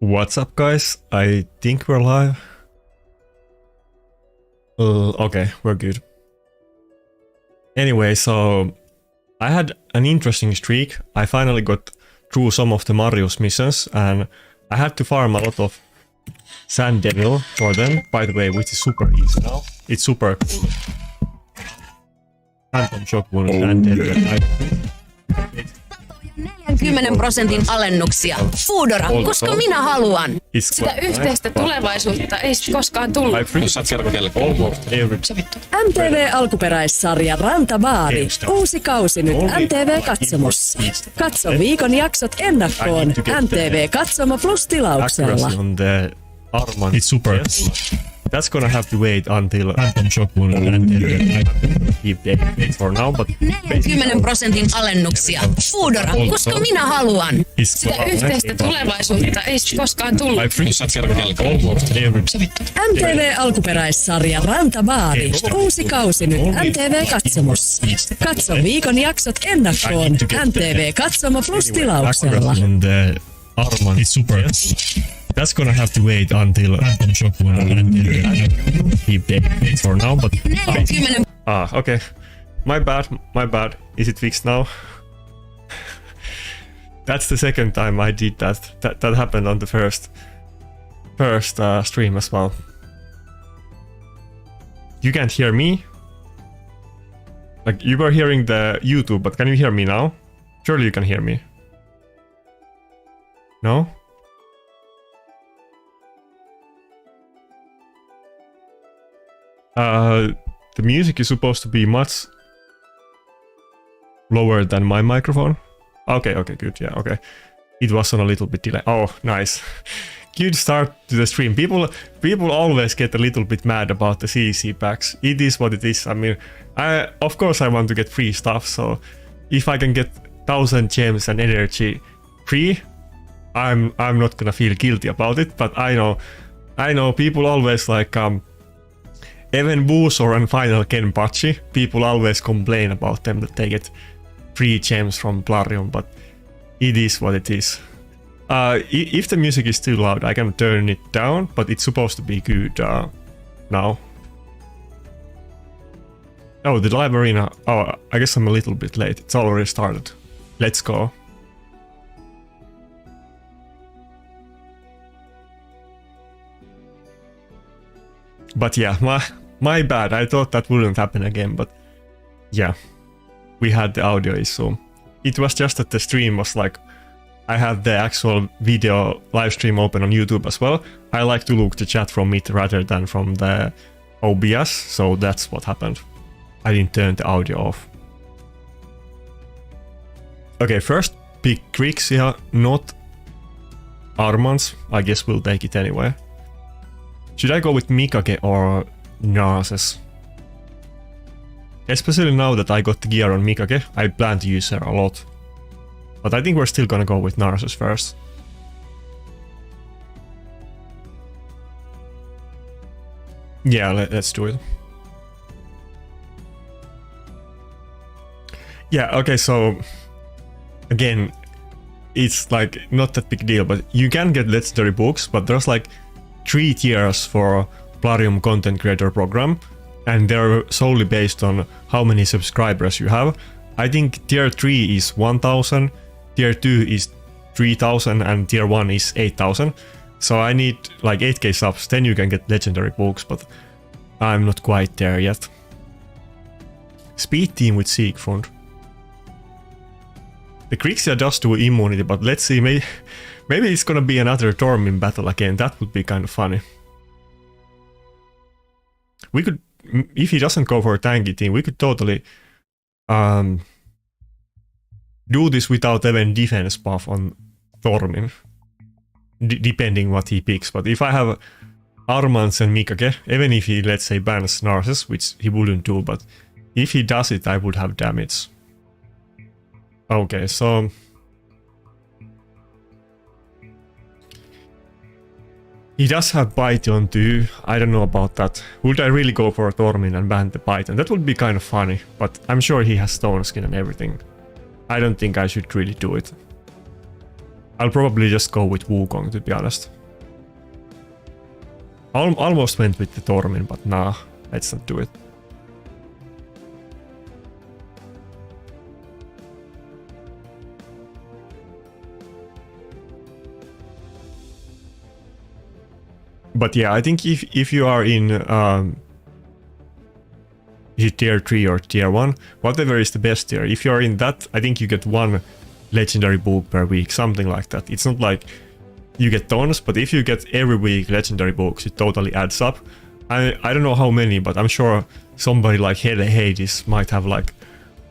What's up, guys? I think we're live. Okay, we're good. Anyway, so I had an interesting streak. I finally got through some of the Mario's missions, and I had to farm a lot of Sand Devil for them, by the way, which is super easy now. It's super cool. Phantom Shock Wound Sand Devil. 40% alennuksia. Foodora, koska minä haluan. Sitä yhteistä tulevaisuutta ei sit koskaan tullut. MTV-alkuperäissarja Rantavaari. Uusi kausi nyt MTV-katsomossa. Katso viikon jaksot ennakkoon MTV Katsomo Plus tilauksella. It's super. That's gonna have to wait until Phantom Shock Wound and keep it for now, but 40% alennuksia. Foodora, koska minä haluan. Sitä yhteistä tulevaisuutta ei sit koskaan tullut. MTV-alkuperäissarja Rantavaari. Uusi kausi nyt MTV-katsomossa. Katso viikon jaksot ennakkoon MTV Katsomo Plus tilauksella. It's super. That's gonna have to wait until Phantom Shock Wound and keep it for now, but okay. My bad. Is it fixed now? That's the second time I did that. That happened on the first stream as well. You can't hear me? Like, you were hearing the YouTube, but can you hear me now? Surely you can hear me. No? The music is supposed to be much lower than my microphone. Okay, good, yeah, okay. It was on a little bit delay. Oh, nice. Good start to the stream. People always get a little bit mad about the CC packs. It is what it is. I mean, of course I want to get free stuff, so if I can get 1000 gems and energy free, I'm not gonna feel guilty about it, but I know people always like even Boozor and Final Kenpachi, people always complain about them that they get free gems from Plarium, but it is what it is. If the music is too loud, I can turn it down, but it's supposed to be good now. Oh, the live arena. Oh, I guess I'm a little bit late. It's already started. Let's go. But yeah, my bad. I thought that wouldn't happen again, but yeah, we had the audio issue. It was just that the stream was like, I had the actual video live stream open on YouTube as well. I like to look the chat from it rather than from the OBS, so that's what happened. I didn't turn the audio off. Okay, first pick Grixia, not Armans. I guess we'll take it anyway. Should I go with Mikage or Narses? Especially now that I got the gear on Mikage, I plan to use her a lot. But I think we're still gonna go with Narses first. Yeah, let's do it. Yeah, okay, so again, it's like not that big deal, but you can get legendary books, but there's like 3 tiers for Plarium content creator program, and they're solely based on how many subscribers you have. I think tier 3 is 1000, tier 2 is 3000, and tier 1 is 8000. So I need like 8k subs, then you can get legendary books, but I'm not quite there yet. Speed team with Siegfried. The Grixia does do immunity, but let's see, maybe it's gonna be another Tormin battle again. That would be kind of funny. We could, if he doesn't go for a tanky team, we could totally do this without even defense buff on Tormin, depending what he picks. But if I have Armans and Mikage, even if he, let's say, bans Narses, which he wouldn't do, but if he does it, I would have damage. Okay, so he does have Python too. I don't know about that. Would I really go for Tormin and ban the Python? That would be kind of funny, but I'm sure he has Stone Skin and everything. I don't think I should really do it. I'll probably just go with Wukong, to be honest. Almost went with the Tormin, but nah, let's not do it. But yeah, I think if you are in is it tier 3 or tier 1, whatever is the best tier, if you are in that, I think you get 1 legendary book per week, something like that. It's not like you get tons, but if you get every week legendary books, it totally adds up. I don't know how many, but I'm sure somebody like Hades might have like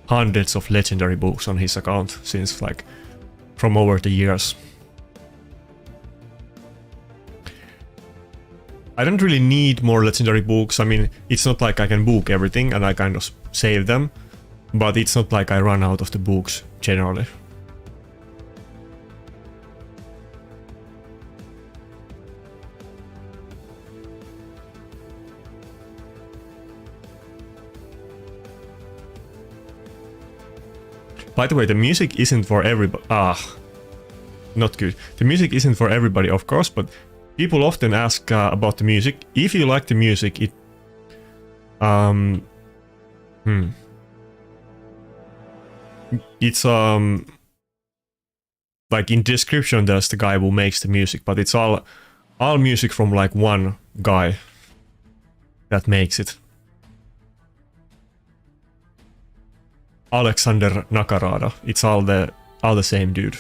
hundreds of legendary books on his account since like from over the years. I don't really need more legendary books. I mean, it's not like I can book everything and I kind of save them, but it's not like I run out of the books generally. By the way, the music isn't for everybody. Not good. The music isn't for everybody, of course, but people often ask about the music. If you like the music, it... It's, like in description there's the guy who makes the music, but it's all music from like one guy that makes it. Alexander Nakarada. It's all the same dude.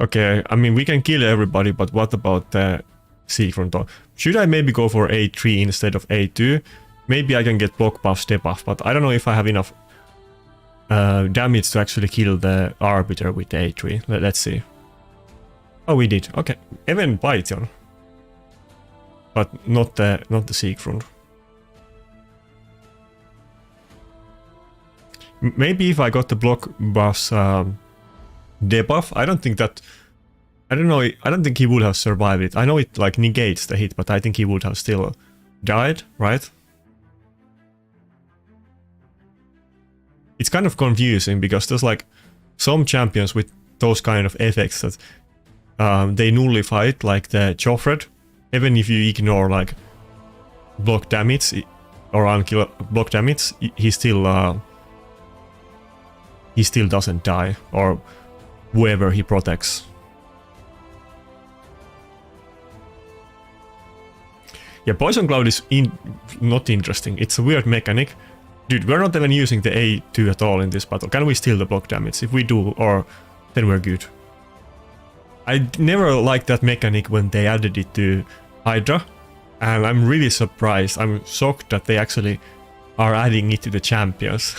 Okay, I mean we can kill everybody, but what about the Siegfried? Should I maybe go for A3 instead of A2? Maybe I can get block buff, step buff, but I don't know if I have enough damage to actually kill the Arbiter with the A3. Let's see. Oh, we did. Okay, even Python. But not the Siegfried. Maybe if I got the block buffs debuff, I don't think that... I don't know, I don't think he would have survived it. I know it like negates the hit, but I think he would have still died, right? It's kind of confusing because there's like some champions with those kind of effects that they nullify it, like the Joffred. Even if you ignore like block damage or unkill block damage, he still doesn't die, or whoever he protects. Yeah, Poison Cloud is not interesting. It's a weird mechanic. Dude, we're not even using the A2 at all in this battle. Can we steal the block damage? If we do, then we're good. I never liked that mechanic when they added it to Hydra, and I'm really surprised. I'm shocked that they actually are adding it to the champions.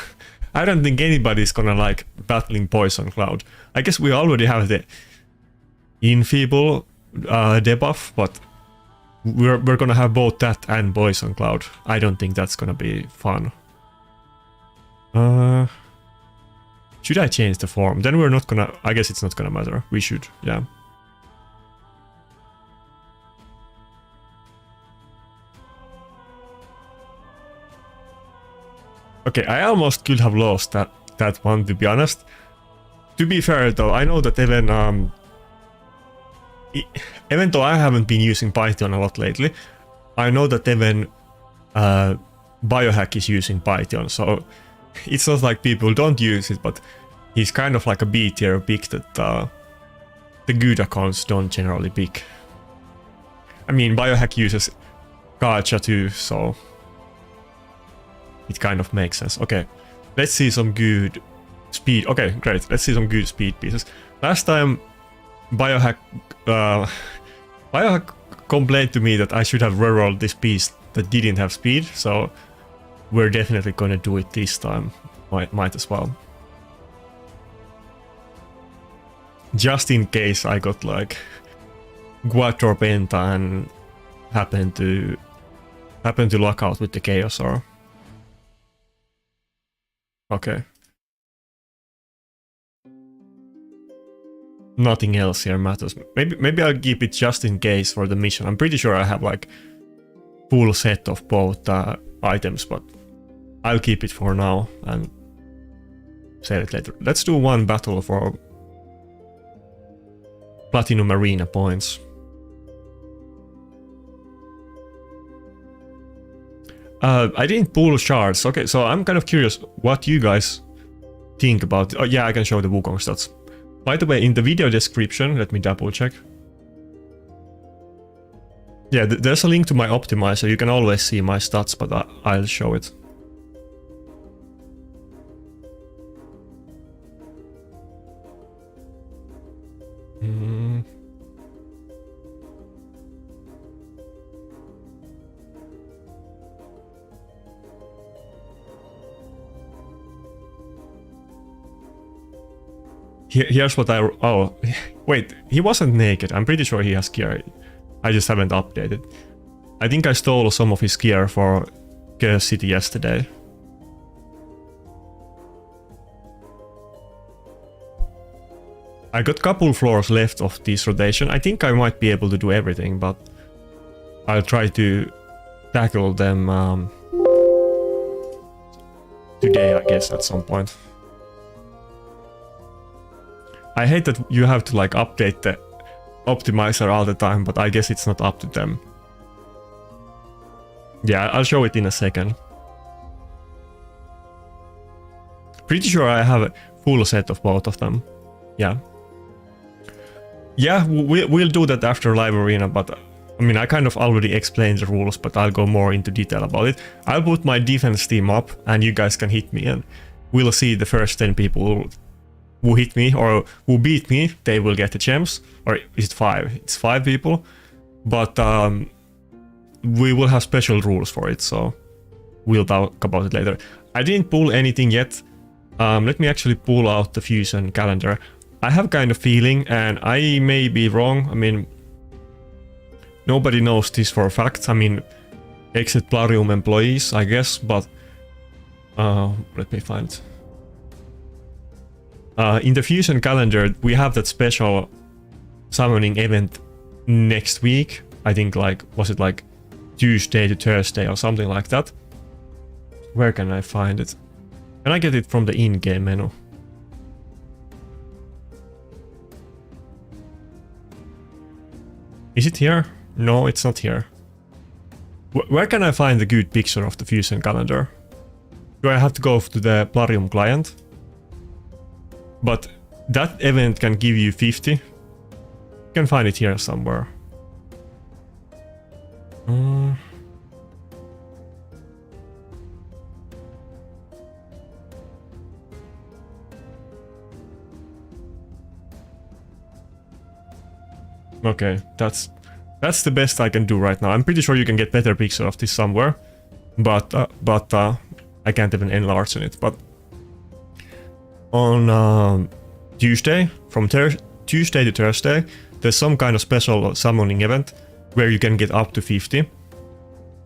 I don't think anybody's gonna like battling Poison Cloud. I guess we already have the Enfeeble debuff, but we're gonna have both that and Poison Cloud. I don't think that's gonna be fun. Should I change the form? Then we're not gonna... I guess it's not gonna matter. We should, yeah. Okay, I almost could have lost that one, to be honest. To be fair though, I know that even though I haven't been using Python a lot lately, I know that even Biohack is using Python, so it's not like people don't use it, but he's kind of like a B tier pick that the good accounts don't generally pick. I mean, Biohack uses Gacha too, so it kind of makes sense. Okay, let's see some good speed. Okay, great. Let's see some good speed pieces. Last time, Biohack complained to me that I should have rerolled this piece that didn't have speed, so we're definitely gonna do it this time. Might as well. Just in case I got like Quattro Penta and happened to lock out with the Chaos or... Okay. Nothing else here matters. Maybe I'll keep it just in case for the mission. I'm pretty sure I have like full set of both items, but I'll keep it for now and sell it later. Let's do one battle for Platinum Arena points. I didn't pull shards. Okay, so I'm kind of curious what you guys think about. Oh yeah, I can show the Wukong stats. By the way, in the video description, let me double check. Yeah, there's a link to my optimizer. You can always see my stats, but I'll show it. Here's what I... Oh, wait, he wasn't naked. I'm pretty sure he has gear. I just haven't updated. I think I stole some of his gear for Chaos City yesterday. I got couple floors left of this rotation. I think I might be able to do everything, but I'll try to tackle them today, I guess, at some point. I hate that you have to like update the optimizer all the time, but I guess it's not up to them. Yeah, I'll show it in a second. Pretty sure I have a full set of both of them. Yeah. Yeah, we'll do that after live arena, but I mean, I kind of already explained the rules, but I'll go more into detail about it. I'll put my defense team up and you guys can hit me and we'll see the first 10 people who hit me or who beat me, they will get the gems. Or is it 5? It's 5 people. But we will have special rules for it, so we'll talk about it later. I didn't pull anything yet. Let me actually pull out the Fusion calendar. I have kind of feeling, and I may be wrong. I mean, nobody knows this for a fact. I mean, except Plarium employees, I guess, but let me find it. In the Fusion calendar, we have that special summoning event next week. I think like, was it like Tuesday to Thursday or something like that? Where can I find it? Can I get it from the in-game menu? Is it here? No, it's not here. Where can I find the good picture of the Fusion calendar? Do I have to go to the Plarium client? But that event can give you 50. You can find it here somewhere. Okay, that's the best I can do right now. I'm pretty sure you can get better picture of this somewhere, but I can't even enlarge on it. But on Tuesday, from Tuesday to Thursday, there's some kind of special summoning event where you can get up to 50.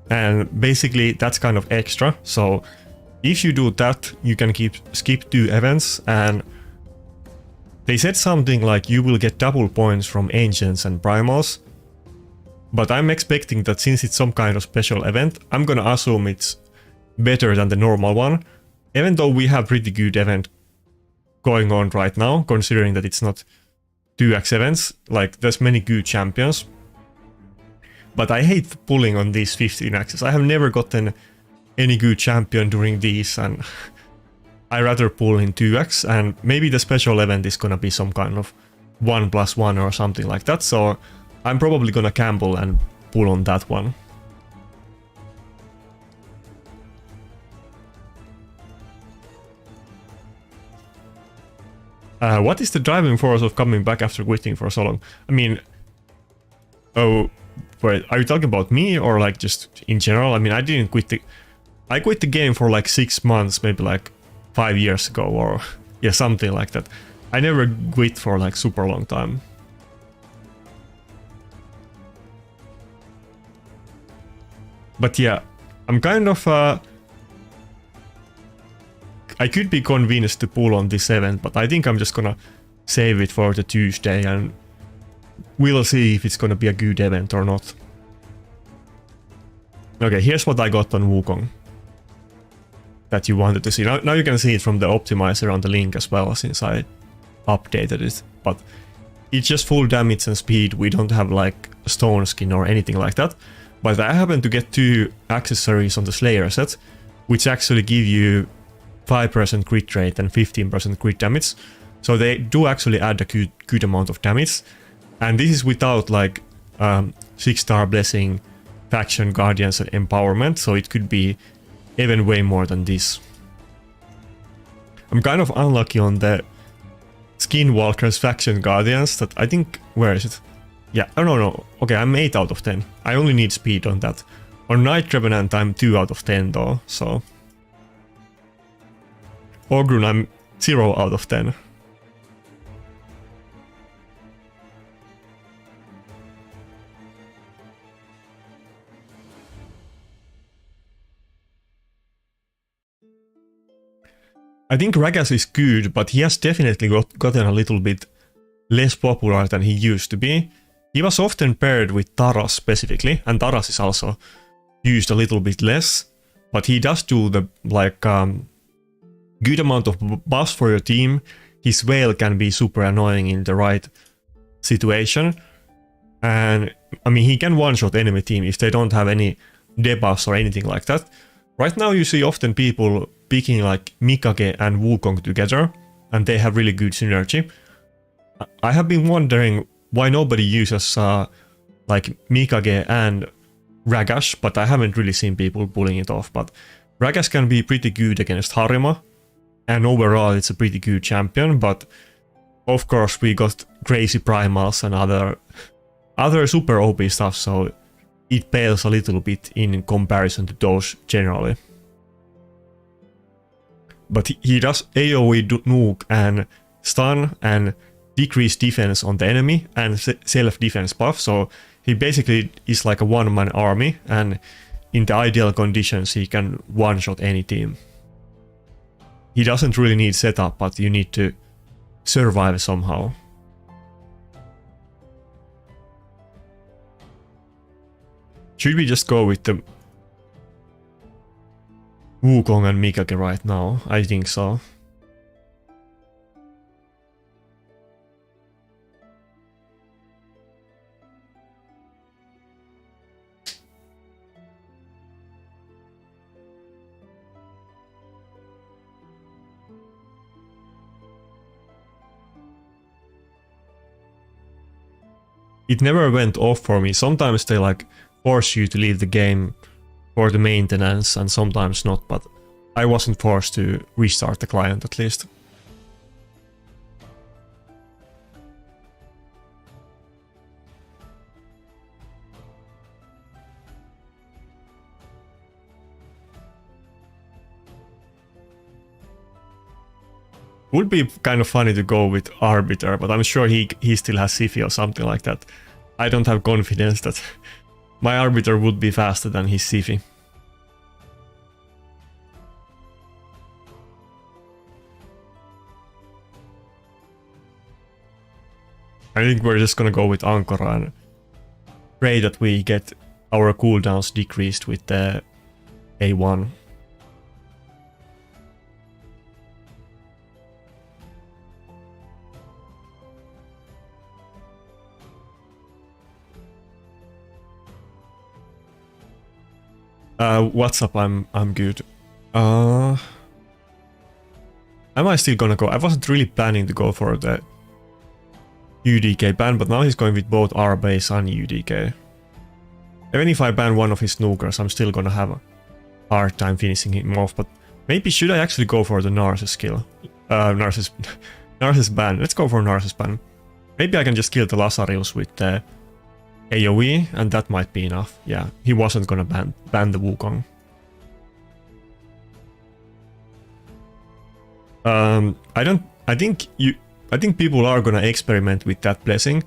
And basically that's kind of extra. So if you do that, you can skip 2 events, and they said something like you will get double points from Ancients and Primals. But I'm expecting that since it's some kind of special event, I'm gonna assume it's better than the normal one. Even though we have pretty good event going on right now, considering that it's not 2x events, like there's many good champions. But I hate pulling on these 15x's. I have never gotten any good champion during these, and I rather pull in 2x, and maybe the special event is gonna be some kind of 1+1 or something like that, so I'm probably gonna gamble and pull on that one. What is the driving force of coming back after quitting for so long? I mean, oh, wait, are you talking about me or like just in general? I mean, I didn't quit I quit the game for like 6 months, maybe like 5 years ago, or yeah, something like that. I never quit for like super long time. But yeah, I'm kind of I could be convinced to pull on this event, but I think I'm just gonna save it for the Tuesday and we'll see if it's gonna be a good event or not. Okay, here's what I got on Wukong. that you wanted to see. Now you can see it from the optimizer on the link as well, since I updated it. But it's just full damage and speed. We don't have like a stone skin or anything like that. But I happen to get 2 accessories on the Slayer set, which actually give you 5% crit rate and 15% crit damage. So they do actually add a good amount of damage. And this is without like 6-star blessing, faction, guardians, and empowerment. So it could be even way more than this. I'm kind of unlucky on the Skinwalker's faction guardians that I think... Where is it? Yeah, oh no. Okay, I'm 8 out of 10. I only need speed on that. On Night Revenant I'm 2 out of 10 though, so... Ogrun I'm 0 out of 10. I think Ragas is good, but he has definitely gotten a little bit less popular than he used to be. He was often paired with Taras specifically, and Taras is also used a little bit less, but he does do the like good amount of buffs for your team. His Veil can be super annoying in the right situation, and I mean he can one-shot enemy team if they don't have any debuffs or anything like that. Right now you see often people picking like Mikage and Wukong together, and they have really good synergy. I have been wondering why nobody uses like Mikage and Ragas, but I haven't really seen people pulling it off. But Ragas can be pretty good against Harima, and overall it's a pretty good champion, but of course we got crazy primals and other super OP stuff, so it pales a little bit in comparison to those generally. But he does AoE nuke and stun and decrease defense on the enemy and self-defense buff, so he basically is like a one-man army, and in the ideal conditions he can one-shot any team. He doesn't really need setup, but you need to survive somehow. Should we just go with the Wukong and Mikage right now? I think so. It never went off for me. Sometimes they like force you to leave the game for the maintenance and sometimes not, but I wasn't forced to restart the client at least. Would be kind of funny to go with Arbiter, but I'm sure he still has Siphi or something like that. I don't have confidence that my Arbiter would be faster than his Siphi. I think we're just gonna go with Ankara and pray that we get our cooldowns decreased with the A1. What's up? I'm good. Am I still gonna go? I wasn't really planning to go for the UDK ban, but now he's going with both R-base and UDK. Even if I ban one of his snookers, I'm still gonna have a hard time finishing him off, but maybe should I actually go for the Narcissus skill? Narcissus ban. Let's go for Narcissus ban. Maybe I can just kill the Lazarus with the AoE, and that might be enough. Yeah, he wasn't gonna ban the Wukong. I think people are gonna experiment with that blessing.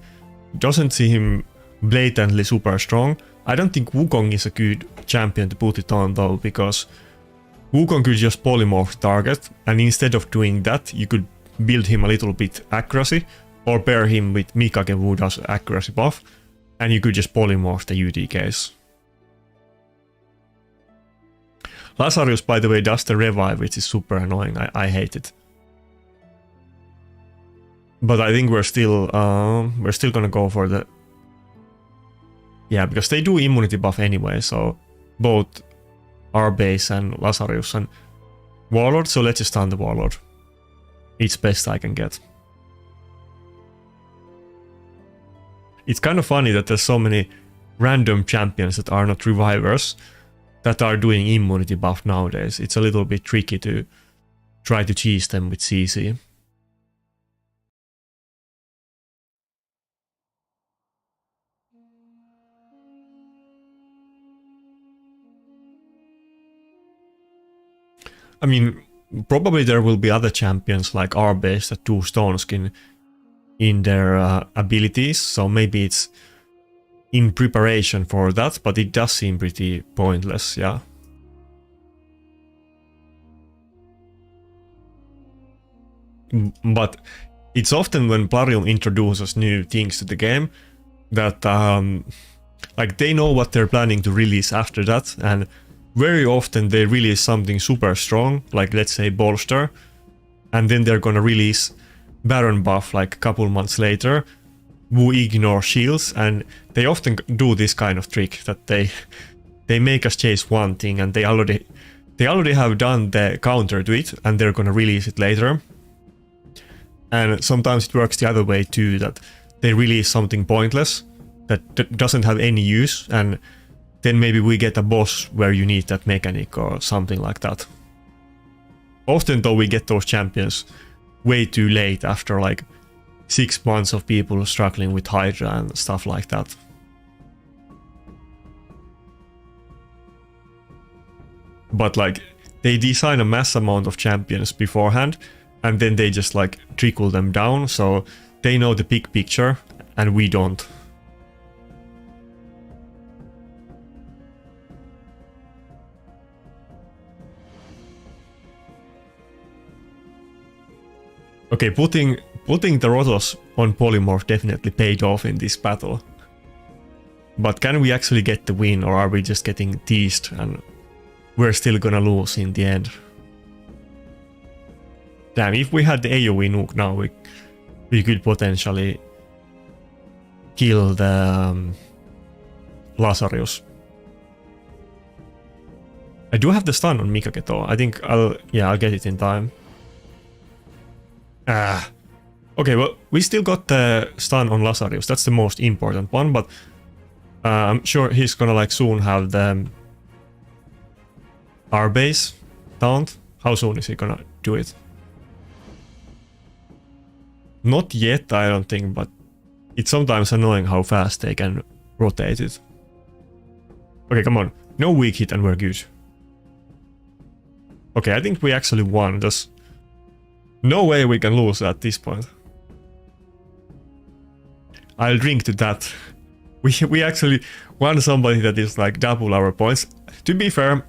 Doesn't see him blatantly super strong. I don't think Wukong is a good champion to put it on though, because Wukong could just polymorph the target, and instead of doing that, you could build him a little bit accuracy, or pair him with Mikage who does accuracy buff, and you could just polymorph the UDKs. Lazarus, by the way, does the revive, which is super annoying. I hate it. But I think we're still gonna go for the... Yeah, because they do immunity buff anyway, so both our base and Lazarus and Warlord, so let's just stun the Warlord. It's best I can get. It's kind of funny that there's so many random champions that are not revivers that are doing immunity buff nowadays. It's a little bit tricky to try to cheese them with CC. I mean, probably there will be other champions like our base that do Stone Skin in their abilities, so maybe it's in preparation for that, but it does seem pretty pointless, yeah. But it's often when Plarium introduces new things to the game that like they know what they're planning to release after that, and very often they release something super strong, like let's say Bolster, and then they're gonna release Baron buff like a couple months later, who ignore shields, and they often do this kind of trick that they make us chase one thing and they already have done the counter to it and they're gonna release it later. And sometimes it works the other way too, that they release something pointless that doesn't have any use, and then maybe we get a boss where you need that mechanic or something like that. Often though we get those champions way too late, after like 6 months of people struggling with Hydra and stuff like that. But like, they design a mass amount of champions beforehand, and then they just like trickle them down, so they know the big picture, and we don't. Okay, putting the Rotos on Polymorph definitely paid off in this battle. But can we actually get the win, or are we just getting teased and we're still gonna lose in the end? Damn, if we had the AoE nuke now, we could potentially kill the Lazarus. I do have the stun on Mikage though. I think I'll get it in time. Okay, well, we still got the stun on Lazarus. That's the most important one, but I'm sure he's gonna like soon have the our base taunt. How soon is he gonna do it? Not yet, I don't think, but it's sometimes annoying how fast they can rotate it. Okay, come on. No weak hit and we're good. Okay, I think we actually won. There's no way we can lose at this point. I'll drink to that. We actually won somebody that is like double our points. To be fair,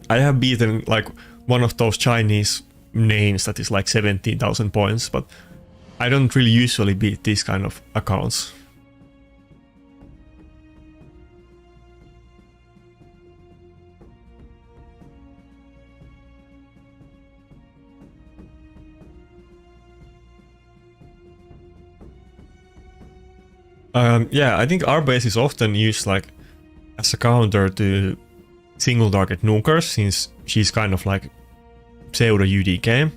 I have beaten like one of those Chinese names that is like 17,000 points, but I don't really usually beat these kind of accounts. Yeah, I think our base is often used like as a counter to single target nukers, since she's kind of like pseudo UDK.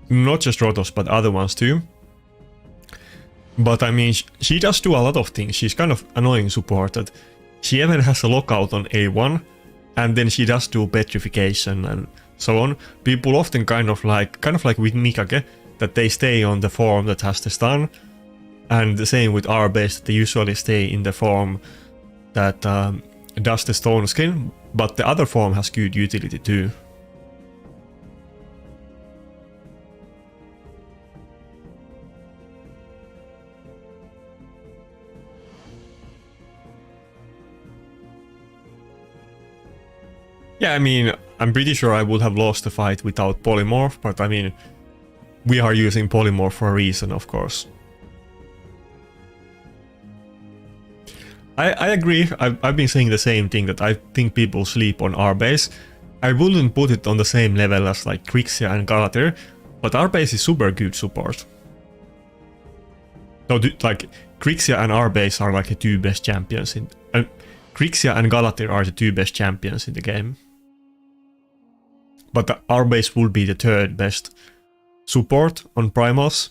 Not just Rotos, but other ones too. But I mean, she does do a lot of things. She's kind of annoying support that she even has a lockout on A1, and then she does do petrification and so on. People often kind of like with Mikage, that they stay on the form that has the stun, and the same with our base, they usually stay in the form that does the stone skin, but the other form has good utility too. Yeah, I mean, I'm pretty sure I would have lost the fight without Polymorph, but I mean, we are using Polymorph for a reason, of course. I agree. I've been saying the same thing, that I think people sleep on our base. I wouldn't put it on the same level as like Grixia and Galatir, but our base is super good support. So like Grixia and our base are like the two best champions in. Grixia and Galatir are the two best champions in the game. But our base would be the third best support on primals.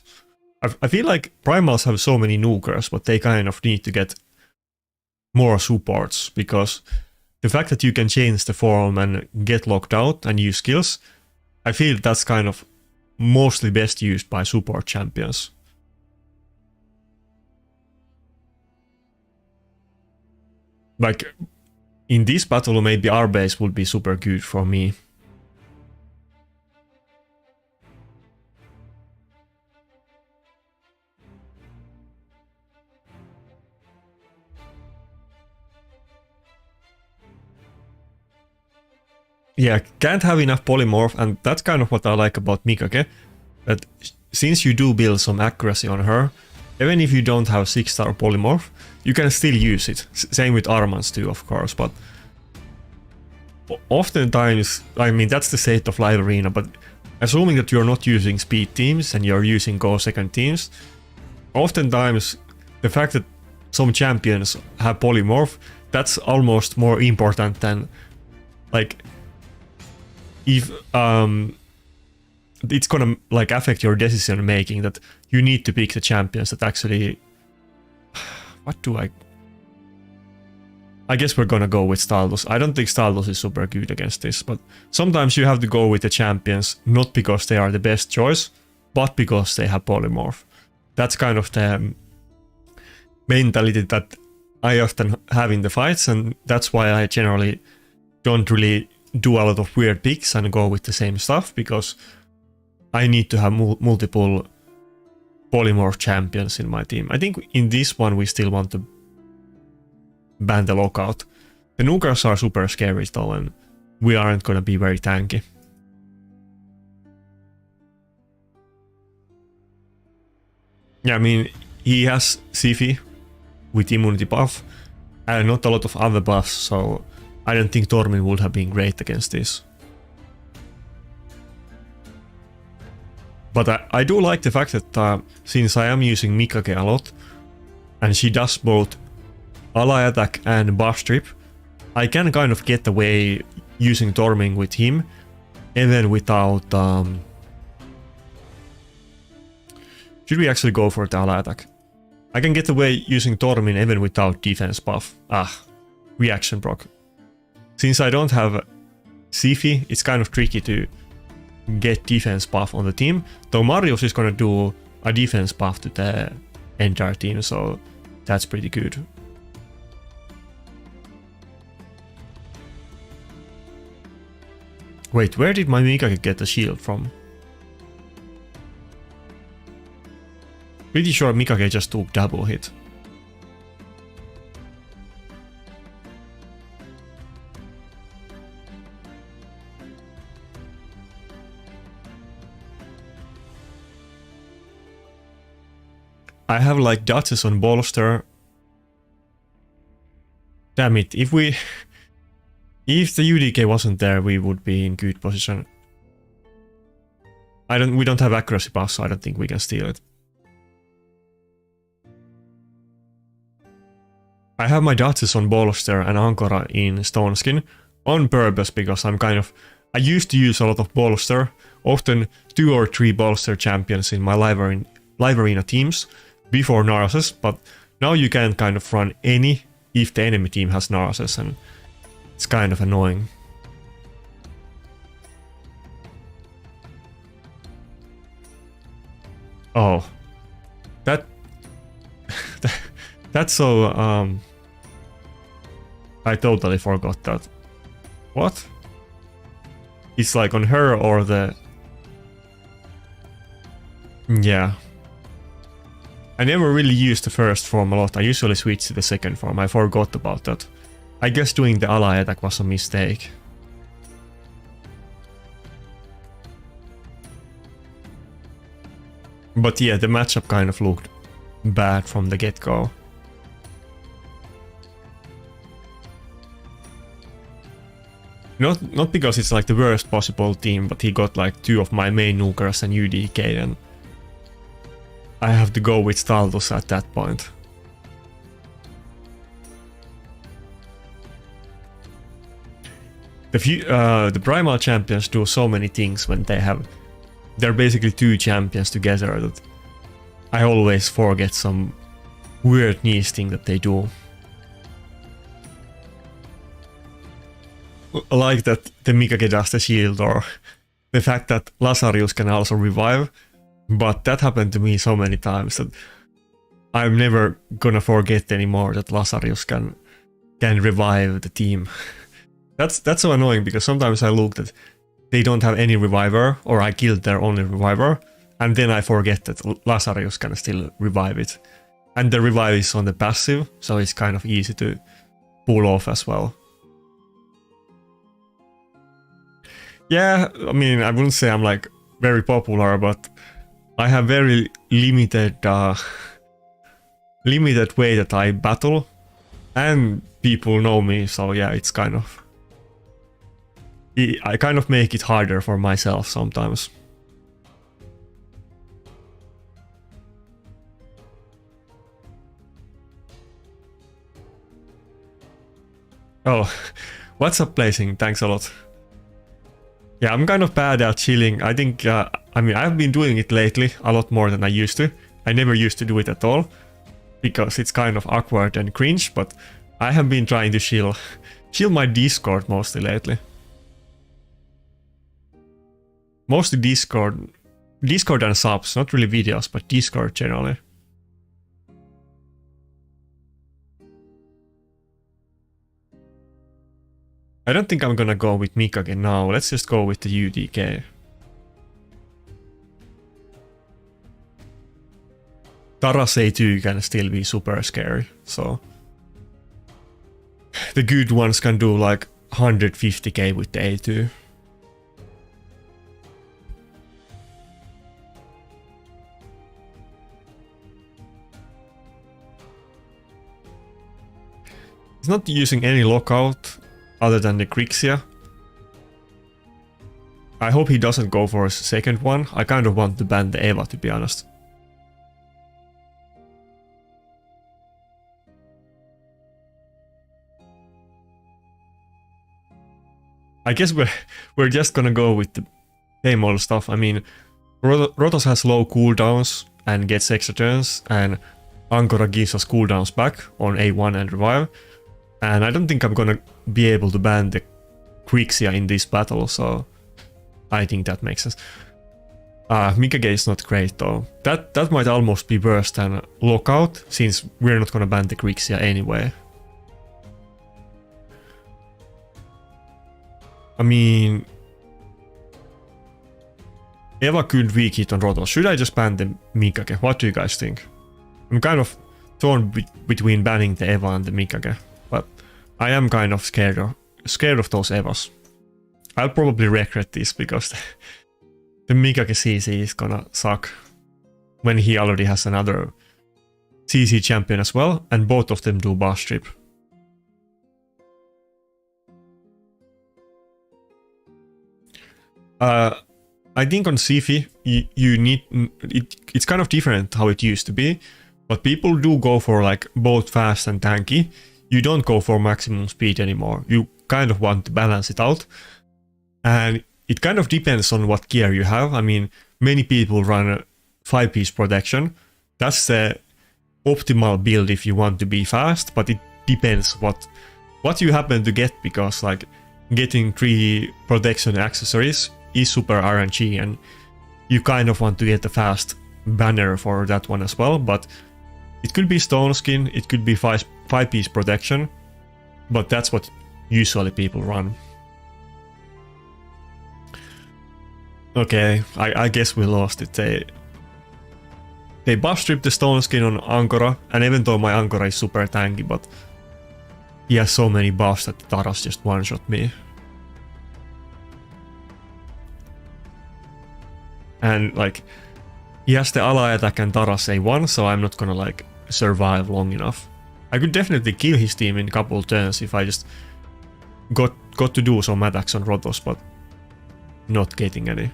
I feel like primals have so many nukers, but they kind of need to get more supports, because the fact that you can change the form and get locked out and use skills, I feel that's kind of mostly best used by support champions. Like, in this battle, maybe our base would be super good for me. Yeah, can't have enough polymorph, and that's kind of what I like about Mikage. That since you do build some accuracy on her, even if you don't have 6-star polymorph, you can still use it. Same with Armans too, of course, but oftentimes, I mean, that's the state of live arena, but assuming that you're not using speed teams and you're using go second teams, oftentimes the fact that some champions have polymorph, that's almost more important than, like, if it's gonna like affect your decision making, that you need to pick the champions that actually. What do I guess we're gonna go with Staldos. I don't think Staldos is super good against this, but sometimes you have to go with the champions not because they are the best choice, but because they have polymorph. That's kind of the mentality that I often have in the fights, and that's why I generally don't really do a lot of weird picks and go with the same stuff, because I need to have multiple polymorph champions in my team. I think in this one we still want to ban the lockout. The nukers are super scary though, and we aren't gonna be very tanky. Yeah, I mean, he has Sifi with immunity buff and not a lot of other buffs, so I don't think Tormin would have been great against this. But I do like the fact that since I am using Mikage a lot, and she does both ally attack and buff strip, I can kind of get away using Tormin with him, even without... Should we actually go for the ally attack? I can get away using Tormin even without defense buff. Reaction proc. Since I don't have Sifi, it's kind of tricky to get defense buff on the team, though Marius is gonna do a defense buff to the entire team, so that's pretty good. Wait, where did my Mikage get the shield from? Pretty sure Mikage just took double hit. I have like dodges on bolster. Damn it, if the UDK wasn't there, we would be in good position. We don't have accuracy buff, so I don't think we can steal it. I have my dodges on bolster and Ankara in stone skin on purpose, because I used to use a lot of bolster, often 2 or 3 bolster champions in my live arena teams before Narses, but now you can kind of run any if the enemy team has Narses, and it's kind of annoying. Oh, that's so I totally forgot that. What? It's like on her or the... Yeah. I never really used the first form a lot. I usually switch to the second form. I forgot about that. I guess doing the ally attack was a mistake. But yeah, the matchup kind of looked bad from the get-go. Not because it's like the worst possible team, but he got like 2 of my main nukers and UDK, and I have to go with Staldos at that point. The Primal champions do so many things when they're basically 2 champions together that I always forget some weird niche thing that they do. Like that the Mikage does the shield, or the fact that Lazarus can also revive, but that happened to me so many times that I'm never gonna forget anymore that Lazarus can revive the team. That's so annoying, because sometimes I look that they don't have any reviver, or I killed their only reviver, and then I forget that Lazarus can still revive it. And the revive is on the passive, so it's kind of easy to pull off as well. Yeah, I mean, I wouldn't say I'm like very popular, but I have very limited way that I battle, and people know me, so yeah, it's kind of... I kind of make it harder for myself sometimes. Oh, what's up, placing? Thanks a lot. Yeah, I'm kind of bad at chilling. I think, I mean, I've been doing it lately a lot more than I used to. I never used to do it at all, because it's kind of awkward and cringe, but I have been trying to chill my Discord mostly lately. Mostly Discord and subs, not really videos, but Discord generally. I don't think I'm gonna go with Mikage now, let's just go with the UDK. Taras A2 can still be super scary, so... The good ones can do like 150k with the A2. He's not using any lockout other than the Grixia. I hope he doesn't go for a second one. I kind of want to ban the Eva, to be honest. I guess we're just gonna go with the same old stuff. I mean, Rotos has low cooldowns and gets extra turns, and Angora gives us cooldowns back on A1 and revive. And I don't think I'm gonna be able to ban the Grixia in this battle, so I think that makes sense. Mikage is not great though. That might almost be worse than Lockout, since we're not gonna ban the Grixia anyway. I mean... Eva could weak hit on Rotos. Should I just ban the Mikage? What do you guys think? I'm kind of torn between banning the Eva and the Mikage, but I am kind of scared of those Evas. I'll probably regret this, because the Mikage CC is gonna suck when he already has another CC champion as well, and both of them do boss trip. I think on Sifi, you need... It's kind of different how it used to be, but people do go for like both fast and tanky. You don't go for maximum speed anymore. You kind of want to balance it out. And it kind of depends on what gear you have. I mean, many people run a 5-piece protection. That's the optimal build if you want to be fast, but it depends what you happen to get, because like getting 3 protection accessories is super RNG, and you kind of want to get a fast banner for that one as well. But it could be stone skin, it could be 5-piece protection, but that's what usually people run. Okay, I guess we lost it. They buff stripped the stone skin on Angora, and even though my Angora is super tanky, but he has so many buffs that Taras just one-shot me. And like, he has the ally attack and Taras A1, so I'm not gonna like survive long enough. I could definitely kill his team in a couple turns if I just got got to do some attacks on Rotos, but not getting any.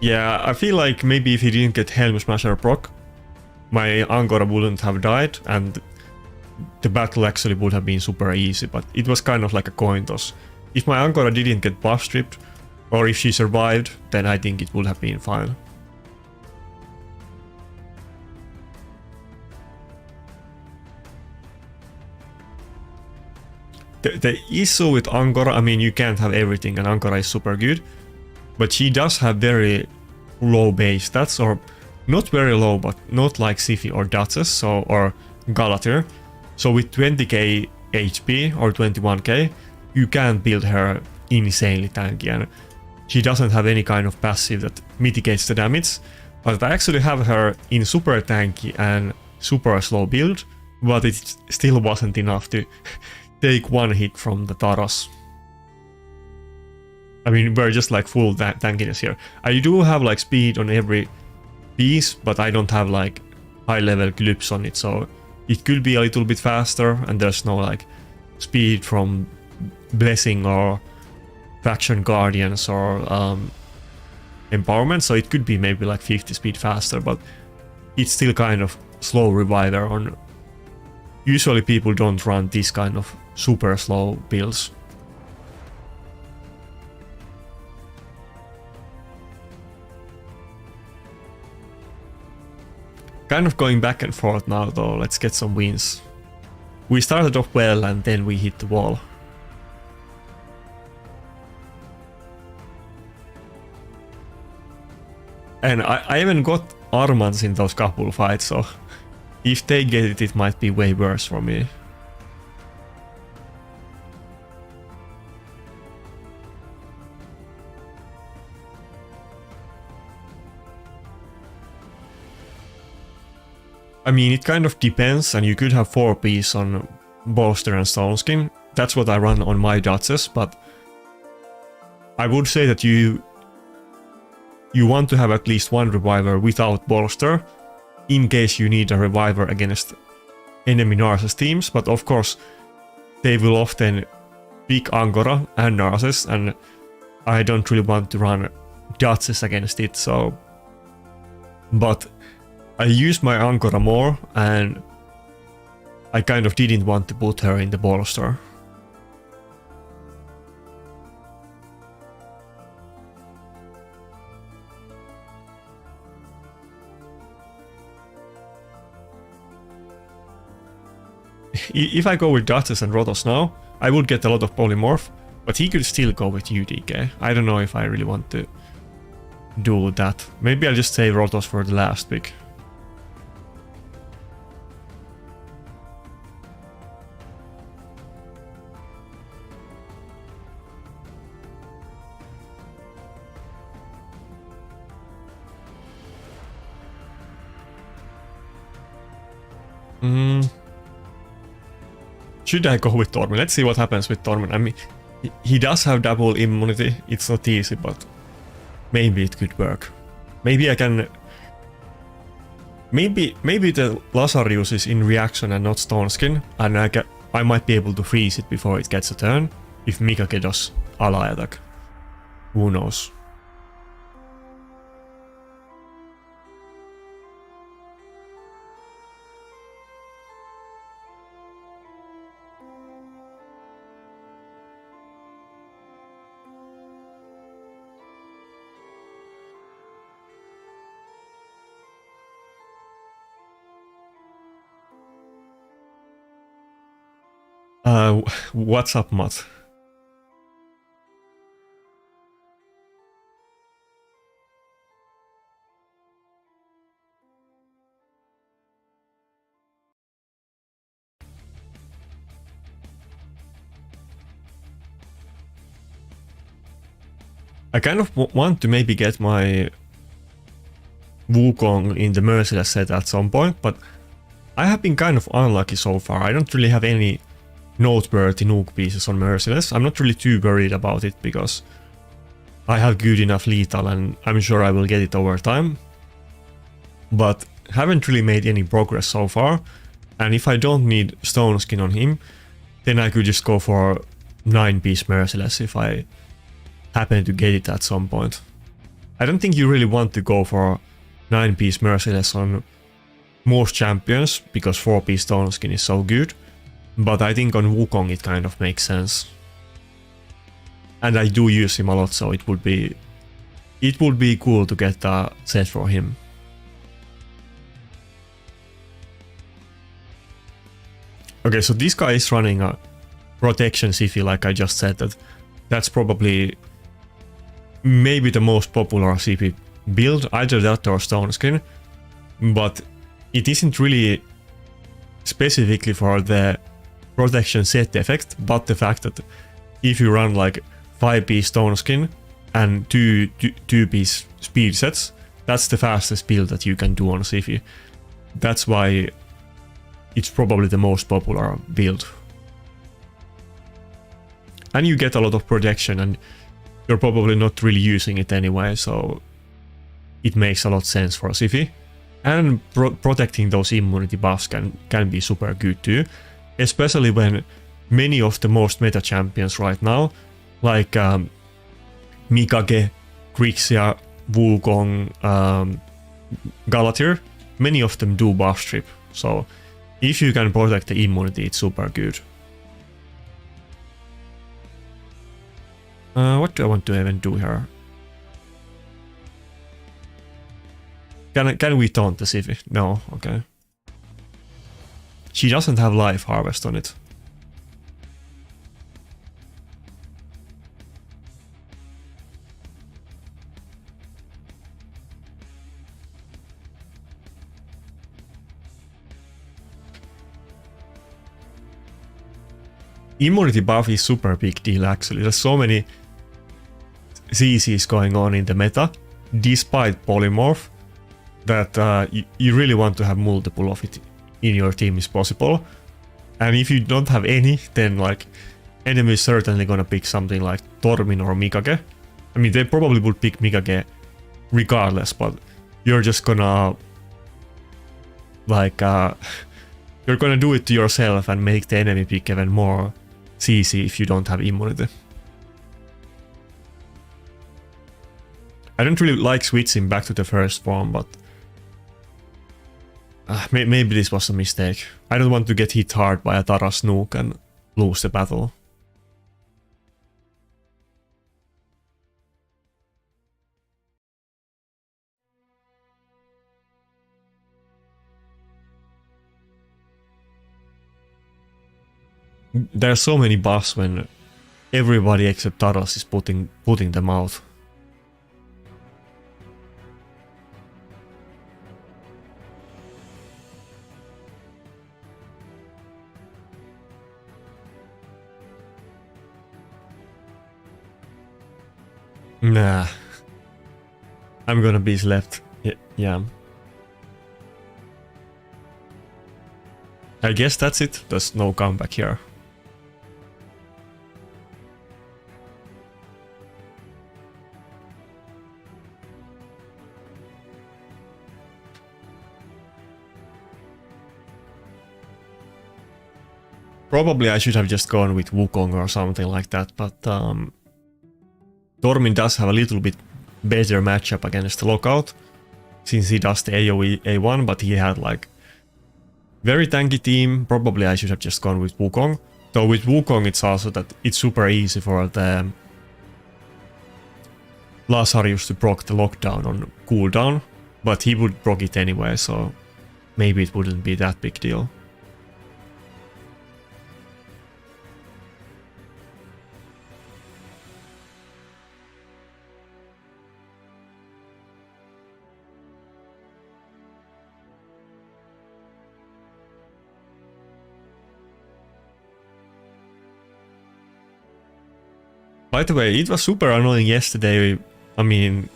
Yeah, I feel like maybe if he didn't get Helm Smasher proc, my Angora wouldn't have died, and the battle actually would have been super easy, but it was kind of like a coin toss. If my Angora didn't get buff stripped, or if she survived, then I think it would have been fine. The issue with Angora, I mean, you can't have everything, and Angora is super good, but she does have very low base stats, or not very low, but not like Siphi or Duchess, so, or Galathyr. So with 20k HP or 21k, you can't build her insanely tanky, and she doesn't have any kind of passive that mitigates the damage. But I actually have her in super tanky and super slow build, but it still wasn't enough to take one hit from the Taras. I mean, we're just like full tankiness here. I do have like speed on every piece, but I don't have like high level clips on it, so it could be a little bit faster, and there's no like speed from Blessing or Faction Guardians or Empowerment, so it could be maybe like 50 speed faster, but it's still kind of slow reviver on. Usually people don't run this kind of super slow builds. Kind of going back and forth now though, let's get some wins. We started off well and then we hit the wall. And I even got Armans in those couple fights, so if they get it, it might be way worse for me. I mean, it kind of depends, and you could have 4 piece on Bolster and Stoneskin. That's what I run on my Duchess, but I would say that you want to have at least one reviver without Bolster, in case you need a reviver against enemy Narses teams, but of course they will often pick Angora and Narses, and I don't really want to run Duchess against it, so... But I used my Angora more, and I kind of didn't want to put her in the Bolster. If I go with Duchess and Rotos now, I would get a lot of polymorph, but he could still go with UDK. I don't know if I really want to do that. Maybe I'll just save Rotos for the last pick. Should I go with Torment? Let's see what happens with Torment. I mean, he does have double immunity. It's not easy, but maybe it could work. Maybe I can... Maybe the Lazarius is in reaction and not Stoneskin, and I might be able to freeze it before it gets a turn, if Mikake does ally attack. Who knows? What's up, Matt? I kind of want to maybe get my Wukong in the Merciless set at some point, but I have been kind of unlucky so far. I don't really have any noteworthy nuke pieces on Merciless. I'm not really too worried about it because I have good enough lethal and I'm sure I will get it over time. But haven't really made any progress so far. And if I don't need stone skin on him, then I could just go for 9-piece merciless if I happen to get it at some point. I don't think you really want to go for 9-piece merciless on most champions because 4-piece stone skin is so good, but I think on Wukong it kind of makes sense. And I do use him a lot, so it would be cool to get a set for him. Okay, so this guy is running a protection Siphi, like I just said. That's probably maybe the most popular CP build, either that or stone skin, but it isn't really specifically for the protection set effect, but the fact that if you run like 5-piece stone skin and 2-piece speed sets, that's the fastest build that you can do on Siphi. That's why it's probably the most popular build. And you get a lot of protection, and you're probably not really using it anyway, so it makes a lot of sense for Siphi. And protecting those immunity buffs can be super good too, especially when many of the most meta champions right now, like Mikage, Grixia, Wukong, Galatir, many of them do buff strip, so if you can protect the immunity, it's super good. What do I want to even do here? Can we taunt the Siphi? No, okay. She doesn't have life harvest on it. Immunity buff is super big deal actually. There's so many CCs going on in the meta, despite polymorph, that you really want to have multiple of it in your team if possible. And if you don't have any, then like enemy is certainly gonna pick something like Tormin or Mikage. I mean, they probably would pick Mikage regardless, but you're just gonna like you're gonna do it to yourself and make the enemy pick even more CC if you don't have immunity. I don't really like switching back to the first form, but maybe this was a mistake. I don't want to get hit hard by a Tara Snook and lose the battle. There are so many buffs when everybody except Taras is putting them out. Nah. I'm gonna be left. Yeah. I guess that's it. There's no comeback here. Probably I should have just gone with Wukong or something like that, but Tormin does have a little bit better matchup against the Lockout, since he does the AoE A1, but he had like very tanky team. Probably I should have just gone with Wukong. Though with Wukong it's also that it's super easy for the Lazarus to proc the lockdown on cooldown, but he would proc it anyway, so maybe it wouldn't be that big deal. By the way, it was super annoying yesterday. I mean,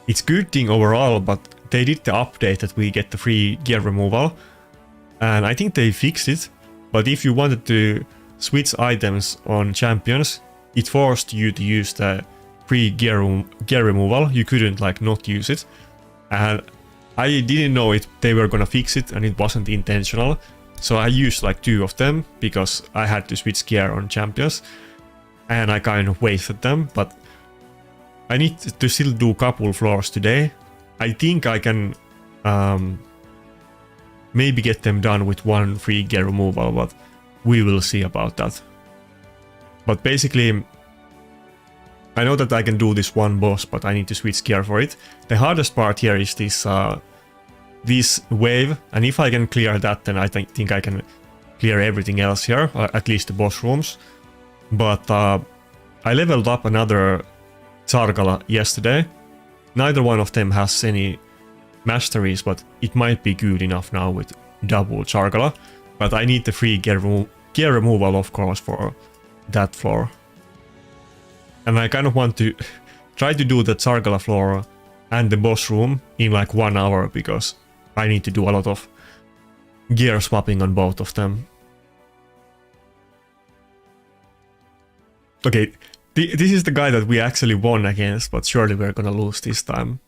it's good thing overall, but they did the update that we get the free gear removal, and I think they fixed it. But if you wanted to switch items on champions, it forced you to use the free gear removal. You couldn't like not use it, and I didn't know they were gonna fix it, and it wasn't intentional. So I used like 2 of them because I had to switch gear on champions. And I kind of wasted them, but I need to still do a couple floors today. I think I can maybe get them done with 1 free gear removal, but we will see about that. But basically, I know that I can do this 1 boss, but I need to switch gear for it. The hardest part here is this wave, and if I can clear that, then I think I can clear everything else here, at least the boss rooms. But I leveled up another Zargala yesterday. Neither one of them has any masteries, but it might be good enough now with double Zargala. But I need the free gear removal, of course, for that floor. And I kind of want to try to do the Zargala floor and the boss room in like 1 hour, because I need to do a lot of gear swapping on both of them. Okay, this is the guy that we actually won against, but surely we're gonna lose this time.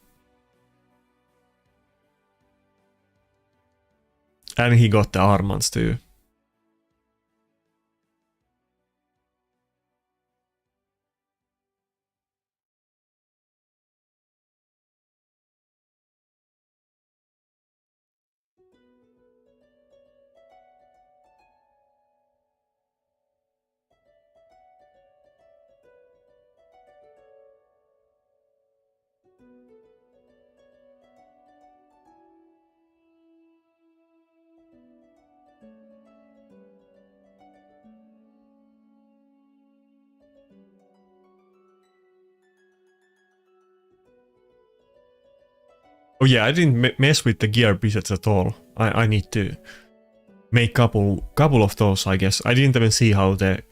And he got the Armans too. Oh yeah, I didn't mess with the gear presets at all. I need to make couple of those, I guess. I didn't even see how the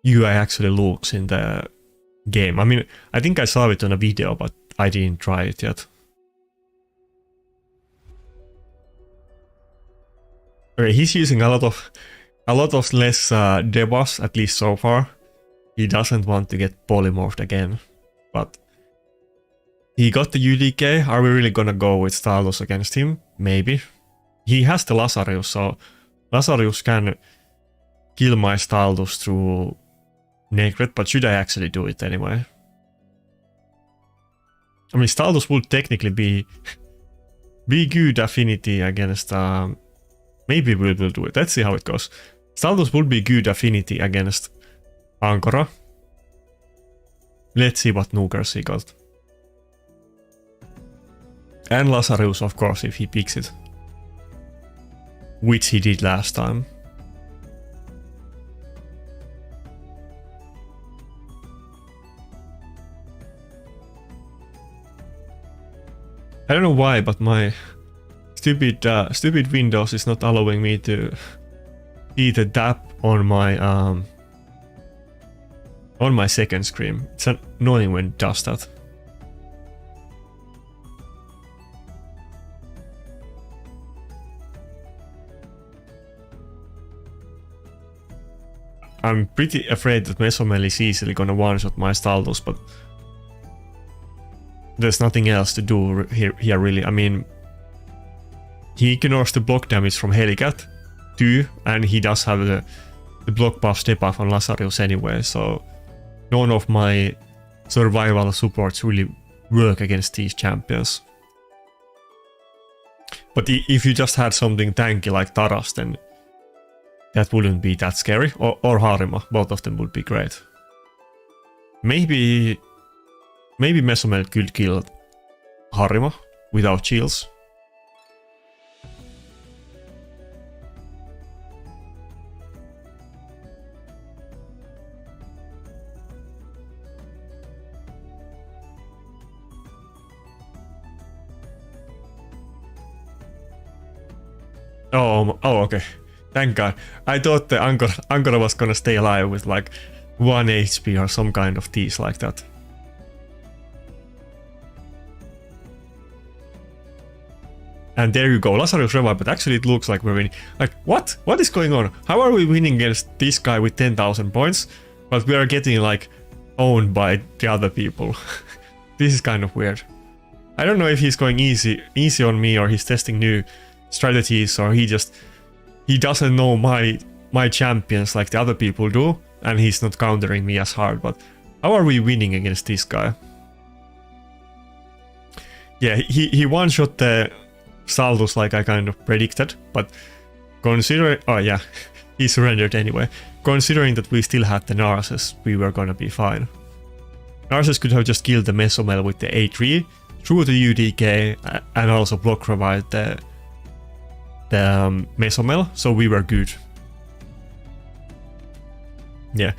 UI actually looks in the game. I mean, I think I saw it on a video, but I didn't try it yet. Okay, he's using a lot of less debuffs, at least so far. He doesn't want to get polymorphed again, but he got the UDK. Are we really gonna go with Stalus against him? Maybe. He has the Lazarus, so Lazarus can kill my Stalus through Necret, but should I actually do it anyway? I mean, Stalus would technically be good affinity against... maybe we will do it. Let's see how it goes. Stalus would be good affinity against Ankara. Let's see what Nukers he got. And Lazarus, of course, if he picks it. Which he did last time. I don't know why, but my stupid Windows is not allowing me to see the tap on my second screen. It's annoying when it does that. I'm pretty afraid that Mesomel is easily gonna one-shot my Stalus, but there's nothing else to do here really. I mean, he ignores the block damage from Helicat too, and he does have the block buff, step buff on Lazarus anyway, so none of my survival supports really work against these champions. But if you just had something tanky like Taras, then that wouldn't be that scary. Or Harima, both of them would be great. Maybe Mesomel could kill Harima without shields. Oh, okay. Thank God. I thought the Ankara was gonna stay alive with like 1 HP or some kind of tease like that. And there you go, Lazarus revive, but actually it looks like we're winning. Like, what? What is going on? How are we winning against this guy with 10,000 points, but we are getting like owned by the other people? This is kind of weird. I don't know if he's going easy on me, or he's testing new strategies, or he just he doesn't know my champions like the other people do, and he's not countering me as hard. But how are we winning against this guy? Yeah, he one-shot the Saldus like I kind of predicted, but considering... Oh yeah, he surrendered anyway. Considering that we still had the Narses, we were gonna be fine. Narses could have just killed the Mesomel with the A3, through the UDK, and also block revive the Mesomel, so we were good. Yeah,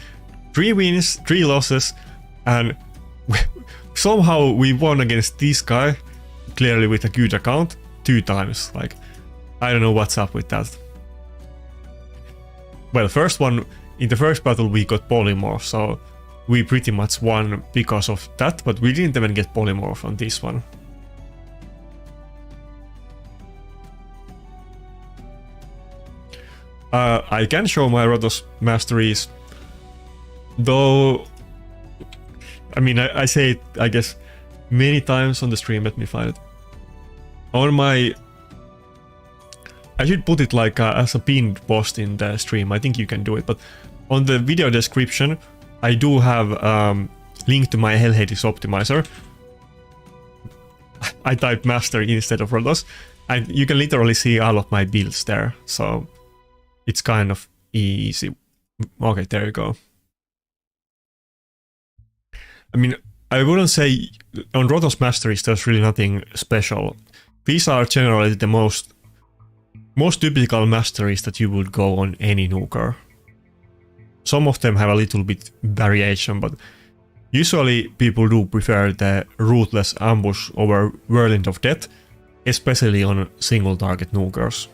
3 wins, 3 losses, and somehow we won against this guy, clearly with a good account, 2 times. Like, I don't know what's up with that. Well, first one, in the first battle we got polymorph, so we pretty much won because of that, but we didn't even get polymorph on this one. I can show my Rotos masteries, though. I mean, I say it, I guess, many times on the stream. Let me find it. On my... I should put it like as a pinned post in the stream. I think you can do it, but on the video description, I do have link to my Hell Hades optimizer. I typed master instead of Rotos, and you can literally see all of my builds there. So it's kind of easy. Okay, there you go. I mean, I wouldn't say on Rotos masteries there's really nothing special. These are generally the most typical masteries that you would go on any nuker. Some of them have a little bit variation, but usually people do prefer the ruthless ambush over Whirlwind of Death, especially on single target nukers.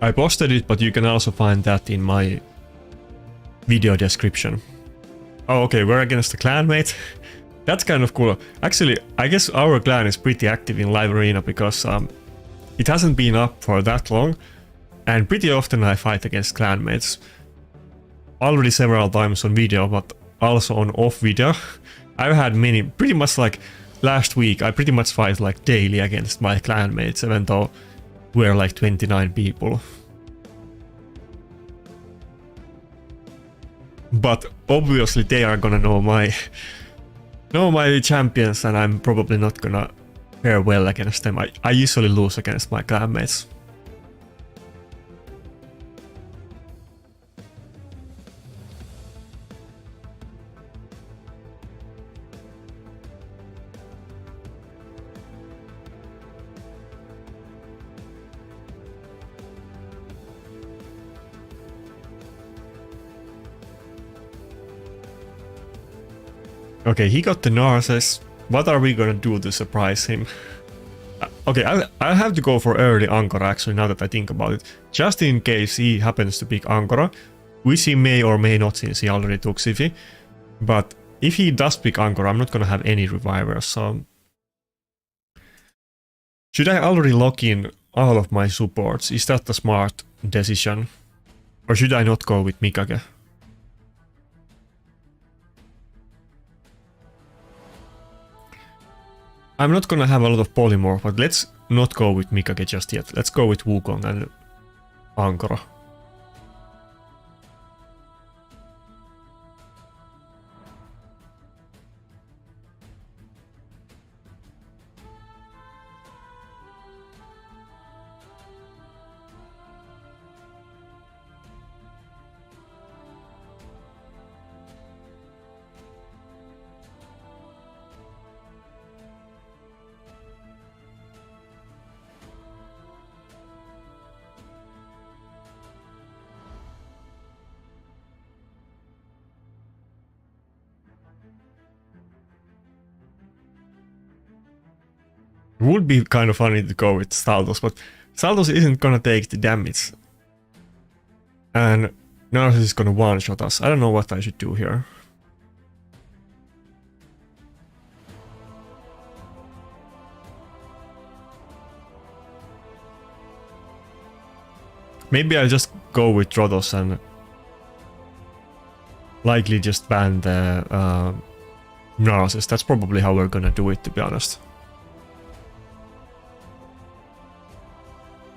I posted it, but you can also find that in my video description. Oh, okay, we're against the clanmate. That's kind of cool. Actually, I guess our clan is pretty active in live arena because it hasn't been up for that long, and pretty often I fight against clanmates. Already several times on video, but also on off video. I've had many, pretty much like last week, I pretty much fight like daily against my clanmates, even though we're like 29 people. But obviously they are gonna know my champions, and I'm probably not gonna fare well against them. I usually lose against my clanmates. Okay, he got the Narses. What are we gonna do to surprise him? Okay, I'll have to go for early Angora actually, now that I think about it. Just in case he happens to pick Angora, which he may or may not since he already took Siphi. But if he does pick Angora, I'm not gonna have any revivers, so... Should I already lock in all of my supports? Is that a smart decision? Or should I not go with Mikage? I'm not gonna have a lot of polymorph, but let's not go with Mikage just yet. Let's go with Wukong and Angora. It would be kind of funny to go with Staldos, but Staldos isn't gonna take the damage. And Narses is gonna one-shot us. I don't know what I should do here. Maybe I'll just go with Rotos and likely just ban the Narses. That's probably how we're gonna do it, to be honest.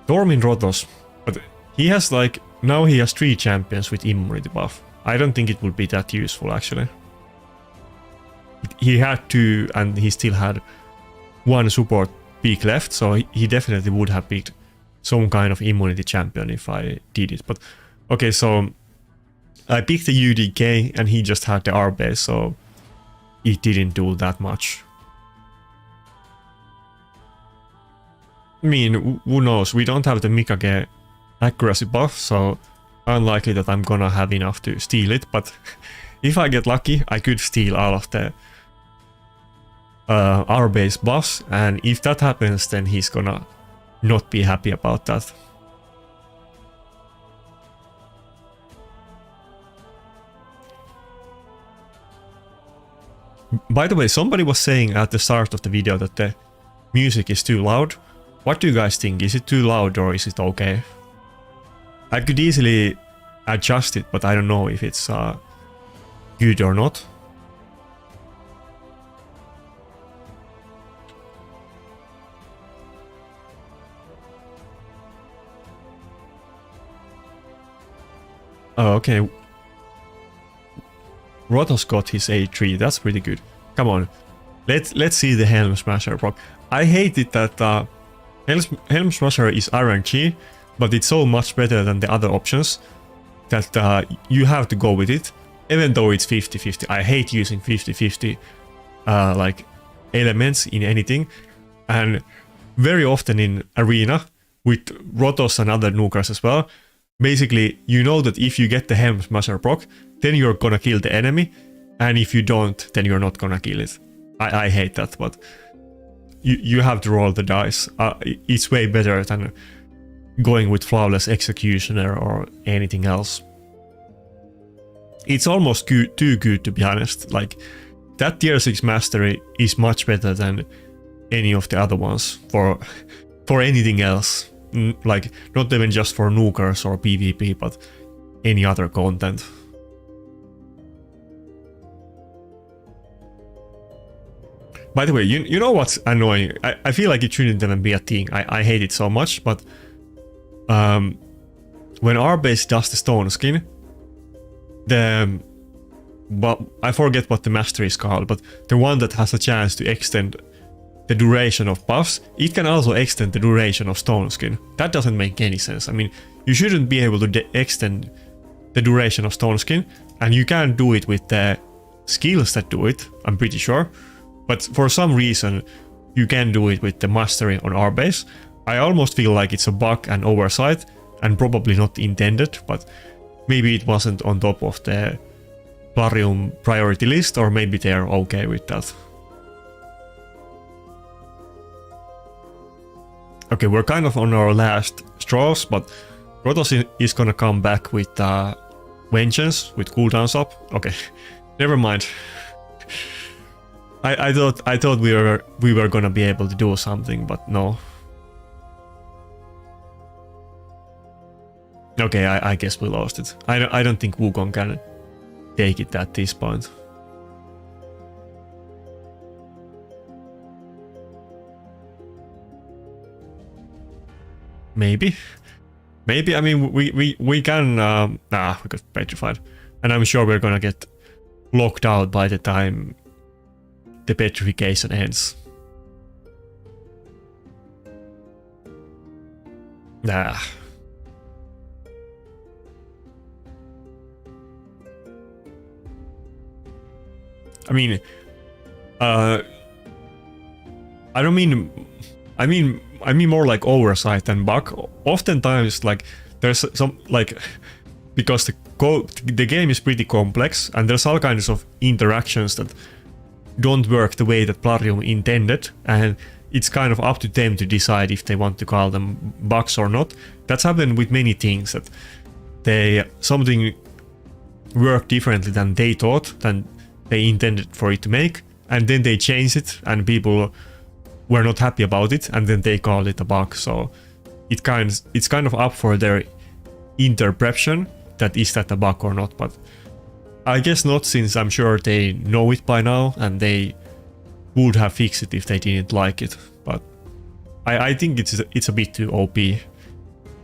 Dormin Rotos, but he has like, now he has 3 champions with immunity buff. I don't think it would be that useful actually. He had 2 and he still had 1 support pick left, so he definitely would have picked some kind of immunity champion if I did it. But okay, so I picked the UDK and he just had the R base, so it didn't do that much. I mean, who knows? We don't have the Mikage accuracy buff, so unlikely that I'm gonna have enough to steal it, but if I get lucky, I could steal all of the R base buffs, and if that happens, then he's gonna not be happy about that. By the way, somebody was saying at the start of the video that the music is too loud. What do you guys think? Is it too loud or is it okay? I could easily adjust it, but I don't know if it's good or not. Oh, okay. Rotos got his A3, that's pretty good. Come on, let's see the Helm Smasher proc. I hate it that Helm Smasher is RNG, but it's so much better than the other options that you have to go with it, even though it's 50-50. I hate using 50-50 like elements in anything, and very often in Arena with Rotos and other nukers as well. Basically, you know that if you get the Helm Smasher proc, then you're gonna kill the enemy, and if you don't, then you're not gonna kill it. I hate that, but you have to roll the dice. It's way better than going with Flawless Executioner or anything else. It's almost too good, to be honest. Like, that tier 6 mastery is much better than any of the other ones for anything else. Like, not even just for nukers or PvP, but any other content. By the way, you know what's annoying? I feel like it shouldn't even be a thing. I hate it so much, but when R-Base does the stone skin, well, I forget what the mastery is called, but the one that has a chance to extend the duration of buffs, it can also extend the duration of stone skin. That doesn't make any sense. I mean, you shouldn't be able to extend the duration of stone skin, and you can do it with the skills that do it, I'm pretty sure. But for some reason, you can do it with the mastery on R-Base. I almost feel like it's a bug and oversight, and probably not intended, but maybe it wasn't on top of the Plarium priority list, or maybe they're okay with that. Okay, we're kind of on our last straws, but Rotos is gonna come back with Vengeance, with cooldowns up. Okay, never mind. I thought we were gonna be able to do something, but no. Okay, I guess we lost it. I don't think Wukong can take it at this point. Maybe. I mean, we can. We got petrified, and I'm sure we're gonna get locked out by the time the petrification ends. Nah. I mean, I don't mean. I mean more like oversight than bug. Oftentimes, like, there's some, like, because the game is pretty complex and there's all kinds of interactions that don't work the way that Plarium intended, and it's kind of up to them to decide if they want to call them bugs or not. That's happened with many things, that something worked differently than they thought, than they intended for it to make, and then they change it and people were not happy about it, and then they called it a bug. So it's kind of up for their interpretation that is that a bug or not, but I guess not, since I'm sure they know it by now and they would have fixed it if they didn't like it. But I think it's a bit too OP,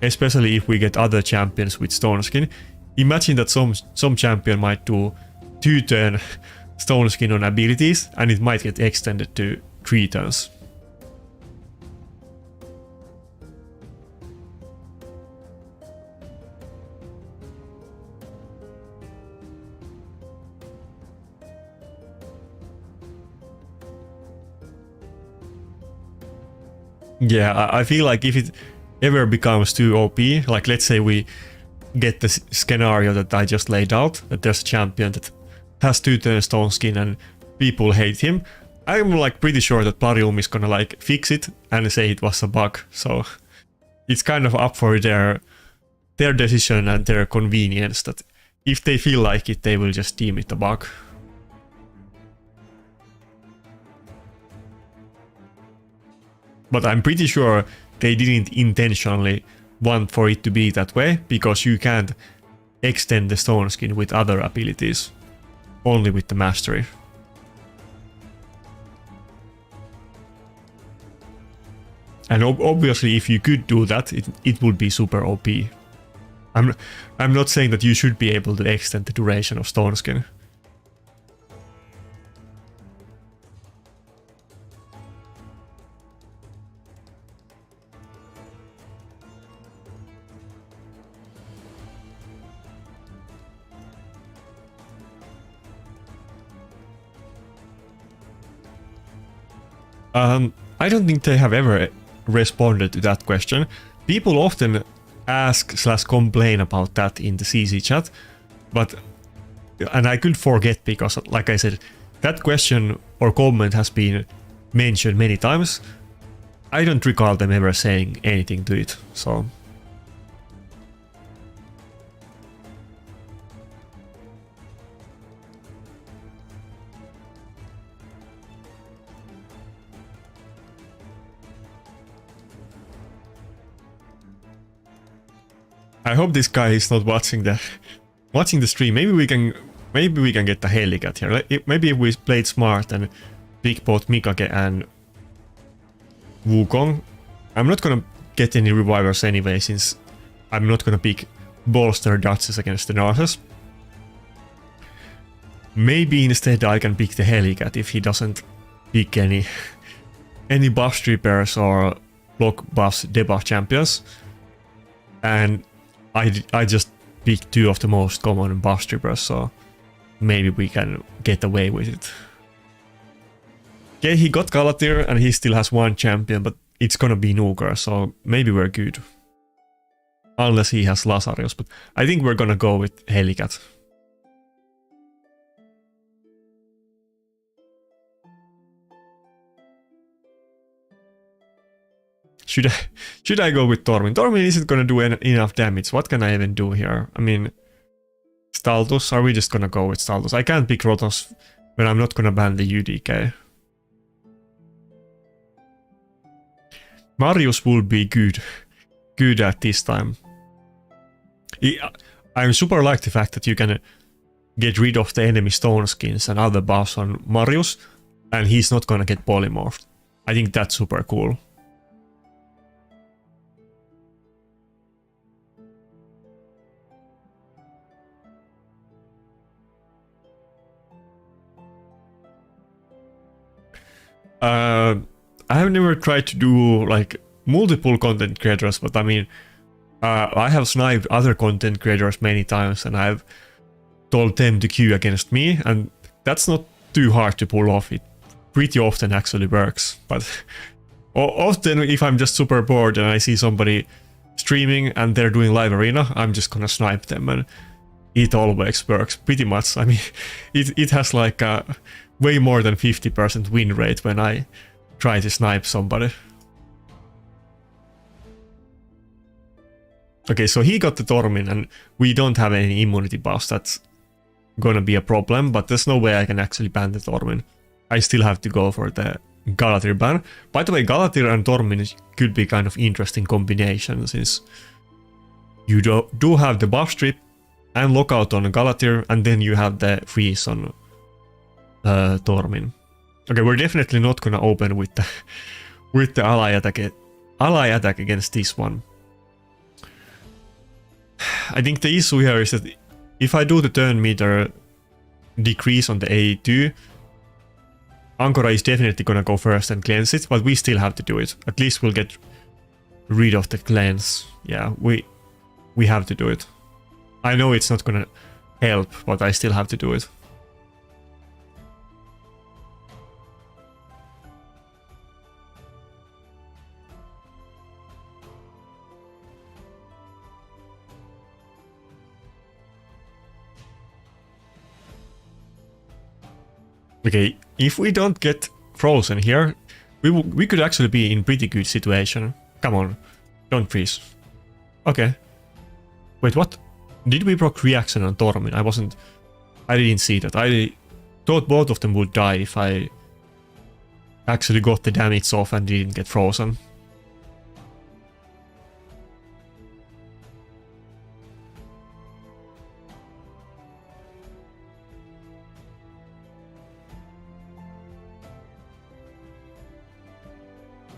especially if we get other champions with stone skin. Imagine that some champion might do 2-turn stone skin on abilities and it might get extended to 3 turns. Yeah, I feel like if it ever becomes too OP, like let's say we get the scenario that I just laid out, that there's a champion that has 2-turn stone skin and people hate him, I'm like pretty sure that Plarium is gonna like fix it and say it was a bug. So it's kind of up for their decision and their convenience, that if they feel like it, they will just deem it a bug. But I'm pretty sure they didn't intentionally want for it to be that way, because you can't extend the stone skin with other abilities, only with the mastery. And obviously if you could do that, it would be super OP. I'm not saying that you should be able to extend the duration of stone skin. I don't think they have ever responded to that question. People often ask/complain about that in the CC chat, and I could forget because, like I said, that question or comment has been mentioned many times. I don't recall them ever saying anything to it, so... I hope this guy is not watching the stream. Maybe we can get the Helicat here. Maybe if we played smart and pick both Mikage and Wukong. I'm not gonna get any revivers anyway, since I'm not gonna pick bolster Duchess against the Narcissus. Maybe instead I can pick the Helicat if he doesn't pick any buff strippers or block buffs debuff champions. And I just picked 2 of the most common buff strippers, so maybe we can get away with it. Okay, he got Galatir and he still has 1 champion, but it's gonna be Nuker, so maybe we're good. Unless he has Lazarius, but I think we're gonna go with Helicat. Should I go with Tormin? Tormin isn't gonna do enough damage. What can I even do here? I mean, Staltus? Are we just gonna go with Staltus? I can't pick Rotos when I'm not gonna ban the UDK. Marius will be good at this time. I super like the fact that you can get rid of the enemy stone skins and other buffs on Marius, and he's not gonna get polymorphed. I think that's super cool. I have never tried to do like multiple content creators, but I mean, I have sniped other content creators many times and I've told them to queue against me, and that's not too hard to pull off. It pretty often actually works, but often if I'm just super bored and I see somebody streaming and they're doing live arena, I'm just gonna snipe them, and it always works pretty much. I mean, it has like a way more than 50% win rate when I try to snipe somebody. Okay, so he got the Tormin and we don't have any immunity buffs. That's gonna be a problem, but there's no way I can actually ban the Tormin. I still have to go for the Galatir ban. By the way, Galatir and Tormin could be kind of interesting combination, since You do have the buff strip and lockout on Galatir, and then you have the freeze on Tormin. Okay, we're definitely not gonna open with the ally attack against this one. I think the issue here is that if I do the turn meter decrease on the A2, Ankora is definitely gonna go first and cleanse it, but we still have to do it. At least we'll get rid of the cleanse. Yeah, we have to do it. I know it's not gonna help, but I still have to do it. Okay, if we don't get frozen here, we could actually be in pretty good situation. Come on, don't freeze. Okay. Wait, what? Did we proc reaction on Tormin? I didn't see that. I thought both of them would die if I actually got the damage off and didn't get frozen.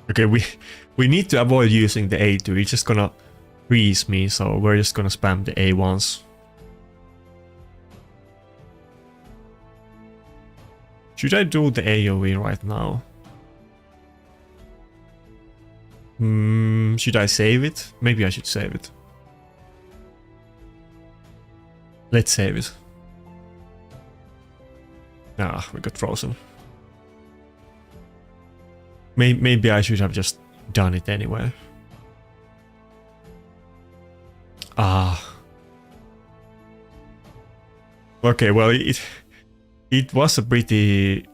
Okay, we need to avoid using the A2. It's just gonna freeze me, so we're just gonna spam the A once. Should I do the AoE right now? Should I save it? Maybe I should save it. Let's save it. Ah, we got frozen. Maybe I should have just done it anyway. Ah. Okay, well, it was a pretty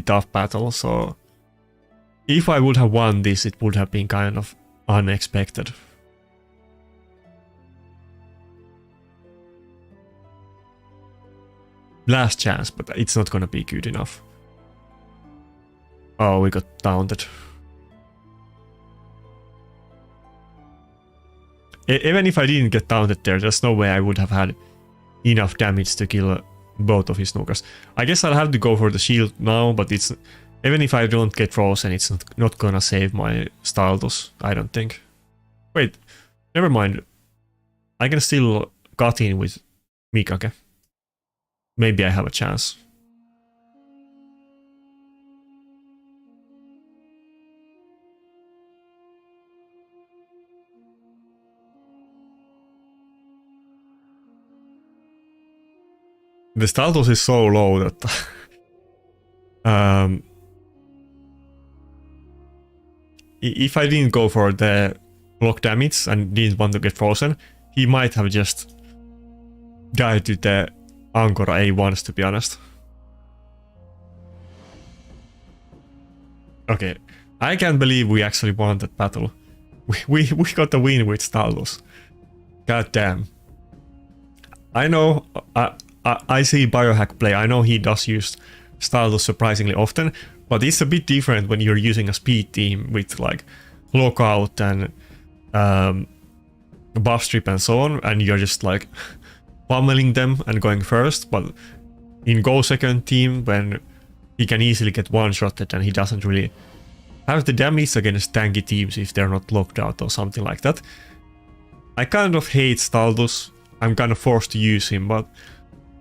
tough battle, so if I would have won this, it would have been kind of unexpected. Last chance, but it's not gonna be good enough. Oh, we got taunted. Even if I didn't get taunted there, there's no way I would have had enough damage to kill both of his Nukas. I guess I'll have to go for the shield now, but it's even if I don't get frozen, it's not gonna save my Staldus, I don't think. Wait, never mind. I can still cut in with Mikake. Maybe I have a chance. The status is so low that if I didn't go for the block damage and didn't want to get frozen, he might have just died to the Ankora A1s, to be honest. Okay, I can't believe we actually won that battle. We got the win with Staldus. God damn. I know I see Biohack play. I know he does use Staldus surprisingly often, but it's a bit different when you're using a speed team with like lockout and buff strip and so on, and you're just like pummeling them and going first. But in Go Second team, when he can easily get one-shotted and he doesn't really have the damage against tanky teams if they're not locked out or something like that. I kind of hate Staldus. I'm kind of forced to use him, but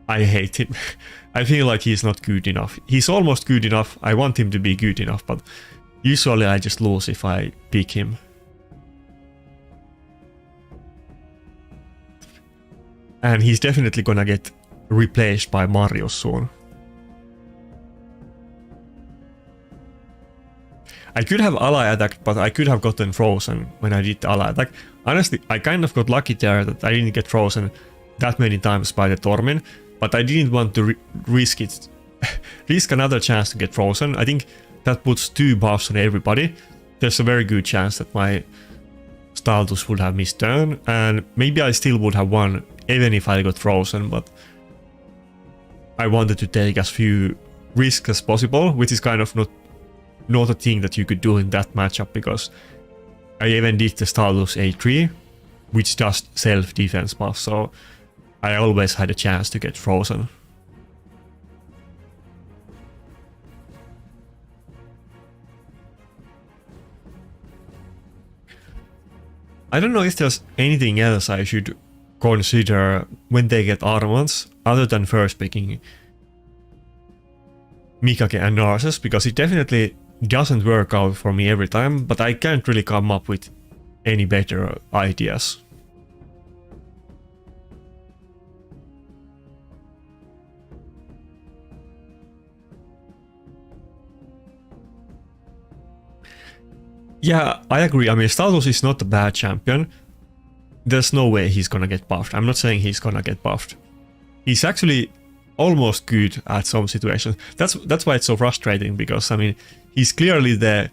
I hate him. I feel like he's not good enough. He's almost good enough. I want him to be good enough, but usually I just lose if I pick him. And he's definitely gonna get replaced by Mario soon. I could have ally attacked, but I could have gotten frozen when I did the ally attack. Honestly, I kind of got lucky there that I didn't get frozen that many times by the Tormin, but I didn't want to risk it. Risk another chance to get frozen. I think that puts 2 buffs on everybody. There's a very good chance that my Staldus would have missed turn, and maybe I still would have won even if I got frozen, but I wanted to take as few risks as possible, which is kind of not a thing that you could do in that matchup, because I even did the Staldus A3, which does self-defense buff, so I always had a chance to get frozen. I don't know if there's anything else I should consider when they get armaments, other than first picking Mikage and Narses, because it definitely doesn't work out for me every time, but I can't really come up with any better ideas. Yeah, I agree. I mean, Staldos is not a bad champion. There's no way he's gonna get buffed. I'm not saying he's gonna get buffed. He's actually almost good at some situations. That's why it's so frustrating, because I mean, he's clearly the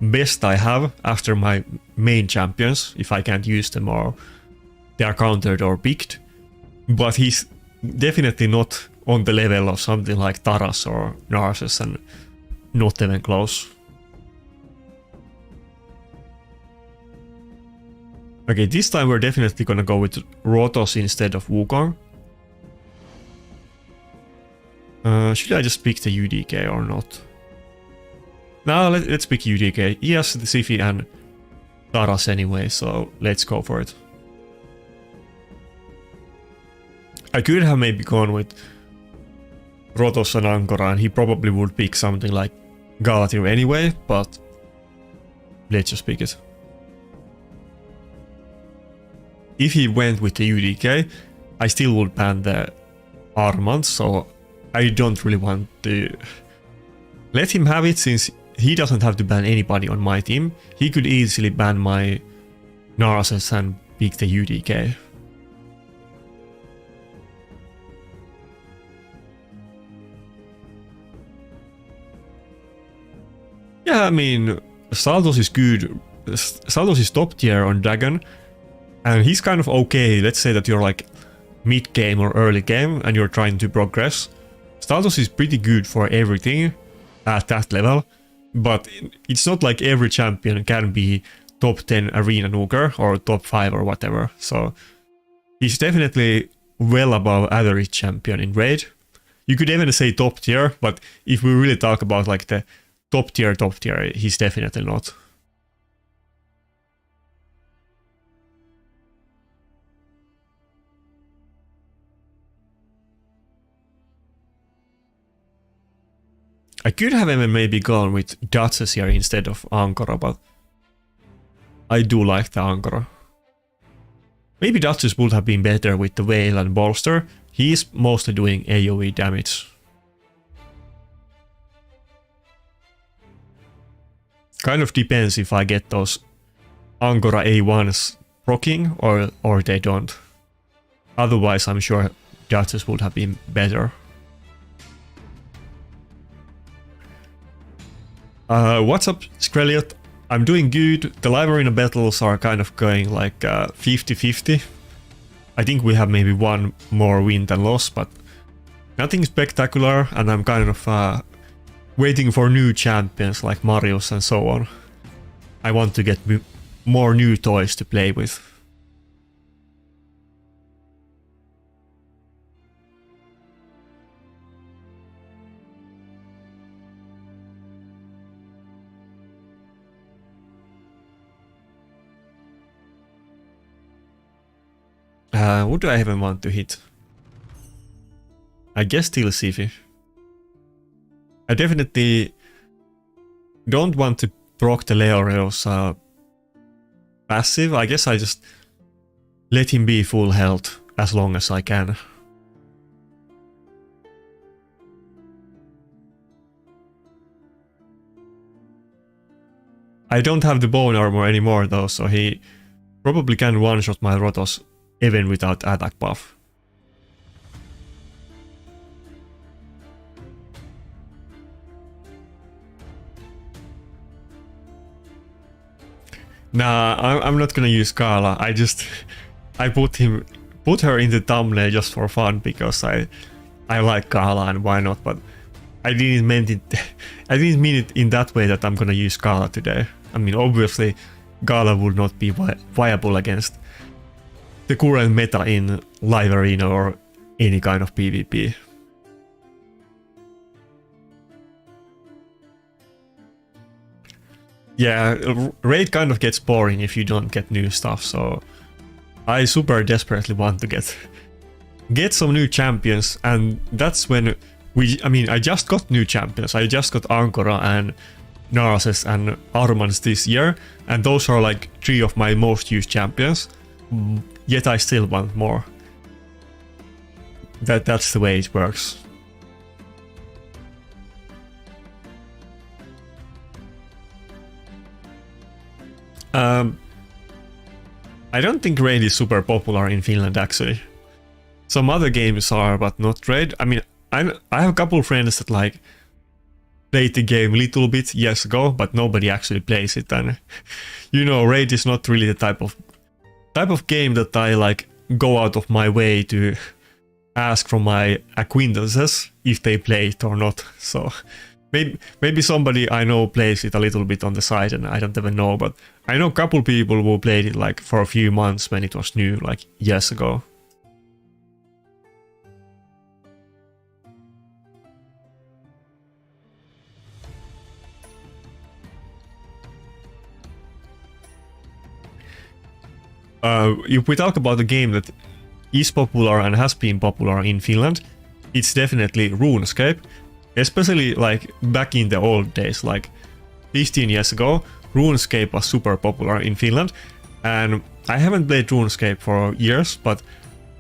best I have after my main champions, if I can't use them or they are countered or picked. But he's definitely not on the level of something like Taras or Narses, and not even close. Okay, this time we're definitely gonna go with Rotos instead of Wukong. Should I just pick the UDK or not? No, let's pick UDK. He has the Siphi and Taras anyway, so let's go for it. I could have maybe gone with Rotos and Ankora, and he probably would pick something like Galatir anyway, but let's just pick it. If he went with the UDK, I still would ban the armaments, so I don't really want to let him have it, since he doesn't have to ban anybody on my team. He could easily ban my Narses and pick the UDK. Yeah, I mean, Staldos is good. Staldos is top tier on Dragon, and he's kind of okay. Let's say that you're like mid-game or early game and you're trying to progress. Staldos is pretty good for everything at that level, but it's not like every champion can be top 10 arena nuker or top 5 or whatever. So he's definitely well above average champion in raid. You could even say top tier, but if we really talk about like the top tier, he's definitely not. I could have even maybe gone with Duchess here instead of Ankora, but I do like the Ankora. Maybe Duchess would have been better with the Veil and Bolster. He's mostly doing AoE damage. Kind of depends if I get those Ankora A1s proccing or they don't. Otherwise, I'm sure Duchess would have been better. What's up, Skreliot? I'm doing good. The live arena battles are kind of going like 50-50. I think we have maybe one more win than loss, but nothing spectacular, and I'm kind of waiting for new champions like Marius and so on. I want to get more new toys to play with. What do I even want to hit? I guess still Siphi. I definitely don't want to proc the Leoreos passive. I guess I just let him be full health as long as I can. I don't have the bone armor anymore though, so he probably can one-shot my Rotos even without attack buff. Nah, I'm not gonna use Kala. I put her in the thumbnail just for fun because I like Kala and why not, but I didn't mean it in that way that I'm gonna use Kala today. I mean, obviously Kala would not be viable against the current meta in live arena or any kind of PvP. Yeah, raid kind of gets boring if you don't get new stuff, so I super desperately want to get some new champions, and that's when I just got new champions. I just got Ankora and Narses and Armans this year, and those are like 3 of my most used champions. Yet I still want more. That's the way it works. I don't think raid is super popular in Finland actually. Some other games are, but not raid. I mean, I have a couple friends that like played the game a little bit years ago, but nobody actually plays it. And you know, raid is not really the type of game that I like go out of my way to ask from my acquaintances if they play it or not. So maybe somebody I know plays it a little bit on the side and I don't even know, but I know a couple people who played it like for a few months when it was new, like years ago. If we talk about a game that is popular and has been popular in Finland, it's definitely RuneScape. Especially like back in the old days, like 15 years ago, RuneScape was super popular in Finland. And I haven't played RuneScape for years, but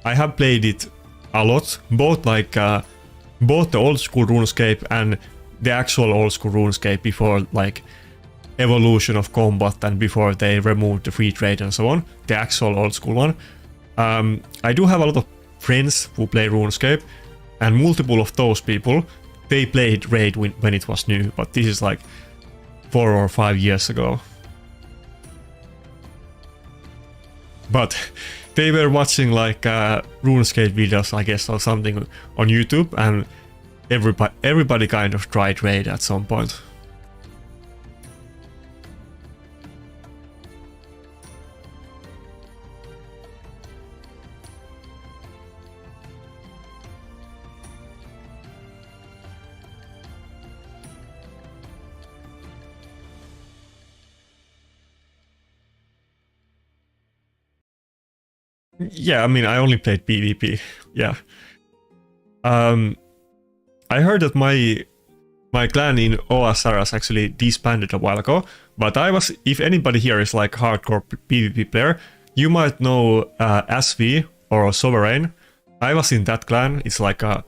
I have played it a lot. Both the old school RuneScape and the actual old school RuneScape before like evolution of combat and before they removed the free trade and so on, the actual old school one. I do have a lot of friends who play RuneScape, and multiple of those people, they played raid when it was new, but this is like 4 or 5 years ago. But they were watching like RuneScape videos, I guess, or something on YouTube, and everybody kind of tried raid at some point. Yeah, I mean, I only played PvP. Yeah. I heard that my clan in Oasaras actually disbanded a while ago, but if anybody here is like hardcore PvP player, you might know SV or Sovereign. I was in that clan. It's like a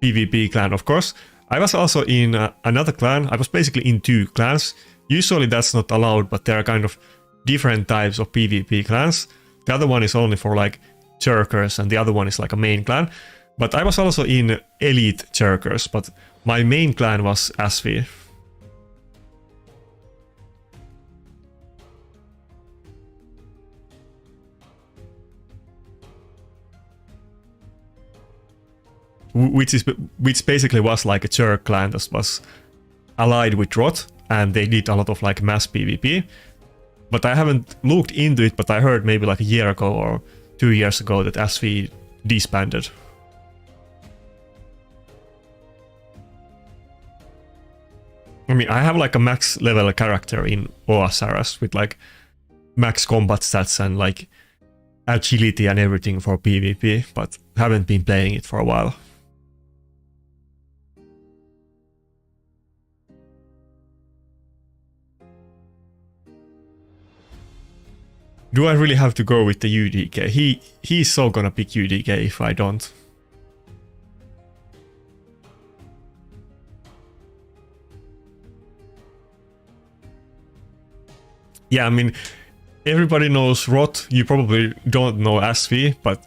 PvP clan, of course. I was also in another clan. I was basically in 2 clans. Usually that's not allowed, but there are kind of different types of PvP clans. The other one is only for like Churkers, and the other one is like a main clan. But I was also in Elite Churkers, but my main clan was SV. Which basically was like a Churk clan that was allied with Rot, and they did a lot of like mass PvP. But I haven't looked into it, but I heard maybe like a year ago or 2 years ago that SV disbanded. I mean, I have like a max level character in Oasaras with like max combat stats and like agility and everything for PvP, but haven't been playing it for a while. Do I really have to go with the UDK? He's so gonna pick UDK if I don't. Yeah, I mean, everybody knows Rot. You probably don't know SV, but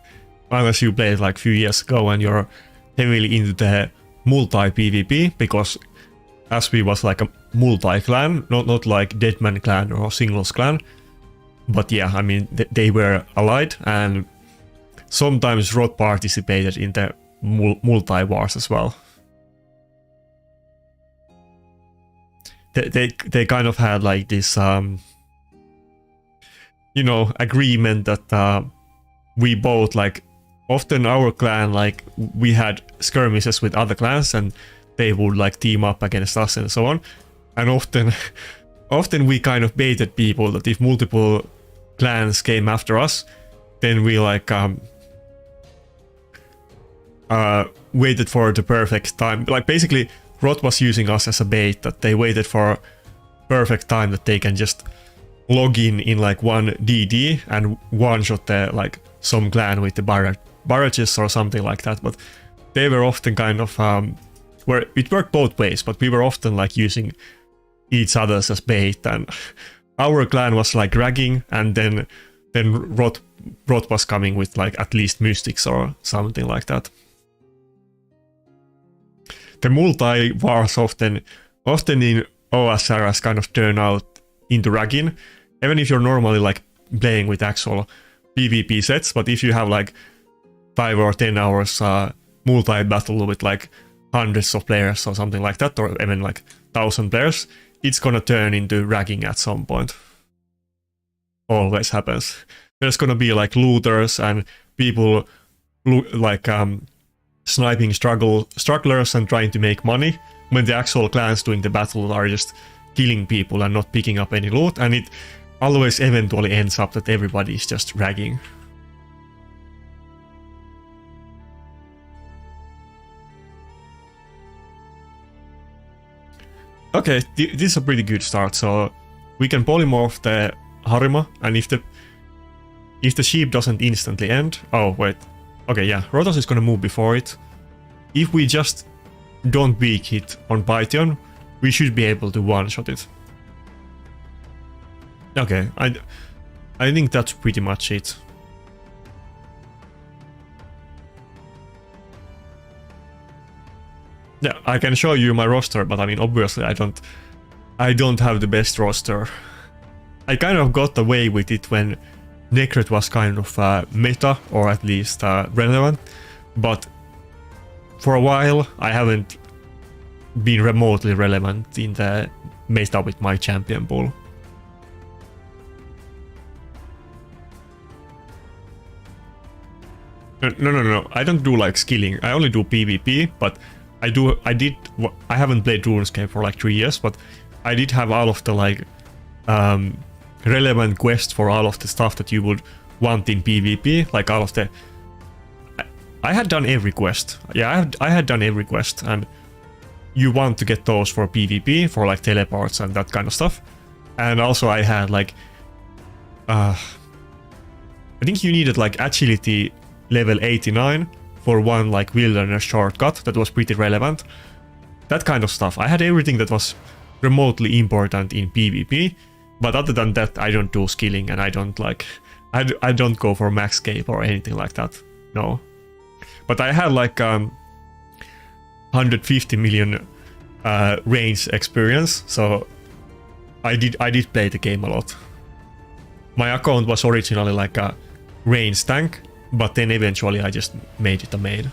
unless you played like a few years ago and you're heavily into the multi-PvP, because SV was like a multi-clan, not like Deadman clan or Singles clan. But yeah, I mean, they were allied, and sometimes Rot participated in the multi-wars as well. They kind of had like this, you know, agreement that we both like often our clan like we had skirmishes with other clans and they would like team up against us and so on, and often we kind of baited people that if multiple clans came after us, then we like waited for the perfect time. Like basically Rot was using us as a bait, that they waited for perfect time that they can just log in like one DD and one shot the like some clan with the barrages or something like that. But they were often kind of where it worked both ways, but we were often like using each other's as bait, and our clan was like ragging, and then Rot was coming with like at least mystics or something like that. The multi wars often in OSRs kind of turn out into ragging, even if you're normally like playing with actual PvP sets. But if you have like 5 or 10 hours multi battle with like hundreds of players or something like that, or even like 1,000 players, it's gonna turn into ragging at some point. Always happens. There's gonna be like looters and people like sniping strugglers and trying to make money, when the actual clans doing the battle are just killing people and not picking up any loot, and it always eventually ends up that everybody is just ragging. Okay, this is a pretty good start, so we can polymorph the Harima, and if the sheep doesn't instantly end... Oh, wait. Okay, yeah, Rotos is gonna move before it. If we just don't weak hit on Python, we should be able to one-shot it. Okay, I think that's pretty much it. Yeah, I can show you my roster, but I mean, obviously I don't have the best roster. I kind of got away with it when Necret was kind of meta, or at least relevant, but for a while I haven't been remotely relevant in the meta with my champion pool. No, I don't do like skilling, I only do PvP, but I haven't played RuneScape for like 3 years, but I did have all of the like relevant quests for all of the stuff that you would want in PvP, like all of the... I had done every quest. Yeah, I had done every quest, and you want to get those for PvP, for like teleports and that kind of stuff. And also I had like... I think you needed like agility level 89 for one like wilderness shortcut that was pretty relevant. That kind of stuff. I had everything that was remotely important in PvP, but other than that I don't do skilling, and I don't like... I don't go for max cape or anything like that. No. But I had like 150 million range experience, so I did play the game a lot. My account was originally like a range tank, but then eventually I just made it a main.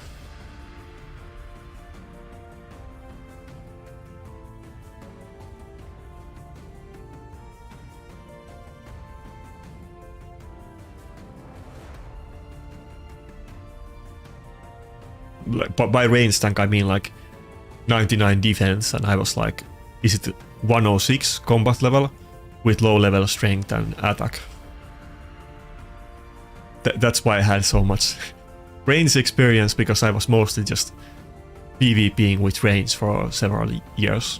Like, by range tank I mean like 99 defense, and I was like, is it 106 combat level with low level strength and attack. That's why I had so much range experience, because I was mostly just PvPing with range for several years.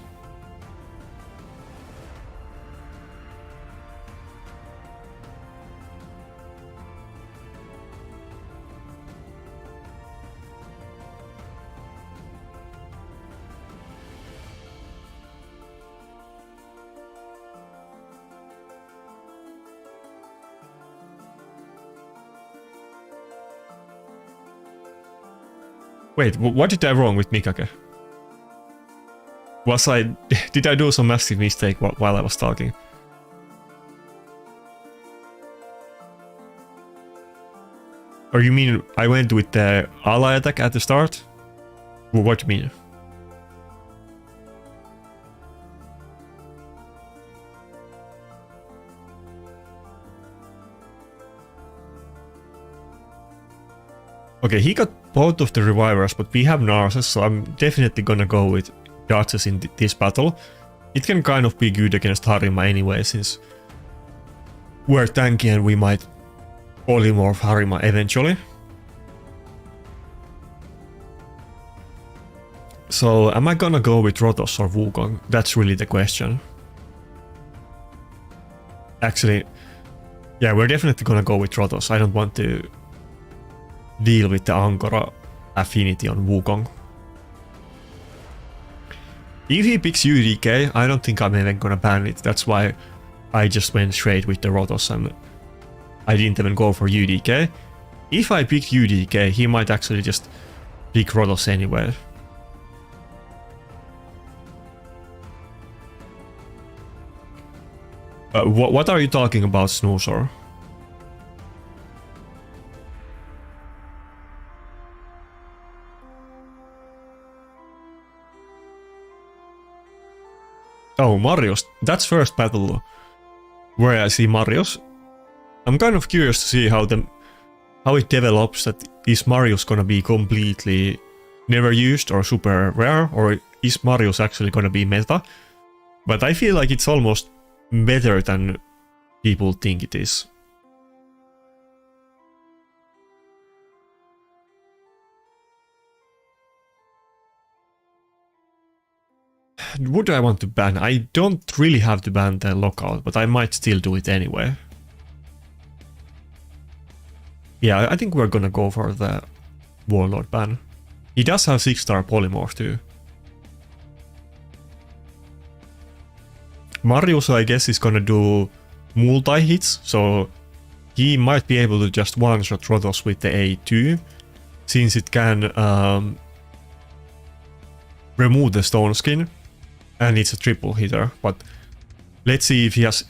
Wait, what did I wrong with Mikake? Did I do some massive mistake while I was talking? Or you mean I went with the ally attack at the start? What do you mean? Okay, he got both of the revivers, but we have Narses, so I'm definitely gonna go with Duchess in this battle. It can kind of be good against Harima anyway, since we're tanky and we might polymorph Harima eventually. So am I gonna go with Rotos or Wukong? That's really the question. Actually, yeah, we're definitely gonna go with Rotos. I don't want to deal with the Angora affinity on Wukong. If he picks UDK, I don't think I'm even gonna ban it. That's why I just went straight with the Rotos and I didn't even go for UDK. If I picked UDK, he might actually just pick Rotos anyway. What are you talking about, Snoozor? Oh, Marius. That's first battle where I see Marius. I'm kind of curious to see how it develops. That is Marius gonna be completely never used or super rare, or is Marius actually gonna be meta? But I feel like it's almost better than people think it is. Would I want to ban? I don't really have to ban the lockout, but I might still do it anyway. Yeah, I think we're gonna go for the Warlord ban. He does have 6-star polymorph too. Marius, I guess, is gonna do multi-hits, so he might be able to just one-shot Rotos with the A2, since it can remove the stone skin, and it's a triple hitter, but let's see if he has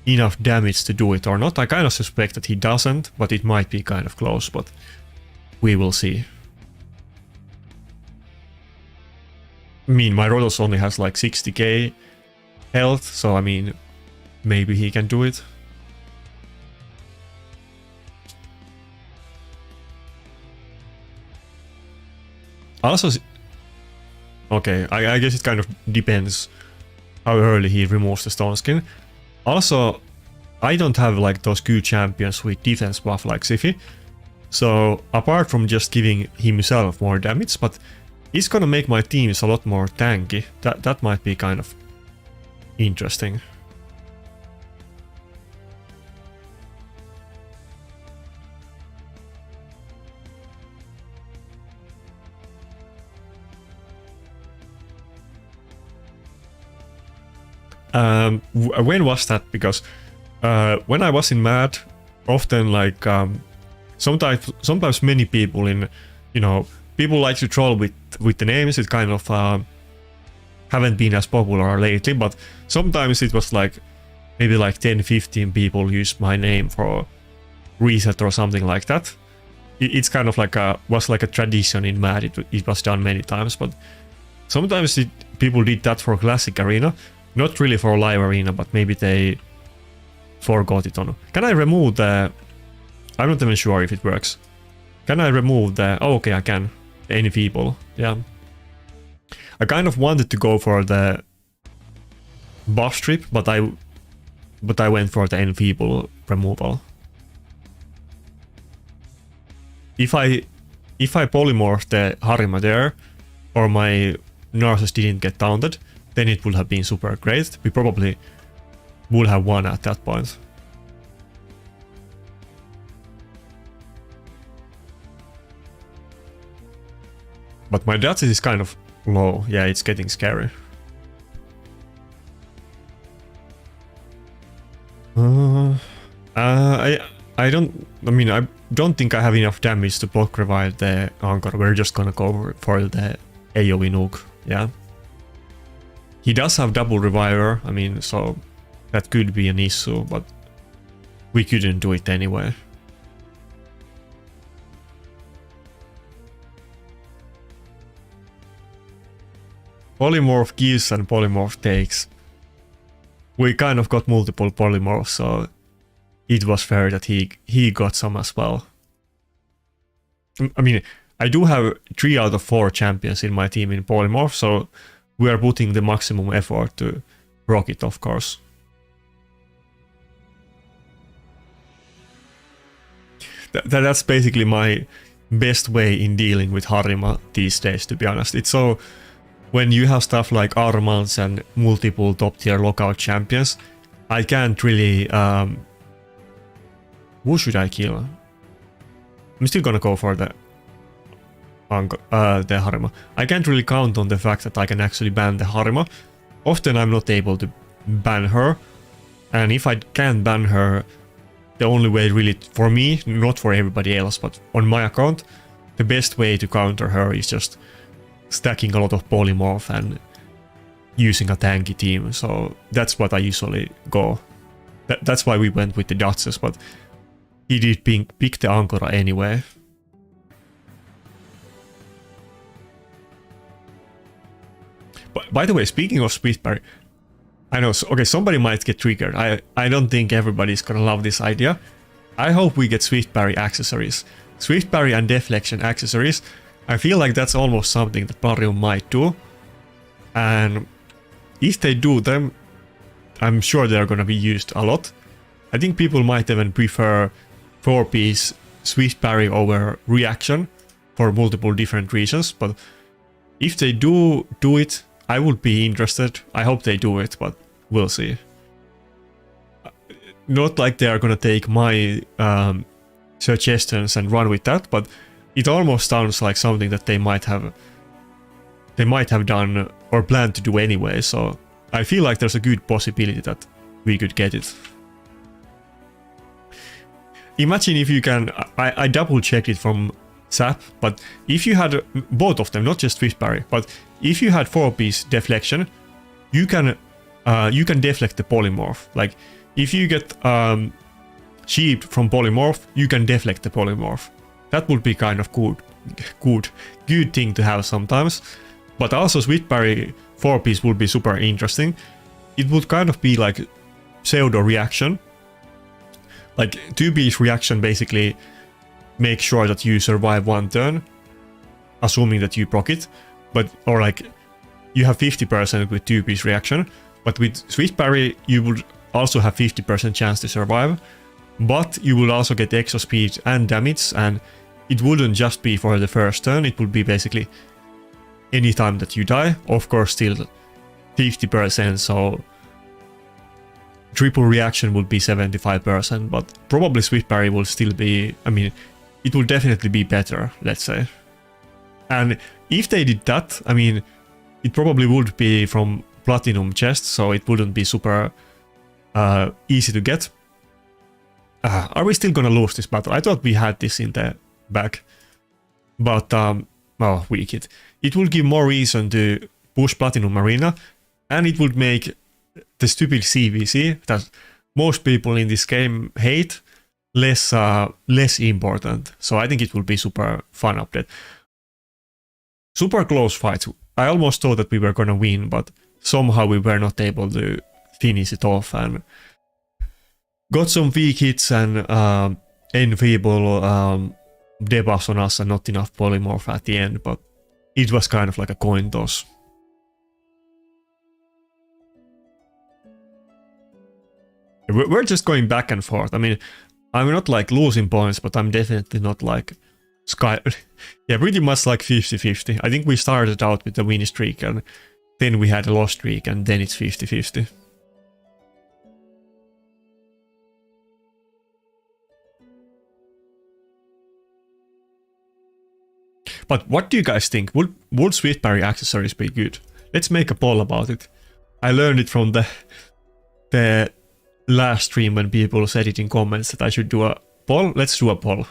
enough damage to do it or not. I kind of suspect that he doesn't, but it might be kind of close, but we will see. I mean, my Rotos only has like 60k health, so I mean, maybe he can do it. Also, okay, I guess it kind of depends how early he removes the stone skin. Also, I don't have like those good champions with defense buff like Siphi, so apart from just giving himself more damage, but he's gonna make my teams a lot more tanky. That might be kind of interesting. When was that? Because when I was in Mad, often like sometimes many people in, you know, people like to troll with the names. It kind of haven't been as popular lately, but sometimes it was like maybe like 10-15 people used my name for reset or something like that. It's kind of like was like a tradition in Mad. It was done many times, but sometimes people did that for Classic Arena. Not really for live arena, but maybe they forgot it on. Can I remove the... I'm not even sure if it works. Can I remove the... Oh, okay, I can. Any people, yeah. I kind of wanted to go for the buff strip, but I went for the enfeeble removal. If I polymorph the Harima there, or my Narcissus didn't get taunted, then it would have been super great. We probably would have won at that point. But my Duchess is kind of low. Yeah, it's getting scary. I don't think I have enough damage to block revive the Angkor. We're just gonna go for the AoE nuke. Yeah. He does have double reviver, I mean, so that could be an issue, but we couldn't do it anyway. Polymorph gives and polymorph takes. We kind of got multiple polymorphs, so it was fair that he got some as well. I mean, I do have 3 out of 4 champions in my team in polymorph, so we are putting the maximum effort to rock it, of course. That's basically my best way in dealing with Harima these days, to be honest. It's so, when you have stuff like Armans and multiple top tier lockout champions, I can't really who should I kill? I'm still gonna go for the Harima. I can't really count on the fact that I can actually ban the Harima. Often I'm not able to ban her, and if I can't ban her, the only way really for me, not for everybody else, but on my account, the best way to counter her is just stacking a lot of polymorph and using a tanky team. So that's what I usually go. That's why we went with the Duchess, but he did pick the Ankara anyway. But by the way, speaking of Sweetberry, I know, okay, somebody might get triggered. I don't think everybody's gonna love this idea. I hope we get Swiftberry accessories. Swiftberry and Deflection accessories. I feel like that's almost something that Mario might do. And if they do them, I'm sure they're gonna be used a lot. I think people might even prefer 4-piece Swiftberry over Reaction for multiple different reasons, but if they do it, I would be interested. I hope they do it, but we'll see. Not like they are gonna take my suggestions and run with that, but it almost sounds like something that they might have done or planned to do anyway. So I feel like there's a good possibility that we could get it. Imagine if you can. I double checked it from Zap, but if you had both of them, not just Swiftberry, but if you had 4-piece Deflection, you can deflect the polymorph. Like if you get sheep from polymorph, you can deflect the polymorph. That would be kind of good thing to have sometimes. But also Swiftberry 4-piece would be super interesting. It would kind of be like pseudo reaction. Like 2-piece reaction basically make sure that you survive 1 turn, assuming that you proc it, or like you have 50% with 2-piece reaction, but with Swiftberry you would also have 50% chance to survive, but you will also get extra speed and damage, and it wouldn't just be for the first turn, it would be basically any time that you die, of course still 50%, so triple reaction would be 75%, but probably Swiftberry will still be, I mean, it will definitely be better, let's say. And if they did that, I mean, it probably would be from Platinum chest, so it wouldn't be super easy to get. Are we still gonna lose this battle? I thought we had this in the back. But, well, weak it. It would give more reason to push Platinum Arena, and it would make the stupid CVC that most people in this game hate less important. So I think it will be super fun update. Super close fights. I almost thought that we were gonna win, but somehow we were not able to finish it off, and got some weak hits and enfeeble debuffs on us and not enough polymorph at the end, but it was kind of like a coin toss. We're just going back and forth. I mean, I'm not like losing points, but I'm definitely not like yeah, pretty much like 50-50. I think we started out with a win streak and then we had a loss streak and then it's 50-50. But what do you guys think? Would Swiftberry accessories be good? Let's make a poll about it. I learned it from the last stream when people said it in comments that I should do a poll. Let's do a poll.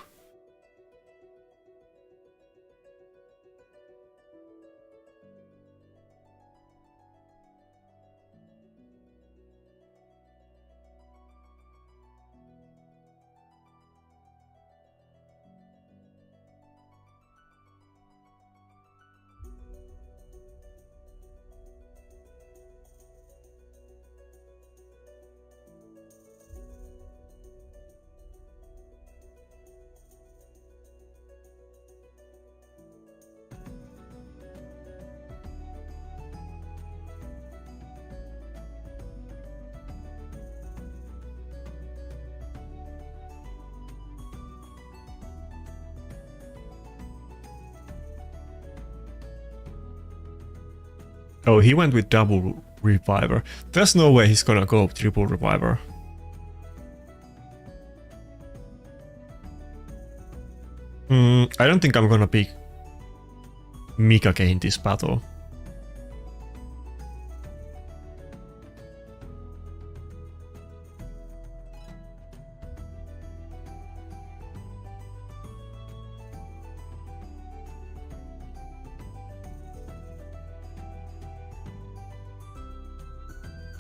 Oh, he went with double reviver. There's no way he's gonna go triple reviver. I don't think I'm gonna pick Mikage in this battle.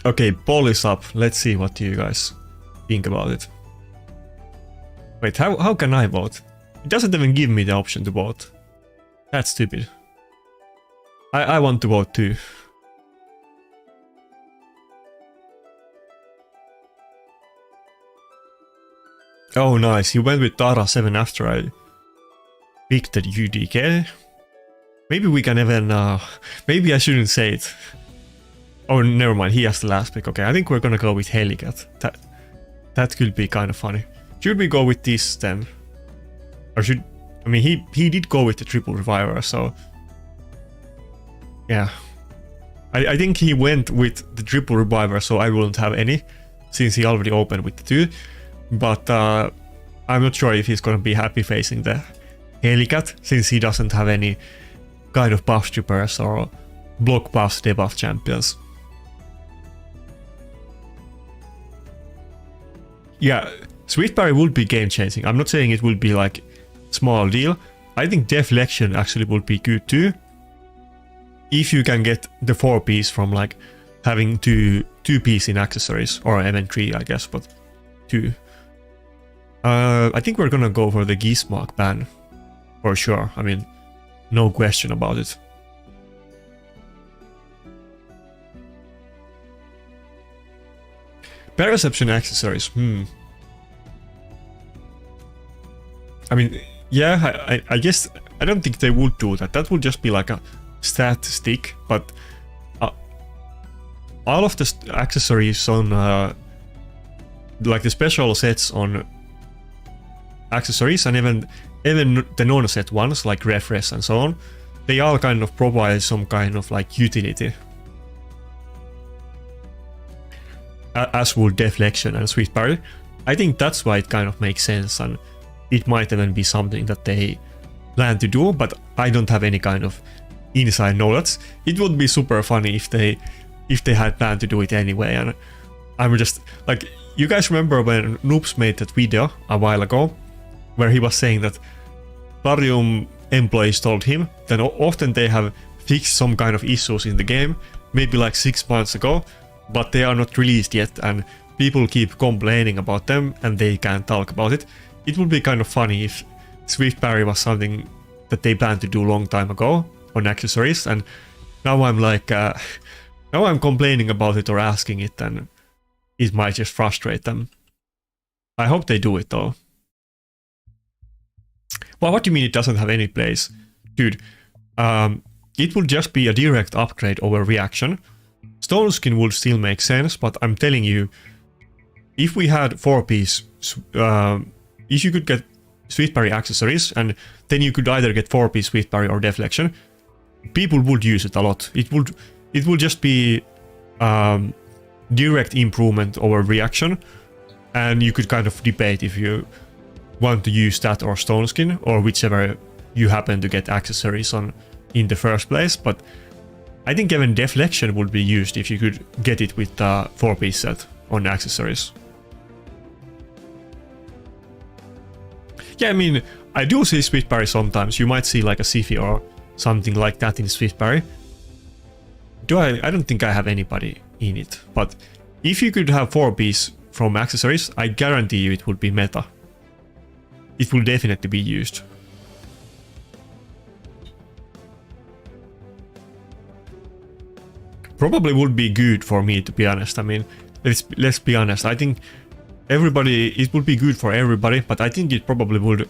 Okay, poll is up. Let's see what you guys think about it. Wait, how can I vote? It doesn't even give me the option to vote. That's stupid. I want to vote too. Oh nice, you went with Tara 7 after I picked the UDK. Maybe we can even... maybe I shouldn't say it. Oh, never mind, he has the last pick. Okay, I think we're gonna go with Helicat. That could be kind of funny. Should we go with this then? Or should... I mean, he did go with the triple reviver, so... Yeah. I think he went with the triple reviver, so I wouldn't have any, since he already opened with the 2. But I'm not sure if he's gonna be happy facing the Helicat, since he doesn't have any kind of buff strippers or block buffs, debuff champions. Yeah, Swift Parry would be game changing. I'm not saying it would be like small deal. I think Deflection actually would be good too. If you can get the 4-piece from like having 2-piece in accessories, or MN3 I guess, but 2. I think we're gonna go for the Gizmark ban for sure. I mean, no question about it. Perception accessories, I mean, yeah, I guess I don't think they would do that. That would just be like a stat stick, but all of the accessories on like the special sets on accessories, and even the non-set ones like refresh and so on, they all kind of provide some kind of like utility. As would Deflection and Swift Parry. I think that's why it kind of makes sense, and it might even be something that they plan to do, but I don't have any kind of inside knowledge. It would be super funny if they had planned to do it anyway, and I'm just like, you guys remember when Noobs made that video a while ago where he was saying that Plarium employees told him that often they have fixed some kind of issues in the game, maybe like 6 months ago, but they are not released yet, and people keep complaining about them and they can't talk about it. It would be kind of funny if Swift Parry was something that they planned to do a long time ago on accessories, and now I'm like, now I'm complaining about it or asking it, and it might just frustrate them. I hope they do it though. Well, what do you mean it doesn't have any place? Dude, it would just be a direct upgrade over reaction. Stone Skin would still make sense, but I'm telling you, if we had 4-piece, if you could get Swift Parry accessories, and then you could either get 4-piece Swift Parry or Deflection, people would use it a lot. It would just be direct improvement over reaction, and you could kind of debate if you want to use that or Stone Skin, or whichever you happen to get accessories on in the first place, but I think even Deflection would be used if you could get it with the 4-piece set on accessories. Yeah, I mean, I do see Swift Parry sometimes. You might see like a Sifi or something like that in Swift Parry. I don't think I have anybody in it, but if you could have 4-piece from accessories, I guarantee you it would be meta. It will definitely be used. Probably would be good for me, to be honest. I mean, let's be honest. I think it would be good for everybody, but I think it probably would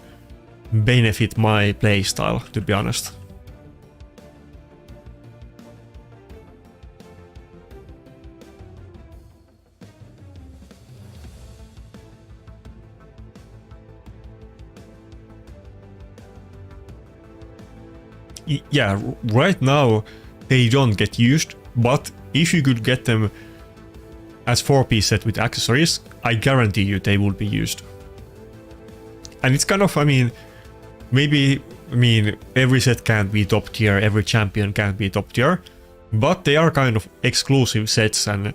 benefit my playstyle, to be honest. Yeah, right now they don't get used, But if you could get them as 4-piece set with accessories, I guarantee you they would be used. And it's kind of, I mean, maybe, I mean, every set can't be top tier, every champion can't be top tier, but they are kind of exclusive sets and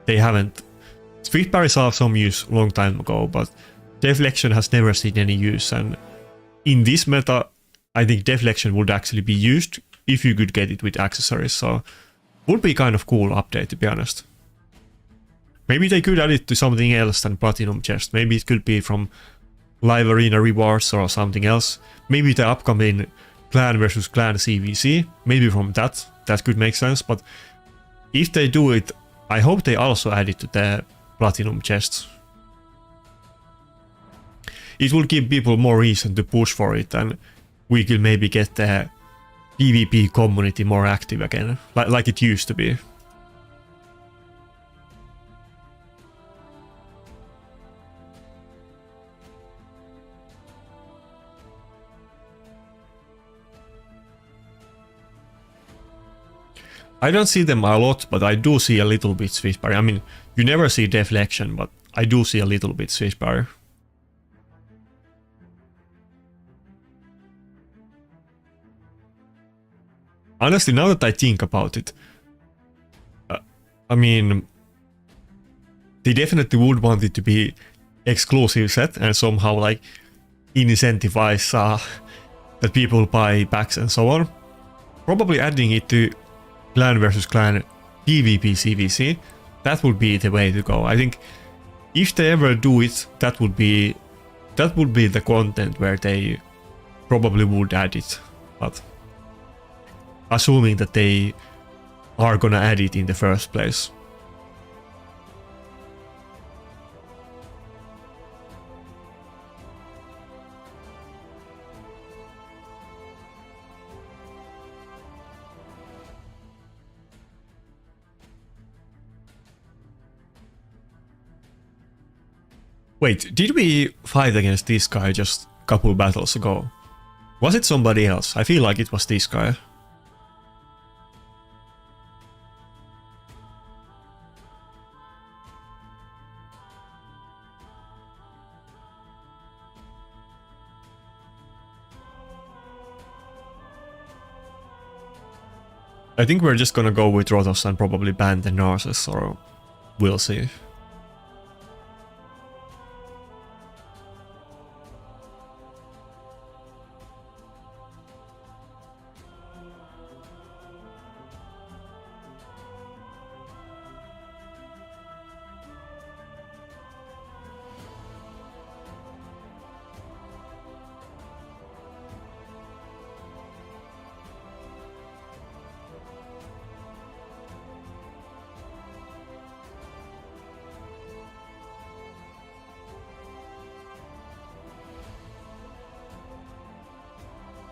they haven't. Swift Parry saw some use a long time ago, but Deflection has never seen any use, and in this meta, I think Deflection would actually be used if you could get it with accessories, so would be kind of cool update, to be honest. Maybe they could add it to something else than Platinum Chest. Maybe it could be from Live Arena rewards or something else. Maybe the upcoming Clan versus Clan CVC. Maybe from that could make sense. But if they do it, I hope they also add it to the Platinum Chests. It will give people more reason to push for it, and we could maybe get the PvP community more active again, like it used to be. I don't see them a lot, but I do see a little bit Swift Parry. I mean, you never see Deflection, but I do see a little bit Swift Parry. Honestly, now that I think about it, I mean, they definitely would want it to be exclusive set and somehow like incentivize that people buy packs and so on. Probably adding it to Clan versus Clan PvP CVC, that would be the way to go. I think if they ever do it, that would be the content where they probably would add it. But assuming that they are gonna add it in the first place. Wait, did we fight against this guy just a couple battles ago? Was it somebody else? I feel like it was this guy. I think we're just gonna go with Rotos and probably ban the Narcissus, or we'll see.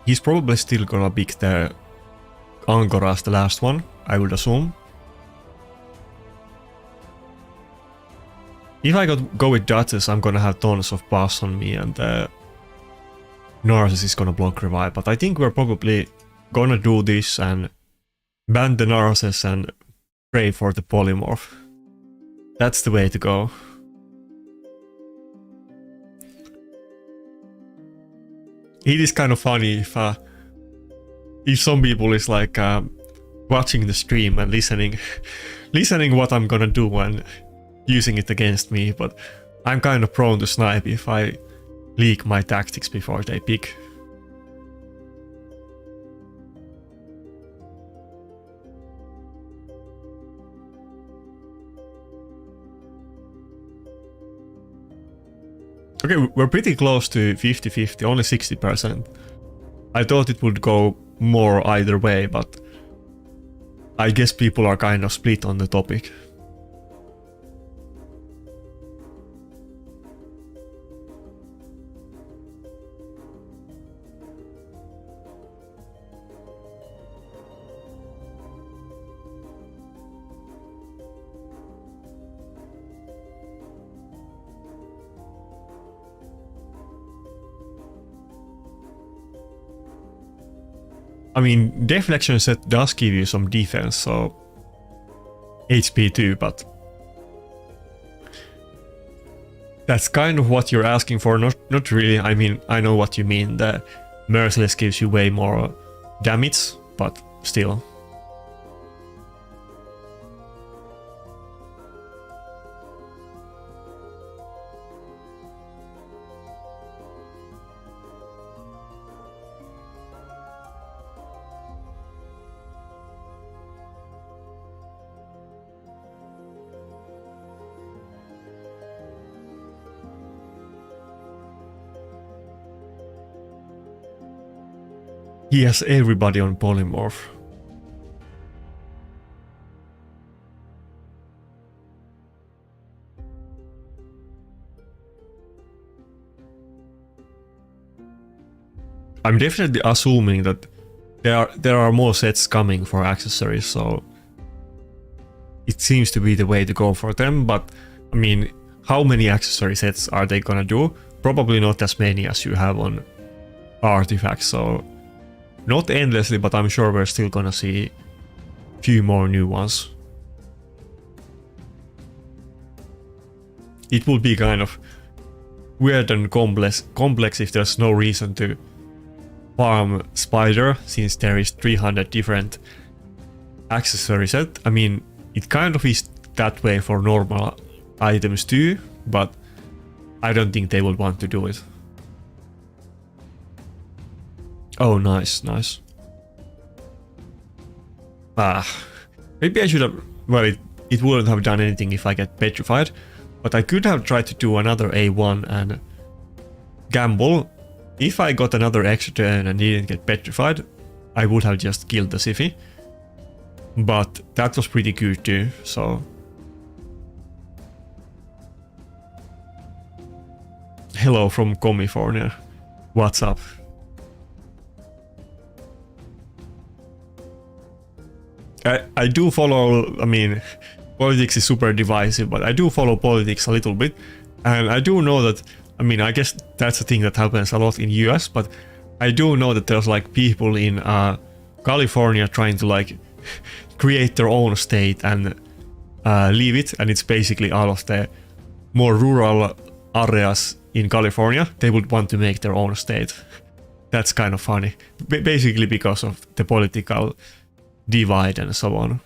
He's probably still gonna pick the Angora as the last one, I would assume. If I go with Duchess, I'm gonna have tons of buffs on me and Narcissus is gonna block revive, but I think we're probably gonna do this and ban the Narcissus and pray for the polymorph. That's the way to go. It is kind of funny if some people is like watching the stream and listening what I'm gonna do and using it against me, but I'm kind of prone to snipe if I leak my tactics before they pick. Okay, we're pretty close to 50-50, only 60%. I thought it would go more either way, but I guess people are kind of split on the topic. I mean, Deflection set does give you some defense, so HP too, but that's kind of what you're asking for. Not really. I mean, I know what you mean. The Merciless gives you way more damage, but still. He has everybody on polymorph. I'm definitely assuming that there are more sets coming for accessories, so it seems to be the way to go for them. But I mean, how many accessory sets are they gonna do? Probably not as many as you have on artifacts, so not endlessly, but I'm sure we're still gonna see a few more new ones. It would be kind of weird and complex if there's no reason to farm Spider, since there is 300 different accessory set. I mean, it kind of is that way for normal items too, but I don't think they would want to do it. Oh, nice. Maybe I should have... Well, it wouldn't have done anything if I get petrified, but I could have tried to do another A1 and gamble. If I got another extra turn and didn't get petrified, I would have just killed the Siphi. But that was pretty good too, so... Hello from California. What's up? I do follow, I mean, politics is super divisive, but I do follow politics a little bit. And I do know that, I mean, I guess that's a thing that happens a lot in US, but I do know that there's like people in California trying to like create their own state and leave it. And it's basically all of the more rural areas in California, they would want to make their own state. That's kind of funny. Basically because of the political divide and so on.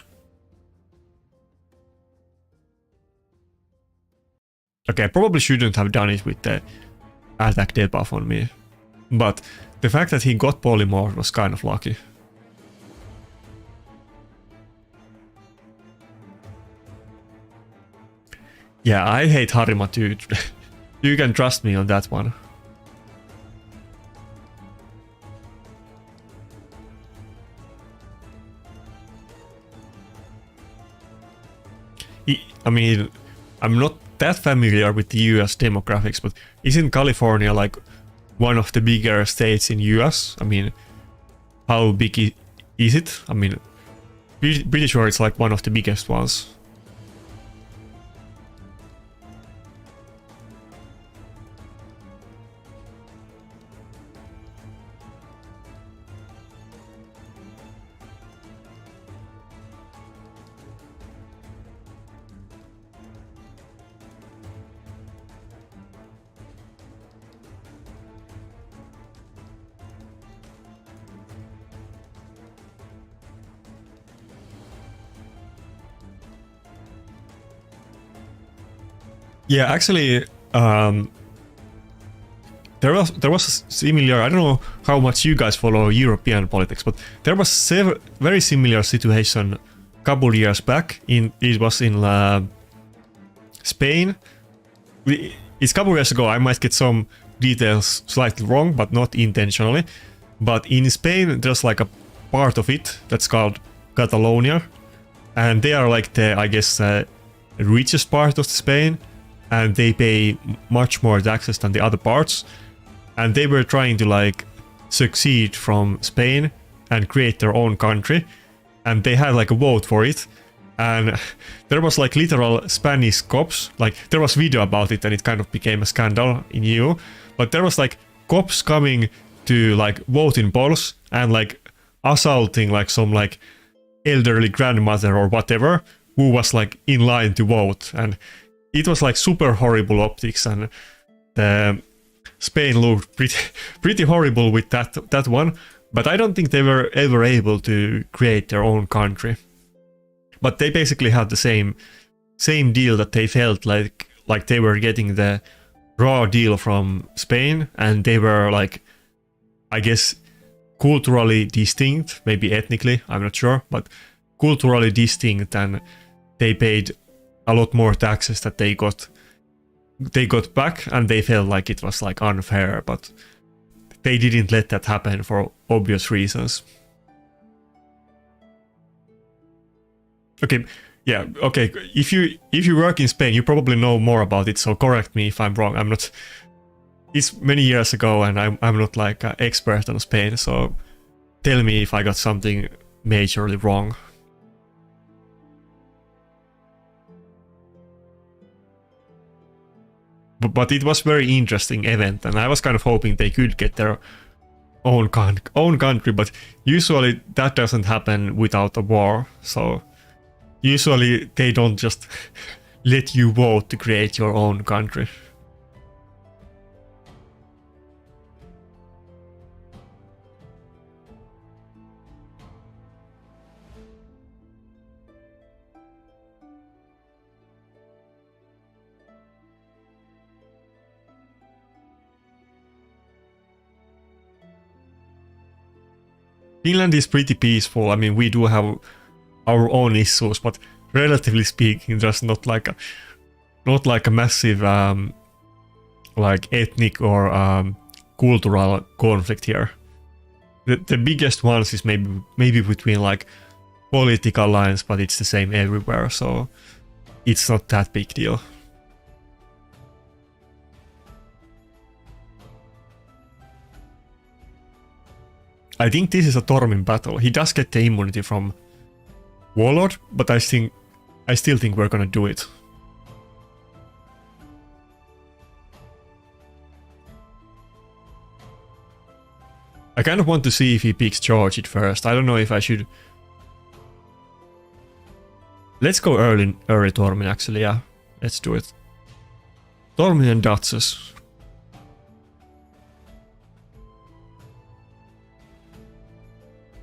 Okay, I probably shouldn't have done it with the attack debuff on me, but the fact that he got polymorph was kind of lucky. Yeah, I hate Harima too. You can trust me on that one. I mean, I'm not that familiar with the US demographics, but isn't California like one of the bigger states in US? I mean, how big is it? I mean, pretty sure it's like one of the biggest ones. Yeah, actually, there was a similar. I don't know how much you guys follow European politics, but there was a very similar situation a couple years back. It was in Spain. It's a couple years ago. I might get some details slightly wrong, but not intentionally. But in Spain, there's like a part of it that's called Catalonia, and they are like the, I guess, richest part of Spain. And they pay much more taxes than the other parts, and they were trying to like succeed from Spain and create their own country, and they had like a vote for it, and there was like literal Spanish cops, like there was video about it and it kind of became a scandal in EU, but there was like cops coming to like vote in polls and like assaulting like some like elderly grandmother or whatever who was like in line to vote, and it was like super horrible optics, and Spain looked pretty horrible with that one. But I don't think they were ever able to create their own country. But they basically had the same deal, that they felt like they were getting the raw deal from Spain, and they were like, I guess, culturally distinct, maybe ethnically, I'm not sure, but culturally distinct, and they paid a lot more taxes that they got back, and they felt like it was like unfair, but they didn't let that happen for obvious reasons. Okay, yeah, okay. If you work in Spain, you probably know more about it, so correct me if I'm wrong. I'm not. It's many years ago, and I'm not like an expert on Spain, so tell me if I got something majorly wrong. But it was very interesting event, and I was kind of hoping they could get their own country, but usually that doesn't happen without a war, so usually they don't just let you vote to create your own country. Finland is pretty peaceful. I mean, we do have our own issues, but relatively speaking, there's not like a massive like ethnic or cultural conflict here. The biggest ones is maybe between like political lines, but it's the same everywhere, so it's not that big deal. I think this is a Tormin battle. He does get the immunity from Warlord, but I still think we're gonna do it. I kind of want to see if he picks Charge it first. I don't know if I should. Let's go early Tormin actually, yeah. Let's do it. Tormin and Duchess.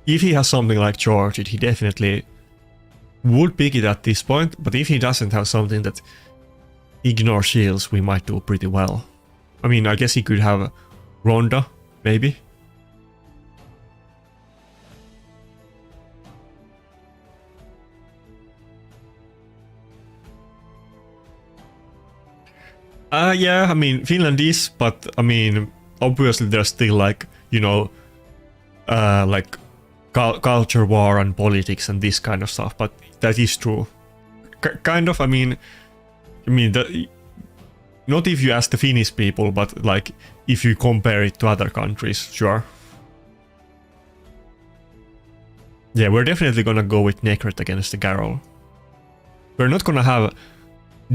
If he has something like Charge it, he definitely would pick it at this point, but if he doesn't have something that ignores shields, we might do pretty well. I mean, I guess he could have Ronda, maybe. Yeah, I mean, Finland is, but I mean, obviously there's still like, you know, like culture war and politics and this kind of stuff, but that is true. Kind of, I mean, not if you ask the Finnish people, but like if you compare it to other countries, sure. Yeah, we're definitely gonna go with Necret against the Garrel. We're not gonna have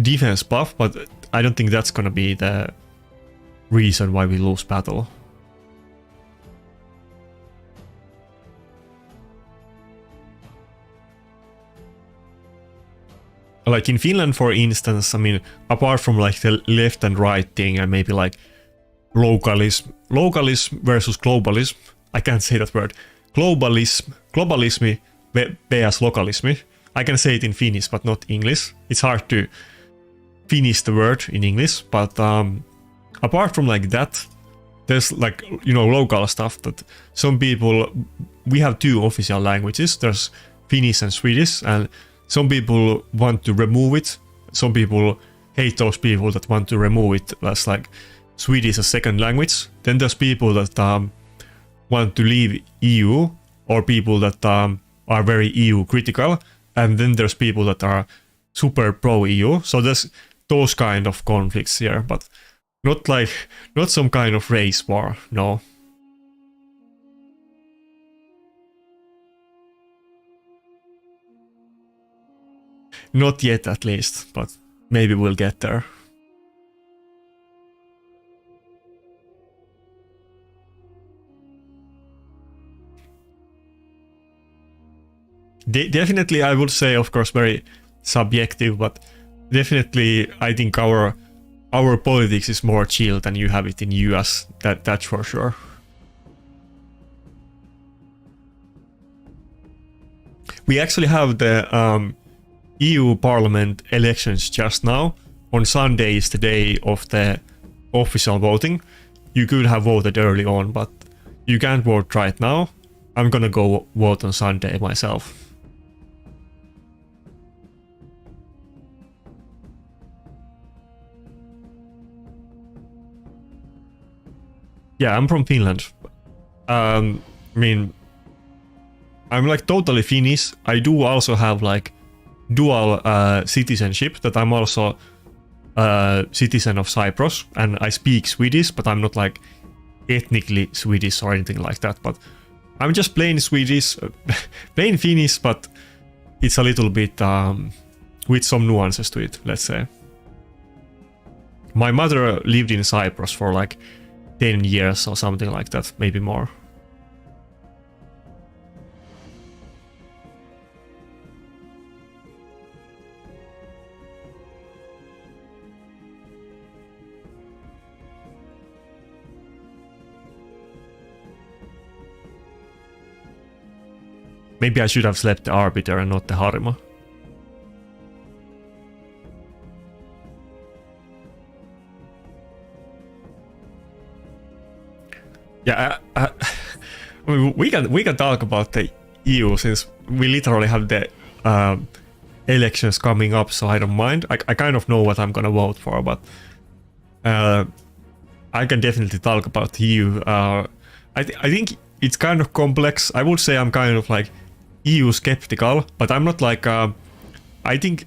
defense buff, but I don't think that's gonna be the reason why we lose battle. Like in Finland, for instance, I mean, apart from like the left and right thing and maybe like localism versus globalism, I can't say that word. Globalismi vs localismi. I can say it in Finnish, but not English. It's hard to finish the word in English, but apart from like that, there's like, you know, local stuff that some people, we have two official languages. There's Finnish and Swedish, and some people want to remove it. Some people hate those people that want to remove it as like Swedish as second language. Then there's people that want to leave EU, or people that are very EU critical. And then there's people that are super pro EU. So there's those kind of conflicts here, but not some kind of race war, no. Not yet, at least, but maybe we'll get there. Definitely, I would say, of course, very subjective, but definitely I think our politics is more chill than you have it in US. That's for sure. We actually have the EU Parliament elections just now. On Sunday is the day of the official voting. You could have voted early on, but you can't vote right now. I'm gonna go vote on Sunday myself. Yeah, I'm from Finland. I mean, I'm like totally Finnish. I do also have like dual citizenship, that I'm also a citizen of Cyprus, and I speak Swedish, but I'm not like ethnically Swedish or anything like that. But I'm just plain Swedish, plain Finnish, but it's a little bit with some nuances to it, let's say. My mother lived in Cyprus for like 10 years or something like that, maybe more. Maybe I should have slept the Arbiter and not the Harima. Yeah, I mean, we can talk about the EU, since we literally have the elections coming up, so I don't mind. I kind of know what I'm gonna vote for, but I can definitely talk about the EU. I think it's kind of complex. I would say I'm kind of like EU skeptical, but I'm not like I think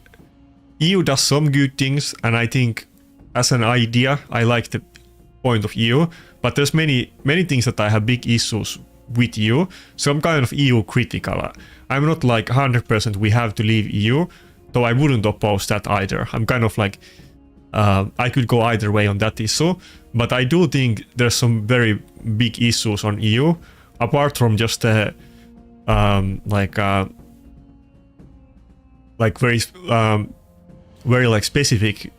EU does some good things, and I think as an idea I like the point of EU, but there's many things that I have big issues with EU, so I'm kind of EU critical. I'm not like 100% we have to leave EU, though I wouldn't oppose that either. I'm kind of like I could go either way on that issue, but I do think there's some very big issues on EU, apart from just the very like specific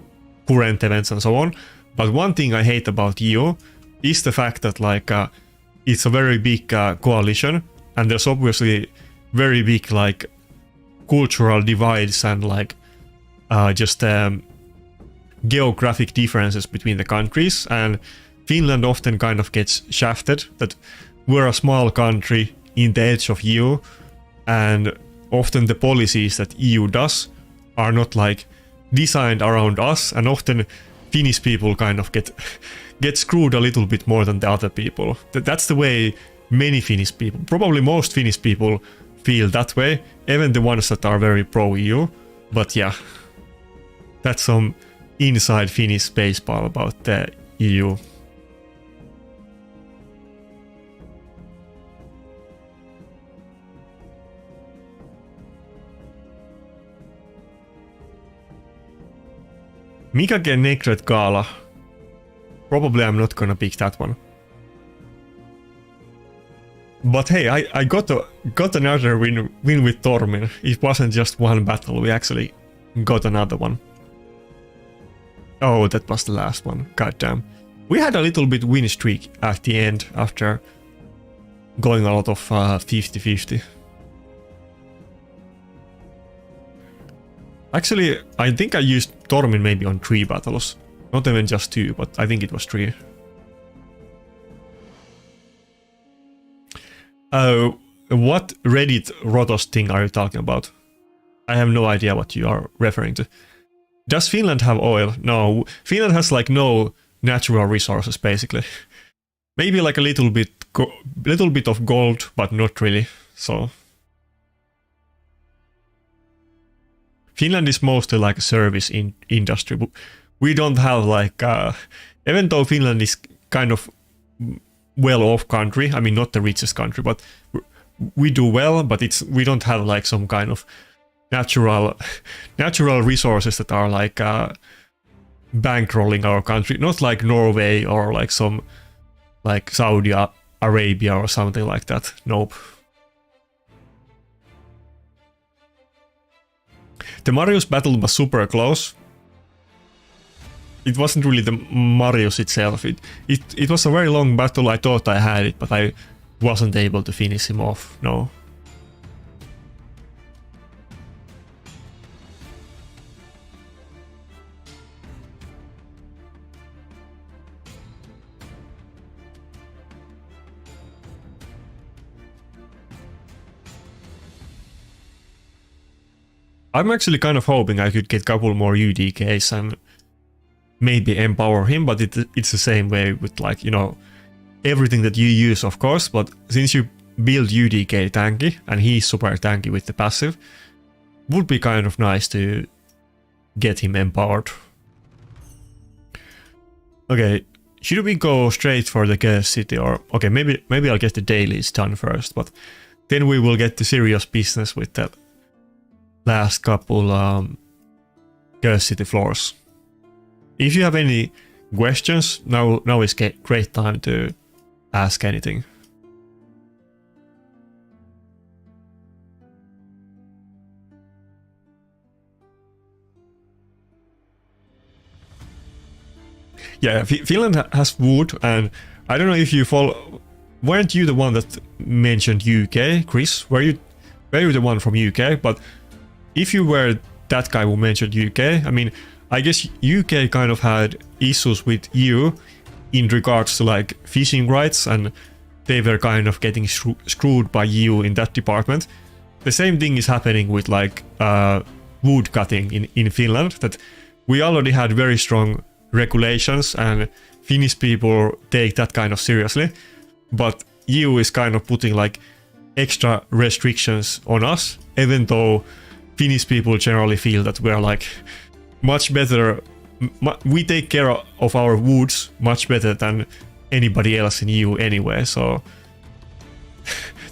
current events and so on. But one thing I hate about EU is the fact that like it's a very big coalition, and there's obviously very big like cultural divides and like just geographic differences between the countries, and Finland often kind of gets shafted that we're a small country in the edge of EU, and often the policies that EU does are not like designed around us, and often Finnish people kind of get screwed a little bit more than the other people. That's the way many Finnish people, probably most Finnish people, feel that way, even the ones that are very pro-EU. But yeah, that's some inside Finnish baseball about the EU. Mikage Necret Gala. Probably I'm not gonna pick that one. But hey, I got another win with Tormin. It wasn't just one battle, we actually got another one. Oh, that was the last one. Goddamn. We had a little bit win streak at the end after going a lot of 50-50. Actually, I think I used Tormin maybe on 3 battles. Not even just 2, but I think it was 3. What Reddit Rotos thing are you talking about? I have no idea what you are referring to. Does Finland have oil? No, Finland has like no natural resources basically. Maybe like a little bit of gold, but not really. So Finland is mostly like a service industry. We don't have like even though Finland is kind of well-off country. I mean, not the richest country, but we do well. But we don't have like some kind of natural resources that are like bankrolling our country. Not like Norway or like some like Saudi Arabia or something like that. Nope. The Marius battle was super close. It wasn't really the Marius itself. It was a very long battle. I thought I had it, but I wasn't able to finish him off. No. I'm actually kind of hoping I could get a couple more UDKs and maybe empower him, but it's the same way with, like, you know, everything that you use, of course, but since you build UDK tanky and he's super tanky with the passive, would be kind of nice to get him empowered. Okay, should we go straight for the Curse City, or okay, maybe I'll get the dailies done first, but then we will get to serious business with the last couple Curse City floors. If you have any questions, now is great time to ask anything. Yeah, Finland has wood, and I don't know if you follow. Weren't you the one that mentioned UK, Chris? Were you the one from UK? But if you were that guy who mentioned UK, I mean, I guess UK kind of had issues with EU in regards to like fishing rights, and they were kind of getting screwed by EU in that department. The same thing is happening with like wood cutting in Finland, that we already had very strong regulations and Finnish people take that kind of seriously, but EU is kind of putting like extra restrictions on us, even though Finnish people generally feel that we're like much better, we take care of our woods much better than anybody else in EU anyway, so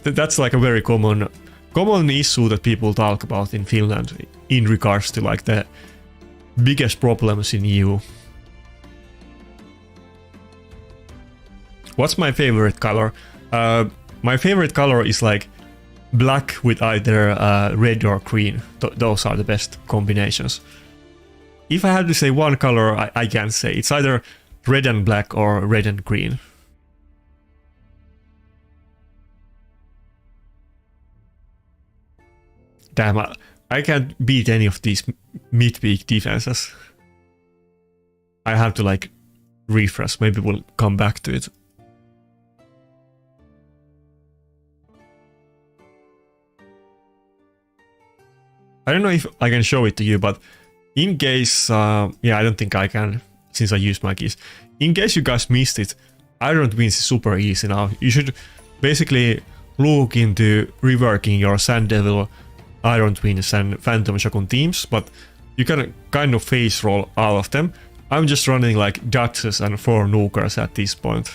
that's like a very common issue that people talk about in Finland in regards to like the biggest problems in EU. What's my favorite color? My favorite color is like black with either red or green. Those are the best combinations. If I had to say one color, I can say it's either red and black or red and green. Damn, I can't beat any of these mid-peak defenses. I have to like refresh, maybe we'll come back to it. I don't know if I can show it to you, but in case, yeah, I don't think I can, since I used my keys. In case you guys missed it, Iron Twins is super easy now. You should basically look into reworking your Sand Devil, Iron Twins and Phantom Shogun teams, but you can kind of face roll all of them. I'm just running like Duchess and 4 Nukers at this point.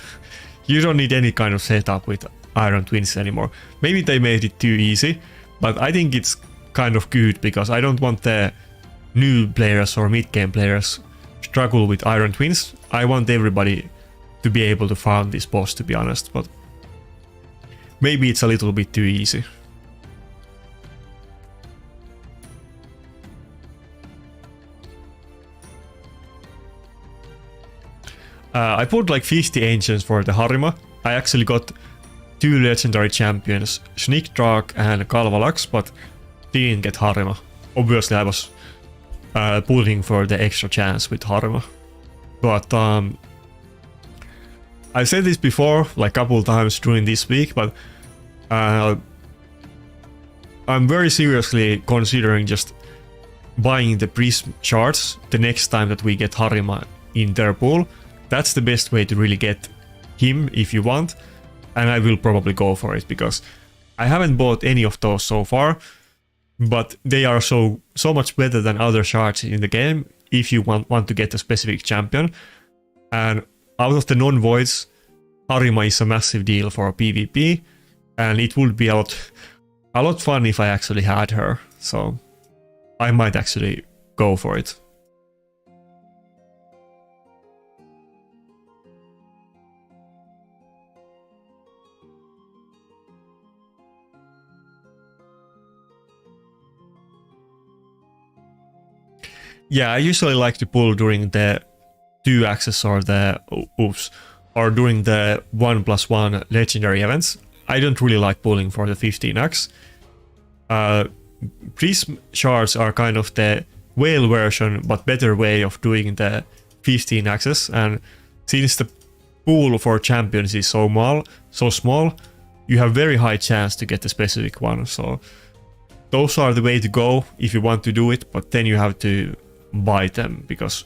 You don't need any kind of setup with Iron Twins anymore. Maybe they made it too easy, but I think it's kind of good because I don't want the new players or mid-game players struggle with Iron Twins. I want everybody to be able to farm this boss, to be honest, but maybe it's a little bit too easy. I put like 50 ancients for the Harima. I actually got 2 legendary champions, Sneakdrak and Kalvalax, but didn't get Harima. Obviously I was pulling for the extra chance with Harima. But I said this before, like a couple times during this week, but I'm very seriously considering just buying the Prism shards the next time that we get Harima in their pool. That's the best way to really get him if you want, and I will probably go for it because I haven't bought any of those so far, but they are so much better than other shards in the game if you want to get a specific champion. And out of the non-voids, Harima is a massive deal for PvP, and it would be a lot fun if I actually had her, so I might actually go for it. Yeah, I usually like to pull during the 2 axes or during the 1+1 legendary events. I don't really like pulling for the 15x. Prism shards are kind of the whale version, but better way of doing the 15 axes. And since the pool for champions is so small, you have very high chance to get the specific one. So those are the way to go if you want to do it, but then you have to buy them because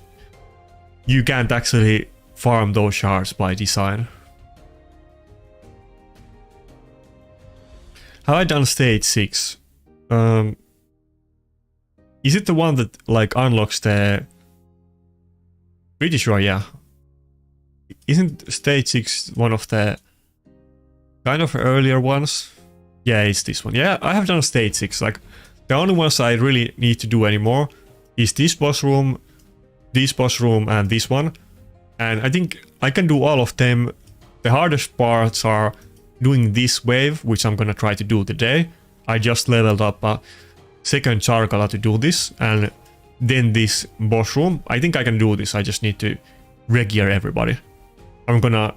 you can't actually farm those shards by design. Have I done stage 6? Is it the one that like unlocks the... Pretty sure, yeah. Isn't stage 6 one of the kind of earlier ones? Yeah, it's this one. Yeah, I have done stage 6. Like, the only ones I really need to do anymore is this boss room, and this one. And I think I can do all of them. The hardest parts are doing this wave, which I'm gonna try to do today. I just leveled up a second Chargala to do this, and then this boss room. I think I can do this, I just need to regear everybody. I'm gonna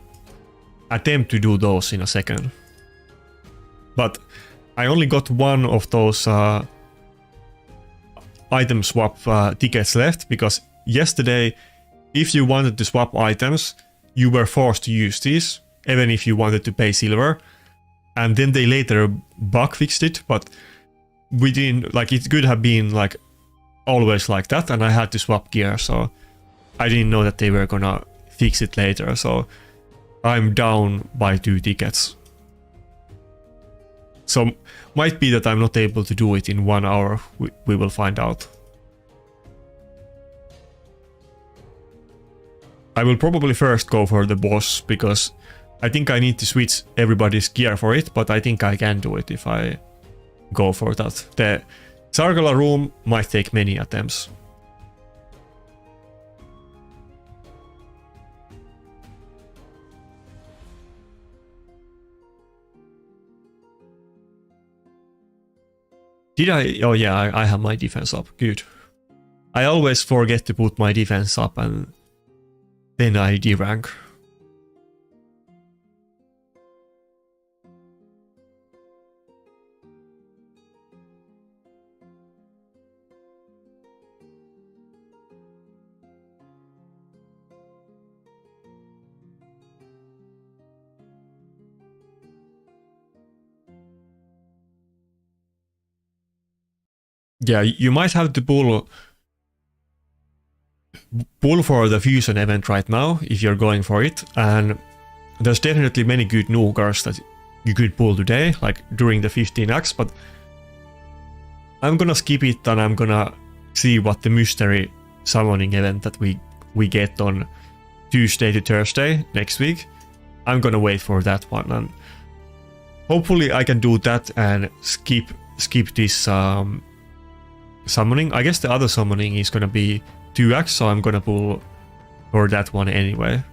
attempt to do those in a second. But I only got one of those item swap tickets left, because yesterday, if you wanted to swap items, you were forced to use these, even if you wanted to pay silver. And then they later bug fixed it, but we didn't, like, it could have been like always like that, and I had to swap gear, so I didn't know that they were gonna fix it later, so I'm down by 2 tickets. So might be that I'm not able to do it in 1 hour, we will find out. I will probably first go for the boss, because I think I need to switch everybody's gear for it, but I think I can do it if I go for that. The Sargala room might take many attempts. Did I? Oh yeah, I have my defense up. Good. I always forget to put my defense up and then I derank. Yeah, you might have to pull for the fusion event right now if you're going for it, and there's definitely many good Noogars that you could pull today, like during the 15x, but I'm gonna skip it and I'm gonna see what the mystery summoning event that we get on Tuesday to Thursday next week. I'm gonna wait for that one, and hopefully I can do that and skip this summoning. I guess the other summoning is gonna be 2x, so I'm gonna pull for that one anyway.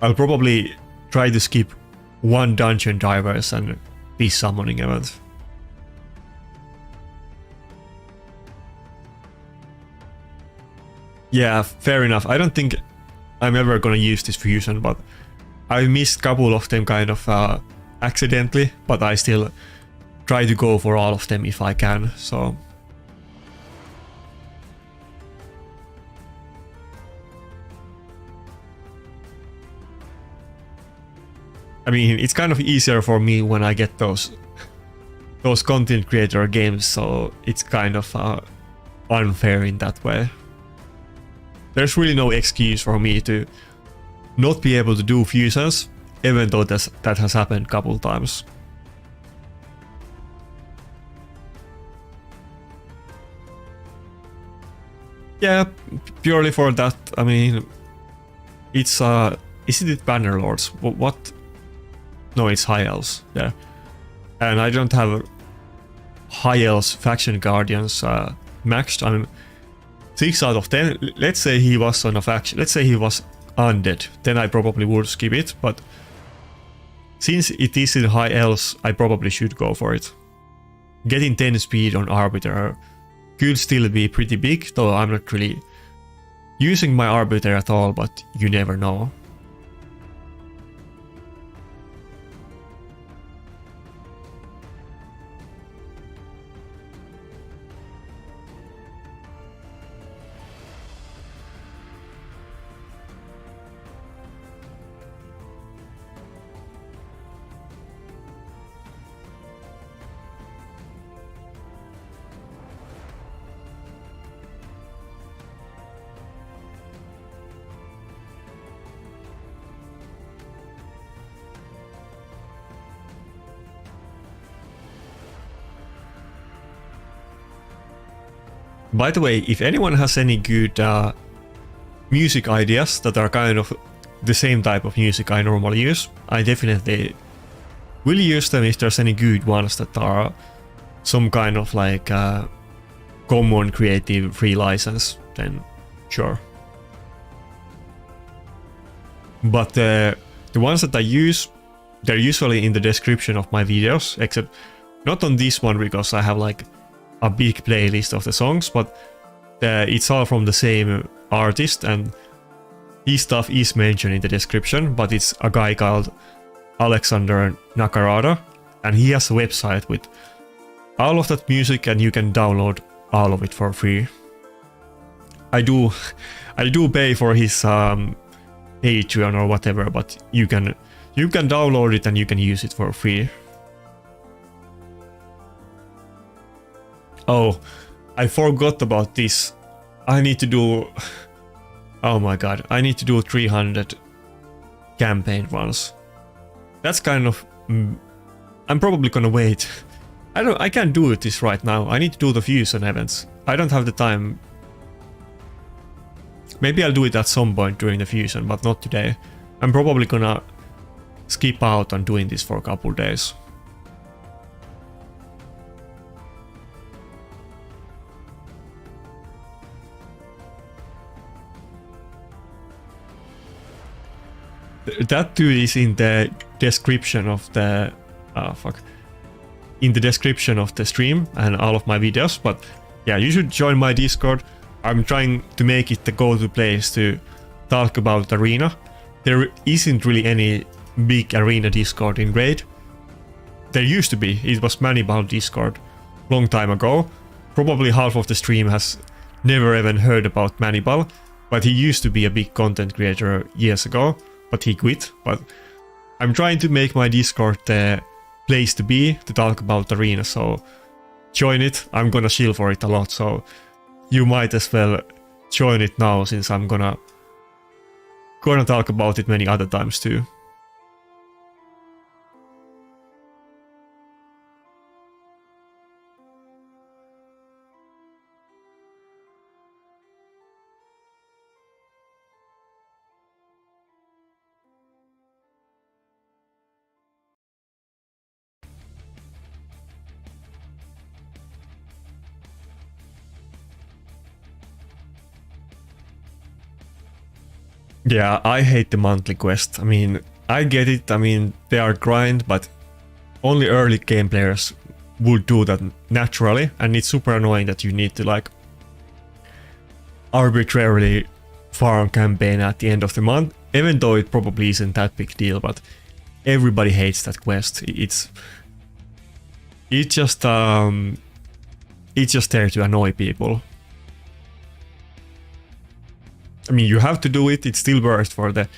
I'll probably try to skip 1 dungeon divers and this summoning event. Yeah, fair enough. I don't think I'm ever gonna use this fusion, but I missed a couple of them kind of accidentally, but I still try to go for all of them if I can, so... I mean, it's kind of easier for me when I get those content creator games, so it's kind of unfair in that way. There's really no excuse for me to not be able to do fusions, even though that has happened a couple times. Yeah, purely for that. I mean, it's isn't it Bannerlords? What? No, it's High Elves. Yeah, and I don't have High Elves Faction Guardians maxed. I mean, 6 out of 10. Let's say he was on a faction. Let's say he was undead. Then I probably would skip it. But since it is in High Elves, I probably should go for it. Getting 10 speed on Arbiter could still be pretty big, though I'm not really using my arbiter at all, but you never know. By the way, if anyone has any good music ideas that are kind of the same type of music I normally use, I definitely will use them if there's any good ones that are some kind of like common creative free license, then sure. But the ones that I use, they're usually in the description of my videos, except not on this one because I have like a big playlist of the songs, but it's all from the same artist and his stuff is mentioned in the description, but it's a guy called Alexander Nakarada and he has a website with all of that music and you can download all of it for free. I do pay for his Patreon or whatever, but you can download it and you can use it for free. Oh, I forgot about this. I need to do... Oh my god, I need to do 300 campaign runs. That's kind of... I'm probably gonna wait. I can't do this right now. I need to do the fusion events. I don't have the time. Maybe I'll do it at some point during the fusion, but not today. I'm probably gonna skip out on doing this for a couple days. That too is in the description of the in the description of the stream and all of my videos, but yeah, you should join my Discord. I'm trying to make it the go-to place to talk about Arena. There isn't really any big Arena Discord in Raid. There used to be, it was Manibal Discord long time ago. Probably half of the stream has never even heard about Manibal, but he used to be a big content creator years ago. But he quit. But I'm trying to make my Discord the place to be to talk about Arena, so join it. I'm gonna shill for it a lot, so you might as well join it now since I'm gonna talk about it many other times too. Yeah, I hate the monthly quest. I mean, I get it. I mean, they are grind, but only early game players would do that naturally, and it's super annoying that you need to like arbitrarily farm campaign at the end of the month, even though it probably isn't that big deal, but everybody hates that quest. It's just there to annoy people. I mean, you have to do it, it's still worth for the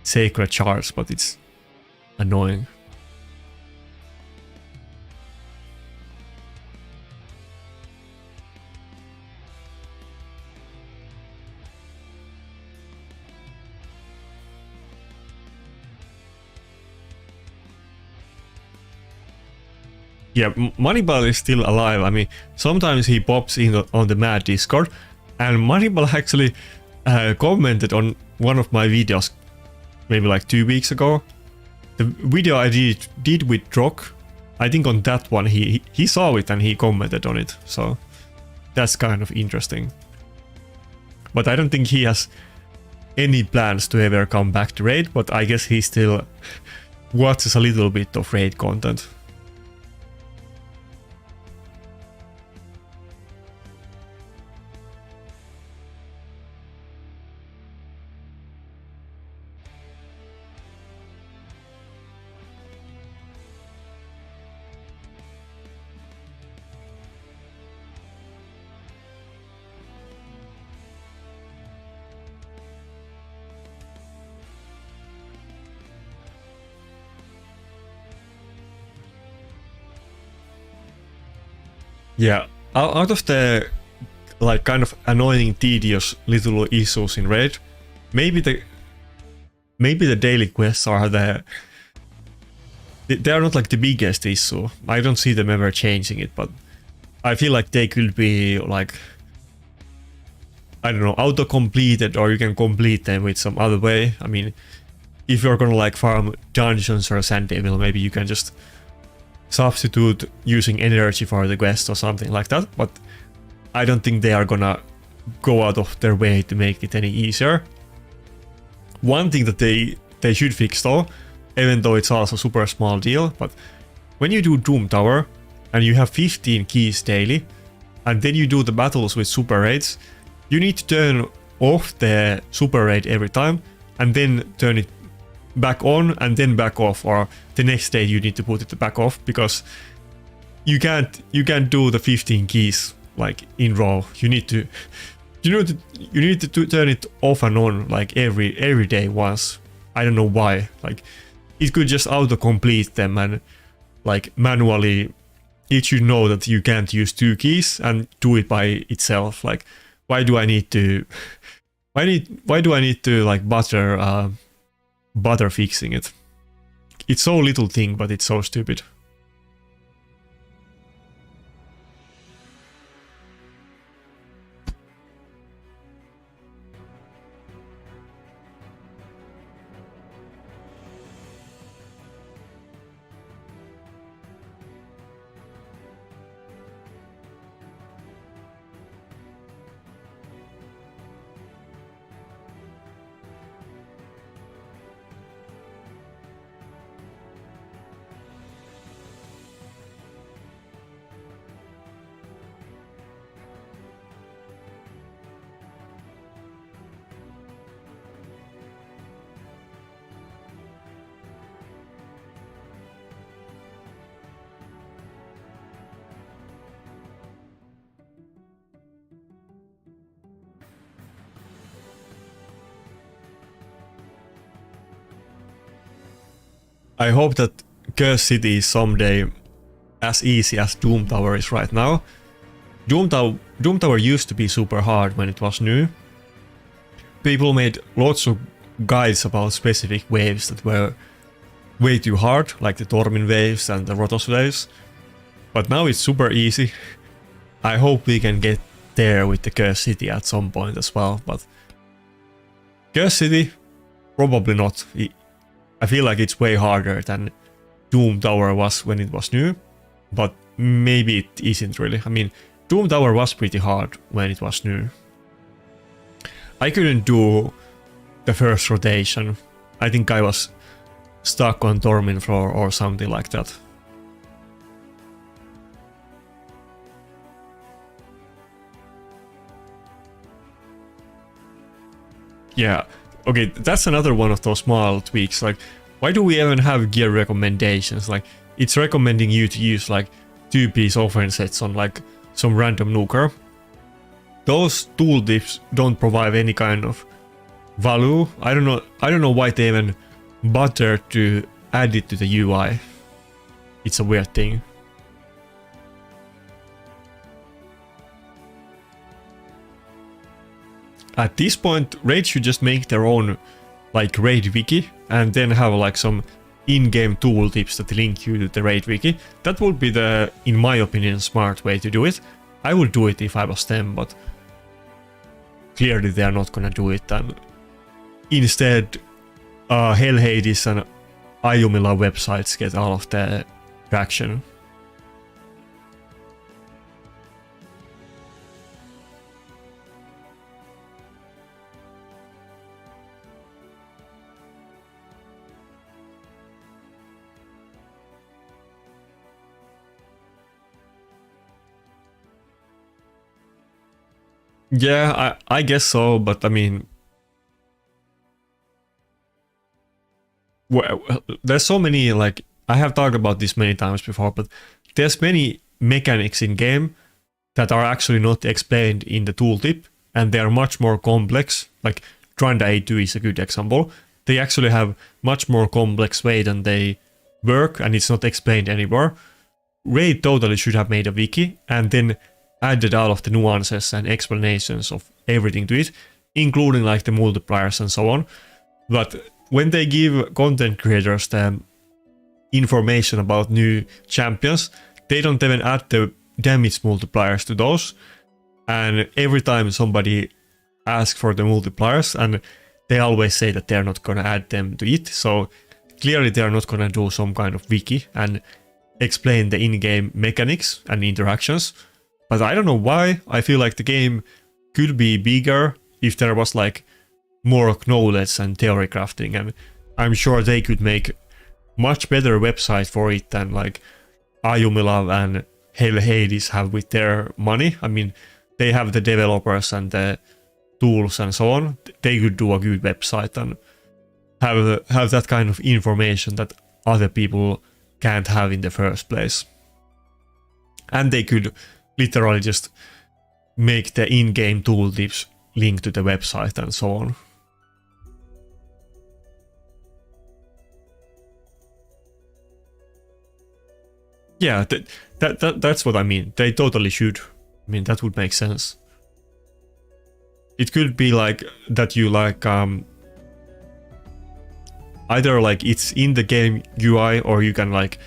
sacred shards, but it's annoying. Yeah, Moneyball is still alive. I mean, sometimes he pops in on the Mad Discord, and Moneyball actually commented on one of my videos maybe like 2 weeks ago. The video I did with Drock, I think on that one he saw it and he commented on it, so that's kind of interesting. But I don't think he has any plans to ever come back to Raid, but I guess he still watches a little bit of Raid content. Yeah, out of the like kind of annoying, tedious little issues in raid, maybe the daily quests are they are not like the biggest issue. I don't see them ever changing it, but I feel like they could be like, I don't know, auto-completed, or you can complete them with some other way. I mean, if you're gonna like farm dungeons or a sand table, maybe you can just substitute using energy for the quest or something like that, but I don't think they are gonna go out of their way to make it any easier. One thing that they should fix though, even though it's also a super small deal, but when you do Doom Tower and you have 15 keys daily, and then you do the battles with super raids, you need to turn off the super raid every time and then turn it back on and then back off, or the next day you need to put it back off, because you can't do the 15 keys like in row. You need to turn it off and on like every day once. I don't know why. Like, it could just auto complete them, and like manually it should know that you can't use 2 keys and do it by itself. Like, why do I need to like bother fixing it? It's so little thing, but it's so stupid. I hope that Curse City is someday as easy as Doom Tower is right now. Doom Tower used to be super hard when it was new. People made lots of guides about specific waves that were way too hard, like the Tormin waves and the Rotos waves. But now it's super easy. I hope we can get there with the Curse City at some point as well, but Curse City, probably not. I feel like it's way harder than Doom Tower was when it was new, but maybe it isn't really. I mean, Doom Tower was pretty hard when it was new. I couldn't do the first rotation. I think I was stuck on Tormin floor or something like that. Yeah. Okay, that's another one of those small tweaks. Like, why do we even have gear recommendations? Like, it's recommending you to use like 2-piece offense sets on like some random nuker. Those tooltips don't provide any kind of value. I don't know why they even bother to add it to the UI. It's a weird thing. At this point, Raid should just make their own like Raid wiki and then have like some in-game tooltips that link you to the Raid wiki. That would be the, in my opinion, smart way to do it. I would do it if I was them, but clearly they are not gonna do it, and instead Hell Hades and Ayumila websites get all of the traction. Yeah, I guess so, but I mean, well, there's so many, like, I have talked about this many times before, but there's many mechanics in game that are actually not explained in the tooltip, and they are much more complex. Like, Tranda A2 is a good example. They actually have much more complex way than they work, and it's not explained anywhere. Raid totally should have made a wiki and then added all of the nuances and explanations of everything to it, including like the multipliers and so on. But when they give content creators the information about new champions, they don't even add the damage multipliers to those. And every time somebody asks for the multipliers, and they always say that they're not gonna add them to it, so clearly they're not gonna do some kind of wiki and explain the in-game mechanics and interactions. But I don't know why. I feel like the game could be bigger if there was like more knowledge and theory crafting, and I'm sure they could make much better website for it than like Ayumilav and Hail Hades have with their money. I mean, they have the developers and the tools and so on. They could do a good website and have that kind of information that other people can't have in the first place. And they could literally just make the in-game tooltips link to the website and so on. Yeah, that's what I mean. They totally should. I mean, that would make sense. It could be like that you like either like it's in the game UI, or you can like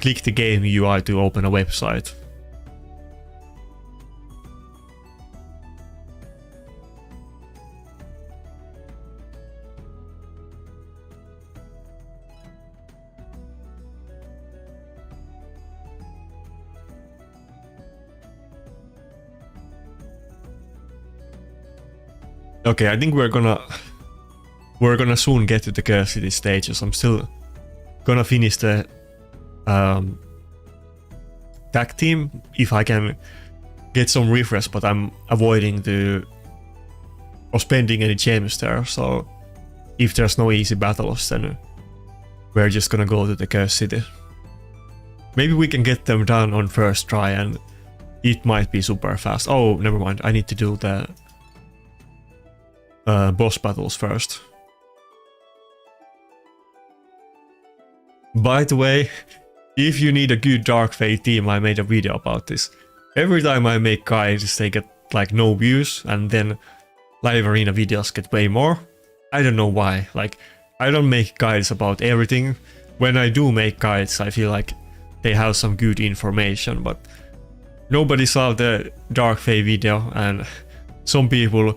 click the game UI to open a website. Okay, I think we're gonna soon get to the Curse City stages. I'm still gonna finish the tag team if I can get some refresh, but I'm avoiding spending any gems there. So if there's no easy battles, then we're just gonna go to the Curse City. Maybe we can get them done on first try, and it might be super fast. Oh, never mind. I need to do the boss battles first. By the way, if you need a good Dark Fate team, I made a video about this. Every time I make guides, they get like no views, and then live arena videos get way more. I don't know why. Like, I don't make guides about everything. When I do make guides, I feel like they have some good information, but nobody saw the Dark Fate video, and some people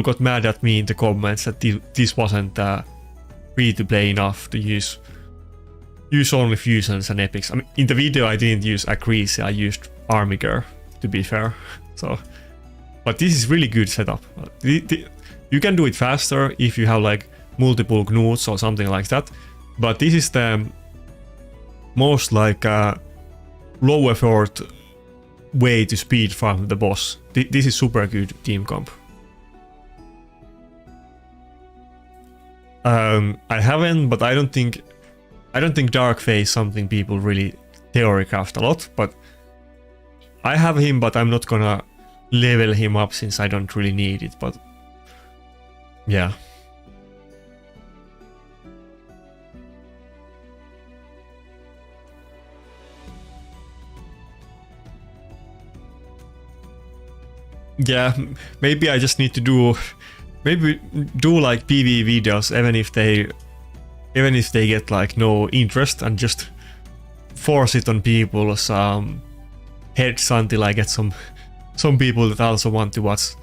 got mad at me in the comments that this wasn't free to play enough to use only fusions and epics. I mean, in the video I didn't use Accessory, I used Armiger, to be fair. So, but this is really good setup. You can do it faster if you have like multiple Knuts or something like that. But this is the most like low effort way to speed farm the boss. This is super good team comp. I haven't, but I don't think Dark Fate is something people really theory craft a lot, but I have him, but I'm not gonna level him up since I don't really need it, but yeah. Yeah, maybe I just need to do like PV videos even if they get like no interest, and just force it on people's heads until I get some people that also want to watch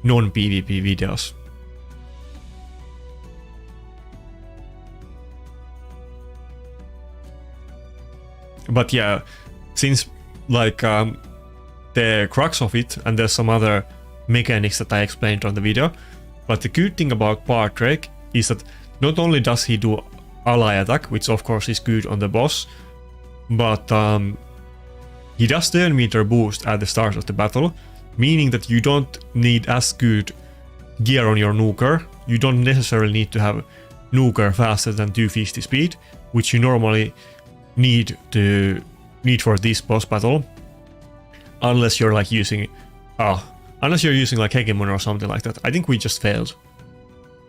non-PvP videos. But yeah, since like the crux of it, and there's some other mechanics that I explained on the video, but the good thing about Bardrake is that not only does he do ally attack, which of course is good on the boss, but he does turn meter boost at the start of the battle, meaning that you don't need as good gear on your nuker. You don't necessarily need to have nuker faster than 250 speed, which you normally need for this boss battle, unless you're like using like Hegemon or something like that. I think we just failed.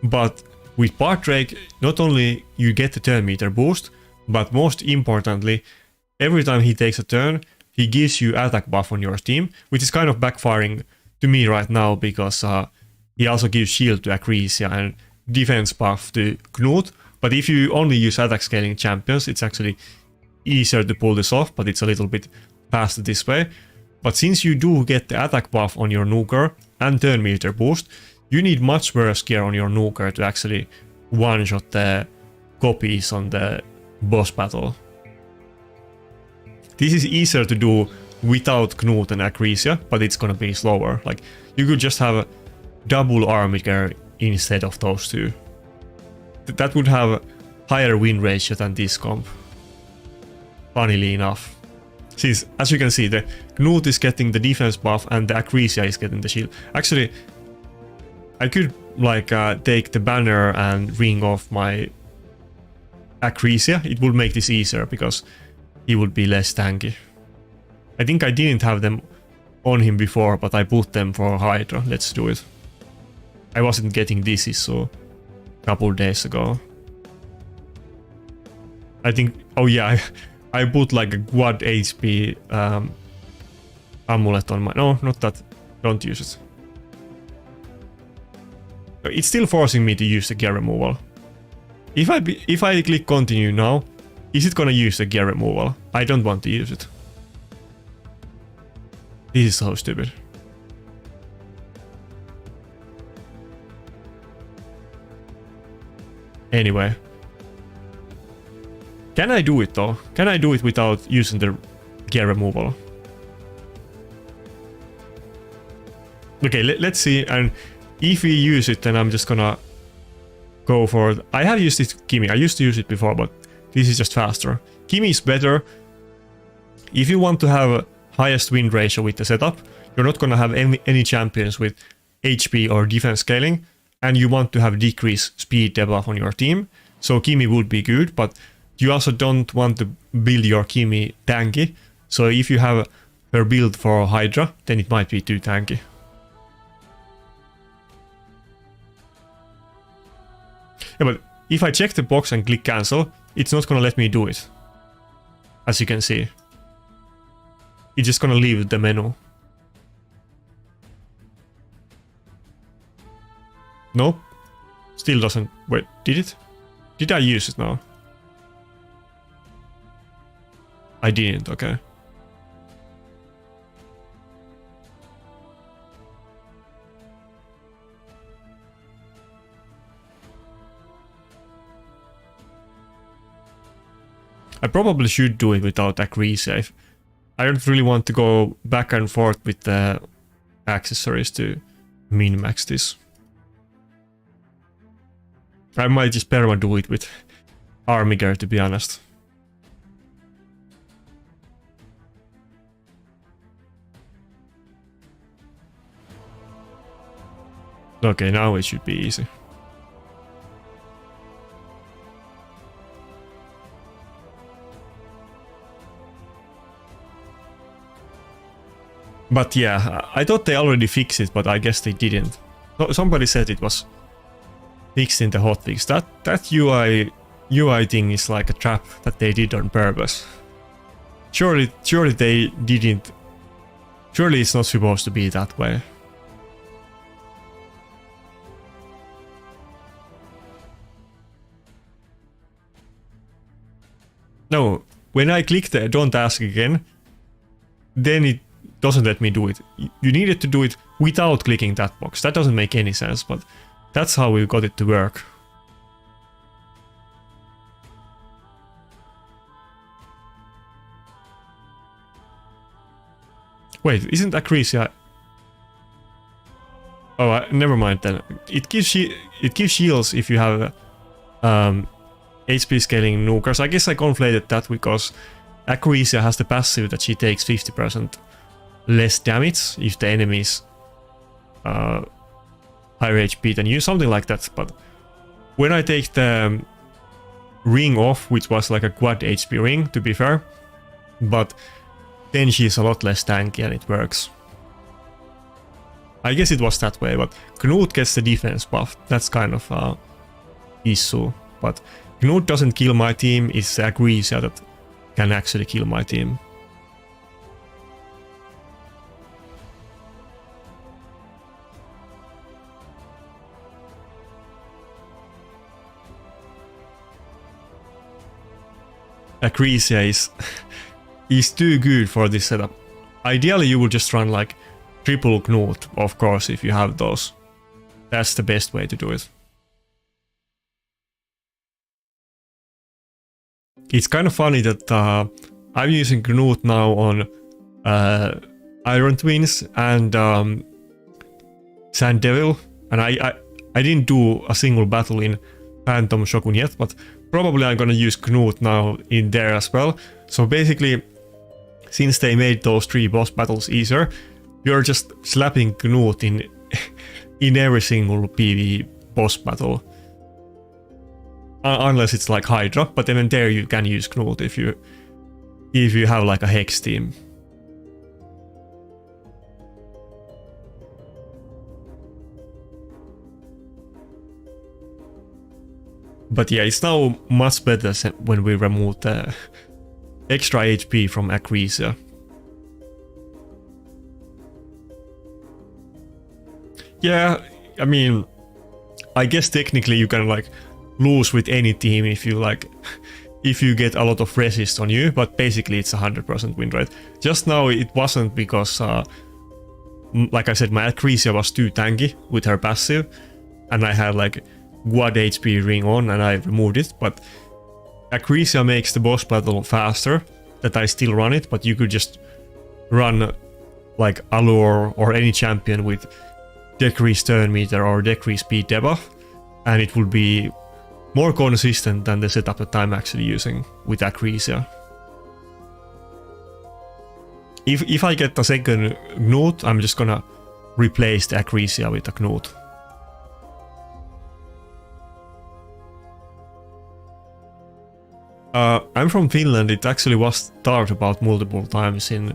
But with Bardrake, not only you get the turn meter boost, but most importantly, every time he takes a turn, he gives you attack buff on your team, which is kind of backfiring to me right now because he also gives shield to Accessory and defense buff to Knut. But if you only use attack scaling champions, it's actually easier to pull this off, but it's a little bit faster this way. But since you do get the attack buff on your nuker and turn meter boost, you need much worse gear on your nuker to actually one-shot the copies on the boss battle. This is easier to do without Knut and Accessory, but it's gonna be slower. Like, you could just have double army gear instead of those two. That would have higher win ratio than this comp. Funnily enough. Since, as you can see, the Knut is getting the defense buff and the Accessory is getting the shield. Actually, I could like take the banner and ring off my Accessory. It would make this easier because he would be less tanky. I think I didn't have them on him before, but I put them for Hydra. Let's do it. I wasn't getting this so a couple days ago. I think, oh yeah, I put like a quad HP amulet on my, no, not that, don't use it. It's still forcing me to use the gear removal. If I click continue now, is it gonna use the gear removal? I don't want to use it. This is so stupid. Anyway. Can I do it though? Can I do it without using the gear removal? Okay, let's see. And if we use it, then I'm just gonna go for it. I have used it Kimi. I used to use it before, but this is just faster. Kimi is better. If you want to have highest win ratio with the setup, you're not gonna have any champions with HP or defense scaling, and you want to have decreased speed debuff on your team. So Kimi would be good, but you also don't want to build your Kimi tanky. So if you have her build for Hydra, then it might be too tanky. Yeah, but if I check the box and click cancel, it's not gonna let me do it. As you can see. It's just gonna leave the menu. Nope. Still doesn't... Wait, did it? Did I use it now? I didn't, okay. I probably should do it without Accessory. I don't really want to go back and forth with the accessories to min-max this. I might just perma do it with army gear, to be honest. Okay, now it should be easy. But yeah, I thought they already fixed it, but I guess they didn't. Somebody said it was fixed in the hotfix. That UI thing is like a trap that they did on purpose. Surely they didn't. Surely it's not supposed to be that way. No, when I click the don't ask again, then it doesn't let me do it. You needed to do it without clicking that box. That doesn't make any sense, but that's how we got it to work. Wait, isn't Accessory... Oh, never mind then. It gives shields if you have HP scaling nukers. I guess I conflated that because Accessory has the passive that she takes 50% less damage if the enemy's higher HP than you, something like that. But when I take the ring off, which was like a quad HP ring, to be fair, but then she's a lot less tanky and it works. I guess it was that way, but Knut gets the defense buff. That's kind of issue. But Knut doesn't kill my team, it's Accessory that can actually kill my team. Accessory is too good for this setup. Ideally you would just run like triple Knut, of course, if you have those. That's the best way to do it. It's kind of funny that I'm using Knut now on Iron Twins and Sand Devil, and I didn't do a single battle in Phantom Shogun yet, but probably I'm gonna use Knut now in there as well. So basically, since they made those 3 boss battles easier, you're just slapping Knut in every single PvE boss battle. Unless it's like Hydra, but even there you can use Knut if you have like a Hex team. But yeah, it's now much better when we remove the extra HP from Accessory. Yeah, I mean, I guess technically you can like lose with any team if you get a lot of resist on you, but basically it's 100% win rate. Just now it wasn't because, like I said, my Accessory was too tanky with her passive, and I had like Quad HP ring on and I removed it, but Accessory makes the boss battle faster, that I still run it, but you could just run like Allure or any champion with decreased turn meter or decreased speed debuff, and it would be more consistent than the setup that I'm actually using with Accessory. If I get a second Knut, I'm just gonna replace the Accessory with a Knut. I'm from Finland. It actually was talked about multiple times in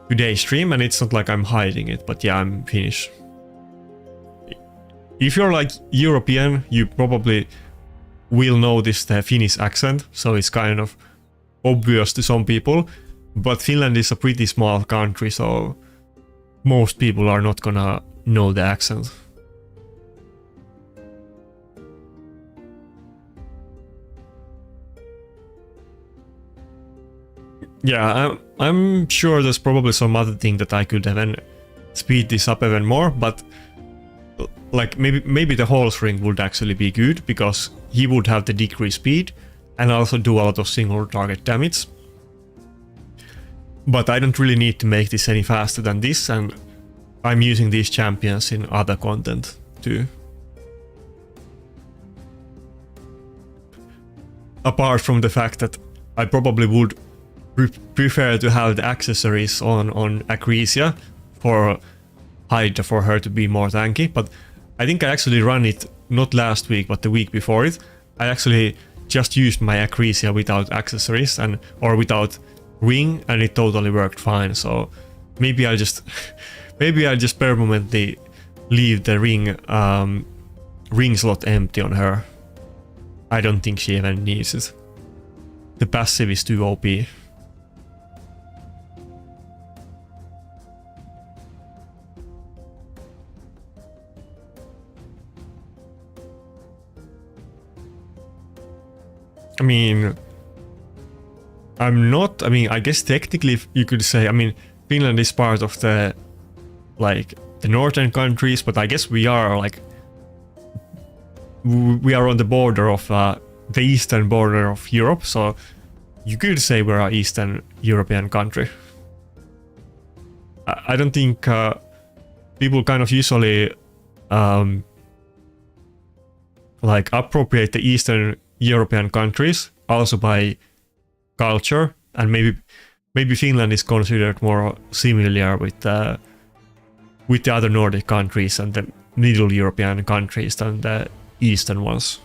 today's stream, and it's not like I'm hiding it, but yeah, I'm Finnish. If you're like European, you probably will notice the Finnish accent, so it's kind of obvious to some people, but Finland is a pretty small country, so most people are not gonna know the accent. Yeah, I'm sure there's probably some other thing that I could even speed this up even more, but like maybe the Hall's Ring would actually be good, because he would have the decreased speed and also do a lot of single target damage. But I don't really need to make this any faster than this, and I'm using these champions in other content too. Apart from the fact that I probably would prefer to have the accessories on Accessory for Hydra, for her to be more tanky, but I think I actually ran it not last week but the week before it. I actually just used my Accessory without accessories or without ring, and it totally worked fine. So maybe I'll just permanently leave the ring slot empty on her. I don't think she even needs it. The passive is too OP. I mean, I guess technically you could say, Finland is part of the northern countries, but I guess we are on the border of the eastern border of Europe, so you could say we're an Eastern European country. I don't think people kind of usually appropriate the Eastern European countries also by culture, and maybe Finland is considered more similar with the other Nordic countries and the Middle European countries than the Eastern ones.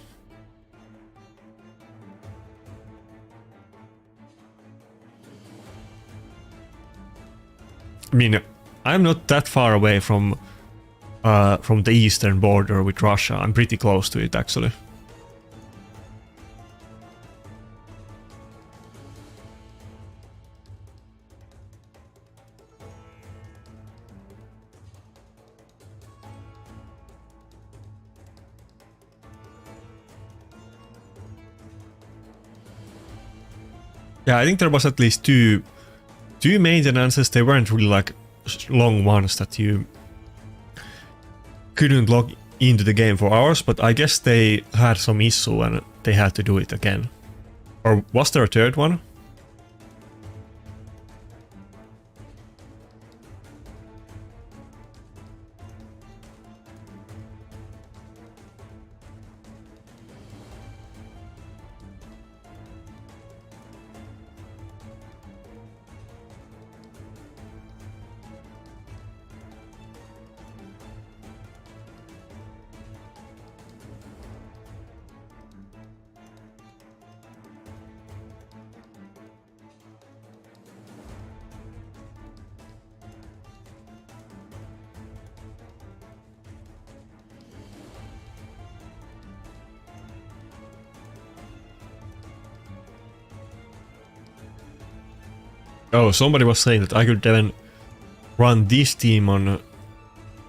I mean, I'm not that far away from the eastern border with Russia. I'm pretty close to it, actually. Yeah, I think there was at least two maintenances. They weren't really like long ones that you couldn't log into the game for hours, but I guess they had some issue and they had to do it again. Or was there a third one? Oh, somebody was saying that I could then run this team on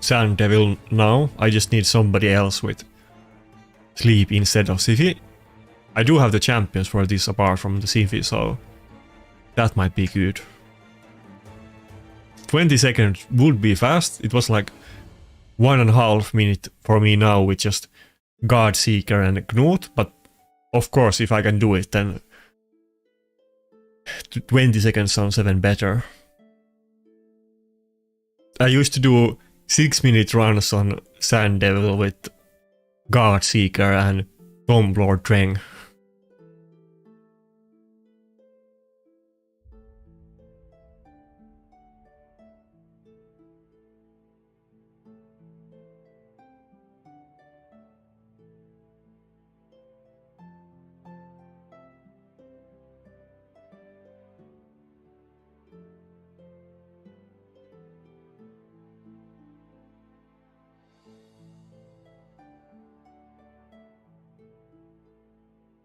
Sand Devil now. I just need somebody else with Sleep instead of Sifi. I do have the champions for this apart from the Sifi, so that might be good. 20 seconds would be fast. It was like 1.5 minutes for me now with just Guard Seeker and Knut, but of course if I can do it then 20 seconds sounds even better. I used to do 6-minute runs on Sand Devil with Guard Seeker and Tomb Lord Dreng.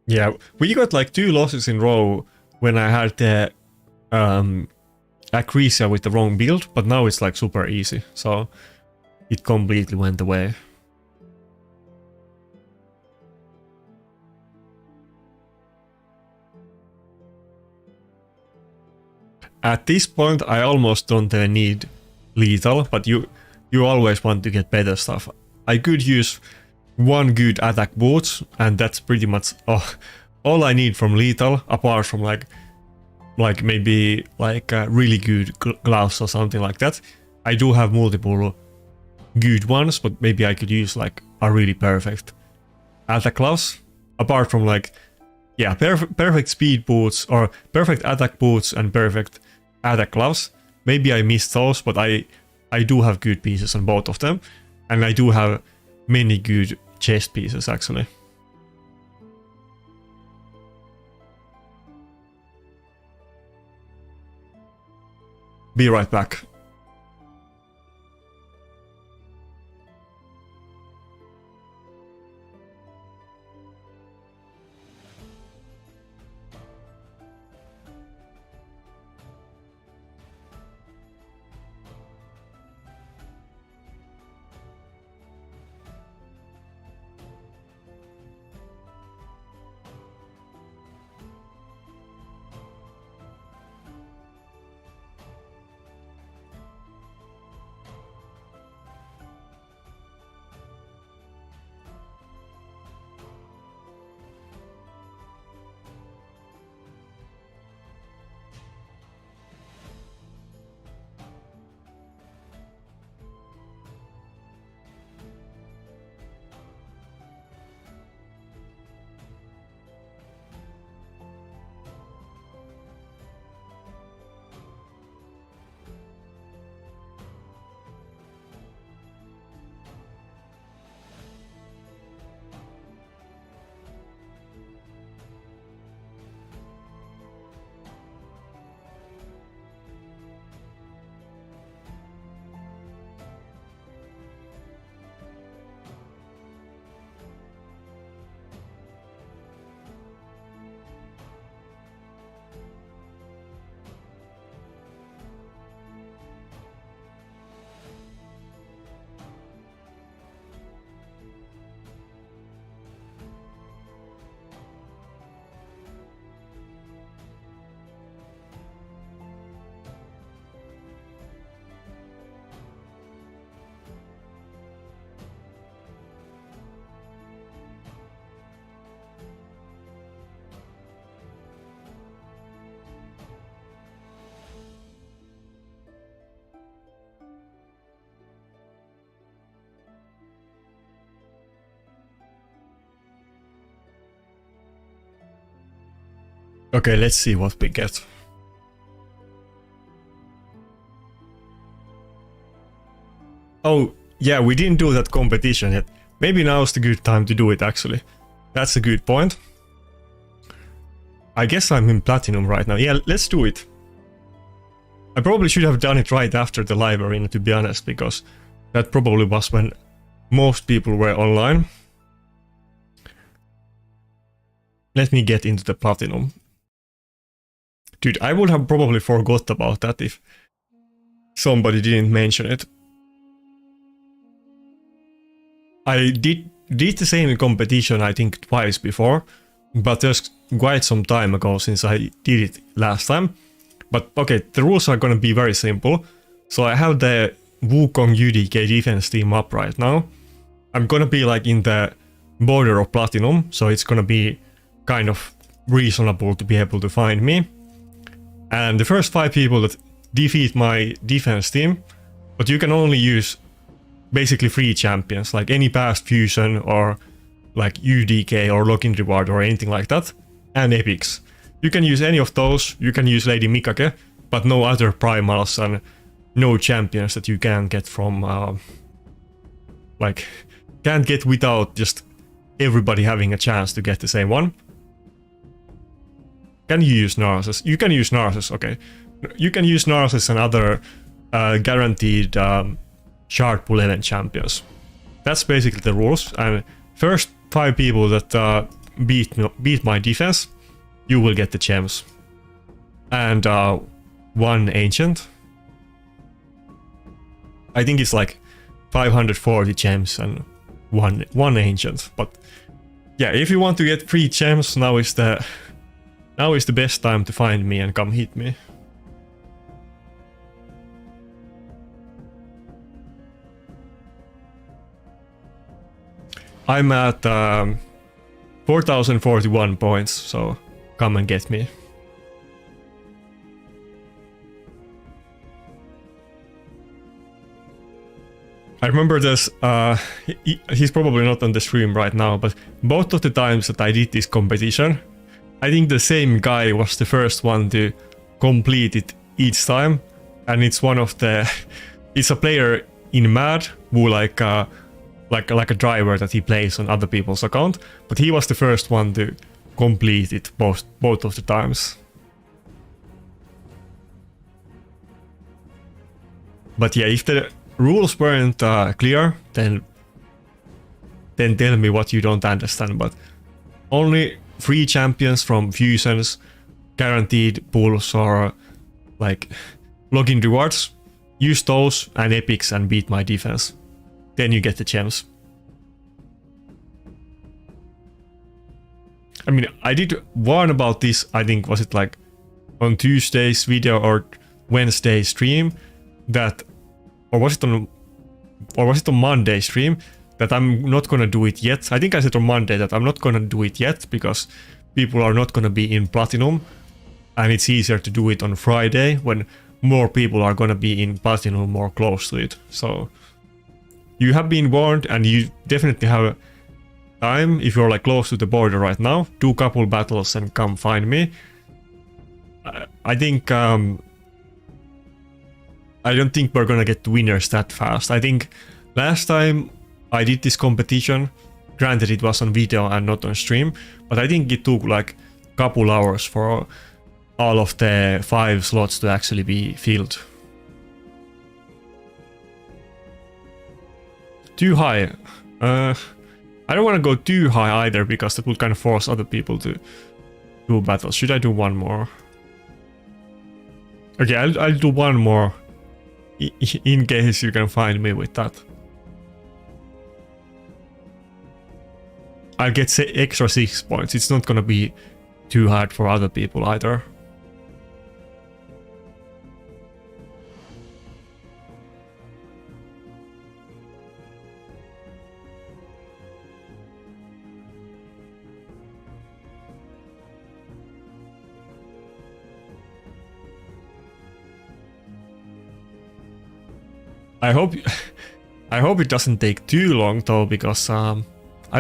Yeah, we got like 2 losses in a row when I had the Acresia with the wrong build, but now it's like super easy, so it completely went away. At this point I almost don't even need lethal, but you always want to get better stuff. I could use 1 good attack boots, and that's pretty much all I need from lethal, apart from like maybe like really good gloves or something like that. I do have multiple good ones, but maybe I could use like a really perfect attack gloves, apart from like, yeah, perfect speed boots or perfect attack boots and perfect attack gloves. Maybe I missed those, but I do have good pieces on both of them, and I do have many good chest pieces actually. Be right back. Okay, let's see what we get. Oh, yeah, we didn't do that competition yet. Maybe now's the good time to do it, actually. That's a good point. I guess I'm in Platinum right now. Yeah, let's do it. I probably should have done it right after the live arena, to be honest, because that probably was when most people were online. Let me get into the Platinum. Dude, I would have probably forgot about that if somebody didn't mention it. I did the same competition, I think, twice before, but there's quite some time ago since I did it last time. But okay, the rules are gonna be very simple. So I have the Wukong UDK defense team up right now. I'm gonna be like in the border of Platinum, so it's gonna be kind of reasonable to be able to find me. And the first 5 people that defeat my defense team, but you can only use basically 3 champions, like any past fusion or like UDK or login reward or anything like that, and epics. You can use any of those, you can use Lady Mikake, but no other primals and no champions that you can get from, like, can't get without just everybody having a chance to get the same one. Can you use Narcissus? You can use Narcissus, okay. You can use Narcissus and other guaranteed shard pool event champions. That's basically the rules, and first 5 people that beat my defense, you will get the gems. And 1 ancient. I think it's like 540 gems and one ancient. But yeah, if you want to get 3 gems, now is the best time to find me and come hit me. I'm at 4041 points, so come and get me. I remember this, he's probably not on the stream right now, but both of the times that I did this competition, I think the same guy was the first one to complete it each time, and it's one of the, it's a player in Mad who like a driver that he plays on other people's account, but he was the first one to complete it both of the times. But yeah, if the rules weren't clear, then tell me what you don't understand. But only 3 champions from fusions, guaranteed pulls or like login rewards. Use those and epics and beat my defense. Then you get the gems. I mean, I did warn about this, I think, was it like on Tuesday's video or Wednesday stream, that, or was it on Monday stream, that I'm not gonna do it yet. I think I said on Monday that I'm not gonna do it yet because people are not gonna be in Platinum, and it's easier to do it on Friday when more people are gonna be in Platinum more close to it. So you have been warned, and you definitely have time if you're like close to the border right now. Do a couple battles and come find me. I think I don't think we're gonna get winners that fast. I think last time I did this competition, granted it was on video and not on stream, but I think it took like a couple hours for all of the 5 slots to actually be filled. Too high. I don't want to go too high either, because that would kind of force other people to do battles. Should I do one more? Okay, I'll do one more in case you can find me with that. I'll get extra 6 points. It's not gonna be too hard for other people either. I hope it doesn't take too long though, because I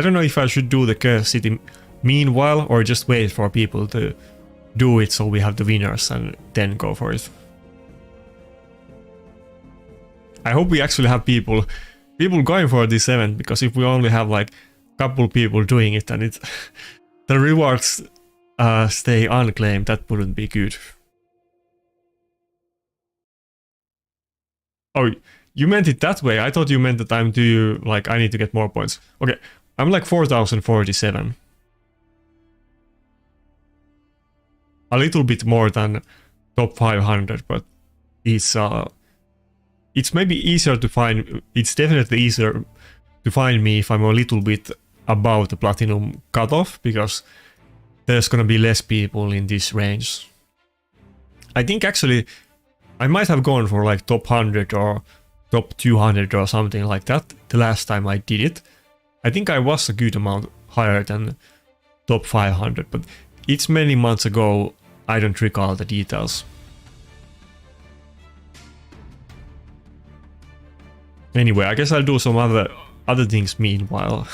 don't know if I should do the Curse City meanwhile or just wait for people to do it so we have the winners and then go for it. I hope we actually have people going for this event, because if we only have like a couple people doing it and the rewards stay unclaimed, that wouldn't be good. Oh, you meant it that way? I thought you meant that I need to get more points. Okay, I'm like 4047. A little bit more than top 500, but it's maybe easier to find. It's definitely easier to find me if I'm a little bit above the platinum cutoff, because there's gonna be less people in this range. I think actually I might have gone for like top 100 or top 200 or something like that the last time I did it. I think I was a good amount higher than top 500, but it's many months ago. I don't recall the details. Anyway, I guess I'll do some other things meanwhile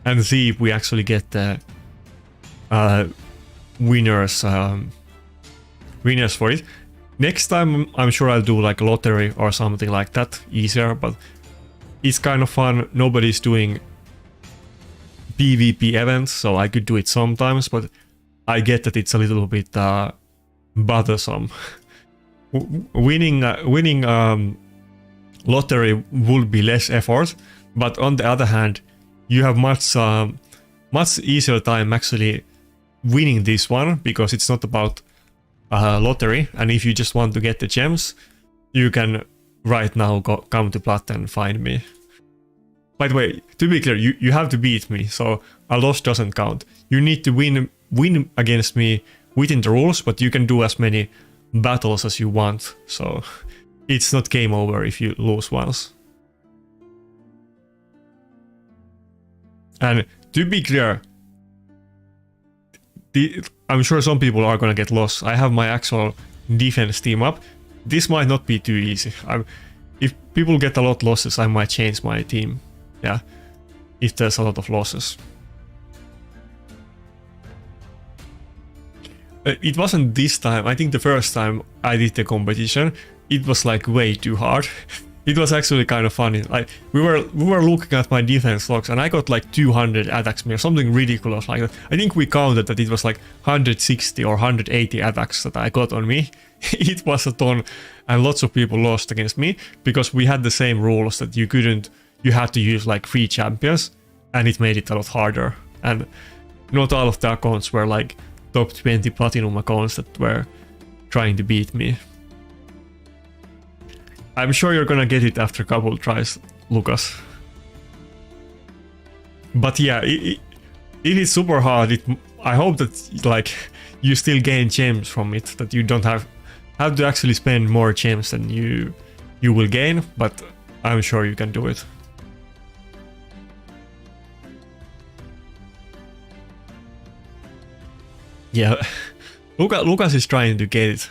and see if we actually get the winners for it. Next time I'm sure I'll do like a lottery or something like that, easier, but it's kind of fun. Nobody's doing PvP events, so I could do it sometimes, but I get that it's a little bit bothersome. Winning lottery would be less effort, but on the other hand, you have much easier time actually winning this one, because it's not about lottery, and if you just want to get the gems, you can right now come to Plat and find me. By the way, to be clear, you have to beat me, so a loss doesn't count. You need to win against me within the rules, but you can do as many battles as you want, so it's not game over if you lose once. And to be clear, I'm sure some people are gonna get lost. I have my actual defense team up. This might not be too easy. If people get a lot of losses, I might change my team. Yeah, if there's a lot of losses. It wasn't this time. I think the first time I did the competition, it was like way too hard. It was actually kind of funny. Like we were looking at my defense logs, and I got like 200 attacks me or something ridiculous like that. I think we counted that it was like 160 or 180 attacks that I got on me. It was a ton, and lots of people lost against me because we had the same rules that you had to use like 3 champions, and it made it a lot harder. And not all of the accounts were like top 20 platinum accounts that were trying to beat me. I'm sure you're gonna get it after a couple tries, Lucas. But yeah, it is super hard. I hope that like you still gain gems from it, that you don't have to actually spend more gems than you will gain, but I'm sure you can do it. Yeah, Lucas is trying to get it.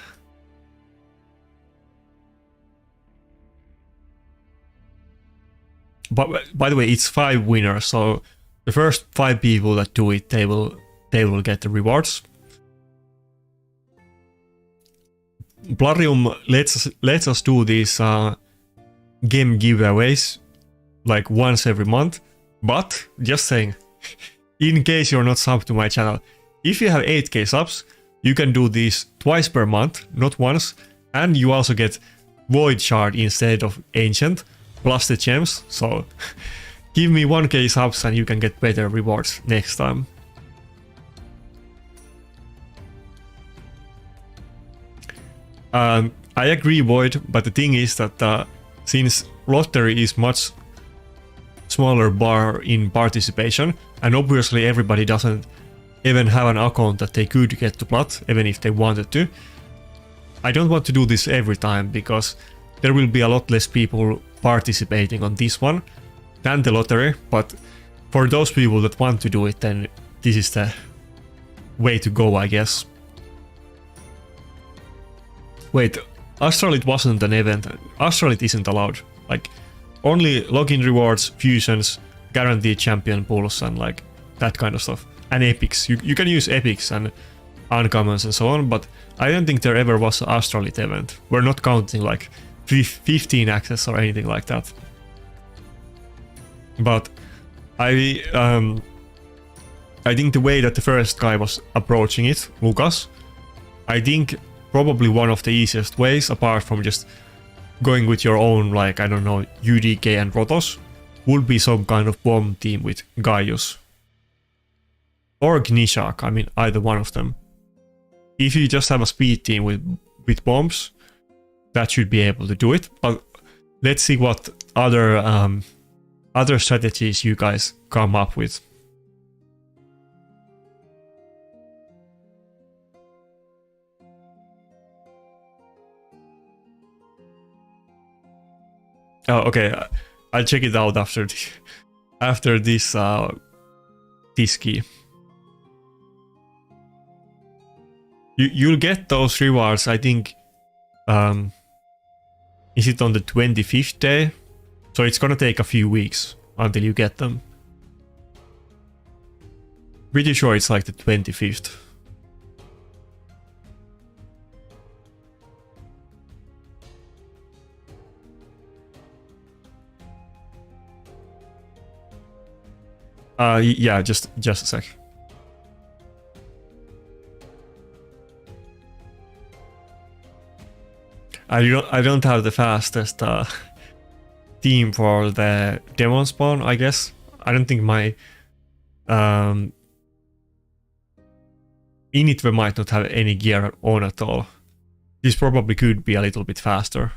But by the way, it's 5 winners, so the first 5 people that do it, they will get the rewards. Plarium lets us do these game giveaways like once every month, but just saying, in case you're not subbed to my channel, if you have 8k subs, you can do these twice per month, not once, and you also get Void Shard instead of Ancient, plus the gems, so give me 1k subs and you can get better rewards next time. I agree, Void, but the thing is that since lottery is much smaller bar in participation, and obviously everybody doesn't even have an account that they could get to Plat, even if they wanted to, I don't want to do this every time, because there will be a lot less people participating on this one than the lottery, but for those people that want to do it, then this is the way to go, I guess. Wait, Astralit wasn't an event. Astralit isn't allowed. Like, only login rewards, fusions, guaranteed champion pools, and like that kind of stuff. And epics. You can use epics, and uncommons and so on, but I don't think there ever was an Astrolith event. We're not counting like 15 access or anything like that. But I think the way that the first guy was approaching it, Lucas, I think probably one of the easiest ways, apart from just going with your own, like, I don't know, UDK and Rotos, would be some kind of bomb team with Gaius. Or Gnishak, I mean, either one of them. If you just have a speed team with bombs, that should be able to do it. But let's see what other strategies you guys come up with. Oh, okay. I'll check it out after this key. You'll get those rewards, I think. Is it on the 25th day? So it's gonna take a few weeks until you get them. Pretty sure it's like the 25th. Yeah, just a sec. I don't have the fastest team for the demon spawn, I guess. I don't think my Initve might not have any gear on at all. This probably could be a little bit faster.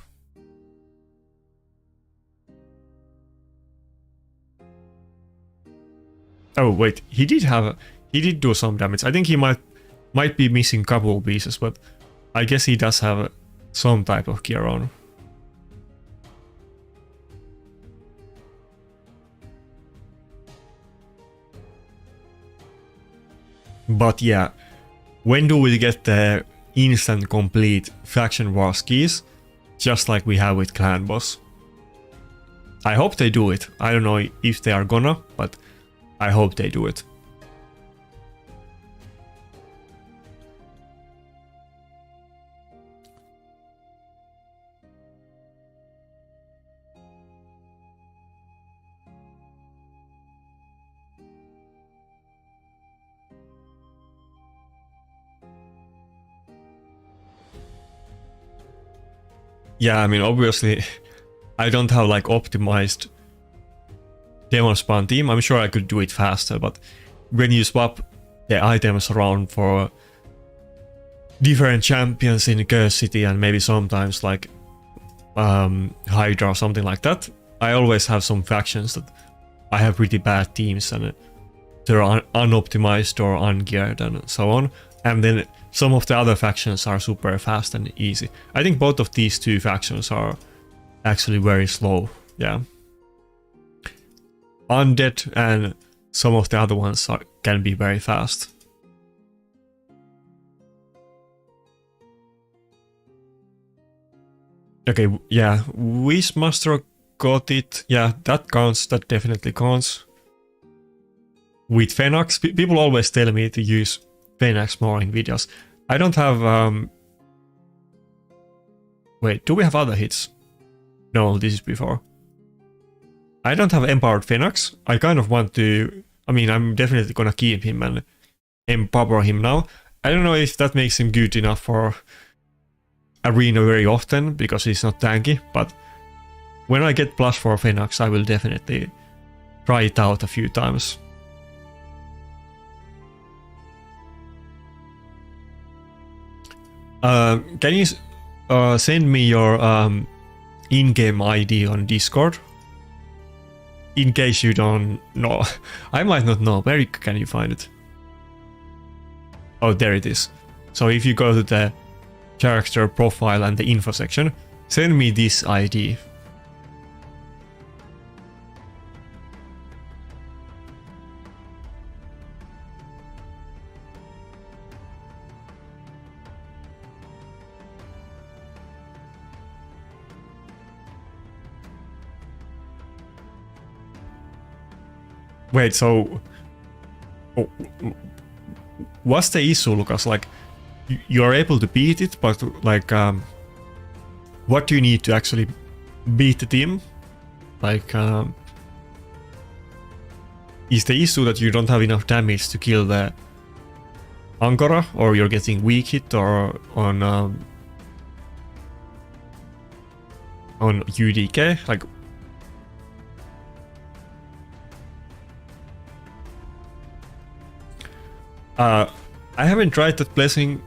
Oh wait, he did do some damage. I think he might be missing a couple of pieces, but I guess he does have some type of gear on. But yeah, when do we get the instant complete faction wars keys, just like we have with Clan Boss? I hope they do it. I don't know if they are gonna, but I hope they do it. Yeah, I mean, obviously, I don't have like optimized demon spawn team. I'm sure I could do it faster, but when you swap the items around for different champions in Curse City and maybe sometimes like Hydra or something like that, I always have some factions that I have pretty bad teams and they're unoptimized or ungeared and so on. And then some of the other factions are super fast and easy. I think both of these two factions are actually very slow, yeah. Undead and some of the other ones can be very fast. Okay, yeah, Wishmaster got it. Yeah, that counts, that definitely counts. With Phoenix, people always tell me to use Phoenix more in videos. I don't have... Wait, do we have other hits? No, this is before. I don't have Empowered Phoenix. I kind of want to... I mean, I'm definitely gonna keep him and empower him now. I don't know if that makes him good enough for Arena very often, because he's not tanky, but when I get +4 Phoenix, I will definitely try it out a few times. Can you send me your in-game ID on Discord? In case you don't know. I might not know. Where can you find it? Oh, there it is. So if you go to the character profile and the info section, send me this ID. Wait, so what's the issue, Lucas? Like, you are able to beat it, but like what do you need to actually beat the team? Like is the issue that you don't have enough damage to kill the Angora, or you're getting weak hit or on UDK? Like I haven't tried that blessing.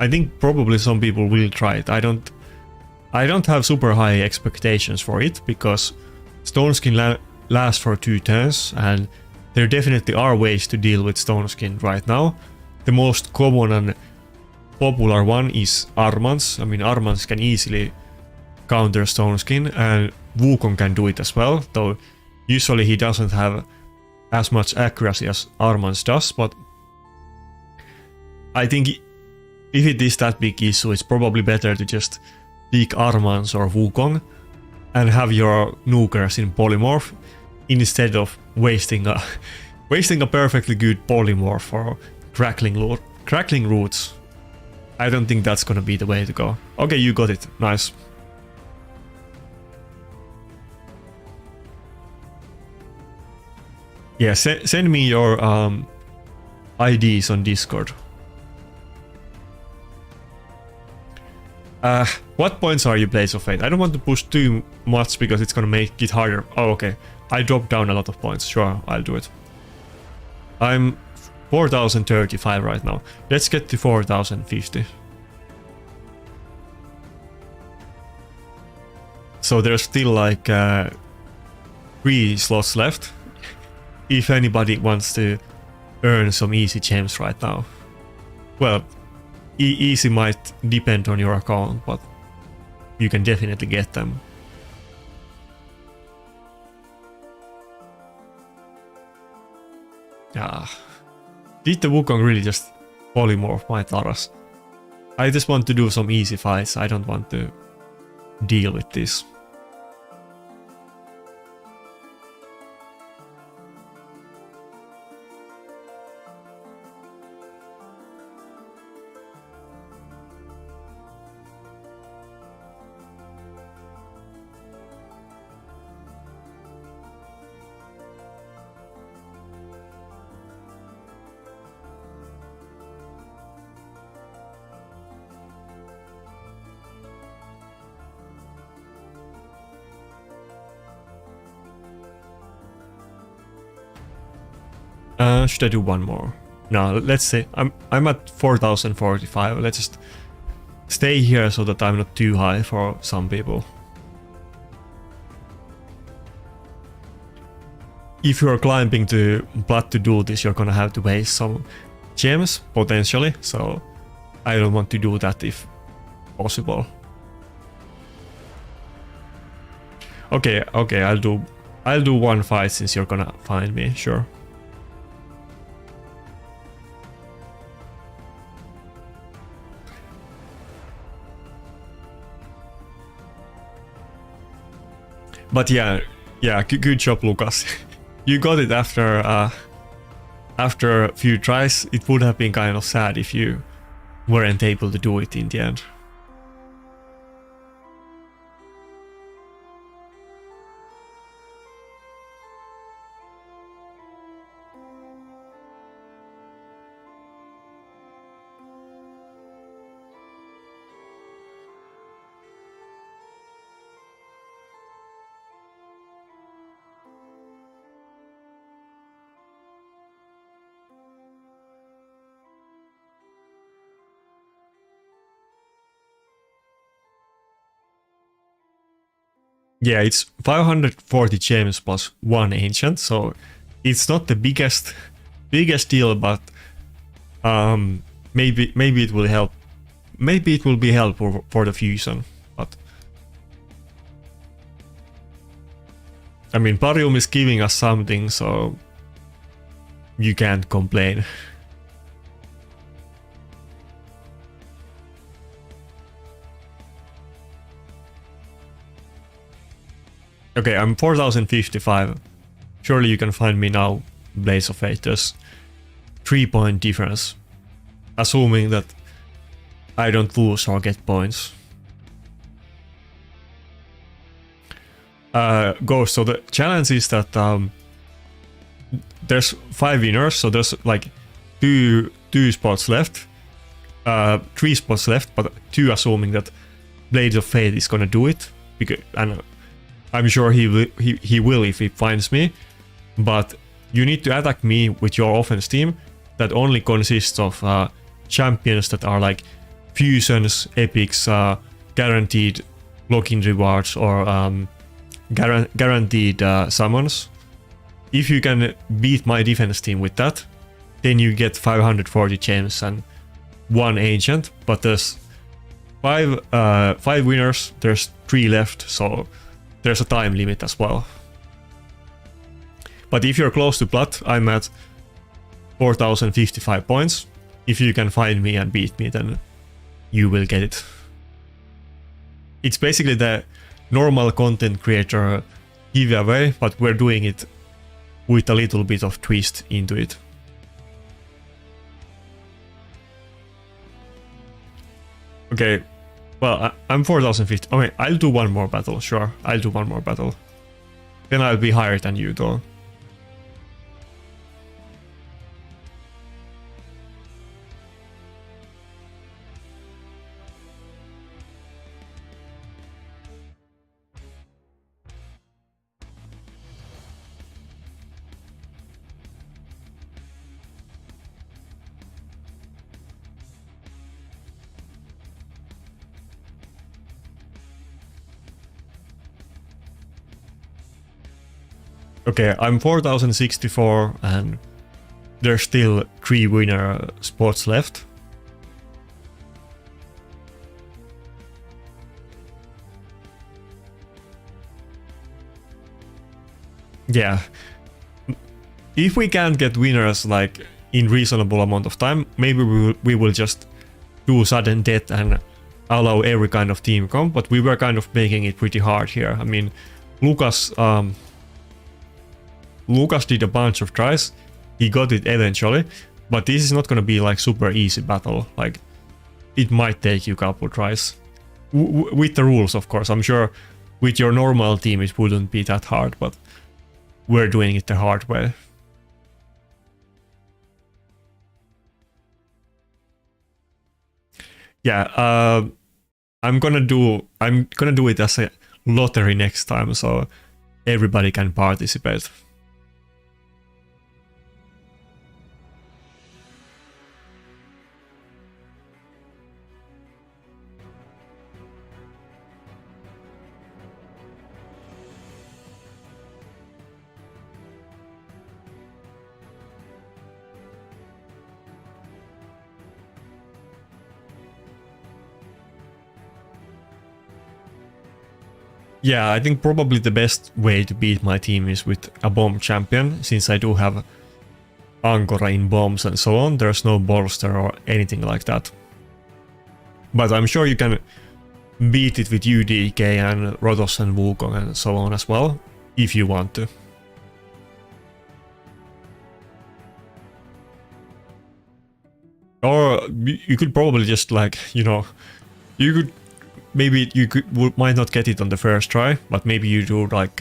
I think probably some people will try it. I don't have super high expectations for it because Stone Skin lasts for 2 turns, and there definitely are ways to deal with Stone Skin right now. The most common and popular one is Armans. I mean, Armans can easily counter Stone Skin, and Wukong can do it as well, though usually he doesn't have as much accuracy as Armans does, but I think if it is that big issue, it's probably better to just pick Armans or Wukong and have your nukers in polymorph instead of wasting a perfectly good polymorph for crackling roots. I don't think that's gonna be the way to go. Okay, you got it. Nice. Yeah, send me your IDs on Discord. What points are you, Blaze of Fate? I don't want to push too much because it's gonna make it harder. Oh, okay. I dropped down a lot of points. Sure, I'll do it. I'm 4035 right now. Let's get to 4050. So there's still like 3 slots left. If anybody wants to earn some easy gems right now. Well, easy might depend on your account, but you can definitely get them. Did the Wukong really just polymorph my Taras? I just want to do some easy fights. I don't want to deal with this. Should I do one more? No, let's say I'm at 4045. Let's just stay here so that I'm not too high for some people. If you're climbing to blood to do this, you're gonna have to waste some gems potentially, so I don't want to do that if possible. Okay, I'll do one fight since you're gonna find me, sure. But yeah, good job, Lucas. You got it after a few tries. It would have been kind of sad if you weren't able to do it in the end. Yeah, it's 540 gems plus 1 ancient, so it's not the biggest deal, but maybe it will help. Maybe it will be helpful for the fusion, but I mean, Parium is giving us something, so you can't complain. Okay, I'm 4055. Surely you can find me now, Blaze of Fate. There's 3-point difference. Assuming that I don't lose or get points. Ghost, so the challenge is that there's 5 winners, so there's like two spots left, 3 spots left, but 2 assuming that Blades of Fate is gonna do it, because, and I'm sure he will if he finds me, but you need to attack me with your offense team that only consists of champions that are like fusions, epics, guaranteed login rewards, or guaranteed summons. If you can beat my defense team with that, then you get 540 gems and 1 ancient, but there's 5 winners, there's 3 left, so there's a time limit as well. But if you're close to plat, I'm at 4055 points. If you can find me and beat me, then you will get it. It's basically the normal content creator giveaway, but we're doing it with a little bit of twist into it. Okay, well, I'm 4050. Okay, I'll do one more battle, sure. I'll do one more battle. Then I'll be higher than you, though. Okay, I'm 4064 and there's still 3 winner spots left. Yeah. If we can't get winners like in reasonable amount of time, maybe we will just do sudden death and allow every kind of team comp, but we were kind of making it pretty hard here. I mean, Lucas did a bunch of tries, he got it eventually, but this is not gonna be like super easy battle. Like, it might take you a couple tries. With the rules, of course. I'm sure with your normal team it wouldn't be that hard, but we're doing it the hard way. Yeah, I'm gonna do it as a lottery next time, so everybody can participate. Yeah, I think probably the best way to beat my team is with a bomb champion, since I do have Ankora in bombs and so on. There's no bolster or anything like that. But I'm sure you can beat it with UDK and Rotos and Wukong and so on as well, if you want to. Or you could probably just like, you know, you could maybe might not get it on the first try, but maybe you do like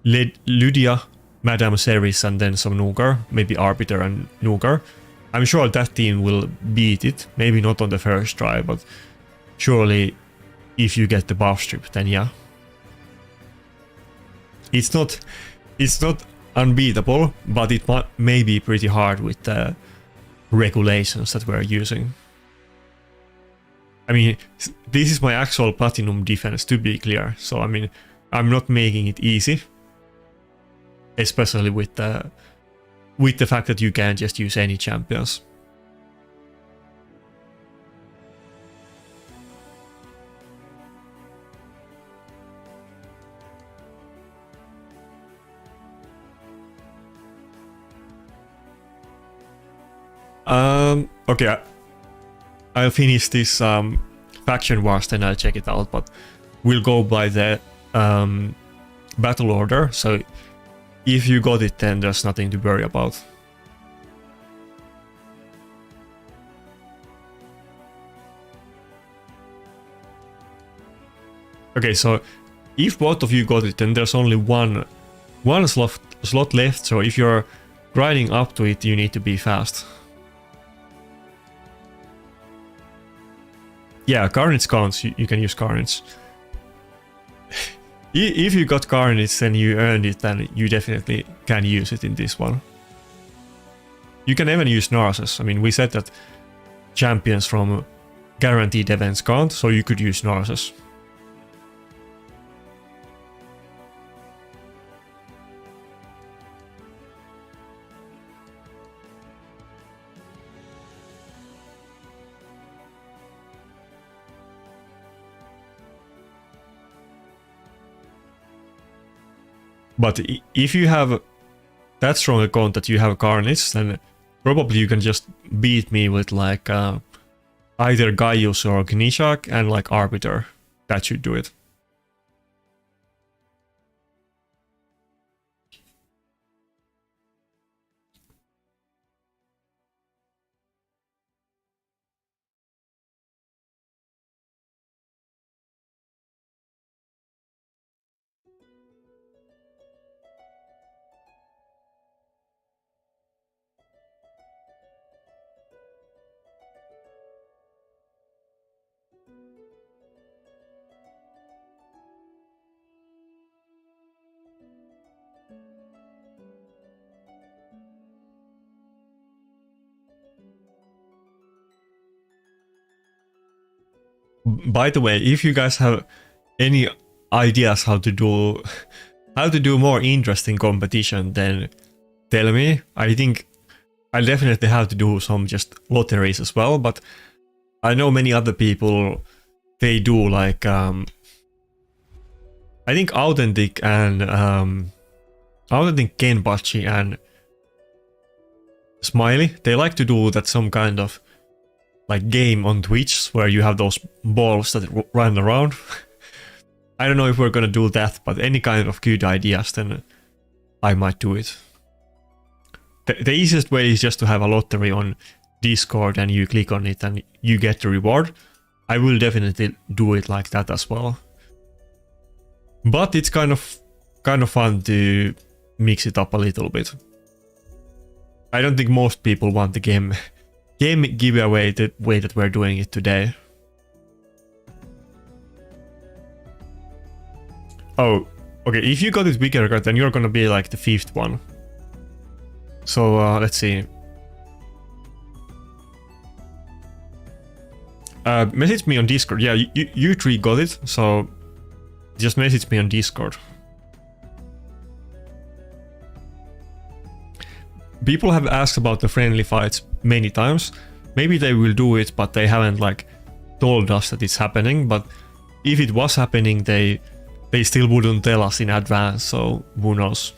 Lydia, Madame Ceres, and then some Nuker, maybe Arbiter and Nuker. I'm sure that team will beat it, maybe not on the first try, but surely if you get the buff strip, then yeah. It's not unbeatable, but it may be pretty hard with the regulations that we're using. I mean, this is my actual platinum defense, to be clear, so I mean, I'm not making it easy, especially with the fact that you can't just use any champions. Okay, I'll finish this faction wars, then I'll check it out, but we'll go by the battle order, so if you got it, then there's nothing to worry about. Okay, so if both of you got it, then there's only one slot left. So if you're grinding up to it, you need to be fast. Yeah, Carnage counts. You can use Carnage. If you got Carnage, then you earned it, then you definitely can use it in this one. You can even use Narses. I mean, we said that champions from guaranteed events can't, so you could use Narses. But if you have that strong account that you have Carnage, then probably you can just beat me with like either Gaius or Gnishak and like Arbiter. That should do it. By the way, if you guys have any ideas how to do more interesting competition, then tell me. I think I definitely have to do some just lotteries as well, but I know many other people, they do like I think Authentic and Authentic Kenpachi and Smiley, they like to do that some kind of like game on Twitch where you have those balls that run around. I don't know if we're gonna do that, but any kind of good ideas, then I might do it. The easiest way is just to have a lottery on Discord and you click on it and you get the reward. I will definitely do it like that as well. But it's kind of fun to mix it up a little bit. I don't think most people want the game giveaway the way that we're doing it today. Oh, okay, if you got this bigger card, then you're gonna be like the 5th one. So let's see. Message me on Discord. Yeah, you 3 got it, so just message me on Discord. People have asked about the friendly fights many times. Maybe they will do it, but they haven't like told us that it's happening. But if it was happening, they still wouldn't tell us in advance, so who knows.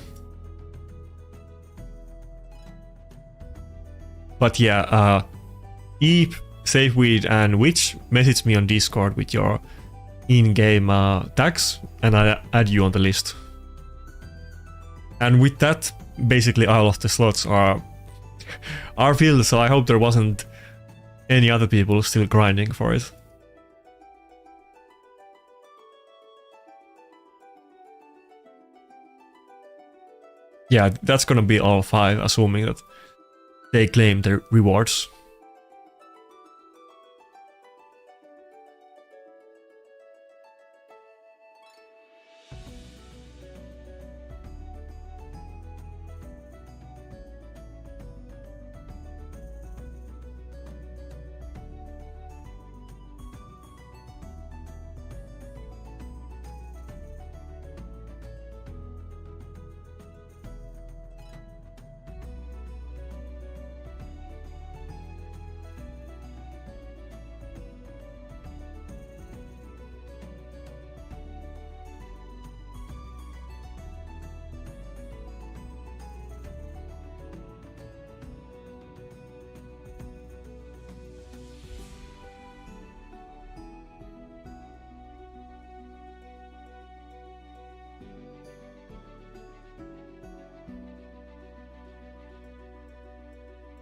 But yeah, Eep, Safeweed and Witch, message me on Discord with your in-game tags and I'll add you on the list. And with that, basically all of the slots are filled, so I hope there wasn't any other people still grinding for it. Yeah, that's gonna be all 5, assuming that they claim their rewards.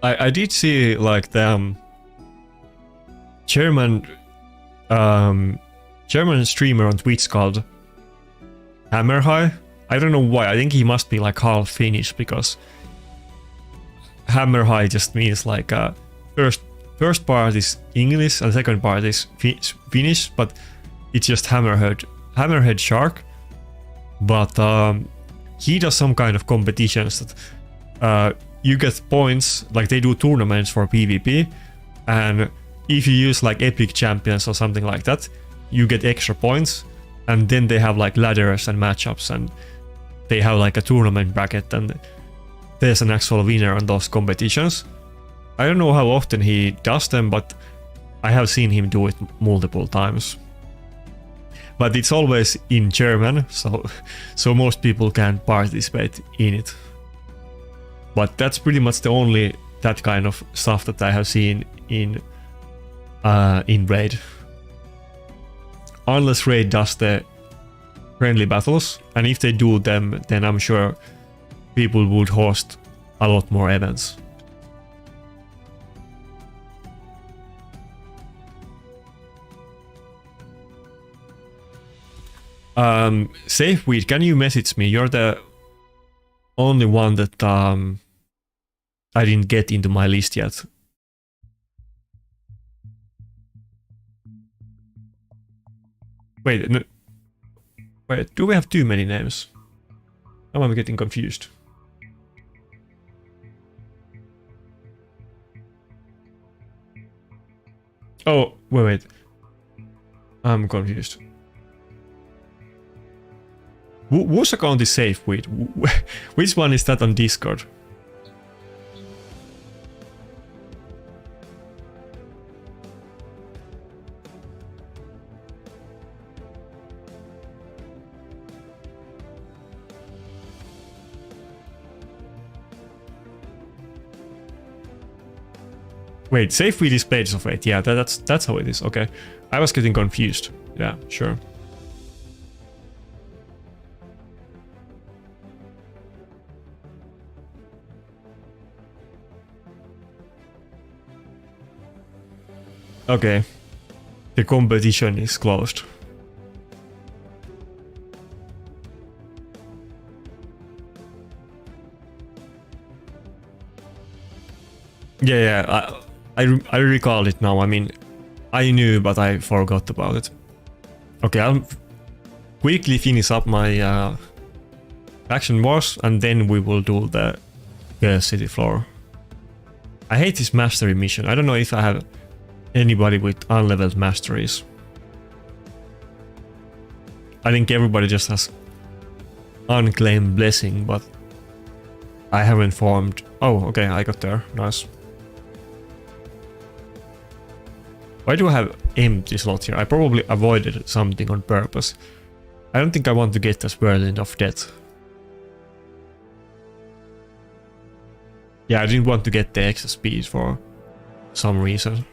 I did see like the German German streamer on Twitch called Hammer High. I don't know why. I think he must be like half Finnish because Hammer High just means like first part is English and second part is Finnish, but it's just Hammerhead Shark. But he does some kind of competitions that you get points, like they do tournaments for PvP, and if you use like epic champions or something like that, you get extra points, and then they have like ladders and matchups, and they have like a tournament bracket, and there's an actual winner on those competitions. I don't know how often he does them, but I have seen him do it multiple times. But it's always in German, so most people can participate in it. But that's pretty much the only that kind of stuff that I have seen in Raid. Unless Raid does the friendly battles, and if they do them, then I'm sure people would host a lot more events. Safeweed, can you message me? You're the only one that I didn't get into my list yet. Wait, no, wait, do we have too many names? Now I'm getting confused. Oh, wait. I'm confused. Whose account is Safeweed? Which one is that on Discord? Wait, Safeweed is Pages of Fate. Yeah, that's how it is. Okay, I was getting confused. Yeah, sure. Okay, the competition is closed. Yeah, I recall it now. I mean, I knew, but I forgot about it. Okay, I'll quickly finish up my action wars, and then we will do the city floor. I hate this mastery mission. I don't know if I have anybody with unleveled masteries. I think everybody just has unclaimed blessing, but I haven't formed. Oh, okay, I got there. Nice. Why do I have empty slots here? I probably avoided something on purpose. I don't think I want to get this Whirlwind of Death. Yeah, I didn't want to get the extra speed for some reason.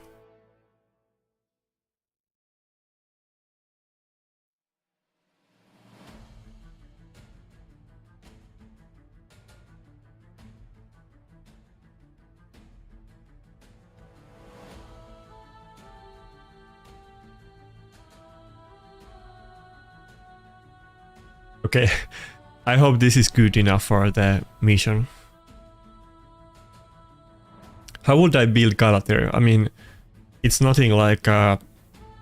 Okay, I hope this is good enough for the mission. How would I build Galatir? I mean, it's nothing like a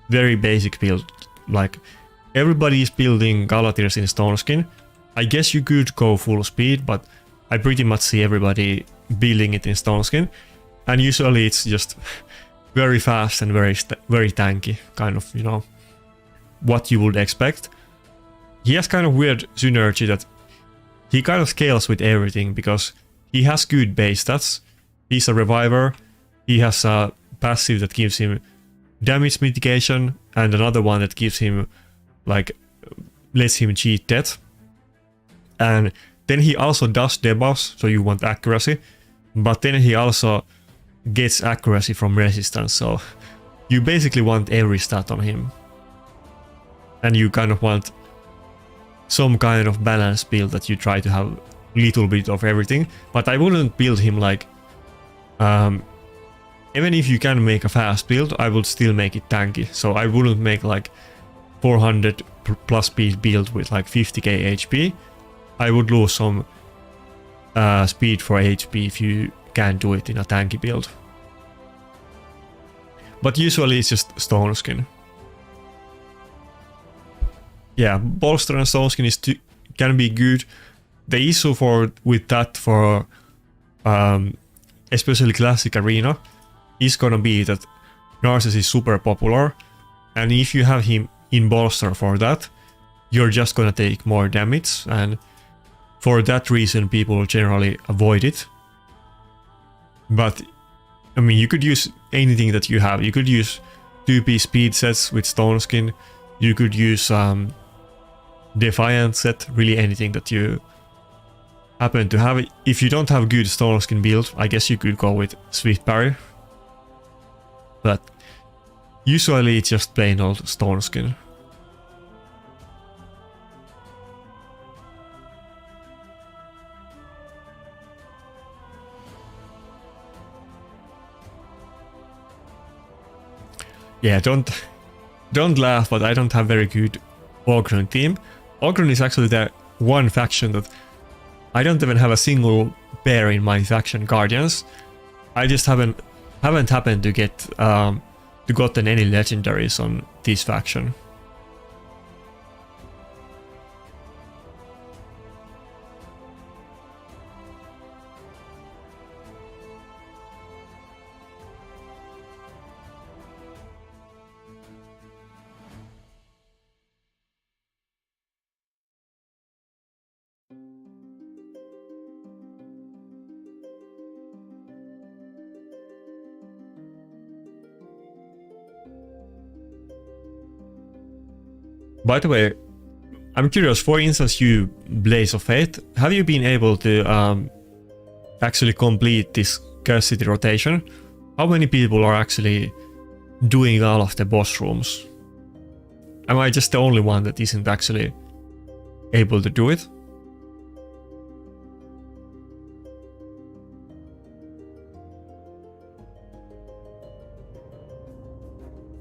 very basic build. Like, everybody is building Galatirs in Stone Skin. I guess you could go full speed, but I pretty much see everybody building it in Stone Skin. And usually it's just very fast and very tanky, kind of, you know, what you would expect. He has kind of weird synergy that he kind of scales with everything because he has good base stats. He's a reviver, he has a passive that gives him damage mitigation, and another one that gives him, like, lets him cheat death. And then he also does debuffs, so you want accuracy, but then he also gets accuracy from resistance, so you basically want every stat on him. And you kind of want some kind of balanced build that you try to have a little bit of everything, but I wouldn't build him like... even if you can make a fast build, I would still make it tanky, so I wouldn't make like 400 plus speed build with like 50k HP, I would lose some speed for HP if you can't do it in a tanky build. But usually it's just Stone Skin. Yeah, Bolster and Stone Skin can be good. The issue with that for especially Classic Arena is gonna be that Narcissus is super popular, and if you have him in Bolster for that, you're just gonna take more damage, and for that reason people generally avoid it. But I mean, you could use anything that you have. You could use 2p speed sets with Stone Skin, you could use Defiant set, really anything that you happen to have. If you don't have good Stone Skin build, I guess you could go with Swift Parry. But usually it's just plain old Stone Skin. Yeah, don't laugh, but I don't have very good Ogrun team. Ogrun is actually the one faction that I don't even have a single pair in my faction Guardians. I just haven't happened to get gotten any legendaries on this faction. By the way, I'm curious, for instance, you Blaze of Fate, have you been able to actually complete this Scarcity rotation? How many people are actually doing all of the boss rooms? Am I just the only one that isn't actually able to do it?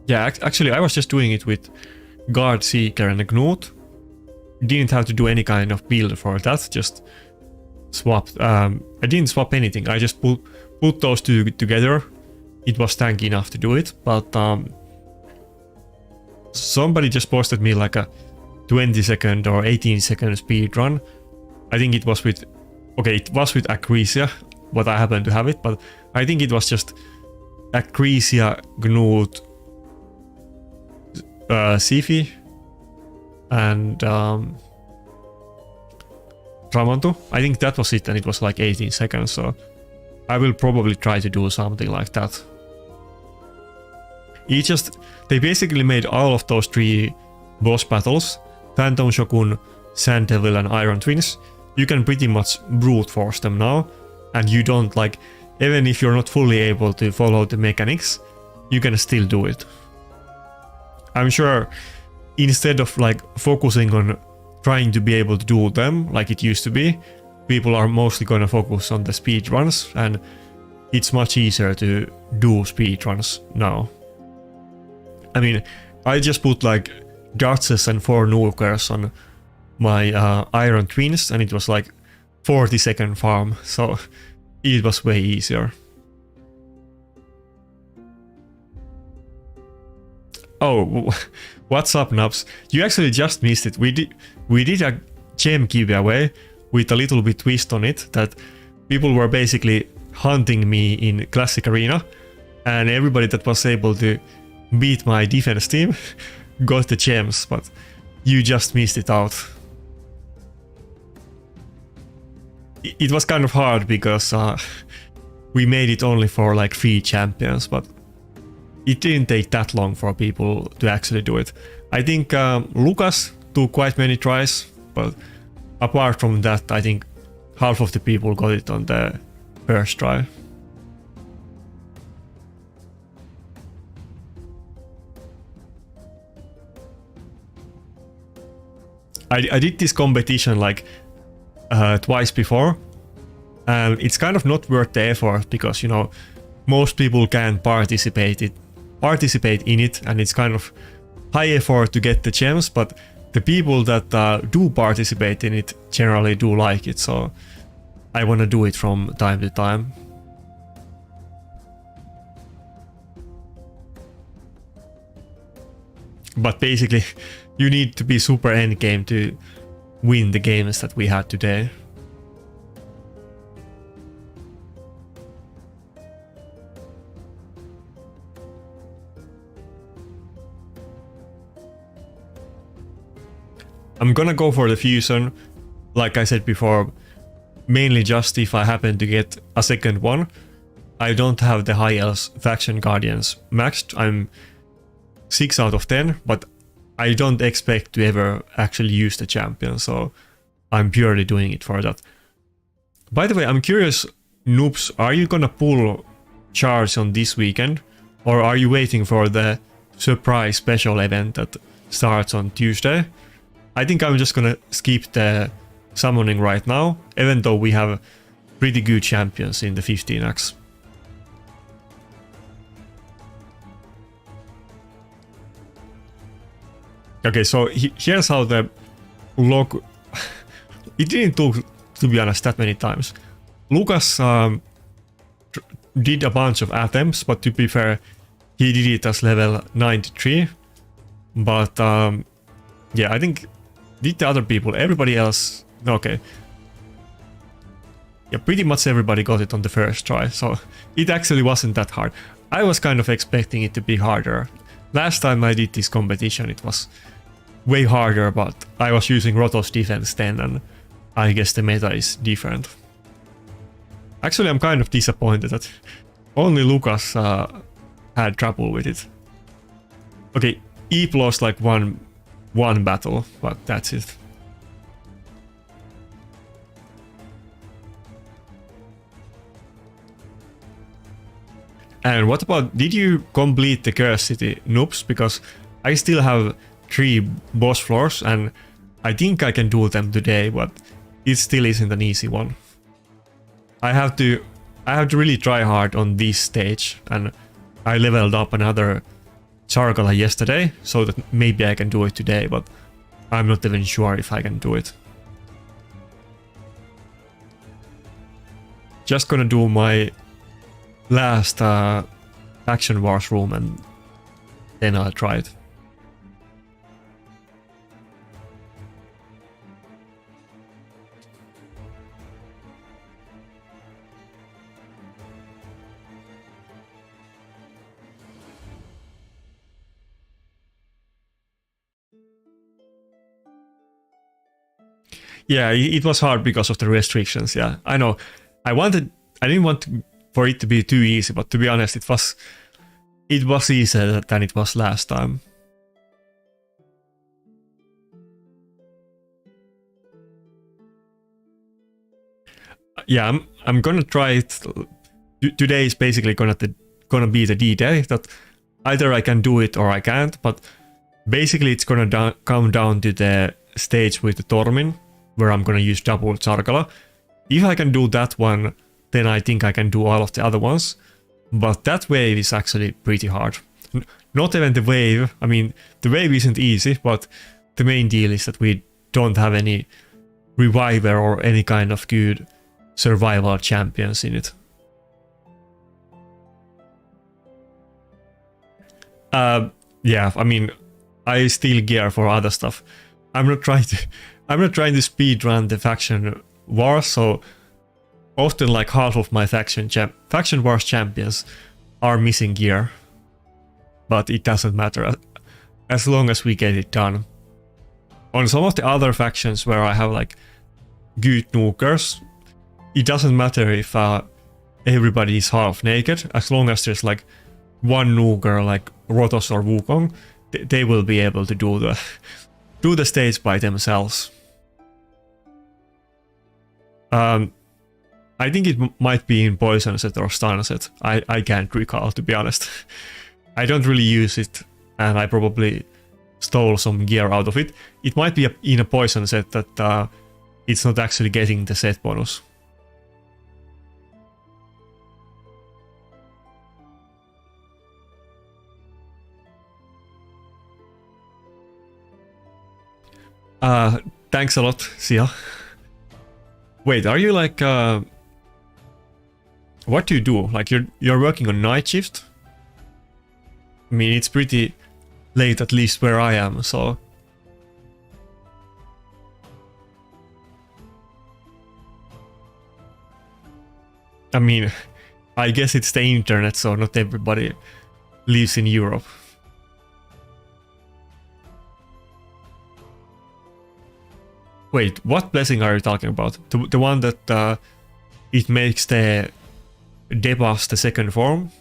Yeah, actually I was just doing it with Guard Seeker and a Gnut. Didn't have to do any kind of build for that, just swapped. I didn't swap anything, I just put those two together. It was tanky enough to do it, but somebody just posted me like a 20-second or 18-second speed run. I think it was with, okay, it was with Accessory, but I happened to have it, but I think it was just Accessory, Gnut, Sifi and Tramonto. I think that was it, and it was like 18 seconds, so I will probably try to do something like that. They basically made all of those 3 boss battles, Phantom Shogun, Sand Devil and Iron Twins. You can pretty much brute force them now, and you don't like, even if you're not fully able to follow the mechanics, you can still do it. I'm sure instead of like focusing on trying to be able to do them like it used to be, people are mostly gonna focus on the speed runs, and it's much easier to do speed runs now. I mean, I just put like Duchess and 4 nukers on my Iron Twins, and it was like 40-second farm, so it was way easier. Oh, what's up, Nubs? You actually just missed it. We did a gem giveaway with a little bit twist on it, that people were basically hunting me in Classic Arena, and everybody that was able to beat my defense team got the gems, but you just missed it out. It was kind of hard because we made it only for like 3 champions, but it didn't take that long for people to actually do it. I think Lucas took quite many tries, but apart from that, I think half of the people got it on the first try. I did this competition like twice before, and it's kind of not worth the effort because, you know, most people can't participate in it, and it's kind of high effort to get the gems, but the people that do participate in it generally do like it, so I want to do it from time to time. But basically, you need to be super endgame to win the games that we had today. I'm gonna go for the fusion, like I said before, mainly just if I happen to get a second one. I don't have the High Elves Faction Guardians maxed. I'm 6 out of 10, but I don't expect to ever actually use the champion, so I'm purely doing it for that. By the way, I'm curious, noobs, are you gonna pull charge on this weekend, or are you waiting for the surprise special event that starts on Tuesday? I think I'm just gonna skip the summoning right now, even though we have pretty good champions in the 15x. Okay, so here's how the log... It didn't talk, to be honest, that many times. Lucas did a bunch of attempts, but to be fair, he did it as level 93. But yeah, I think did the other people, everybody else, okay. Yeah, pretty much everybody got it on the first try, so it actually wasn't that hard. I was kind of expecting it to be harder. Last time I did this competition, it was way harder, but I was using Rotos defense then, and I guess the meta is different. Actually, I'm kind of disappointed that only Lucas had trouble with it. Okay, Eep lost like one battle, but that's it. And what about, did you complete the Curse City, noobs? Because I still have 3 boss floors and I think I can do them today, but it still isn't an easy one. I have to really try hard on this stage, and I leveled up another Chargala yesterday, so that maybe I can do it today, but I'm not even sure if I can do it. Just gonna do my last Faction Wars room and then I'll try it. Yeah, it was hard because of the restrictions. Yeah, I know. I didn't want for it to be too easy, but to be honest, it was easier than it was last time. Yeah, I'm gonna try it. Today is basically gonna be the D-Day that either I can do it or I can't. But basically, it's gonna come down to the stage with the Tormin, where I'm gonna use double Chargala. If I can do that one, then I think I can do all of the other ones. But that wave is actually pretty hard. Not even the wave. I mean, the wave isn't easy, but the main deal is that we don't have any reviver or any kind of good survival champions in it. Yeah, I mean, I still gear for other stuff. I'm not trying to speedrun the faction wars, so often like half of my faction wars champions are missing gear. But it doesn't matter as long as we get it done. On some of the other factions where I have like good nukers, it doesn't matter if everybody is half naked, as long as there's like one nuker like Rotos or Wukong, they will be able to do the stage by themselves. I think it might be in Poison Set or Stun Set. I can't recall, to be honest. I don't really use it, and I probably stole some gear out of it. It might be in a Poison Set that it's not actually getting the set bonus. Thanks a lot, Sia. Wait, are you like what do you do? Like you're working on night shift? I mean, it's pretty late, at least where I am, so I mean, I guess it's the internet, so not everybody lives in Europe. Wait, what blessing are you talking about? The one that it makes the debuffs the second form?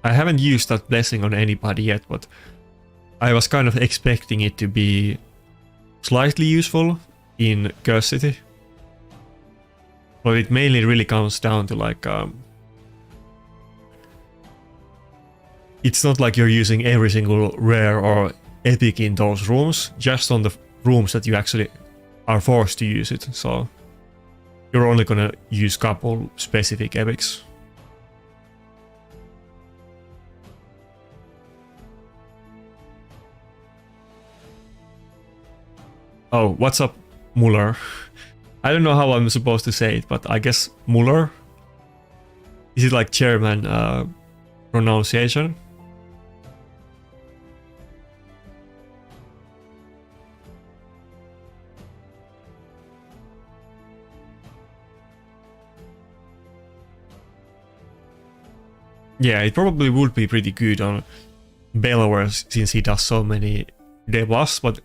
I haven't used that blessing on anybody yet, but I was kind of expecting it to be slightly useful in Curse City. But it mainly really comes down to like it's not like you're using every single rare or epic in those rooms, just on the rooms that you actually are forced to use it. So you're only gonna use couple specific epics. Oh, what's up, Muller? I don't know how I'm supposed to say it, but I guess Muller? Is it like German pronunciation? Yeah, it probably would be pretty good on Bellower since he does so many debuffs, but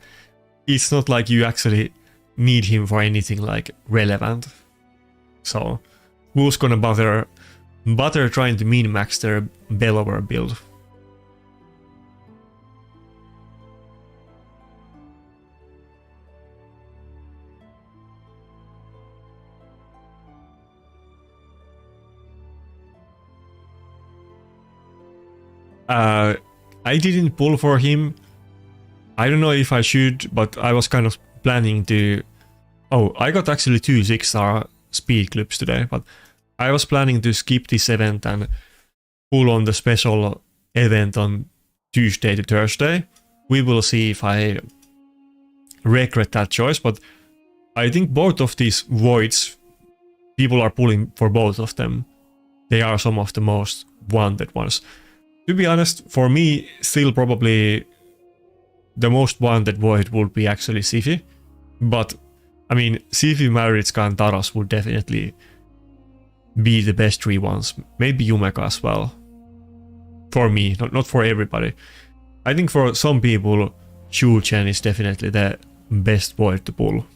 it's not like you actually need him for anything like relevant. So who's gonna bother trying to min-max their Bellower build? I didn't pull for him. I don't know if I should, but I was kind of planning to... Oh, I got actually 2 6-star speed clips today, but I was planning to skip this event and pull on the special event on Tuesday to Thursday. We will see if I regret that choice, but I think both of these voids, people are pulling for both of them. They are some of the most wanted ones. To be honest, for me, still probably the most wanted void would be actually Sifi. But, I mean, Sifi, Maritzka and Taros would definitely be the best 3 ones. Maybe Yumeka as well. For me, not for everybody. I think for some people, Shu Chen is definitely the best void to pull.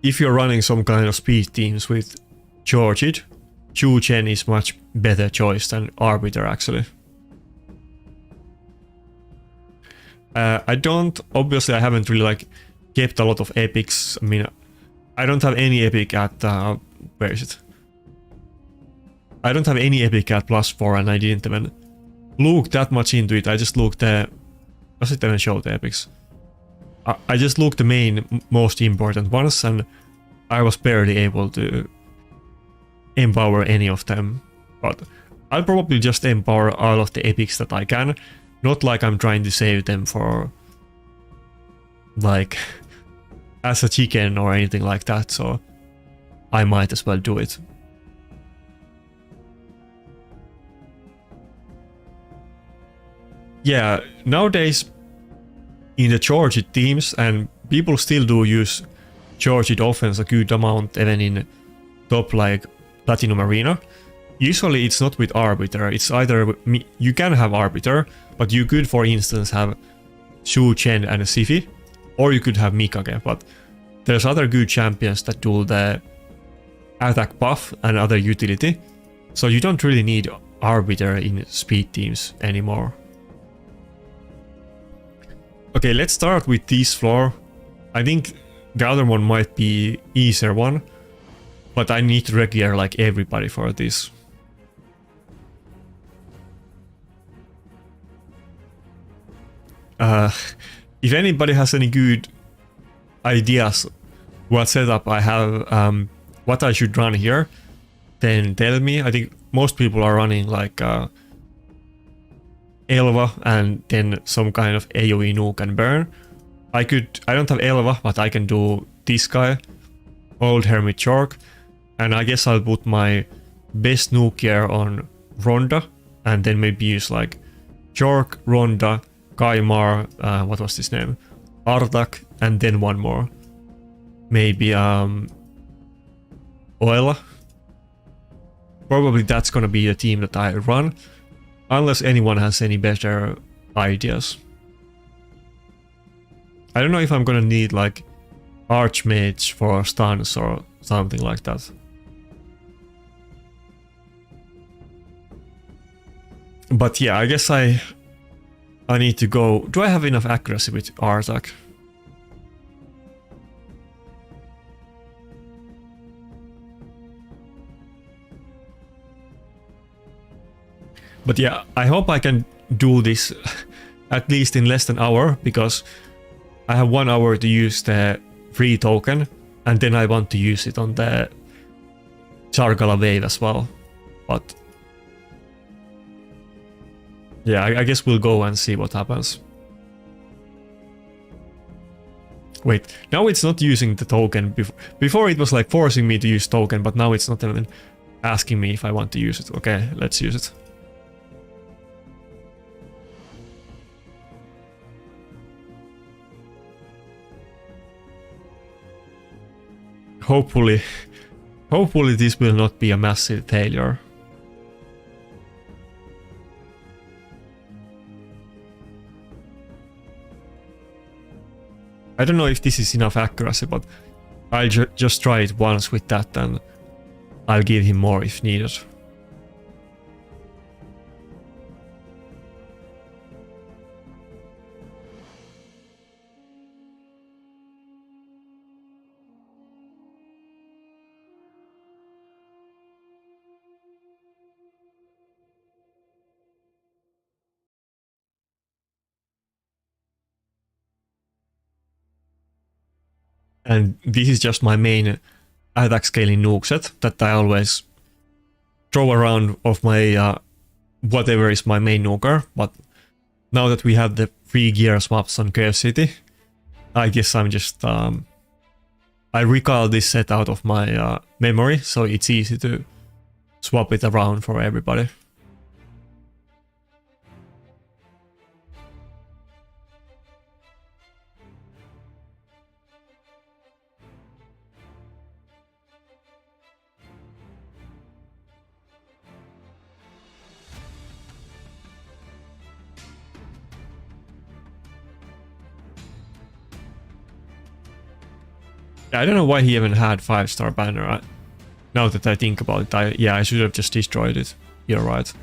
If you're running some kind of speed teams with Georgid, Shu Chen is much better choice than Arbiter actually. Obviously I haven't really like kept a lot of epics. I mean, I don't have any epic at, where is it? I don't have any epic at +4 and I didn't even look that much into it. I just looked does it even show the epics? I just looked the main, most important ones and I was barely able to empower any of them. But I'll probably just empower all of the epics that I can. Not like I'm trying to save them for like as a chicken or anything like that, so I might as well do it. Yeah, nowadays in the Georgid teams, and people still do use Georgid offense a good amount even in top like Platinum Arena. Usually it's not with Arbiter, it's either you can have Arbiter, but you could for instance have Shu Chen and Sifi, or you could have Mikage, but there's other good champions that do the attack buff and other utility, so you don't really need Arbiter in speed teams anymore. Okay, let's start with this floor. I think the other one might be easier one, but I need to regear like everybody for this. If anybody has any good ideas what setup I have, what I should run here, then tell me. I think most people are running like Elva and then some kind of AoE nuke and burn. I don't have Elva, but I can do this guy, Old Hermit Shark, and I guess I'll put my best nuke here on Ronda, and then maybe use like Shark, Ronda, Kaimar, what was his name? Artak, and then one more. Maybe Oela. Probably that's gonna be the team that I run, unless anyone has any better ideas. I don't know if I'm gonna need like Archmage for stuns or something like that. But yeah, I guess I need to go. Do I have enough accuracy with Artak? But yeah, I hope I can do this at least in less than an hour, because I have 1 hour to use the free token, and then I want to use it on the Chargala wave as well. But yeah, I guess we'll go and see what happens. Wait, now it's not using the token. Before it was like forcing me to use token, but now it's not even asking me if I want to use it. Okay, let's use it. Hopefully this will not be a massive failure. I don't know if this is enough accuracy, but I'll just try it once with that, and I'll give him more if needed. And this is just my main attack scaling nuke set that I always throw around of my whatever is my main nuker. But now that we have the free gear swaps on Curve City, I guess I'm just I recall this set out of my memory, so it's easy to swap it around for everybody. I don't know why he even had 5-star banner. Now that I think about it, I should have just destroyed it. You're right.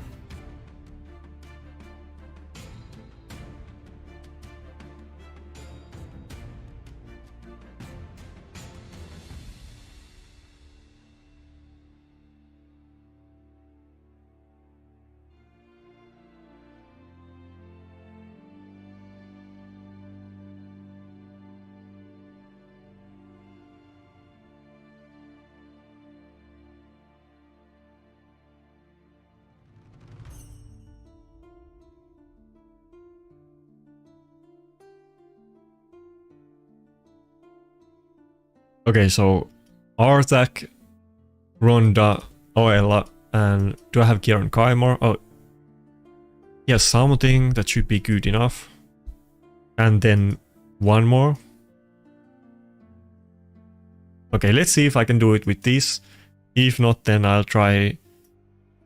Okay, so Artak, Ronda, Oela, and do I have gear on Kaimar? Oh, yeah, something that should be good enough. And then one more. Okay, let's see if I can do it with this. If not, then I'll try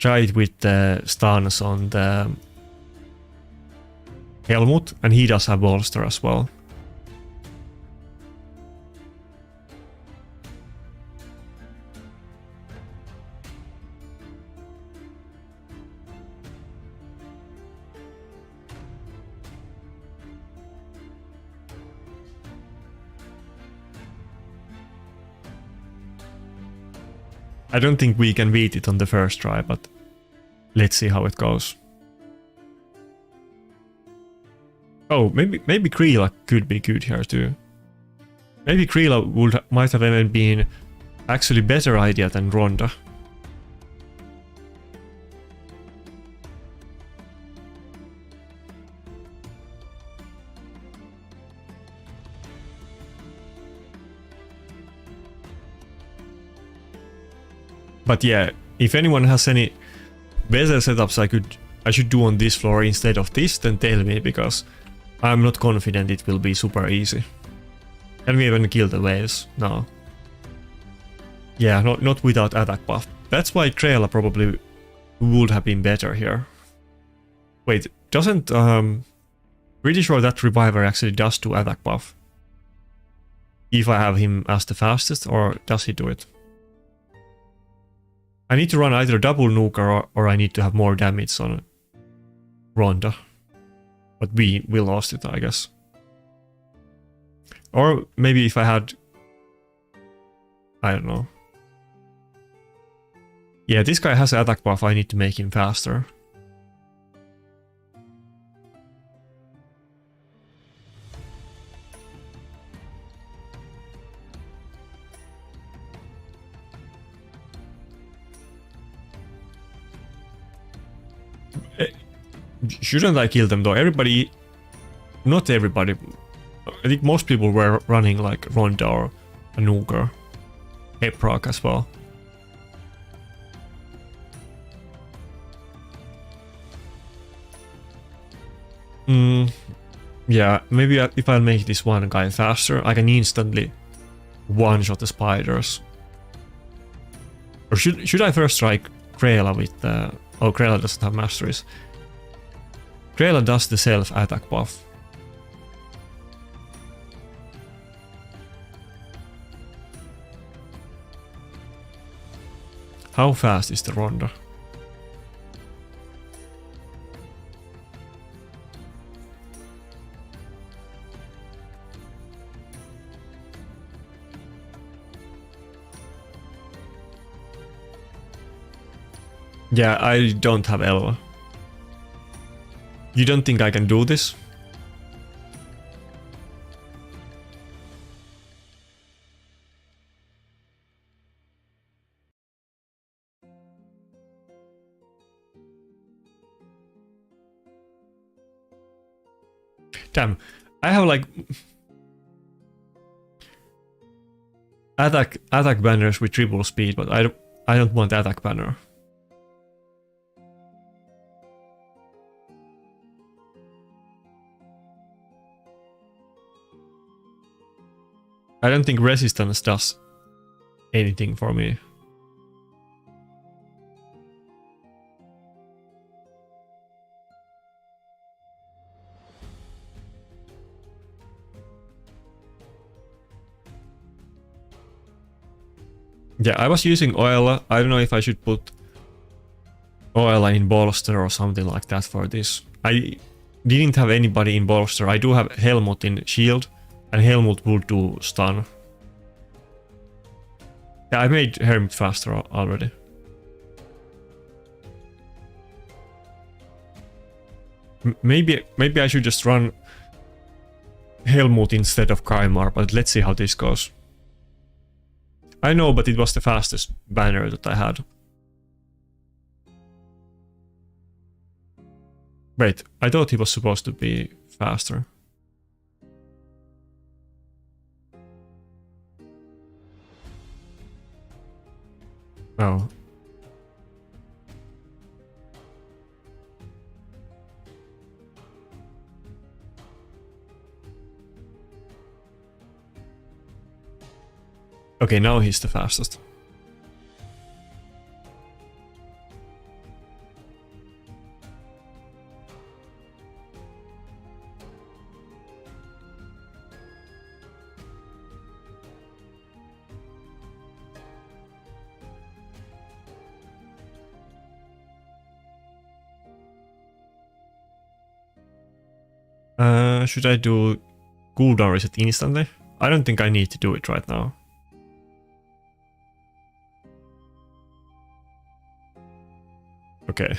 it with the stuns on the Helmut, and he does have bolster as well. I don't think we can beat it on the first try, but let's see how it goes. Oh, maybe Kreela could be good here too. Maybe Kreela might have even been actually better idea than Ronda. But yeah, if anyone has any better setups I should do on this floor instead of this, then tell me, because I'm not confident it will be super easy. Can we even kill the waves? No. Yeah, not without attack buff. That's why Trela probably would have been better here. Wait, doesn't pretty sure that Reviver actually does do attack buff. If I have him as the fastest, or does he do it? I need to run either double nuker or I need to have more damage on Ronda. But we lost it, I guess. Or maybe if I had... I don't know. Yeah, this guy has an attack buff, I need to make him faster. Shouldn't I kill them though? Everybody... Not everybody. I think most people were running like Ronda or a nuker. Heproc as well. Yeah, maybe if I make this one guy faster, I can instantly one-shot the spiders. Or should I first try Krela with the... Oh, Krela doesn't have masteries. Krela does the self-attack buff. How fast is the Ronda? Yeah, I don't have Elva. You don't think I can do this? Damn, I have like attack banners with triple speed, but I don't want attack banner. I don't think resistance does anything for me. Yeah, I was using Oela. I don't know if I should put Oela in bolster or something like that for this. I didn't have anybody in bolster. I do have Helmut in shield. And Helmut will do stun. Yeah, I made Hermit faster already. Maybe I should just run Helmut instead of Kaimar, but let's see how this goes. I know, but it was the fastest banner that I had. Wait, I thought he was supposed to be faster. Oh. Okay, now he's the fastest. Should I do cooldown reset instantly? I don't think I need to do it right now. Okay.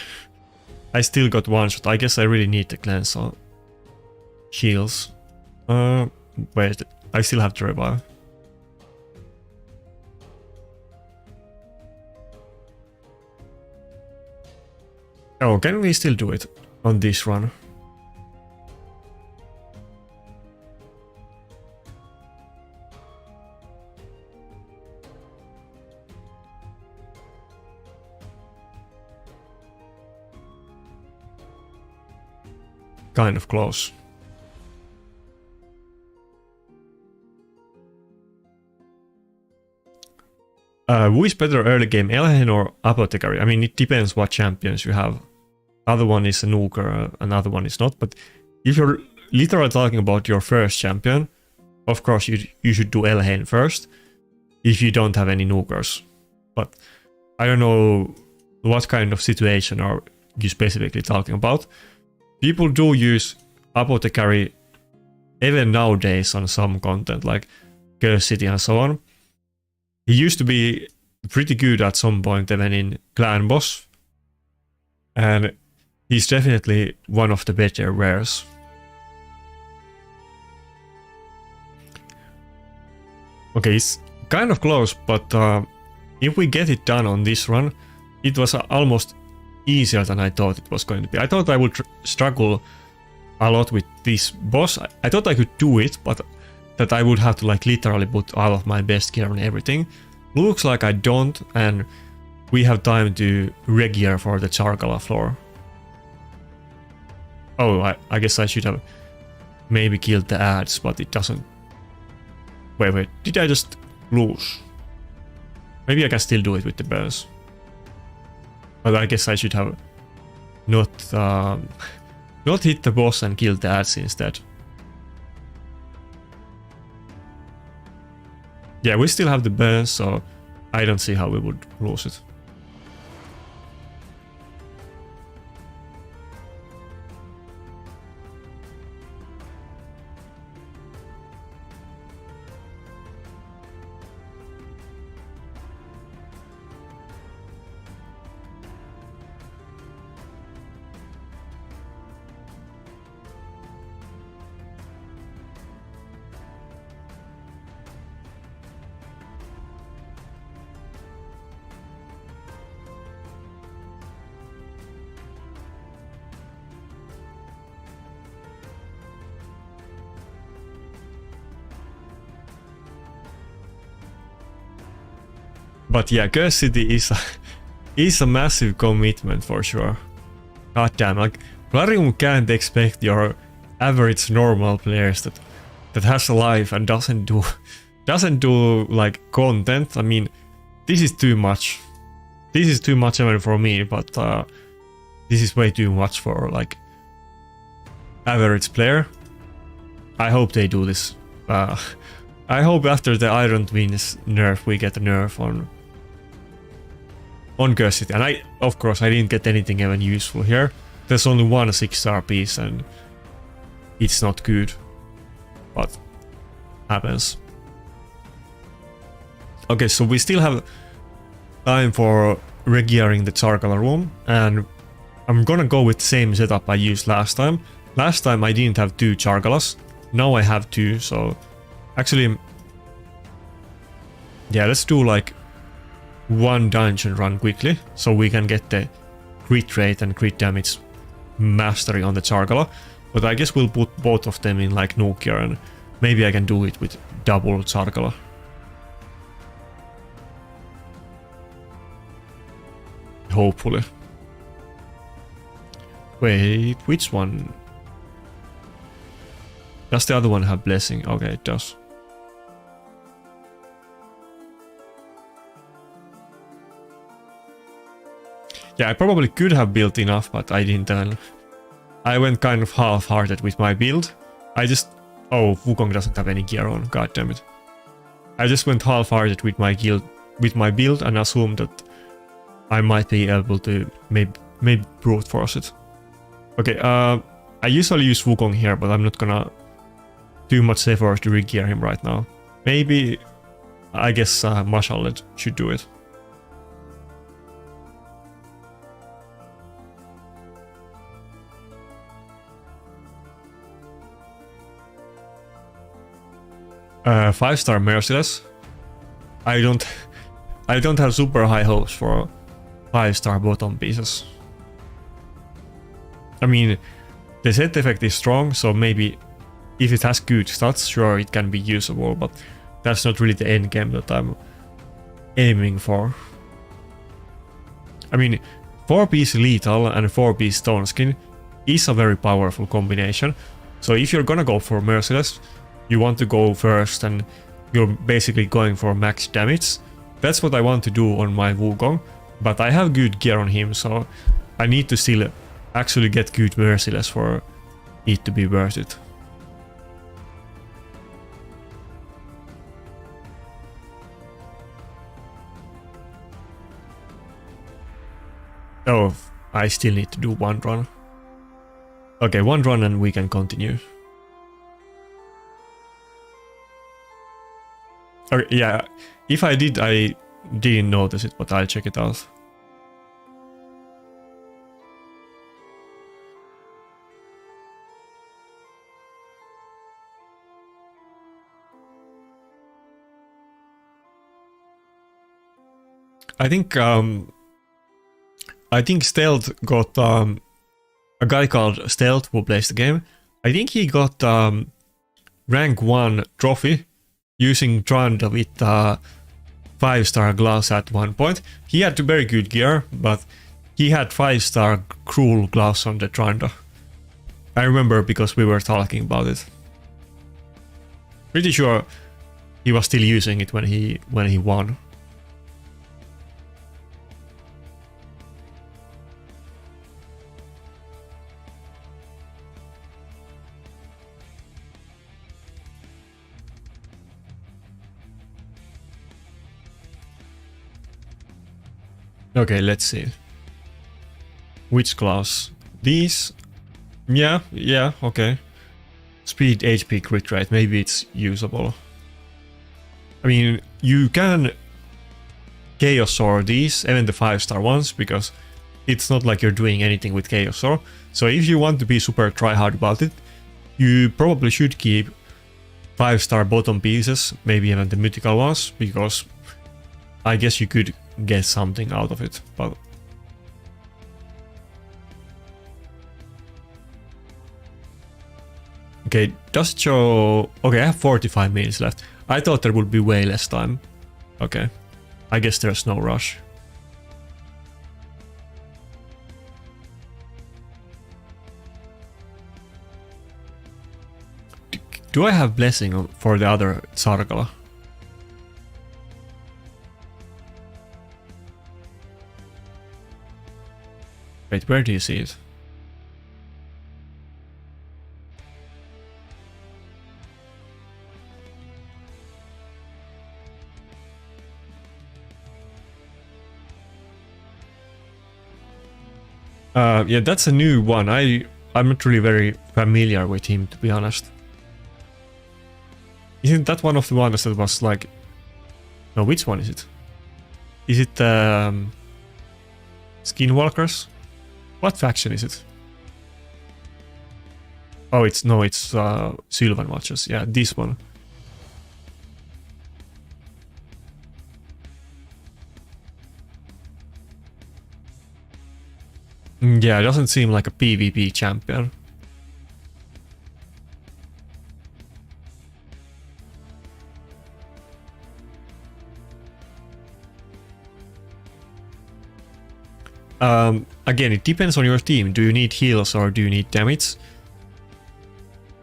I still got one shot. I guess I really need to cleanse on heals. Wait, I still have to revive. Oh, can we still do it on this run? Kind of close. Who is better early game, Elhen or Apothecary? I mean, it depends what champions you have. Other one is a nuker, another one is not. But if you're literally talking about your first champion, of course you should do Elhen first, if you don't have any nukers. But I don't know what kind of situation are you specifically talking about. People do use Apothecary even nowadays on some content like Curse City and so on. He used to be pretty good at some point even in Clan Boss. And he's definitely one of the better wares. Okay, it's kind of close, but if we get it done on this run, it was almost easier than I thought it was going to be. I thought I would struggle a lot with this boss. I thought I could do it, but that I would have to like literally put all of my best gear on everything. Looks like I don't, and we have time to re-gear for the Chargala floor. Oh, I guess I should have maybe killed the ads, but it doesn't. Wait, did I just lose? Maybe I can still do it with the bears. But I guess I should have not hit the boss and killed the ads instead. Yeah, we still have the bears, so I don't see how we would lose it. But yeah, Curse City is a massive commitment for sure. God damn, like Clarium can't expect your average normal players that has a life and doesn't do like content. I mean, this is too much. This is too much even for me, but this is way too much for like average player. I hope they do this. I hope after the Iron Twins nerf we get a nerf on Curse City. And of course I didn't get anything even useful here. There's only one 6-star piece and it's not good. But happens. Okay, so we still have time for re-gearing the Chargala room, and I'm gonna go with the same setup I used last time. Last time I didn't have 2 Chargalas, now I have 2, so actually, yeah, let's do like 1 dungeon run quickly, so we can get the crit rate and crit damage mastery on the Chargala. But I guess we'll put both of them in like Nukia, and maybe I can do it with double Chargala. Hopefully. Wait, which one? Does the other one have blessing? Okay, it does. Yeah, I probably could have built enough, but I didn't. I went kind of half-hearted with my build. Oh, Wukong doesn't have any gear on. God damn it! I just went half-hearted with my build and assumed that I might be able to maybe brute force it. Okay, I usually use Wukong here, but I'm not gonna do much effort to re-gear him right now. Maybe, I guess Mashaled should do it. Five-star Merciless. I don't have super high hopes for 5-star bottom pieces. I mean, the set effect is strong, so maybe if it has good stats, sure, it can be usable, but that's not really the end game that I'm aiming for. I mean, 4-piece lethal and 4-piece stone skin is a very powerful combination. So if you're gonna go for merciless, you want to go first and you're basically going for max damage. That's what I want to do on my Wukong, but I have good gear on him, so I need to still actually get good merciless for it to be worth it. Oh, I still need to do one run. Okay, one run and we can continue. Okay, yeah, if I didn't notice it, but I'll check it out. I think Stealth got a guy called Stealth who plays the game. I think he got rank 1 trophy using Tranda with 5-star gloves at one point. He had very good gear, but he had 5-star cruel gloves on the Tranda. I remember because we were talking about it. Pretty sure he was still using it when he won. Okay, let's see. Which class? These? Yeah, okay. Speed, HP, crit rate, maybe it's usable. I mean, you can Chaos Sword these, even the 5-star ones, because it's not like you're doing anything with Chaos Sword. So if you want to be super tryhard about it, you probably should keep 5-star bottom pieces, maybe even the mythical ones, because I guess you could get something out of it, but okay, does it show? Okay, I have 45 minutes left. I thought there would be way less time. Okay, I guess there's no rush. Do I have blessing for the other Sarkala? Wait, where do you see it? Yeah, that's a new one. I'm not really very familiar with him, to be honest. Isn't that one of the ones that was like... No, which one is it? Is it Skinwalkers? What faction is it? Oh, it's Sylvan Watchers. Yeah, this one. Yeah, it doesn't seem like a PvP champion. Again, it depends on your team. Do you need heals or do you need damage?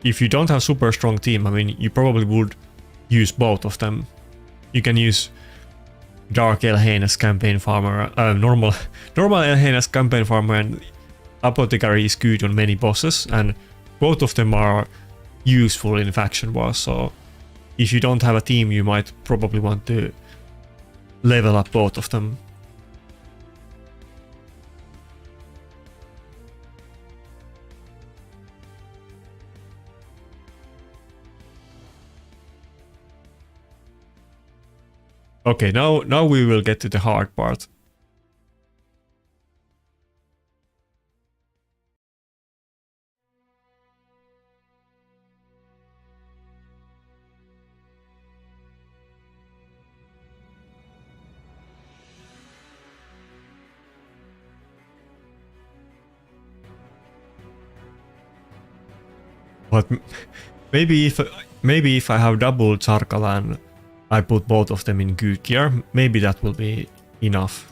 If you don't have super strong team, I mean, you probably would use both of them. You can use Dark Elhain as campaign farmer, normal Elhain as campaign farmer, and Apothecary is good on many bosses, and both of them are useful in faction wars. So if you don't have a team, you might probably want to level up both of them. Okay, now we will get to the hard part. But maybe if I have double Charkal and I put both of them in good gear, maybe that will be enough.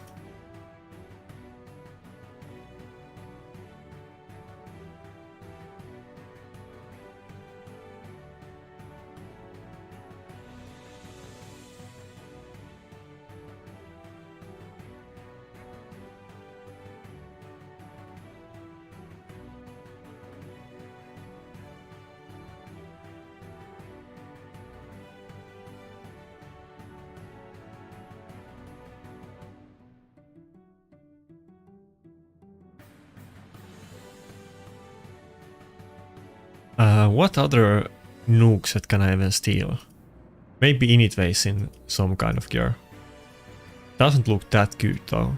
What other nukes that can I even steal? Maybe Initways in some kind of gear. Doesn't look that good though.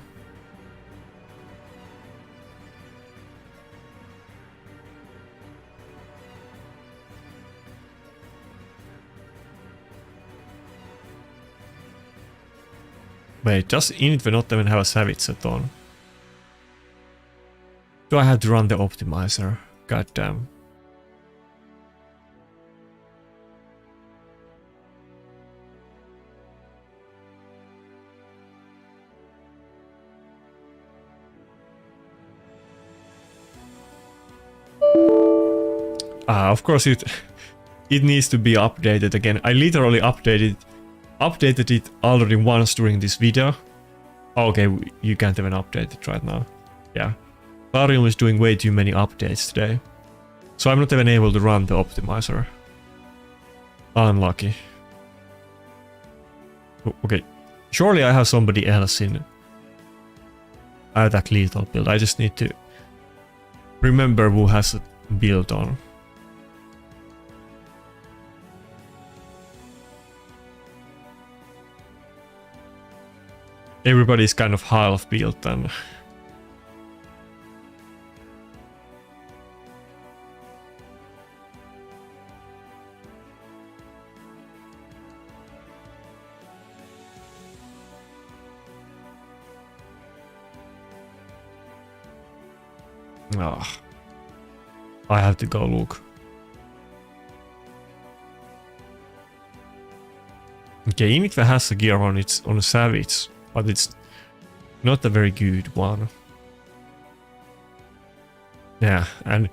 Wait, does Initway not even have a Savage set on? Do I have to run the optimizer? God damn. Of course it needs to be updated again. I literally updated it already once during this video. Okay, you can't even update it right now. Yeah. Barium is doing way too many updates today. So I'm not even able to run the optimizer. Unlucky. Okay. Surely I have somebody else in attack lethal build. I just need to remember who has a build on. Everybody's kind of half built and I have to go look. Okay, Initva has a gear on its on a Savage, but it's not a very good one. Yeah, and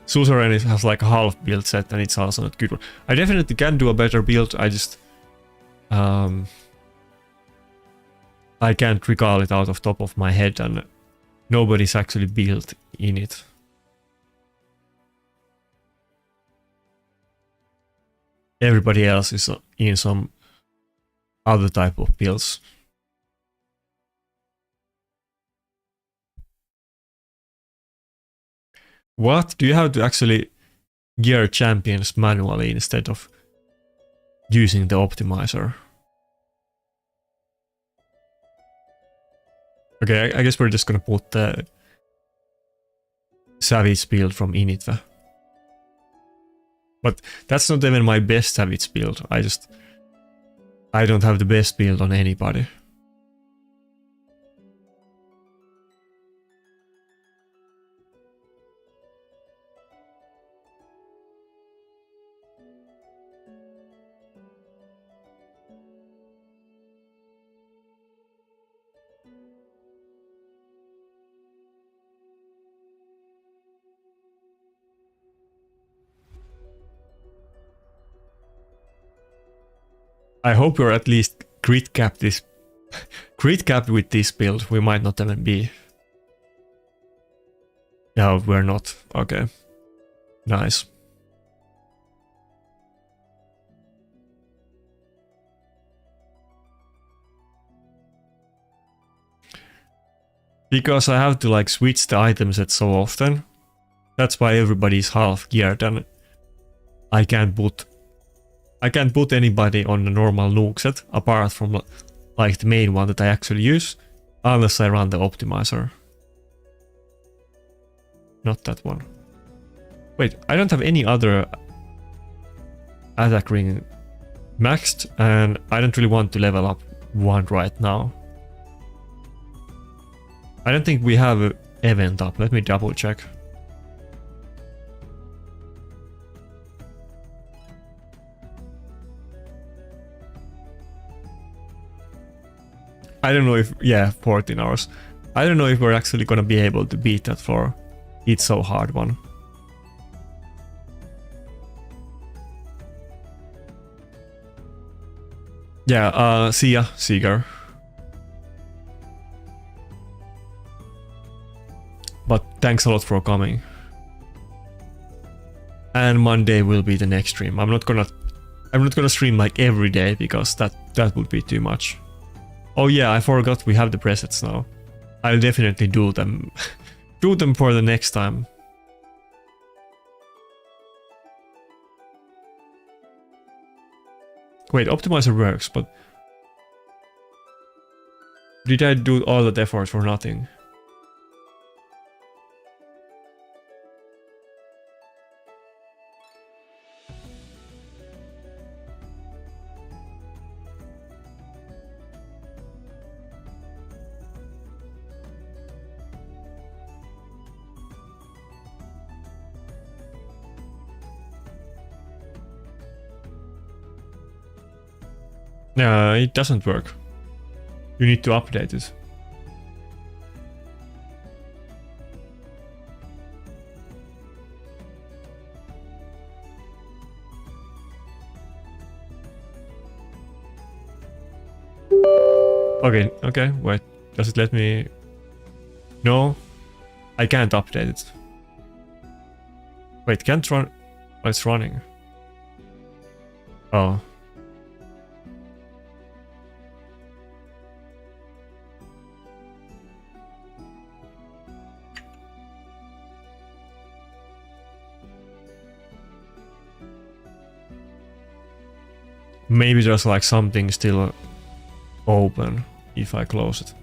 Suzerain has like a half build set and it's also not good one. I definitely can do a better build, I just I can't recall it out of top of my head and nobody's actually built in it. Everybody else is in some other type of builds. What? Do you have to actually gear champions manually instead of using the optimizer? Okay, I guess we're just gonna put the Savage build from Initva. But that's not even my best Savage build. I don't have the best build on anybody. I hope you're at least crit capped with this build. We might not even be. No, we're not. Okay. Nice. Because I have to like switch the item set so often. That's why everybody's half geared and I can't put anybody on the normal nuke set apart from like the main one that I actually use unless I run the optimizer. Not that one. Wait, I don't have any other attack ring maxed and I don't really want to level up one right now. I don't think we have an event up. Let me double check. I don't know if, yeah, 14 hours. I don't know if we're actually gonna be able to beat that for It's So Hard one. Yeah, see ya, Seeger. But thanks a lot for coming. And Monday will be the next stream. I'm not gonna stream like every day because that would be too much. Oh yeah, I forgot we have the presets now. I'll definitely do them. Do them for the next time. Wait, optimizer works, but did I do all that effort for nothing? It doesn't work. You need to update it. Okay, wait. Does it let me... No, I can't update it. Wait, can't run... Oh, it's running. Oh. Maybe there's like something still open if I close it.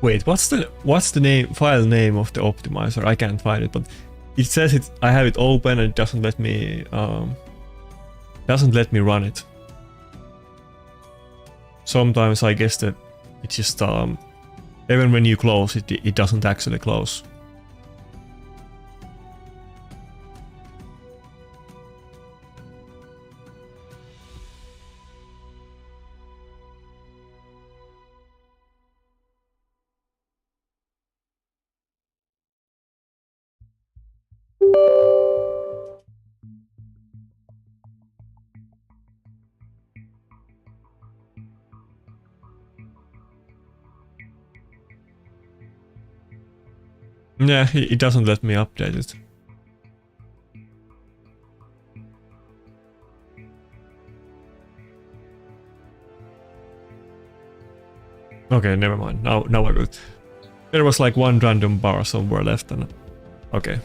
Wait, what's the file name of the optimizer? I can't find it, but it says it. I have it open and it doesn't let me run it. Sometimes I guess that it just even when you close it, it doesn't actually close. Yeah, it doesn't let me update it. Okay, never mind. Now I got it. There was like one random bar somewhere left and... Okay.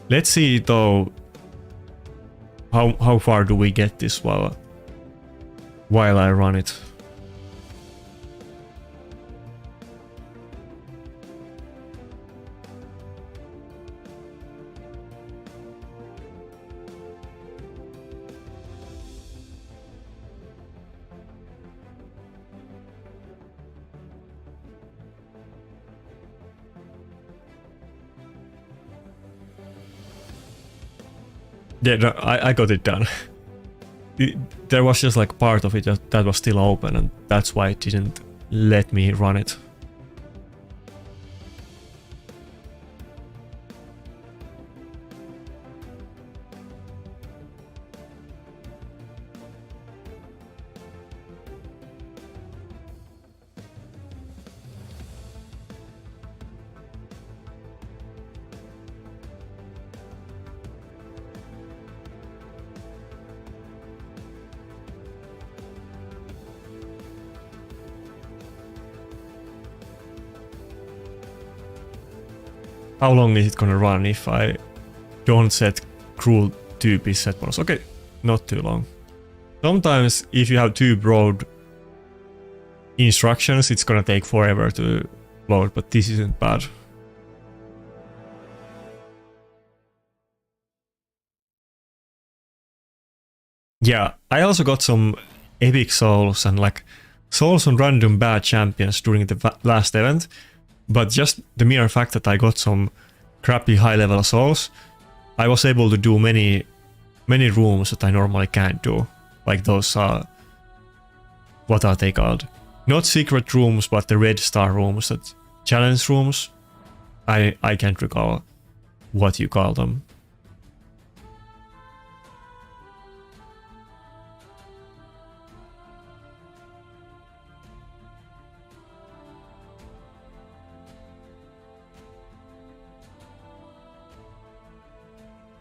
Let's see though... How far do we get this while I run it? Yeah, no, I got it done. There was just like part of it that was still open and that's why it didn't let me run it. How long is it gonna run if I don't set cruel 2-piece set bonus? Okay, not too long. Sometimes if you have too broad instructions, it's gonna take forever to load, but this isn't bad. Yeah, I also got some epic souls and like souls on random bad champions during the last event, but just the mere fact that I got some crappy high level souls, I was able to do many rooms that I normally can't do. Like those what are they called? Not secret rooms, but the red star rooms, that challenge rooms. I can't recall what you call them.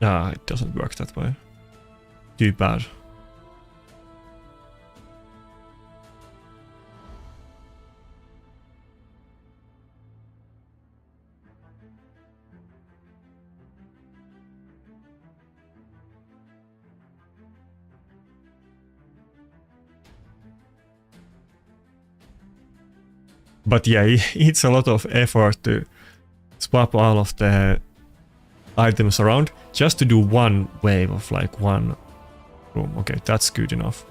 Ah, it doesn't work that way. Too bad. But yeah, it's a lot of effort to swap all of the items around just to do one wave of like one room. Okay, that's good enough.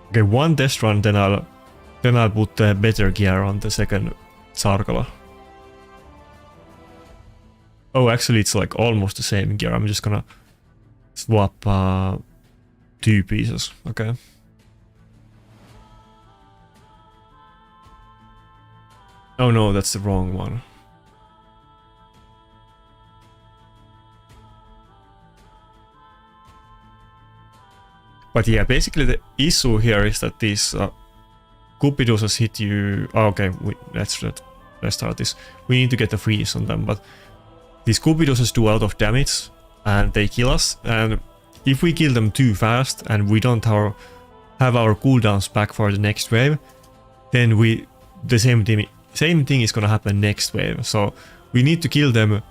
Okay, one test run, then I'll put the better gear on the second Sarkala. Oh, actually it's like almost the same gear. I'm just gonna swap 2 pieces. Okay. Oh no, that's the wrong one. But yeah, basically the issue here is that these Cupiduses hit you. Oh, okay, let's start this. We need to get a freeze on them, but these Cupiduses do a lot of damage and they kill us. And if we kill them too fast and we don't have our cooldowns back for the next wave, then the same thing is gonna happen next wave. So we need to kill them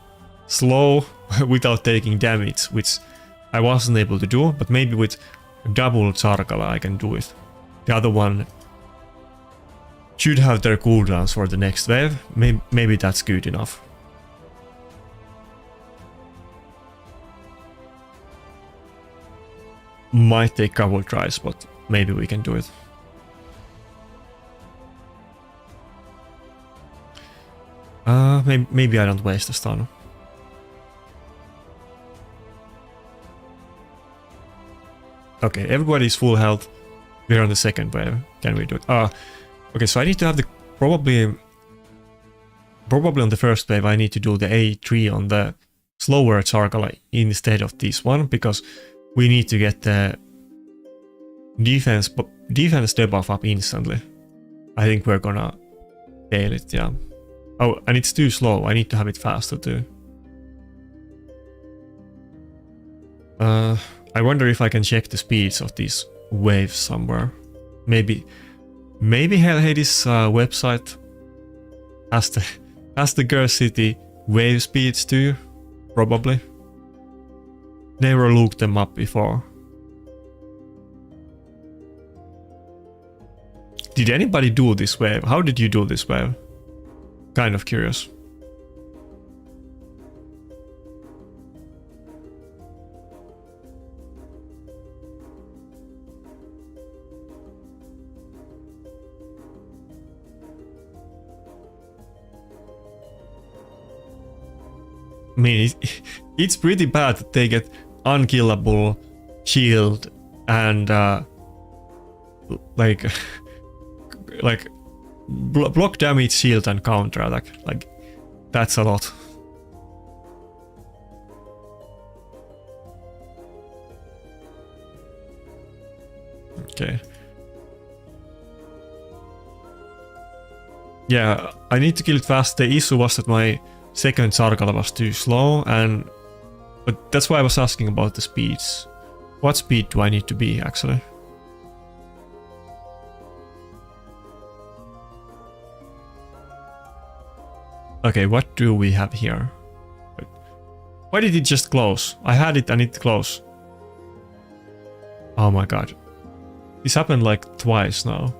slow without taking damage, which I wasn't able to do. But maybe with double Sarkala I can do it. The other one should have their cooldowns for the next wave. Maybe that's good enough. Might take couple tries, but maybe we can do it. Maybe I don't waste the stun. Okay, everybody's full health. We're on the second wave. Can we do it? Okay, so I need to have the probably on the first wave I need to do the A3 on the slower Sarkala instead of this one, because we need to get the defense debuff up instantly. I think we're gonna fail it, yeah. Oh, and it's too slow. I need to have it faster too. I wonder if I can check the speeds of these waves somewhere. Maybe Hellhades' website has the Girl City wave speeds too. Probably. Never looked them up before. Did anybody do this wave? How did you do this wave? Kind of curious. I mean, it's pretty bad that they get unkillable shield and like block damage, shield and counter attack. Like that's a lot. Okay. Yeah, I need to kill it fast. The issue was that my second Sarkala was too slow, but that's why I was asking about the speeds. What speed do I need to be, actually? Okay, what do we have here? Why did it just close? I had it and it closed. Oh my god. This happened like twice now.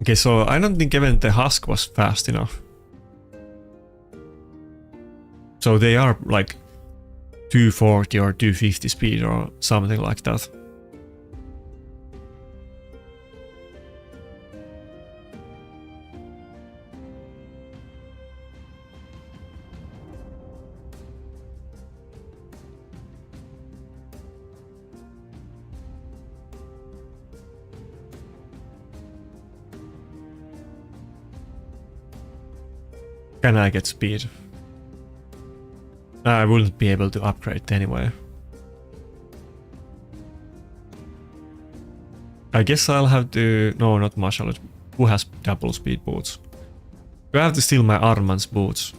Okay, so I don't think even the husk was fast enough. So they are like 240 or 250 speed or something like that. Can I get speed? I wouldn't be able to upgrade anyway. I guess I'll have to... No, not Marshall. Who has double speed boots? Do I have to steal my Arman's boots?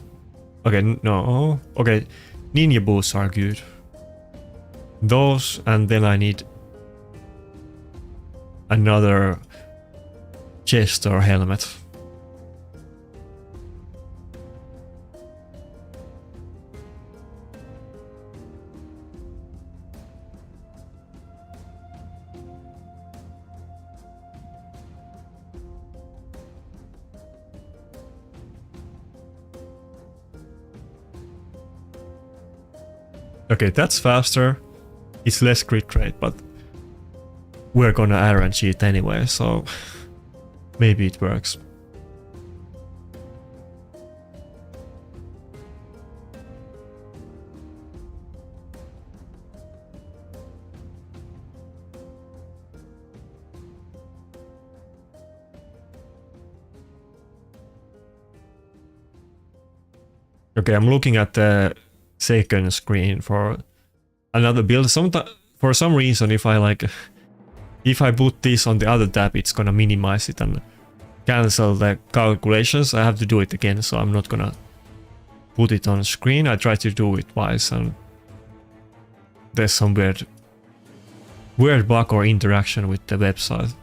Okay, no. Okay, ninja boots are good. Those, and then I need another chest or helmet. Okay, that's faster. It's less crit rate, but we're gonna arrange it anyway, so maybe it works. Okay, I'm looking at the second screen for another build. For some reason, if I put this on the other tab, it's gonna minimize it and cancel the calculations. I have to do it again, so I'm not gonna put it on screen. I tried to do it twice, and there's some weird bug or interaction with the website.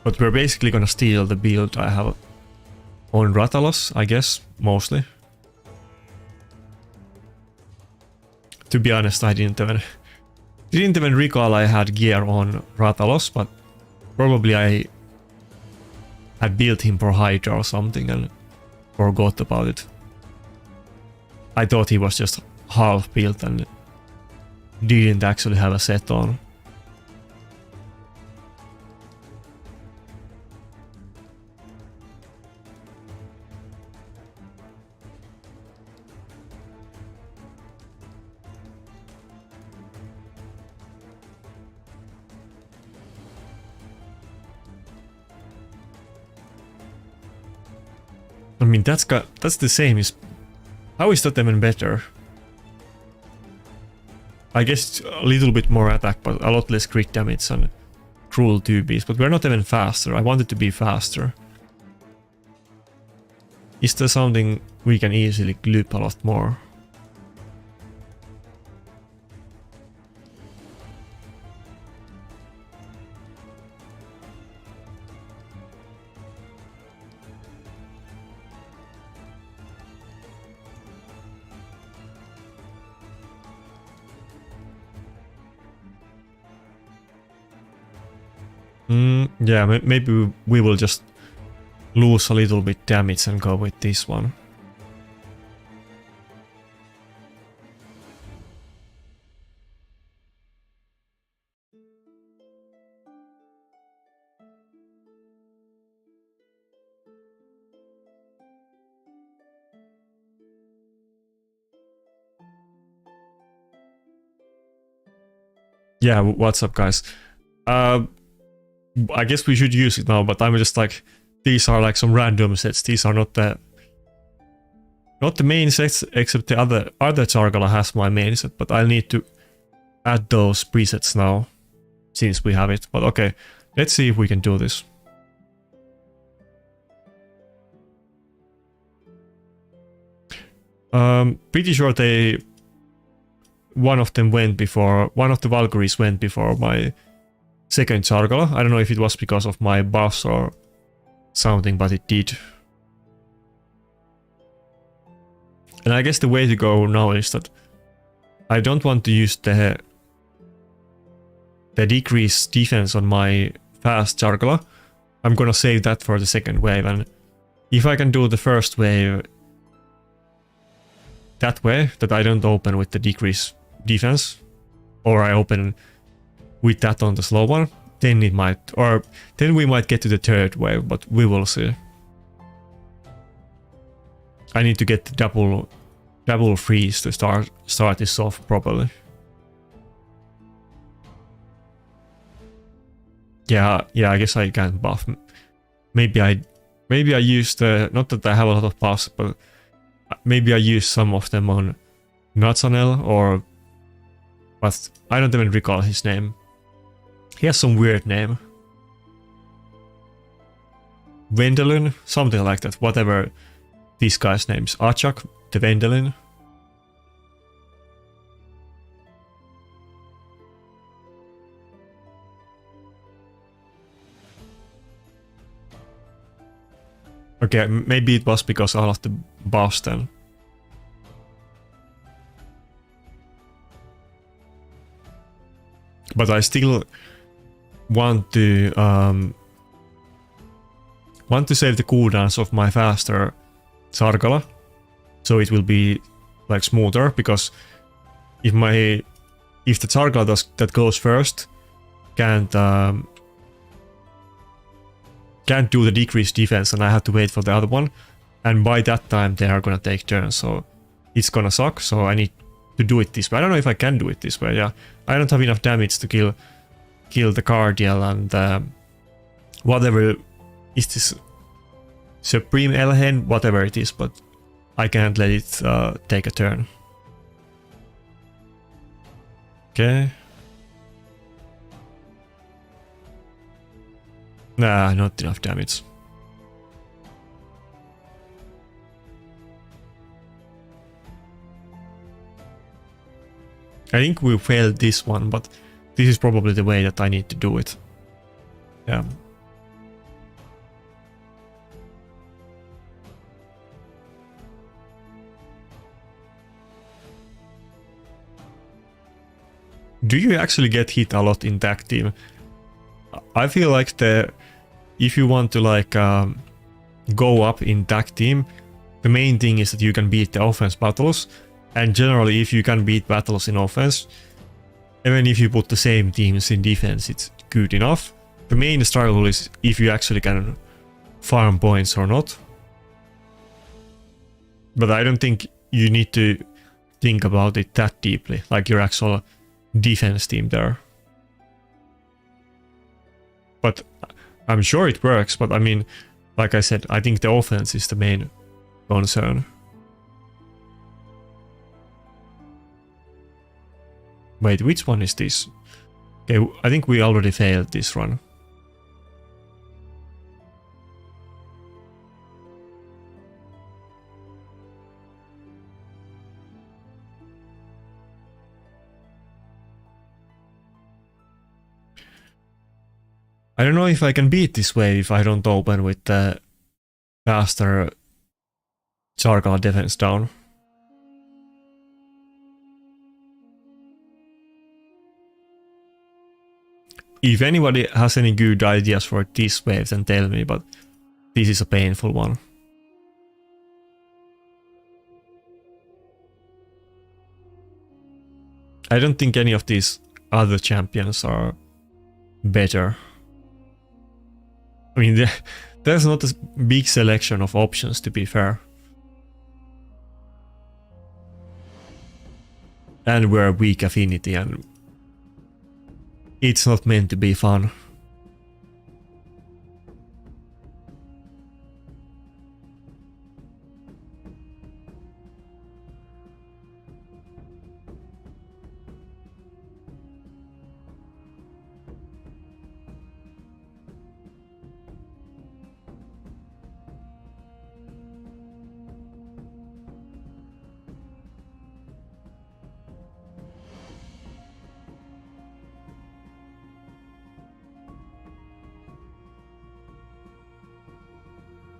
But we're basically gonna steal the build I have on Ratalos, I guess, mostly. To be honest, I didn't even recall I had gear on Ratalos, but probably I had built him for Hydra or something and forgot about it. I thought he was just half built and didn't actually have a set on. I mean, that's the same. How is that even better? I guess a little bit more attack, but a lot less crit damage and cruel 2Bs. But we're not even faster. I wanted to be faster. Is there something we can easily loop a lot more? Yeah, maybe we will just lose a little bit damage and go with this one. Yeah, what's up, guys? I guess we should use it now, but I'm just like, these are like some random sets. These are not the main sets, except the other Chargala has my main set, but I'll need to add those presets now, since we have it. But okay, let's see if we can do this. Pretty sure one of them went before, one of the Valkyries went before my second Chargala. I don't know if it was because of my buffs or something, but it did. And I guess the way to go now is that I don't want to use the decreased defense on my fast Chargala. I'm gonna save that for the second wave, and if I can do the first wave that way, that I don't open with the decreased defense, or I open with that on the slow one, then it might, or then we might get to the third wave, but we will see. I need to get the double freeze to start this off properly. Yeah, I guess I can't buff. Maybe I use the, not that I have a lot of buffs, but maybe I use some of them on Natsanel, or but I don't even recall his name. He has some weird name. Vendelin, something like that, whatever this guy's name is. Achak, the Vendelin. Okay, maybe it was because all of the buffs then. But I still want to save the cooldowns of my faster Chargala, so it will be like smoother, because if the Chargala that goes first can't do the decreased defense, and I have to wait for the other one, and by that time they are gonna take turns, so it's gonna suck. So I need to do it this way. I don't know if I can do it this way. Yeah, I don't have enough damage to kill the Cardial and whatever is this Supreme Elhen, whatever it is, but I can't let it take a turn. Okay. Nah, not enough damage. I think we failed this one, but this is probably the way that I need to do it. Yeah. Do you actually get hit a lot in tag team? I feel like if you want to like go up in tag team, the main thing is that you can beat the offense battles, and generally if you can beat battles in offense, even if you put the same teams in defense, it's good enough. The main struggle is if you actually can farm points or not. But I don't think you need to think about it that deeply, like your actual defense team there. But I'm sure it works, but I mean, like I said, I think the offense is the main concern. Wait, which one is this? Okay, I think we already failed this run. I don't know if I can beat this wave if I don't open with the faster Chargala defense down. If anybody has any good ideas for this wave, then tell me, but this is a painful one. I don't think any of these other champions are better. I mean, there's not a big selection of options, to be fair. And we're weak affinity, and it's not meant to be fun.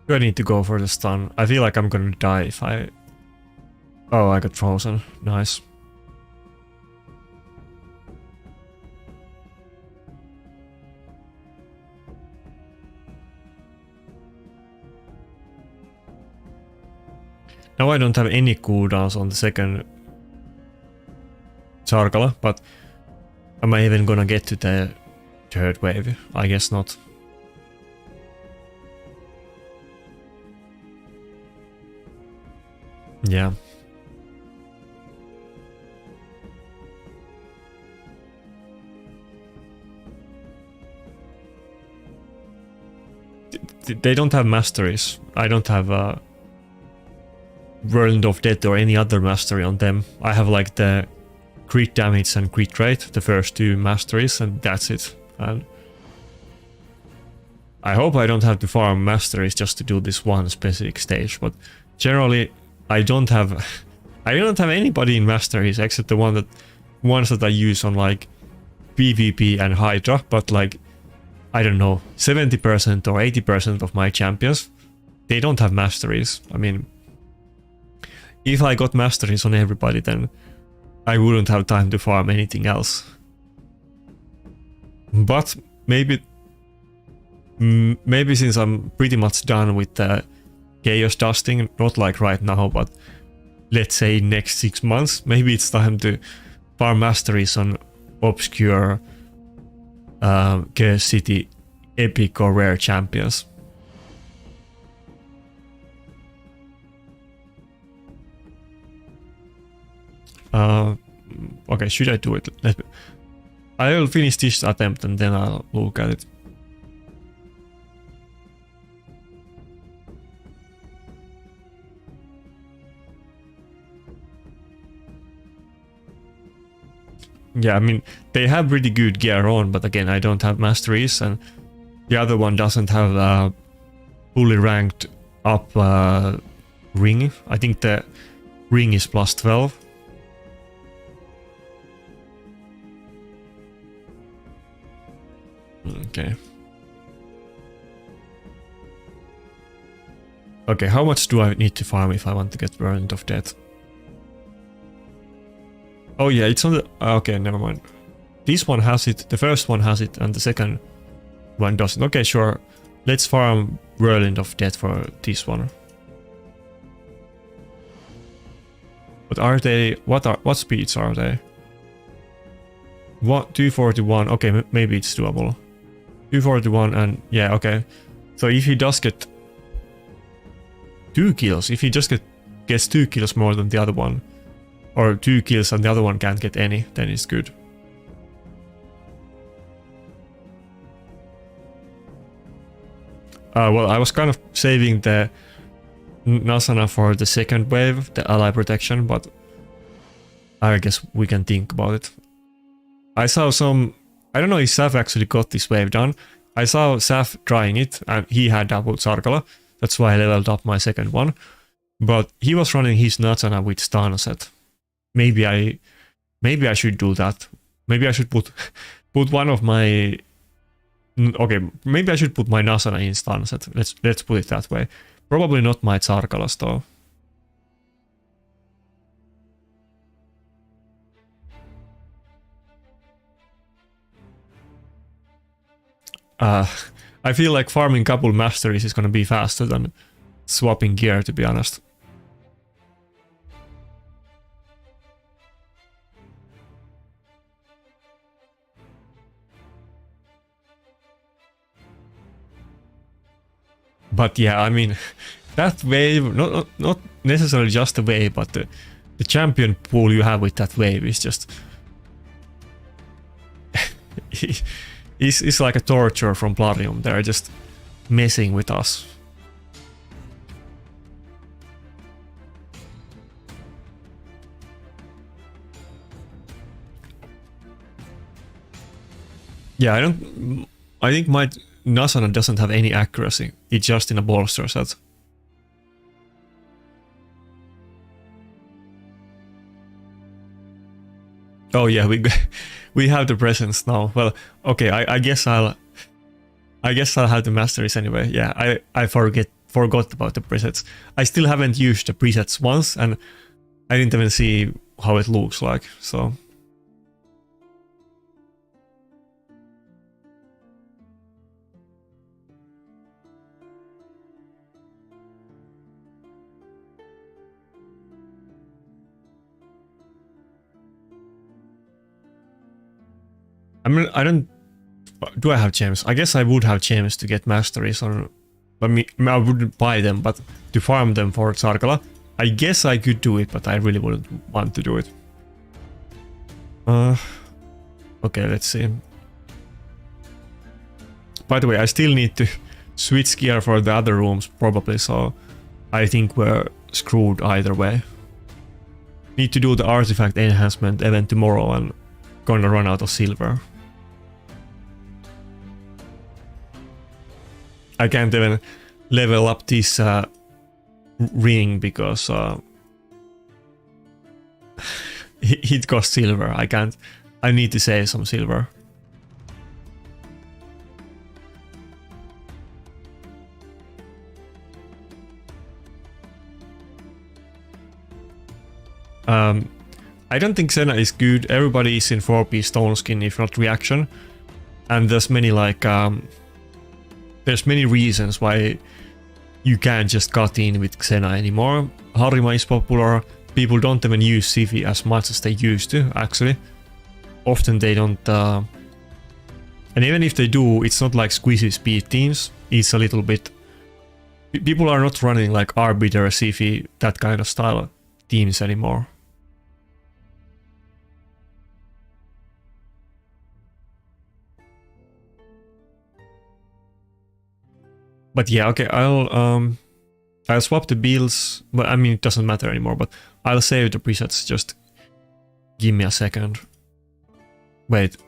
Do I need to go for the stun? I feel like I'm gonna die if I... Oh, I got frozen. Nice. Now I don't have any cooldowns on the second Sarkala, but am I even gonna get to the third wave? I guess not. Yeah. They don't have masteries. I don't have World of Death or any other mastery on them. I have like the crit damage and crit rate, the first two masteries, and that's it. And I hope I don't have to farm masteries just to do this one specific stage, but generally I don't have anybody in masteries except the ones that I use on like PvP and Hydra, but like I don't know, 70% or 80% of my champions, they don't have masteries. I mean, if I got masteries on everybody, then I wouldn't have time to farm anything else. But maybe since I'm pretty much done with the chaos dusting, not like right now, but let's say next 6 months, maybe it's time to farm masteries on obscure Chaos City epic or rare champions. Okay, should I do it? I'll finish this attempt and then I'll look at it. Yeah, I mean, they have really good gear on, but again, I don't have masteries, and the other one doesn't have a fully ranked up ring. I think the ring is plus 12. Okay. Okay, how much do I need to farm if I want to get World of Death? Oh yeah, it's on the... Okay, never mind. This one has it, the first one has it, and the second one doesn't. Okay, sure. Let's farm Whirlwind of Death for this one. But are they... What speeds are they? What? 241. Okay, maybe it's doable. 241 and... Yeah, okay. So if he does get 2 kills, if he just gets 2 kills more than the other one, or 2 kills and the other one can't get any, then it's good. Well, I was kind of saving the Nasana for the second wave, the ally protection, but I guess we can think about it. I saw some... I don't know if Saf actually got this wave done. I saw Saf trying it, and he had double Sarkala. That's why I leveled up my second one. But he was running his Nasana with stun set. Maybe I should do that. Maybe I should put one of my... Okay, maybe I should put my Nasana in stun set. Let's put it that way. Probably not my Sarkalas though. I feel like farming couple masteries is gonna be faster than swapping gear, to be honest. But yeah, I mean, that wave, not necessarily just the wave, but the champion pool you have with that wave is just... It's like a torture from Plarium. They're just messing with us. Yeah, I think my Nasana doesn't have any accuracy. It's just in a bolster set. Oh yeah, we have the presents now. Well, okay, I guess I'll have the masteries anyway. Yeah, I forgot about the presets. I still haven't used the presets once, and I didn't even see how it looks like. So. I mean, do I have gems? I guess I would have gems to get masteries on. I wouldn't buy them, but to farm them for Tsarkala, I guess I could do it, but I really wouldn't want to do it. Okay, let's see. By the way, I still need to switch gear for the other rooms, probably, so I think we're screwed either way. Need to do the artifact enhancement event tomorrow and gonna run out of silver. I can't even level up this ring because it costs silver. I can't. I need to save some silver. I don't think Senna is good. Everybody is in 4-piece stone skin, if not reaction, and there's many there's many reasons why you can't just cut in with Xena anymore. Harima is popular. People don't even use Sifi as much as they used to, actually. Often they don't. And even if they do, it's not like squeezy speed teams. It's a little bit. People are not running like Arbiter, Sifi, that kind of style teams anymore. But yeah, okay, I'll swap the builds. Well, I mean, it doesn't matter anymore, but I'll save the presets. Just give me a second. Wait,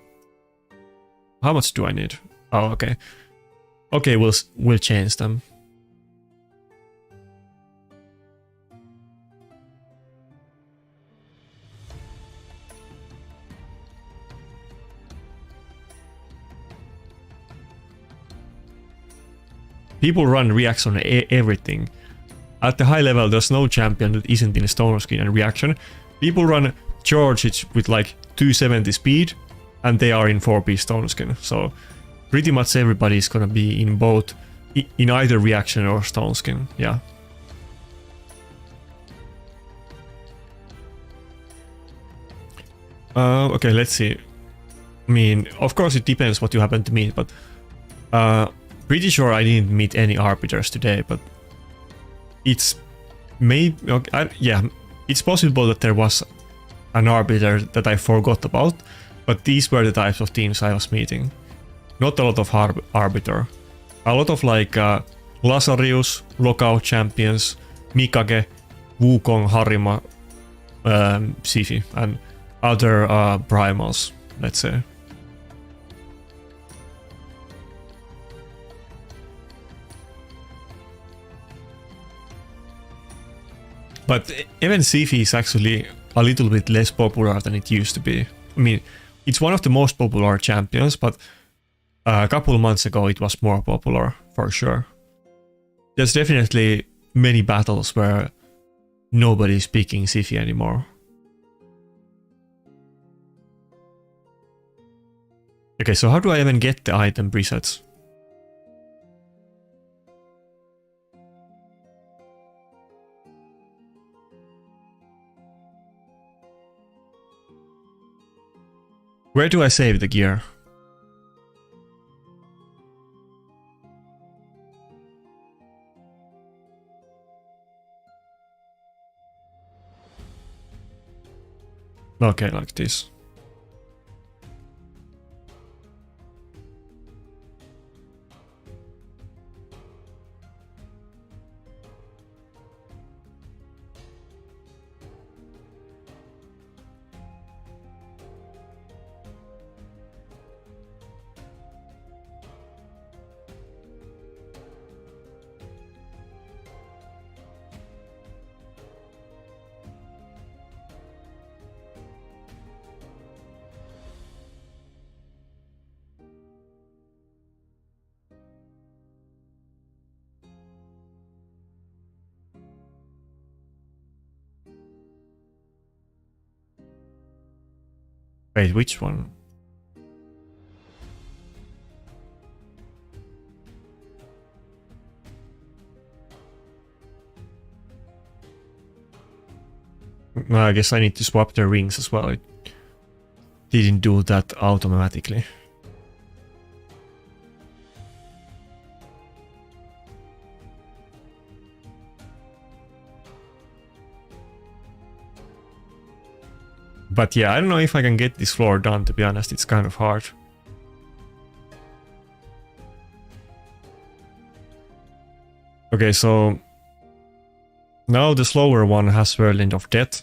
how much do I need? Oh, okay. Okay, we'll change them. People run reacts on everything. At the high level, there's no champion that isn't in stone skin and reaction. People run charge with like 270 speed, and they are in 4-piece stone skin. So pretty much everybody is gonna be in both, in either reaction or stone skin. Yeah. Okay, let's see. I mean, of course it depends what you happen to meet, but pretty sure I didn't meet any arbiters today, but it's maybe okay, yeah, it's possible that there was an arbiter that I forgot about, but these were the types of teams I was meeting. Not a lot of arbiter, a lot of like Lazarius, lockout champions, Mikage, Wukong, Harima, Sifi, and other primals, let's say. But even Sifi is actually a little bit less popular than it used to be. I mean, it's one of the most popular champions, but a couple of months ago it was more popular, for sure. There's definitely many battles where nobody's picking Sifi anymore. Okay, so how do I even get the item presets? Where do I save the gear? Okay, like this. Wait, which one? No, I guess I need to swap the rings as well. It didn't do that automatically. But yeah, I don't know if I can get this floor done, to be honest. It's kind of hard. Okay, so now the slower one has Whirlwind of Death.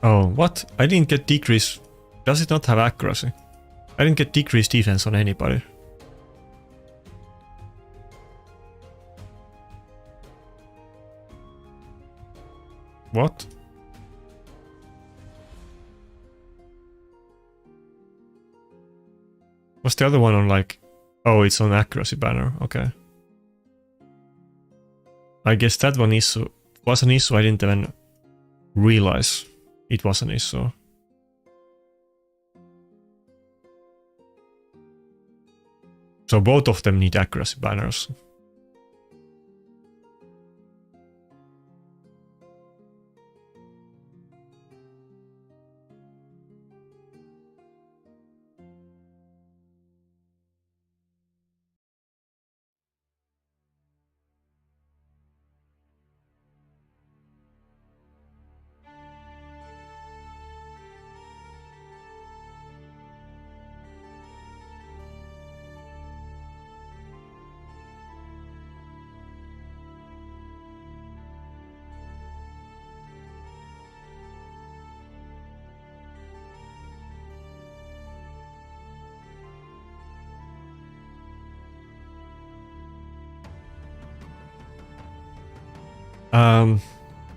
Oh, what? I didn't get decrease. Does it not have accuracy? I didn't get decreased defense on anybody. What? Was the other one on like... Oh, it's on accuracy banner. Okay. I guess that one was an issue I didn't even realize it was an issue. So both of them need accuracy banners.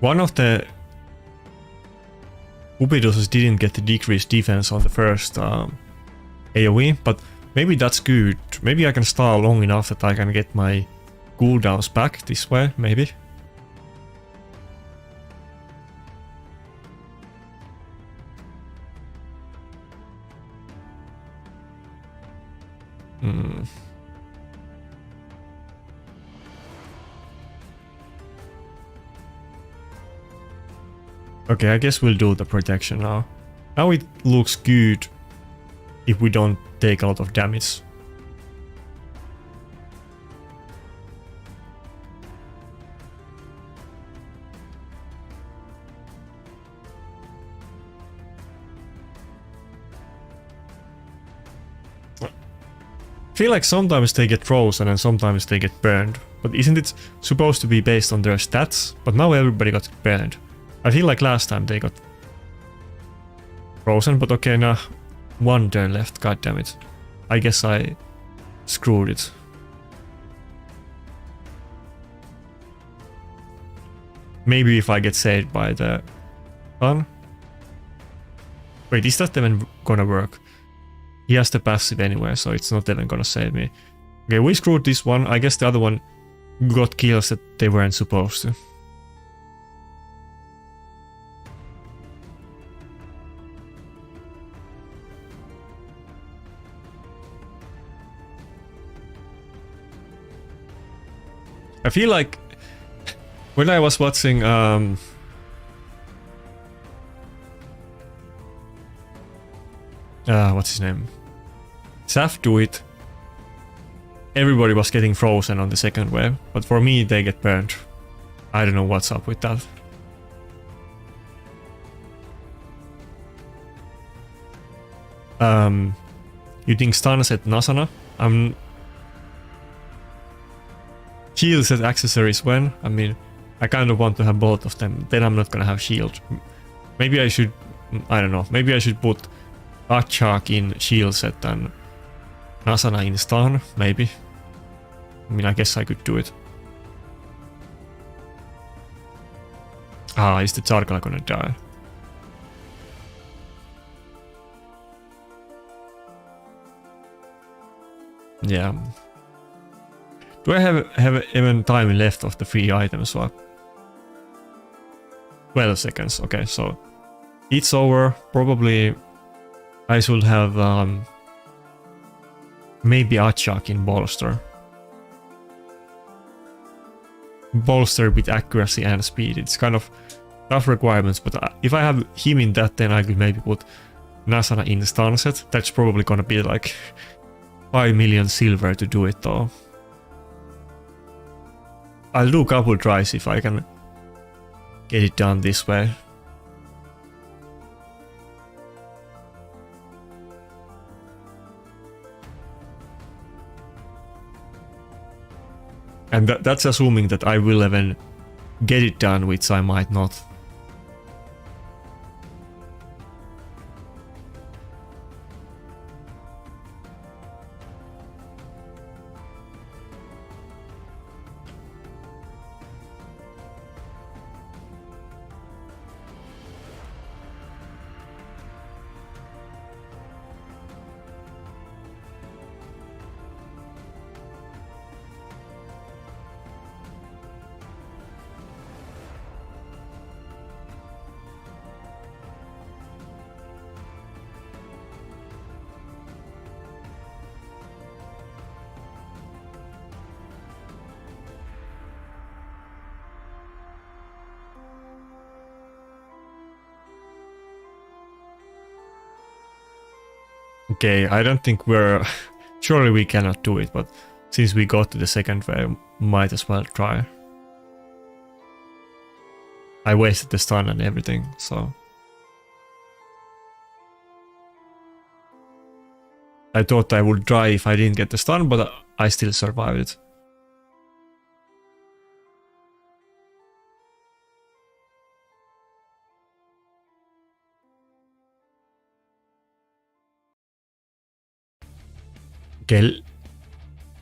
One of the Ubidoses didn't get the decreased defense on the first AoE, but maybe that's good. Maybe I can stall long enough that I can get my cooldowns back this way, maybe. Okay, I guess we'll do the protection now. Now it looks good if we don't take a lot of damage. I feel like sometimes they get frozen and sometimes they get burned, but isn't it supposed to be based on their stats? But now everybody got burned. I feel like last time they got frozen, but okay, now one turn left, god damn it. I guess I screwed it. Maybe if I get saved by the sun. Wait, is that even gonna work? He has the passive anyway, so it's not even gonna save me. Okay, we screwed this one. I guess the other one got kills that they weren't supposed to. I feel like when I was watching what's his name? Saf do it. Everybody was getting frozen on the second wave, but for me they get burned. I don't know what's up with that. You think stuns at Nasana? Shields at accessories when? I mean, I kind of want to have both of them. Then I'm not gonna have shield. Maybe I should... I don't know. Maybe I should put Achak in shield set and Nasana in stun, maybe. I mean, I guess I could do it. Ah, is the Tarkala gonna die? Yeah. Do I have even time left of the free item swap? 12 seconds, okay, so it's over. Probably I should have maybe Achak in bolster. Bolster with accuracy and speed. It's kind of tough requirements, but if I have him in that, then I could maybe put Nasana in the stun set. That's probably gonna be like 5 million silver to do it though. I'll do a couple tries if I can get it done this way. And that's assuming that I will even get it done, which I might not. Okay, I don't think we're... Surely we cannot do it, but since we got to the second wave, might as well try. I wasted the stun and everything, so... I thought I would die if I didn't get the stun, but I still survived it. Okay,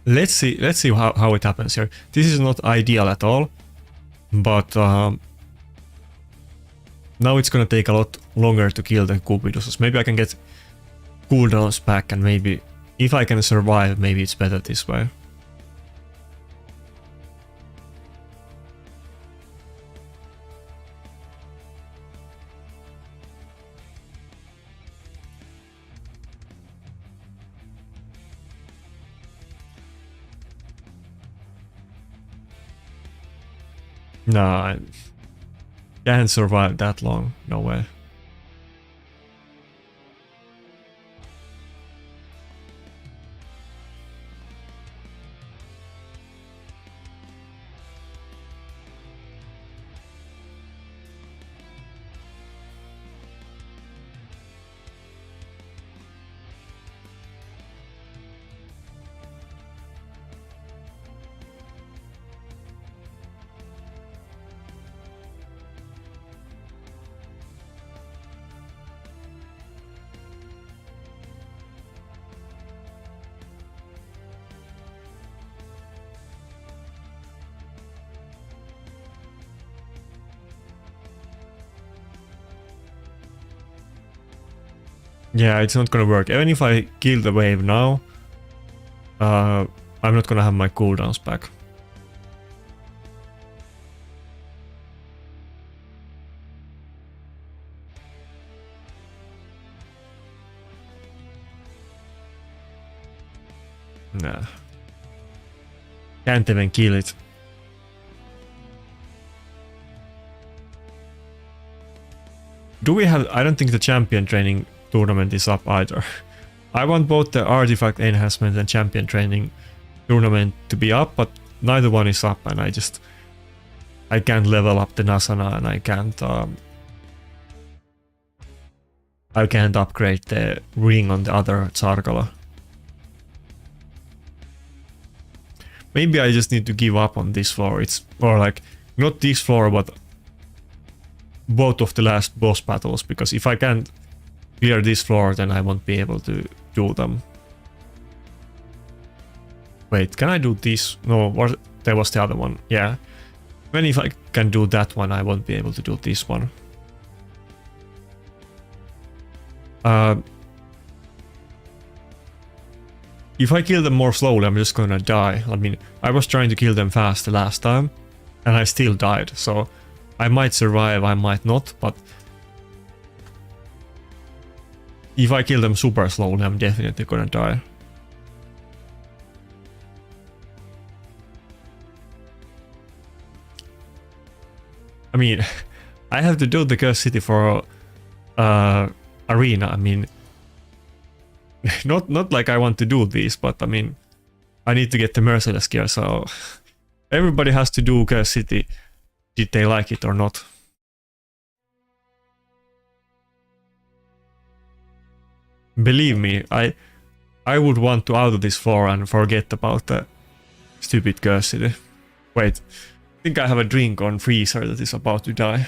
let's see how it happens here. This is not ideal at all, but now it's gonna take a lot longer to kill the Cupiduses. Maybe I can get cooldowns back, and maybe if I can survive, maybe it's better this way. No, I can't survive that long. No way. Yeah, it's not gonna work. Even if I kill the wave now, I'm not gonna have my cooldowns back. Nah. Can't even kill it. Do we have... I don't think the champion training tournament is up either. I want both the artifact enhancement and champion training tournament to be up, but neither one is up, and I can't level up the Nasana, and I can't upgrade the ring on the other Tsarkala. Maybe I just need to give up on this floor. Or like, not this floor, but both of the last boss battles, because if I can't clear this floor, then I won't be able to do them. Wait, can I do this? No, there was the other one. Yeah. Even if I can do that one, I won't be able to do this one. If I kill them more slowly, I'm just gonna die. I mean, I was trying to kill them fast the last time, and I still died, so I might survive, I might not, but if I kill them super slowly, I'm definitely gonna die. I mean, I have to do the Curse City for arena. I mean, not like I want to do this, but I mean, I need to get the Merciless gear, so everybody has to do Curse City, did they like it or not. Believe me, I would want to out of this floor and forget about the stupid Curse City. Wait, I think I have a drink on freezer that is about to die.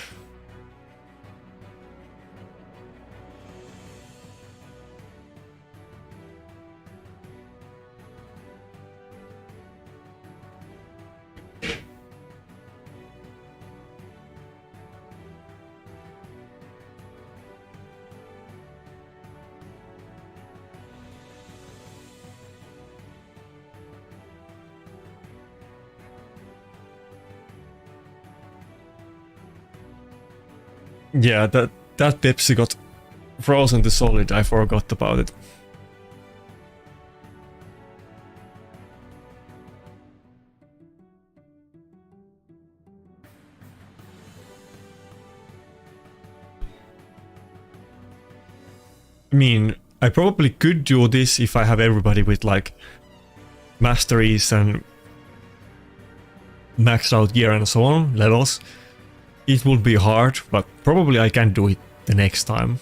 Yeah, that Pepsi got frozen to solid, I forgot about it. I mean, I probably could do this if I have everybody with like masteries and maxed out gear and so on, levels. It would be hard, but probably I can do it the next time.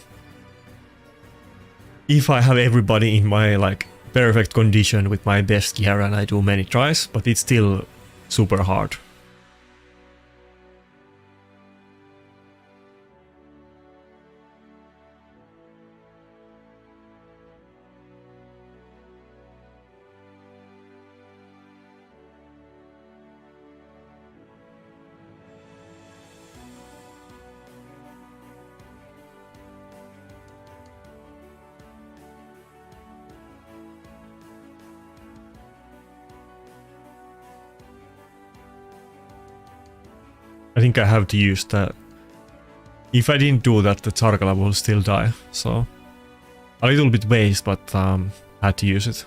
If I have everybody in my like perfect condition with my best gear and I do many tries, but it's still super hard. I think I have to use that. If I didn't do that, the Tarkala will still die, so a little bit waste, but had to use it.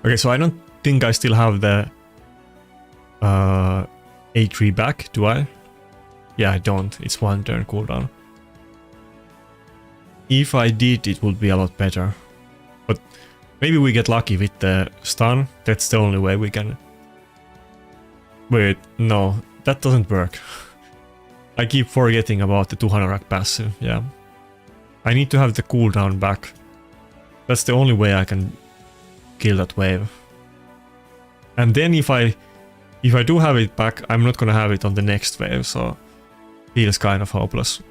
Okay, so I don't think I still have the A3 back, do I? Yeah, I don't. It's one turn cooldown. If I did, it would be a lot better. But maybe we get lucky with the stun. That's the only way we can... Wait, no, that doesn't work. I keep forgetting about the 200 rack passive, yeah. I need to have the cooldown back. That's the only way I can kill that wave. And then if I do have it back, I'm not gonna have it on the next wave, so feels kind of hopeless.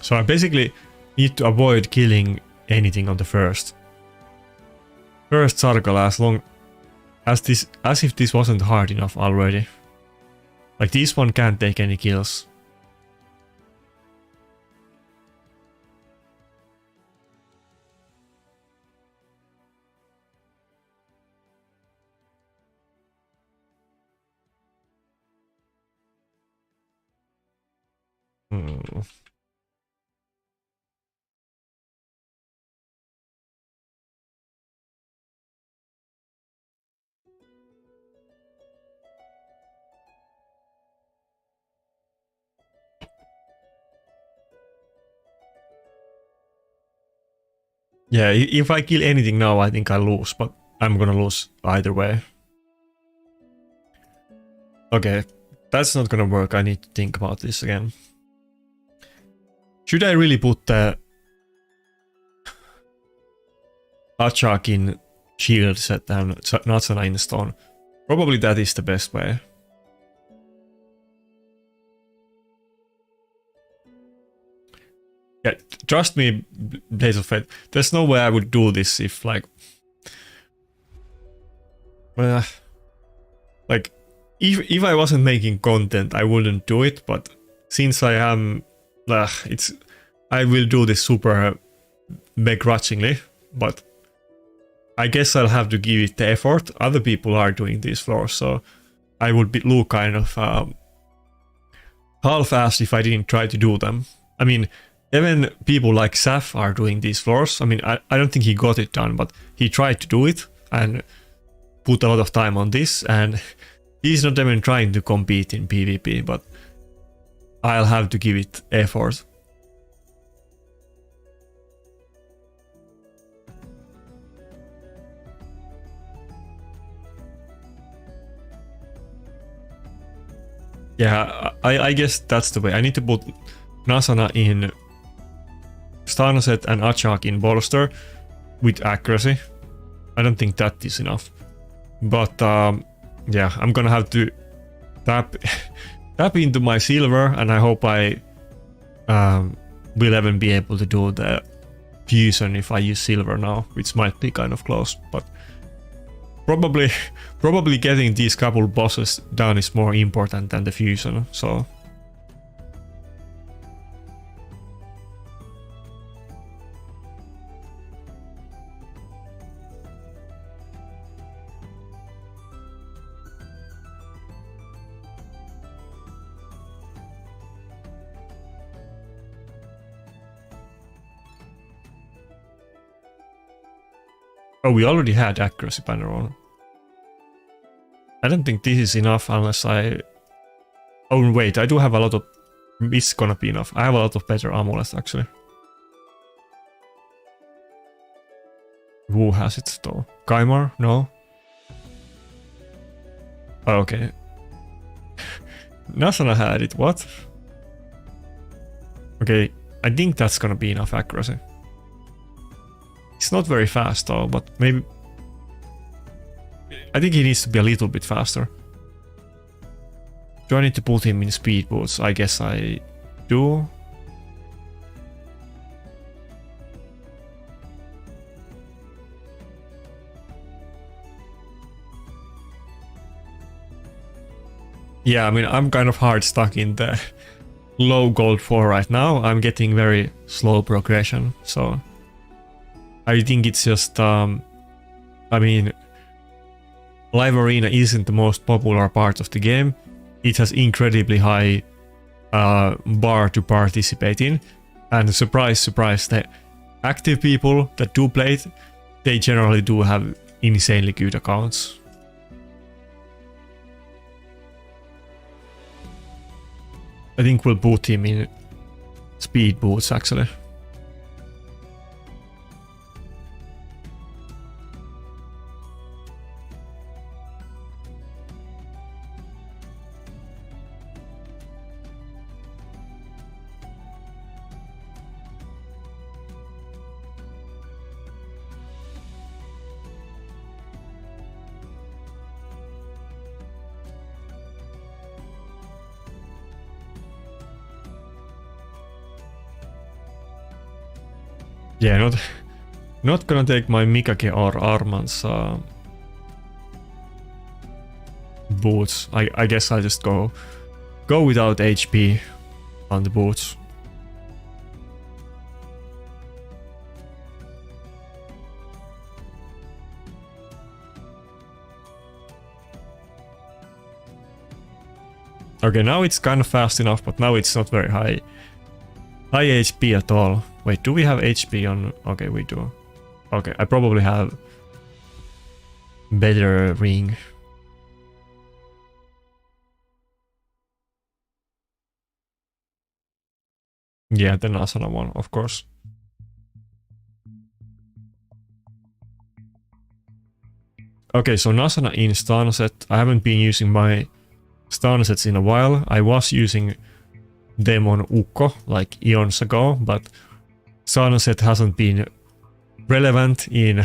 So I basically need to avoid killing anything on the first circle as if this wasn't hard enough already. Like this one can't take any kills. Yeah, if I kill anything now, I think I lose, but I'm gonna lose either way. Okay, that's not gonna work. I need to think about this again. Should I really put the Achak in shield set and Nasana in stone. Probably that is the best way. Yeah, trust me, Blaze of Fate. There's no way I would do this if like if I wasn't making content, I wouldn't do it. But since I am, I will do this super begrudgingly. But I guess I'll have to give it the effort. Other people are doing these floors, so I would look kind of half-assed if I didn't try to do them. I mean, even people like Saf are doing these floors. I mean, I don't think he got it done, but he tried to do it and put a lot of time on this, and he's not even trying to compete in PvP, but I'll have to give it effort. Yeah, I guess that's the way. I need to put Nasana in Starnoset and Achak in bolster with accuracy. I don't think that is enough. But yeah, I'm gonna have to tap into my silver, and I hope I will even be able to do the fusion if I use silver now, which might be kind of close, but probably getting these couple bosses done is more important than the fusion, so. Oh, we already had accuracy banner on. I don't think this is enough unless I... Oh wait, I do have a lot of... It's gonna be enough. I have a lot of better amulets actually. Who has it though? Kaimar? No? Oh, okay. Nasana had it, what? Okay, I think that's gonna be enough accuracy. It's not very fast though, but maybe... I think he needs to be a little bit faster. Do I need to put him in speed boots? I guess I do. Yeah, I mean, I'm kind of hard stuck in the low gold 4 right now. I'm getting very slow progression, so... I think it's just, I mean, Live Arena isn't the most popular part of the game. It has incredibly high bar to participate in, and surprise, surprise, the active people that do play it, they generally do have insanely good accounts. I think we'll put him in speed boots actually. Yeah, not gonna take my Mikake or Arman's boots. I guess I'll just go without HP on the boots. Okay, now it's kind of fast enough, but now it's not very high HP at all. Wait, do we have HP on... Okay, we do. Okay, I probably have better ring. Yeah, the Nasana one, of course. Okay, so Nasana in Starnoset. I haven't been using my Starnosets in a while. I was using them on Ukko like eons ago, but Starnoset hasn't been relevant in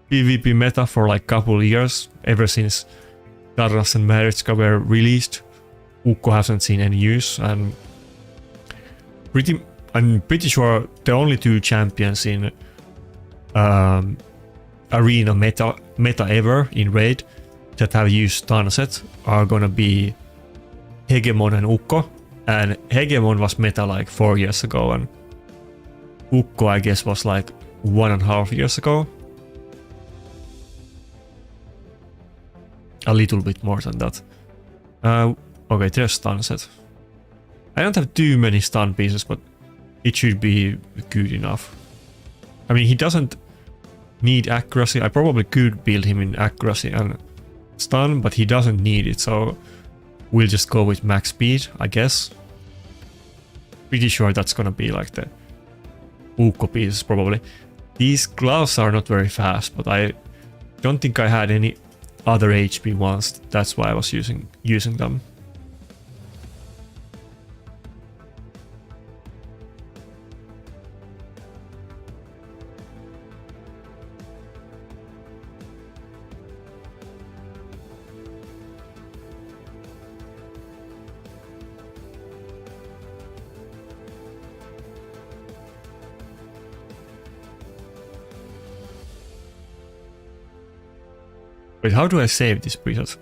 PvP meta for like couple years, ever since Darras and Maritzka were released. Wukong hasn't seen any use, and I'm pretty sure the only two champions in arena meta ever in Raid that have used stun set are gonna be Hegemon and Ukko, and Hegemon was meta like 4 years ago, and Ukko I guess was like 1.5 years ago. A little bit more than that. Okay, there's stun set. I don't have too many stun pieces, but it should be good enough. I mean, he doesn't need accuracy. I probably could build him in accuracy and stun, but he doesn't need it, so we'll just go with max speed, I guess. Pretty sure that's gonna be like the Ukko pieces probably. These gloves are not very fast, but I don't think I had any other HP ones. That's why I was using them. Wait, how do I save this preset?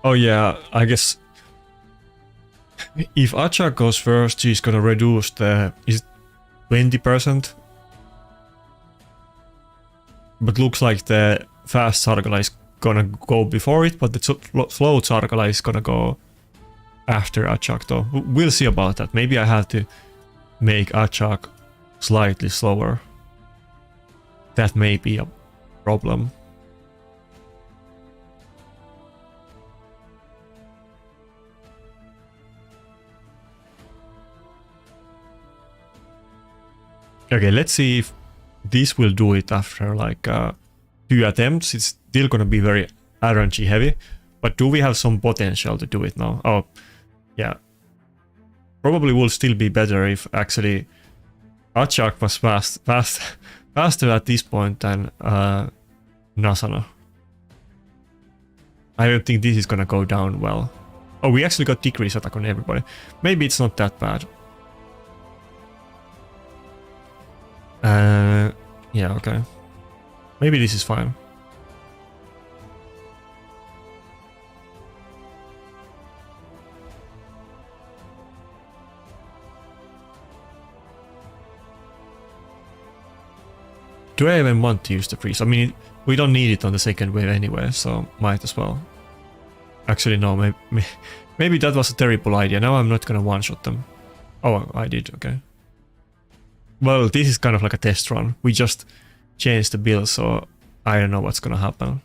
Oh yeah, I guess if Acha goes first, she's gonna reduce the... is 20%? But looks like the fast Sargala is gonna go before it, but the slow Sargala is gonna go after Achak though. We'll see about that. Maybe I have to make Achak slightly slower. That may be a problem. Okay, let's see if this will do it after like 2 attempts. It's still gonna be very RNG heavy, but do we have some potential to do it now? Oh, yeah. Probably will still be better if actually Achak was faster at this point than Nasana. I don't think this is gonna go down well. Oh, we actually got decrease attack on everybody. Maybe it's not that bad. Yeah, okay. Maybe this is fine. Do I even want to use the freeze? I mean, we don't need it on the second wave anyway, so might as well. Actually, no, maybe that was a terrible idea. Now I'm not gonna one-shot them. Oh, I did, okay. Well, this is kind of like a test run. We just changed the build, so I don't know what's gonna happen.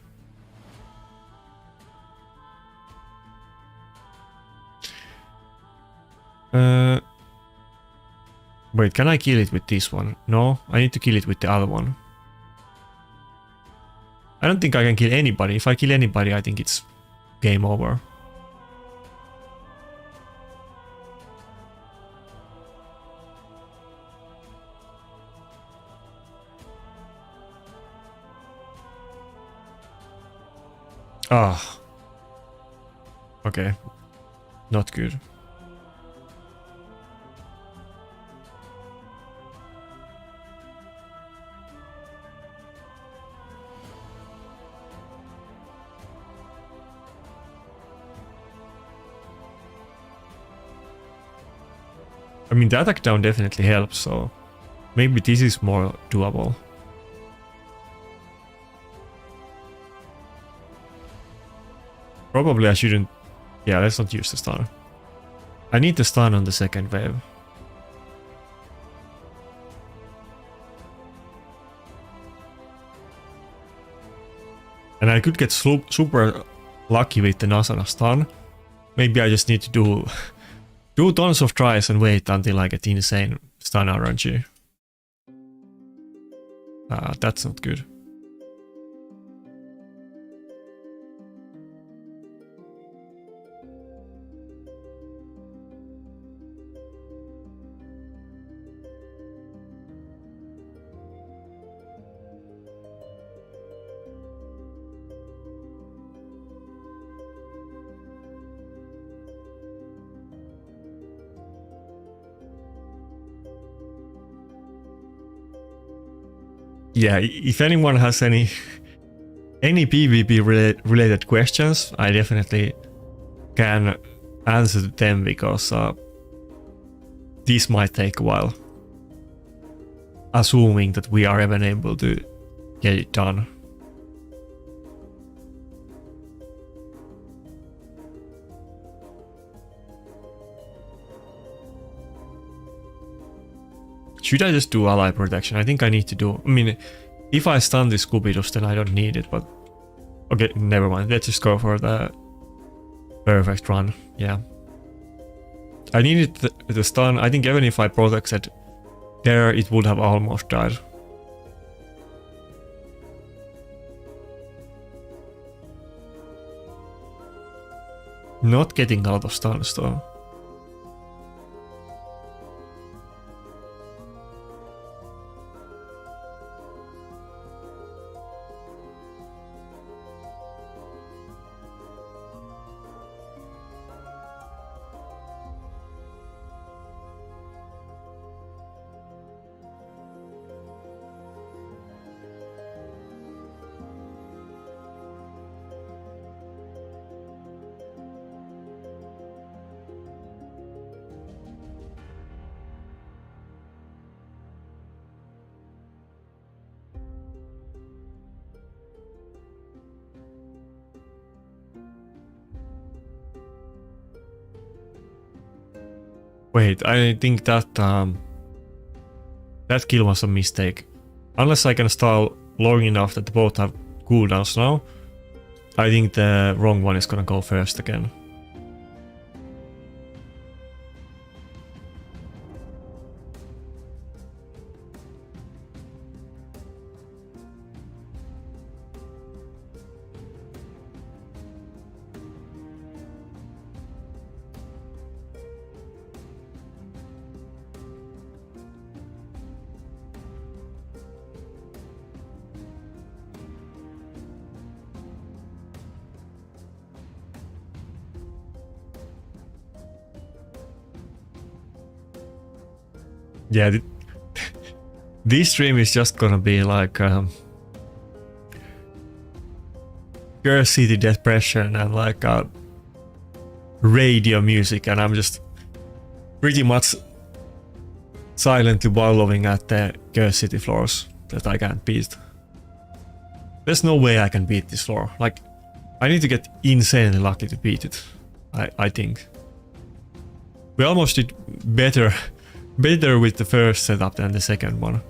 Wait, can I kill it with this one? No, I need to kill it with the other one. I don't think I can kill anybody. If I kill anybody, I think it's game over. Ah. Okay. Not good. I mean, the attack down definitely helps, so maybe this is more doable. Probably I shouldn't... Yeah, let's not use the stun. I need the stun on the second wave. And I could get super lucky with the Nasana stun. Maybe I just need to do Do tons of tries and wait until I get insane stun RNG. That's not good. Yeah, if anyone has any PvP related questions, I definitely can answer them because this might take a while. Assuming that we are even able to get it done. Should I just do ally protection? I think I need to do... I mean, if I stun this Scooby-Doos, then I don't need it, but... Okay, never mind. Let's just go for the perfect run. Yeah. I needed the stun. I think even if I protected there, it would have almost died. Not getting out of stuns though. Wait, I think that that kill was a mistake. Unless I can stall long enough that both have cooldowns now, I think the wrong one is gonna go first again. Yeah, this stream is just gonna be like Girl City Depression and like radio music, and I'm just pretty much silently wallowing at the Girl City floors that I can't beat. There's no way I can beat this floor. Like, I need to get insanely lucky to beat it, I think. We almost did better with the first setup than the second one.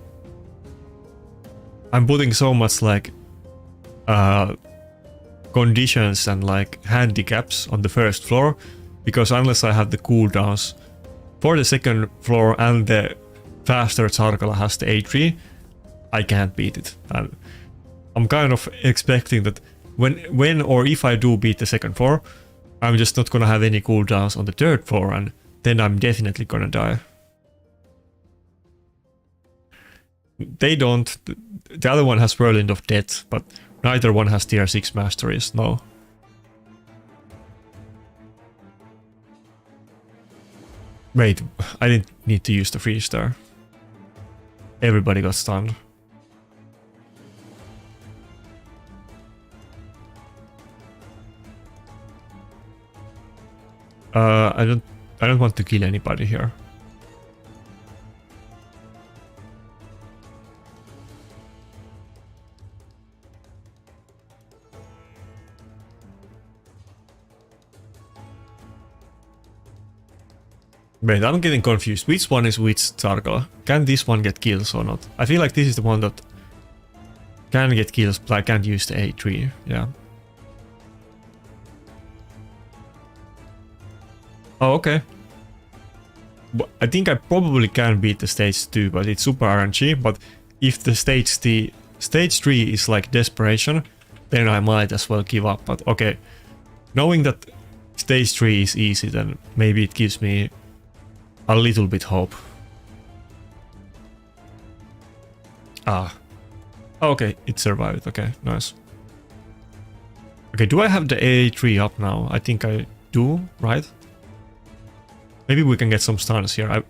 I'm putting so much like conditions and like handicaps on the first floor, because unless I have the cooldowns for the second floor and the faster Zarkala has the A3, I can't beat it. And I'm kind of expecting that when or if I do beat the second floor, I'm just not gonna have any cooldowns on the third floor, and then I'm definitely gonna die. They don't. The other one has Whirlwind of Death, but neither one has tier 6 masteries, no. Wait, I didn't need to use the freeze there. Everybody got stunned. I don't want to kill anybody here. Wait, I'm getting confused. Which one is which Zarkala? Can this one get kills or not? I feel like this is the one that can get kills, but I can't use the A3. Yeah. Oh, okay. I think I probably can beat the stage 2, but it's super RNG. But if the stage 3 is like desperation, then I might as well give up. But okay, knowing that stage 3 is easy, then maybe it gives me a little bit hope. Ah. Okay, it survived. Okay, nice. Okay, do I have the A3 up now? I think I do, right? Maybe we can get some stuns here.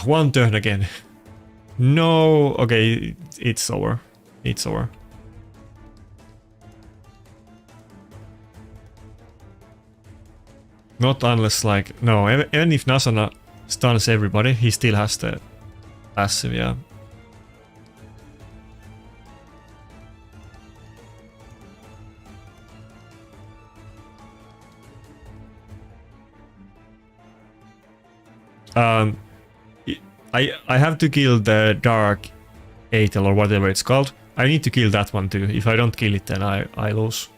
One turn again. No, okay, it's over. It's over. Not unless like, no, even if Nasana stuns everybody, he still has the passive, yeah. I have to kill the Dark Atel or whatever it's called. I need to kill that one too. If I don't kill it, then I lose.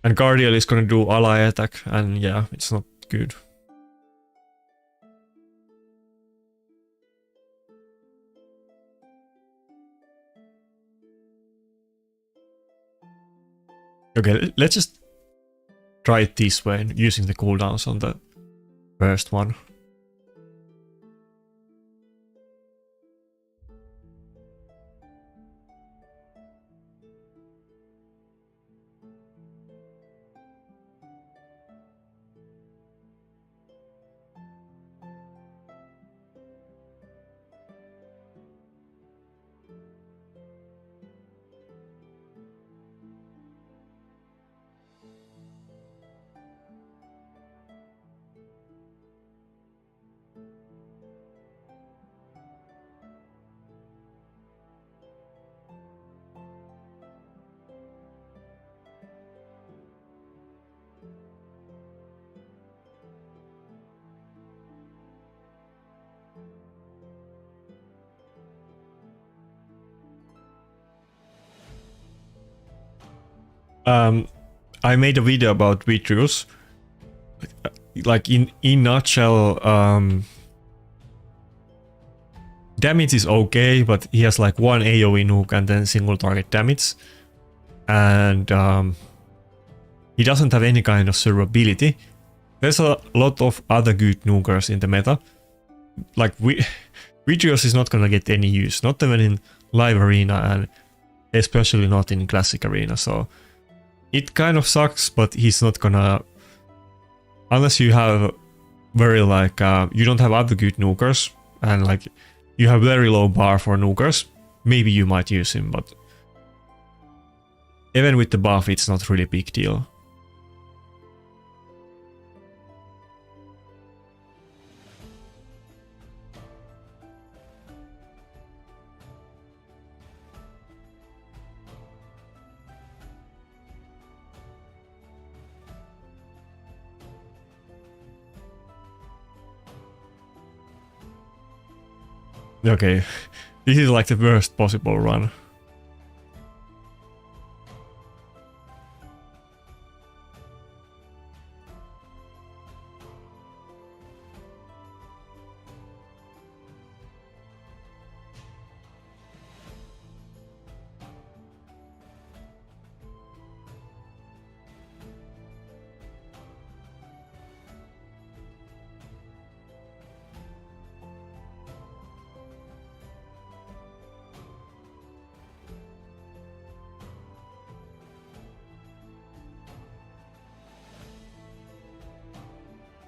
And Guardian is gonna do ally attack, and yeah, it's not good. Okay, let's just try it this way, using the cooldowns on the first one. I made a video about Vitrius. Like in nutshell, damage is okay, but he has like one AoE nuke and then single target damage, and he doesn't have any kind of survivability. There's a lot of other good nukers in the meta. Like Vitrius is not gonna get any use, not even in live arena, and especially not in classic arena. So it kind of sucks, but he's not gonna, unless you have very like you don't have other good nukers and like you have very low bar for nukers, maybe you might use him, but even with the buff it's not really a big deal. Okay, this is like the worst possible run.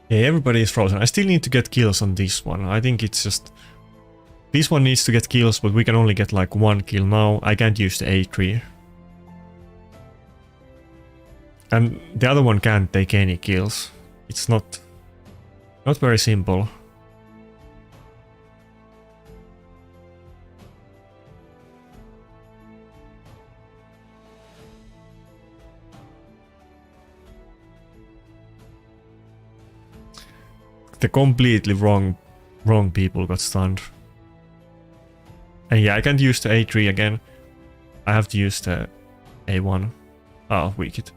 Yeah, everybody is frozen. I still need to get kills on this one. I think it's just... This one needs to get kills, but we can only get like one kill now. I can't use the A3. And the other one can't take any kills. It's not very simple. The completely wrong people got stunned. And yeah, I can't use the A3 again. I have to use the A1. Oh, wicked.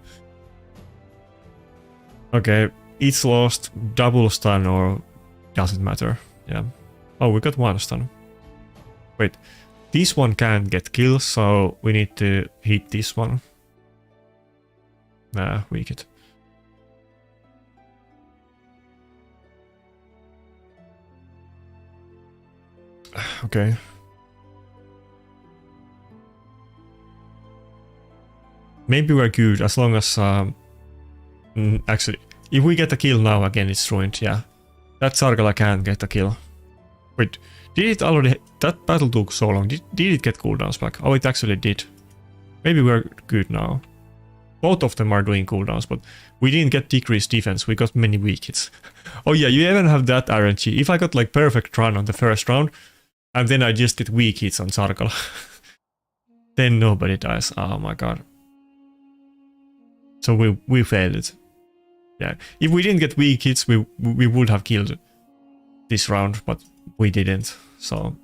Okay, it's lost, double stun or doesn't matter. Yeah. Oh, we got 1 stun. Wait, this one can't get kills, so we need to hit this one. Nah, weak it. Okay. Maybe we're good as long as actually, if we get a kill now again, it's ruined. Yeah, that Sargala can't get a kill. Wait, did it already? That battle took so long. Did it get cooldowns back? Oh, it actually did. Maybe we're good now. Both of them are doing cooldowns, but we didn't get decreased defense. We got many weak hits. Oh yeah, you even have that RNG. If I got like perfect run on the first round, and then I just get weak hits on Sargala, then nobody dies. Oh my god. So we failed it. Yeah, if we didn't get weak hits, we would have killed this round, but we didn't. So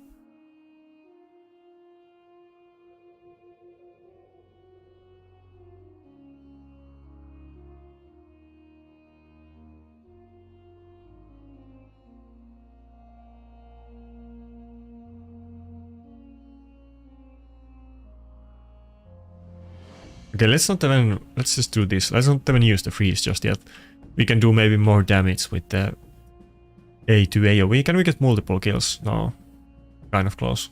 okay, let's just do this. Let's not even use the freeze just yet. We can do maybe more damage with the A to AoE. Can we get multiple kills? No. Kind of close.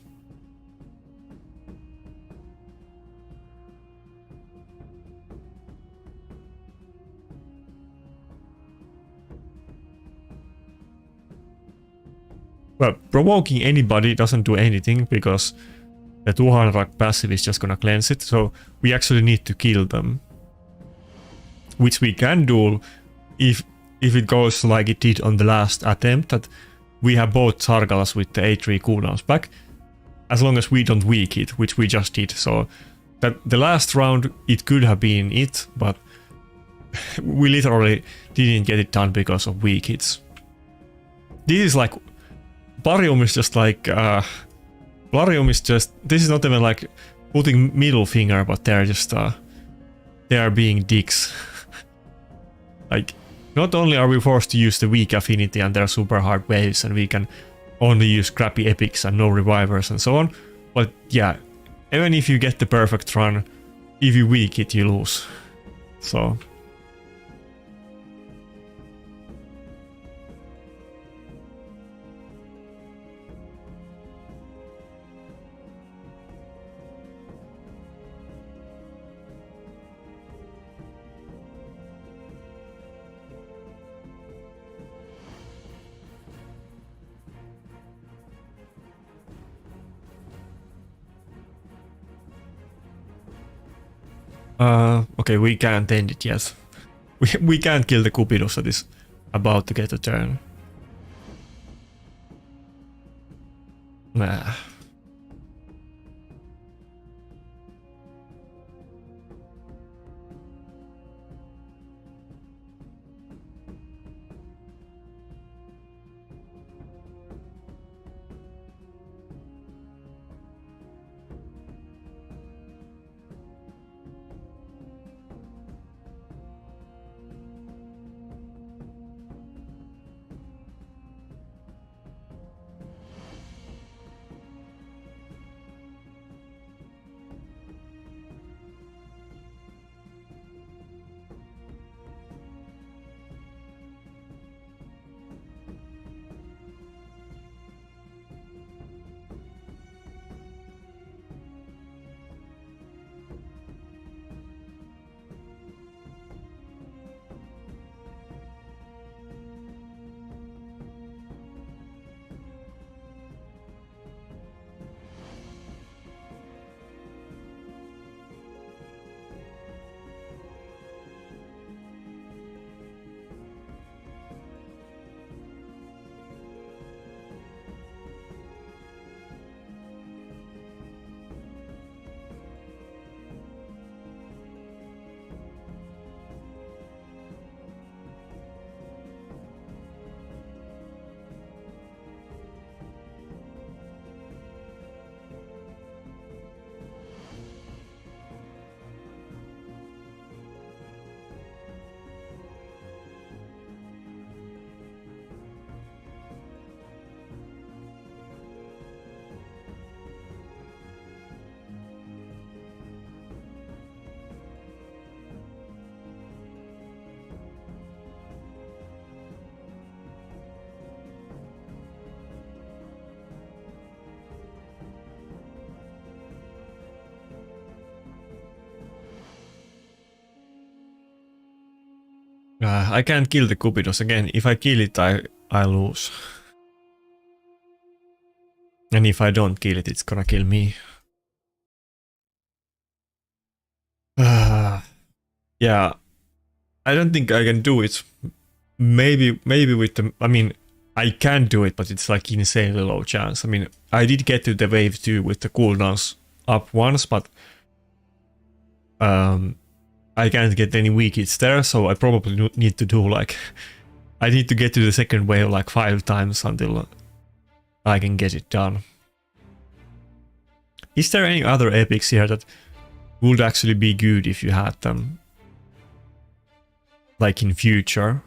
Well, provoking anybody doesn't do anything because the 200 passive is just gonna cleanse it, so we actually need to kill them. Which we can do if it goes like it did on the last attempt, that we have both Sargalas with the A3 cooldowns back, as long as we don't weak it, which we just did. So that the last round it could have been it, but we literally didn't get it done because of weak hits. This is like Barium is just like Barium is just, this is not even like putting middle finger, but they're just they are being dicks. Like, not only are we forced to use the weak affinity and their super hard waves, and we can only use crappy epics and no revivers and so on, but yeah, even if you get the perfect run, if you weak it, you lose. So okay, we can't end it yet. We can't kill the Cupidos that is about to get a turn. Nah. I can't kill the Cupidos again. If I kill it, I lose. And if I don't kill it, it's gonna kill me. Yeah, I don't think I can do it. Maybe with the... I mean, I can do it, but it's like insanely low chance. I mean, I did get to the wave 2 with the cooldowns up once, but I can't get any weak hits there, so I probably need to do like... I need to get to the second wave like 5 times until I can get it done. Is there any other epics here that would actually be good if you had them? Like in future?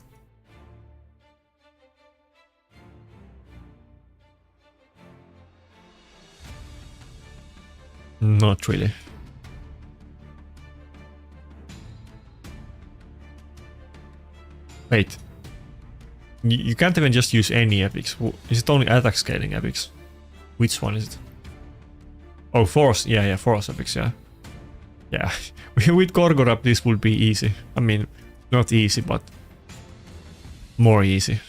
Not really. Wait. You can't even just use any epics. Is it only attack scaling epics? Which one is it? Oh, force. Yeah, force epics, yeah. Yeah. With Gorgorap this would be easy. I mean, not easy, but more easy.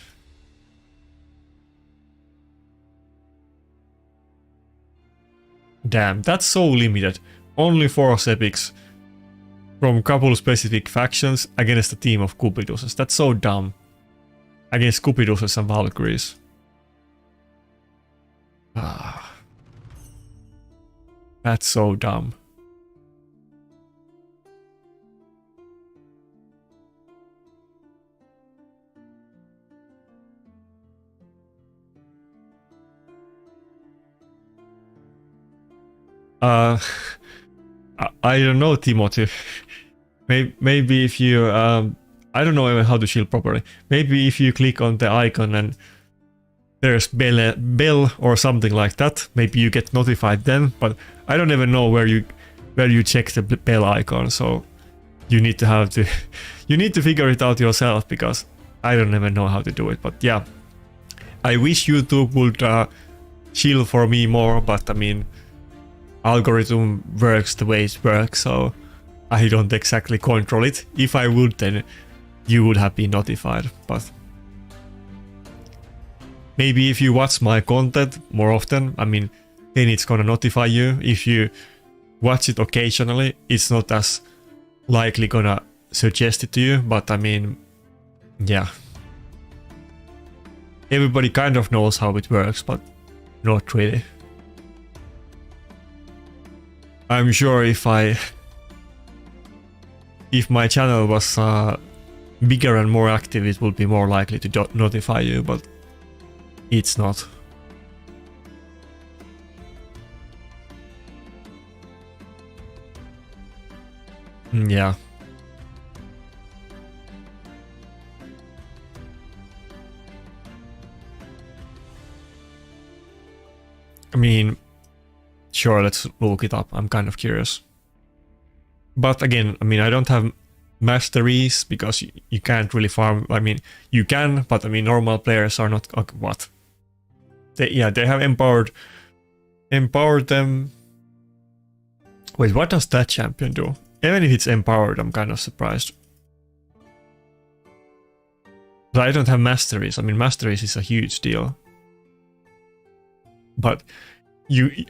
Damn, that's so limited. Only force epics from couple specific factions against a team of Cupidoses. That's so dumb. Against Cupidoses and Valkyries. That's so dumb. I don't know, Timothy. Maybe if you I don't know even how to shield properly. Maybe if you click on the icon and there's bell or something like that, maybe you get notified then. But I don't even know where you check the bell icon. So you need to you need to figure it out yourself, because I don't even know how to do it. But yeah, I wish YouTube would shield for me more. But I mean, algorithm works the way it works, so I don't exactly control it. If I would, then you would have been notified. But maybe if you watch my content more often, I mean, then it's gonna notify you. If you watch it occasionally, it's not as likely gonna suggest it to you. But I mean, yeah. Everybody kind of knows how it works, but not really. I'm sure if my channel was bigger and more active, it would be more likely to notify you, but it's not. Yeah. I mean, sure, let's look it up. I'm kind of curious. But again, I mean, I don't have masteries because you can't really farm. I mean, you can, but I mean, normal players are not. What? They have empowered them. Wait, what does that champion do? Even if it's empowered, I'm kind of surprised. But I don't have masteries. I mean, masteries is a huge deal. But you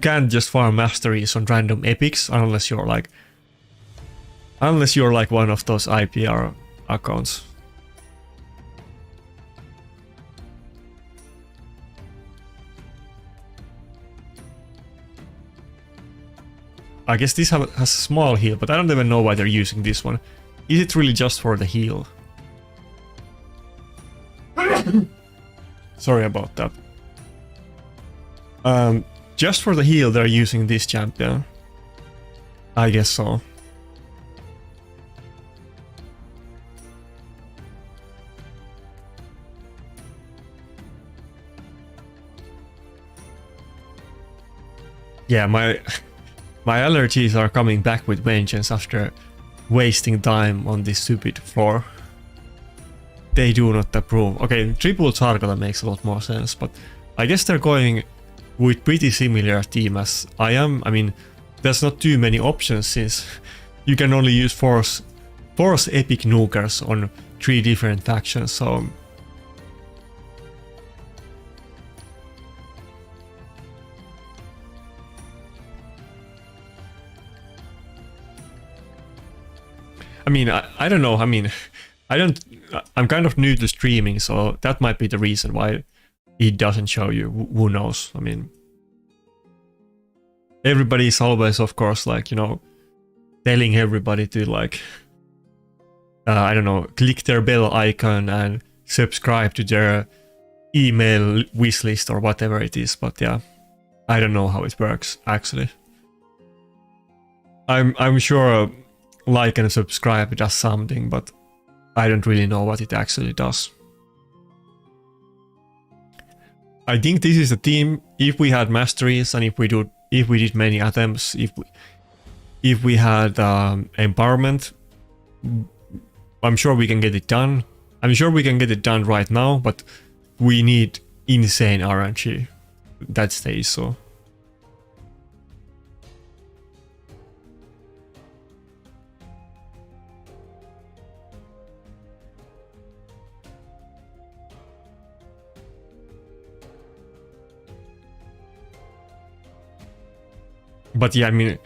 can't just farm masteries on random epics unless you're like one of those IPR accounts. I guess this has a small heal, but I don't even know why they're using this one. Is it really just for the heal? Sorry about that. Just for the heal they're using this champion. I guess so. Yeah, my allergies are coming back with vengeance after wasting time on this stupid floor. They do not approve. Okay, triple Zargala makes a lot more sense, but I guess they're going with pretty similar team as I am. I mean, there's not too many options since you can only use force force epic nukers on 3 different factions, so... I mean, I don't know, I mean, I'm kind of new to streaming, so that might be the reason why it doesn't show you, who knows, I mean... Everybody is always, of course, like, you know, telling everybody to, like, I don't know, click their bell icon and subscribe to their email wishlist or whatever it is, but yeah, I don't know how it works, actually. I'm sure like and subscribe does something, but I don't really know what it actually does. I think this is a team, if we had masteries and if we did many attempts, if we had empowerment, I'm sure we can get it done. I'm sure we can get it done right now, but we need insane RNG. That stays so. But yeah, I mean,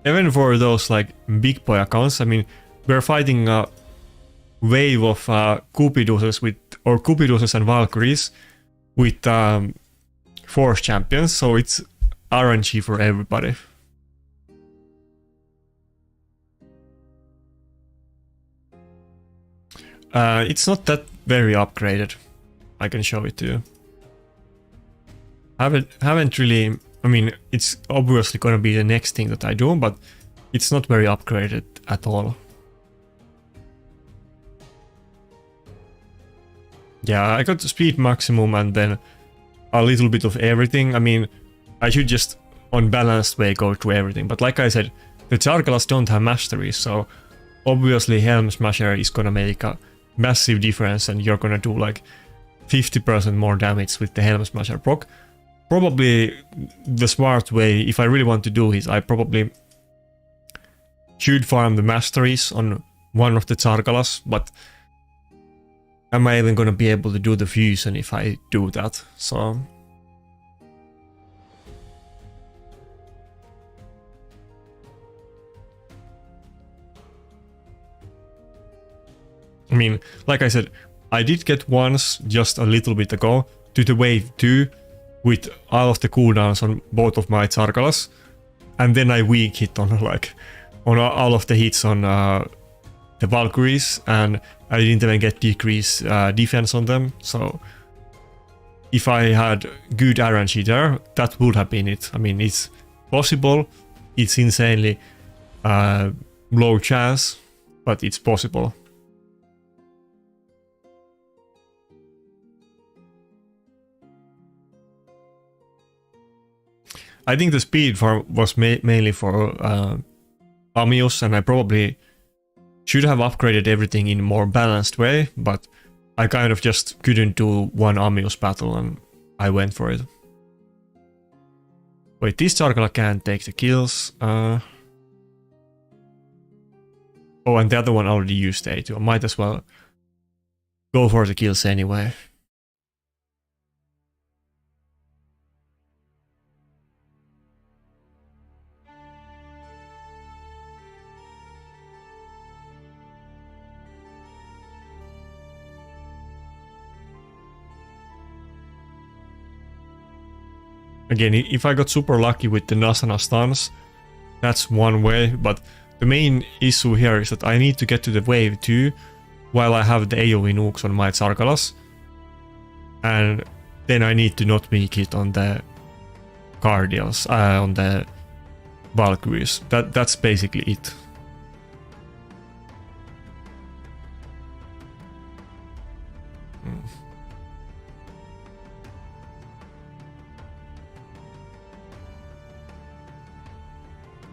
even for those like big boy accounts, I mean, we're fighting a wave of Cupidus's Cupidus's and Valkyries with Force champions, so it's RNG for everybody. It's not that very upgraded. I can show it to you. Haven't really. I mean, it's obviously gonna be the next thing that I do, but it's not very upgraded at all. Yeah, I got the speed maximum and then a little bit of everything. I mean, I should just on balanced way go through everything, but like I said, the Chargalas don't have masteries, so obviously Helm Smasher is gonna make a massive difference and you're gonna do like 50% more damage with the Helm Smasher proc. Probably the smart way, if I really want to do it, I probably should farm the masteries on one of the Chargalas, but am I even gonna be able to do the fusion if I do that? So I mean, like I said, I did get once just a little bit ago to the wave 2 with all of the cooldowns on both of my Chargalas, and then I weak hit on all of the hits on the Valkyries, and I didn't even get decreased defense on them. So if I had good RNG there, that would have been it. I mean, it's possible, it's insanely low chance, but it's possible. I think the speed farm was mainly for Amius, and I probably should have upgraded everything in a more balanced way, but I kind of just couldn't do one Amius battle and I went for it. Wait, this Chargala can't take the kills. Oh, and the other one already used A2. I might as well go for the kills anyway. Again, if I got super lucky with the Nasana stuns, that's one way, but the main issue here is that I need to get to the wave 2 while I have the AoE nukes on my Chargalas, and then I need to not make it on the Guardians, on the Valkyries. That's basically it.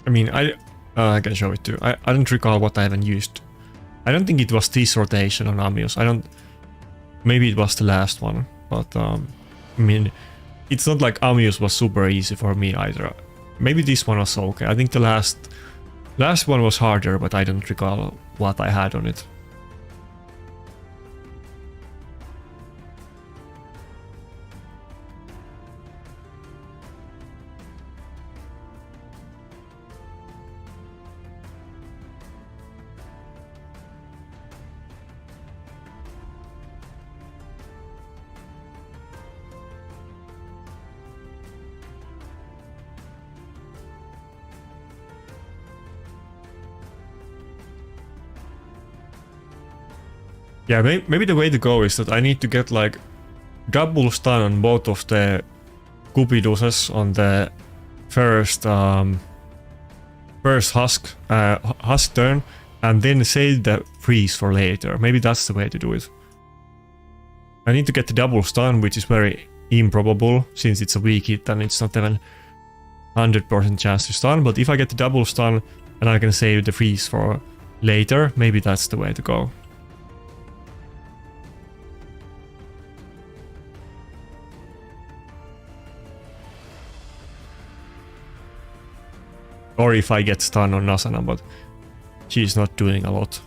I mean, I can show it too. I don't recall what I haven't used. I don't think it was this rotation on Amius. Maybe it was the last one, but I mean, it's not like Amius was super easy for me either. Maybe this one was okay. I think the last one was harder, but I don't recall what I had on it. Yeah, maybe the way to go is that I need to get like double stun on both of the Cupiduses on the first husk turn, and then save the freeze for later. Maybe that's the way to do it. I need to get the double stun, which is very improbable since it's a weak hit and it's not even 100% chance to stun. But if I get the double stun and I can save the freeze for later, maybe that's the way to go. Or if I get stun on Nasana, but she's not doing a lot.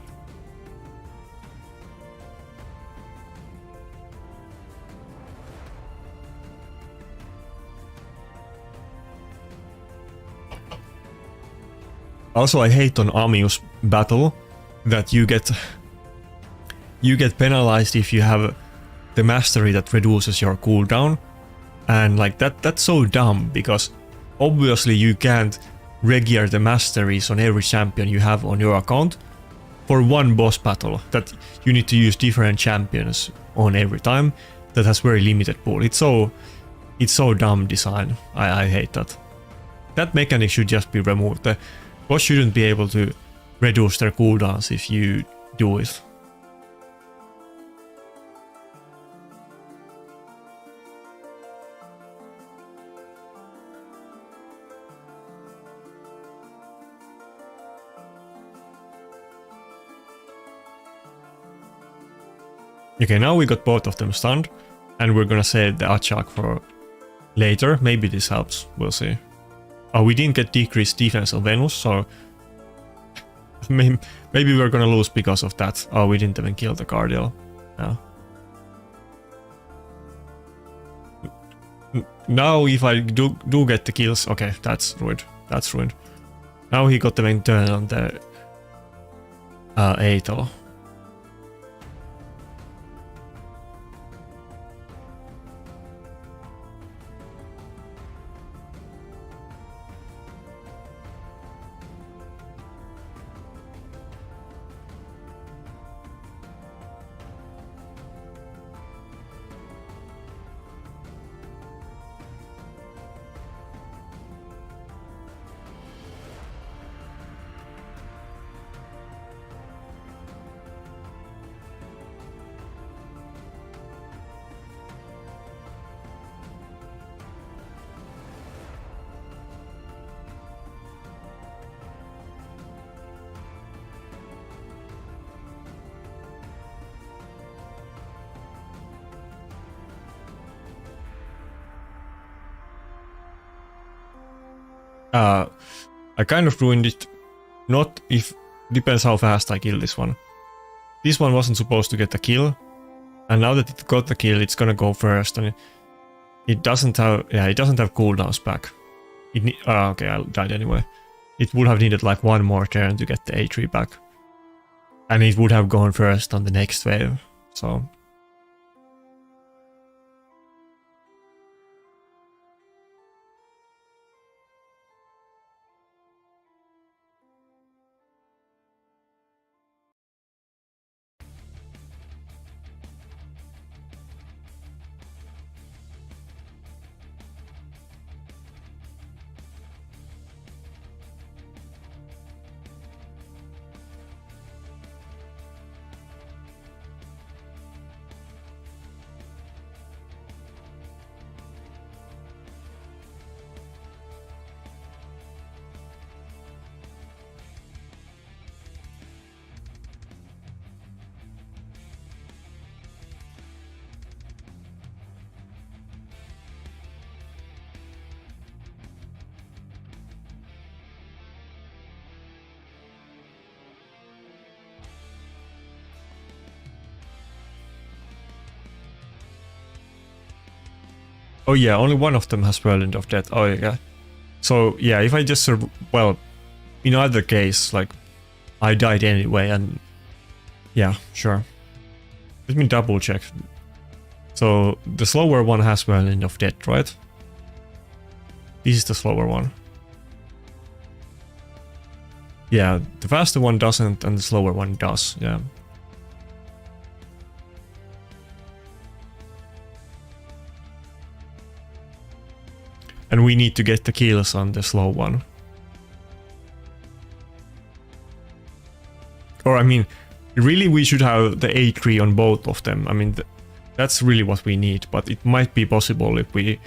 Also, I hate on Amius battle that you get penalized if you have the mastery that reduces your cooldown, and like that's so dumb because obviously you can't regear the masteries on every champion you have on your account for one boss battle that you need to use different champions on every time. That has very limited pool. It's so dumb design. I hate that. That mechanic should just be removed. The boss shouldn't be able to reduce their cooldowns if you do it. Okay, now we got both of them stunned, and we're gonna save the Achak for later. Maybe this helps, we'll see. Oh, we didn't get decreased defense on Venus, so maybe we're gonna lose because of that. Oh, we didn't even kill the Guardian. Yeah. Now if I do get the kills, okay, that's ruined. That's ruined. Now he got the main turn on the Aether. I kind of ruined it. Not if... Depends how fast I kill this one. This one wasn't supposed to get a kill. And now that it got the kill, it's gonna go first. And it doesn't have... Yeah, it doesn't have cooldowns back. Okay, I died anyway. It would have needed like one more turn to get the A3 back. And it would have gone first on the next wave. So... Oh yeah, only one of them has Whirlwind of Death. Oh yeah. So yeah, if I just well, in either case, like I died anyway, and yeah, sure. Let me double check. So the slower one has Whirlwind of Death, right? This is the slower one. Yeah, the faster one doesn't, and the slower one does. Yeah. And we need to get the kills on the slow one. Or I mean, really we should have the A3 on both of them. I mean, that's really what we need, but it might be possible if we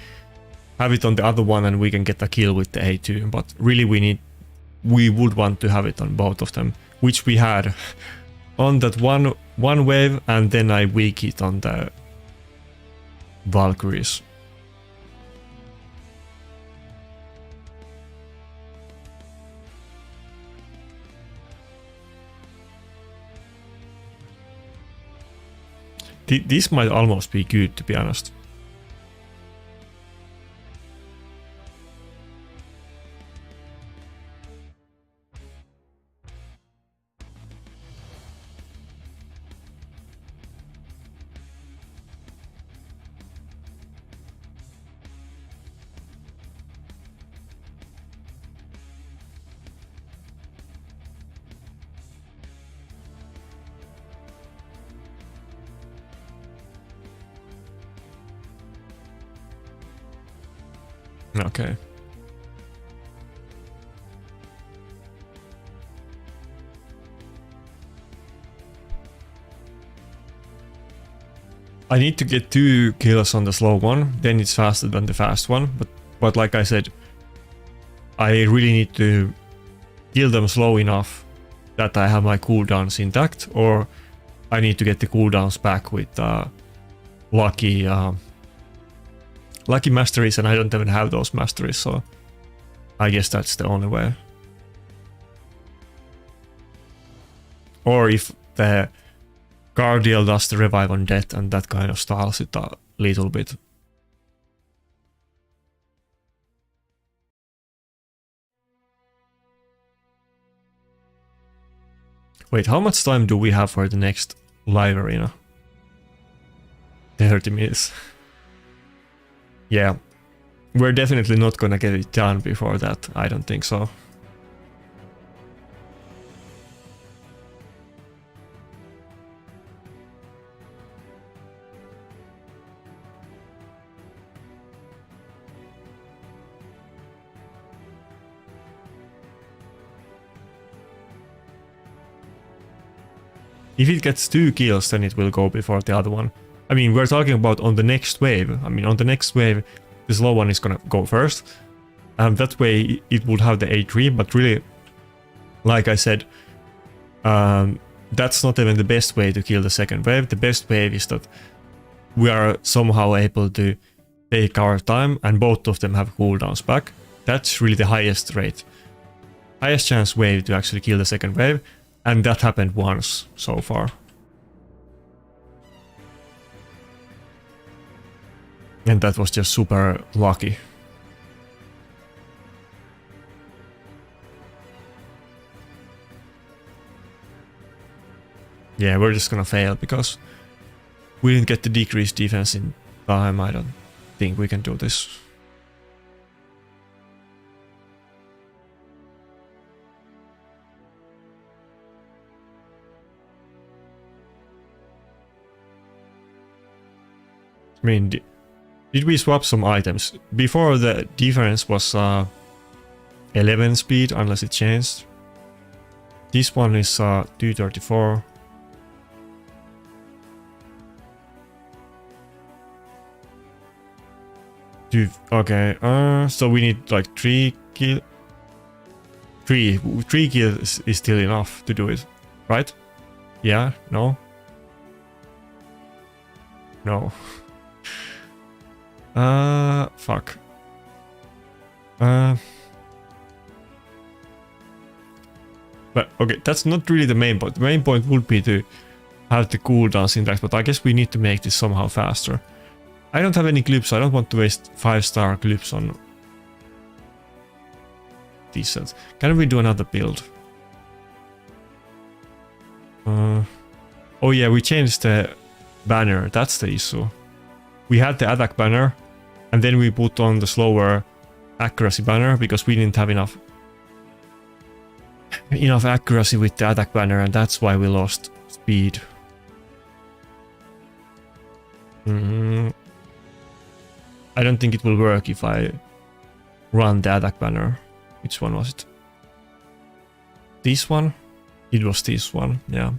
have it on the other one and we can get a kill with the A2. But really we would want to have it on both of them, which we had on that one wave, and then I weak it on the Valkyries. This might almost be good, to be honest. Okay. I need to get 2 kills on the slow one, then it's faster than the fast one, but like I said, I really need to kill them slow enough that I have my cooldowns intact, or I need to get the cooldowns back with lucky masteries, and I don't even have those masteries, so I guess that's the only way. Or if the Guardian does the revive on death, and that kind of styles it a little bit. Wait, how much time do we have for the next live arena? 30 minutes. Yeah, we're definitely not gonna get it done before that, I don't think so. If it gets 2 kills, then it will go before the other one. I mean, we're talking about on the next wave. I mean, on the next wave, the slow one is gonna go first. That way, it would have the A3, but really, like I said, that's not even the best way to kill the second wave. The best wave is that we are somehow able to take our time, and both of them have cooldowns back. That's really the highest rate. Highest chance wave to actually kill the second wave, and that happened once so far. And that was just super lucky. Yeah, we're just gonna fail because we didn't get the decreased defense in time. I don't think we can do this. I mean, did we swap some items? Before the difference was 11 speed, unless it changed. This one is 234. Okay, so we need like 3 kills. 3 kills is still enough to do it, right? Yeah, no? No. Fuck. But okay, that's not really the main point. The main point would be to have the cooldowns intact, but I guess we need to make this somehow faster. I don't have any clips, so I don't want to waste 5-star clips on these sets. Can we do another build? Oh yeah, we changed the banner. That's the issue. We had the attack banner, and then we put on the slower accuracy banner because we didn't have enough accuracy with the attack banner, and that's why we lost speed. I don't think it will work if I run the attack banner. Which one was it? This one? It was this one, yeah.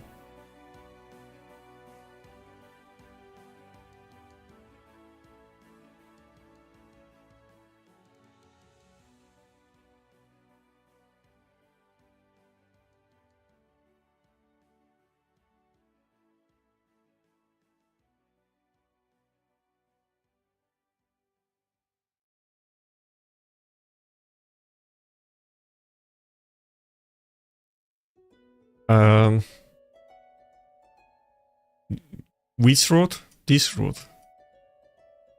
Which route? This route?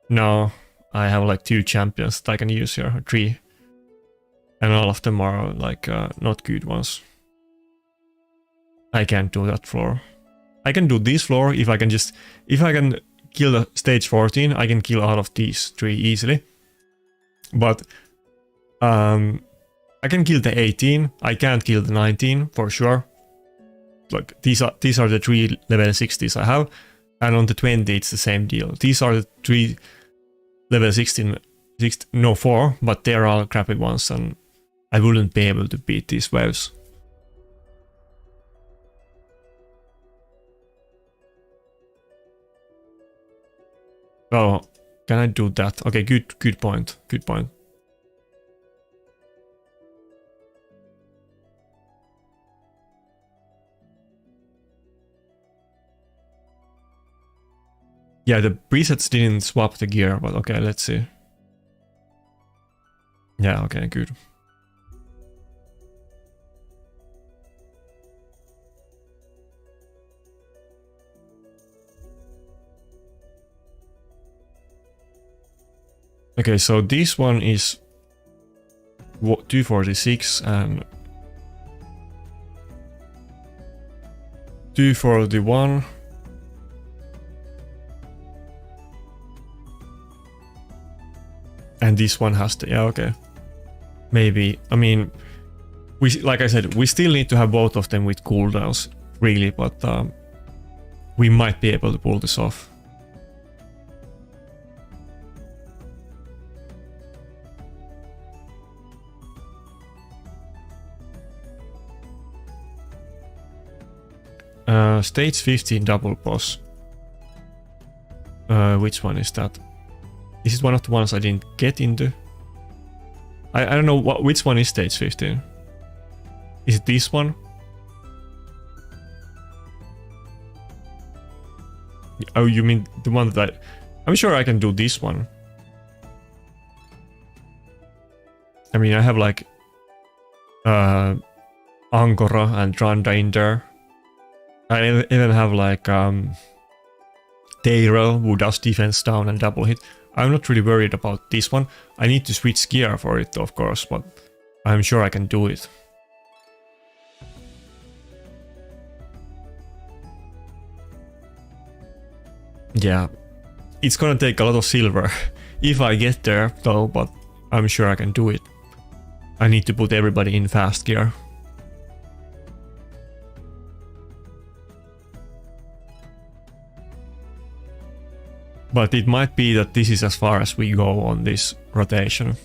No, I have like 2 champions that I can use here, 3. And all of them are like not good ones. I can't do that floor. I can do this floor if I can kill the stage 14, I can kill all of these 3 easily. But I can kill the 18, I can't kill the 19 for sure. Like these are the 3 level 60s I have, and on the 20 it's the same deal. These are the 3 level 4, but they're all crappy ones, and I wouldn't be able to beat these waves. Oh, can I do that? Okay, good point. Good point. Yeah, the presets didn't swap the gear, but okay, let's see. Yeah, okay, good. Okay, so this one is 246 and 241. And this one has to, yeah, okay. Maybe, I mean, like I said, we still need to have both of them with cooldowns, really, but we might be able to pull this off. Stage 15 double boss. Which one is that? This is one of the ones I didn't get into. I don't know which one is stage 15. Is it this one? Oh, you mean the one that I'm sure I can do this one. I mean, I have like Angora and Randa in there. I even have like Tyrell who does defense down and double hit. I'm not really worried about this one. I need to switch gear for it, of course, but I'm sure I can do it. Yeah, it's gonna take a lot of silver if I get there, though, but I'm sure I can do it. I need to put everybody in fast gear. But it might be that this is as far as we go on this rotation.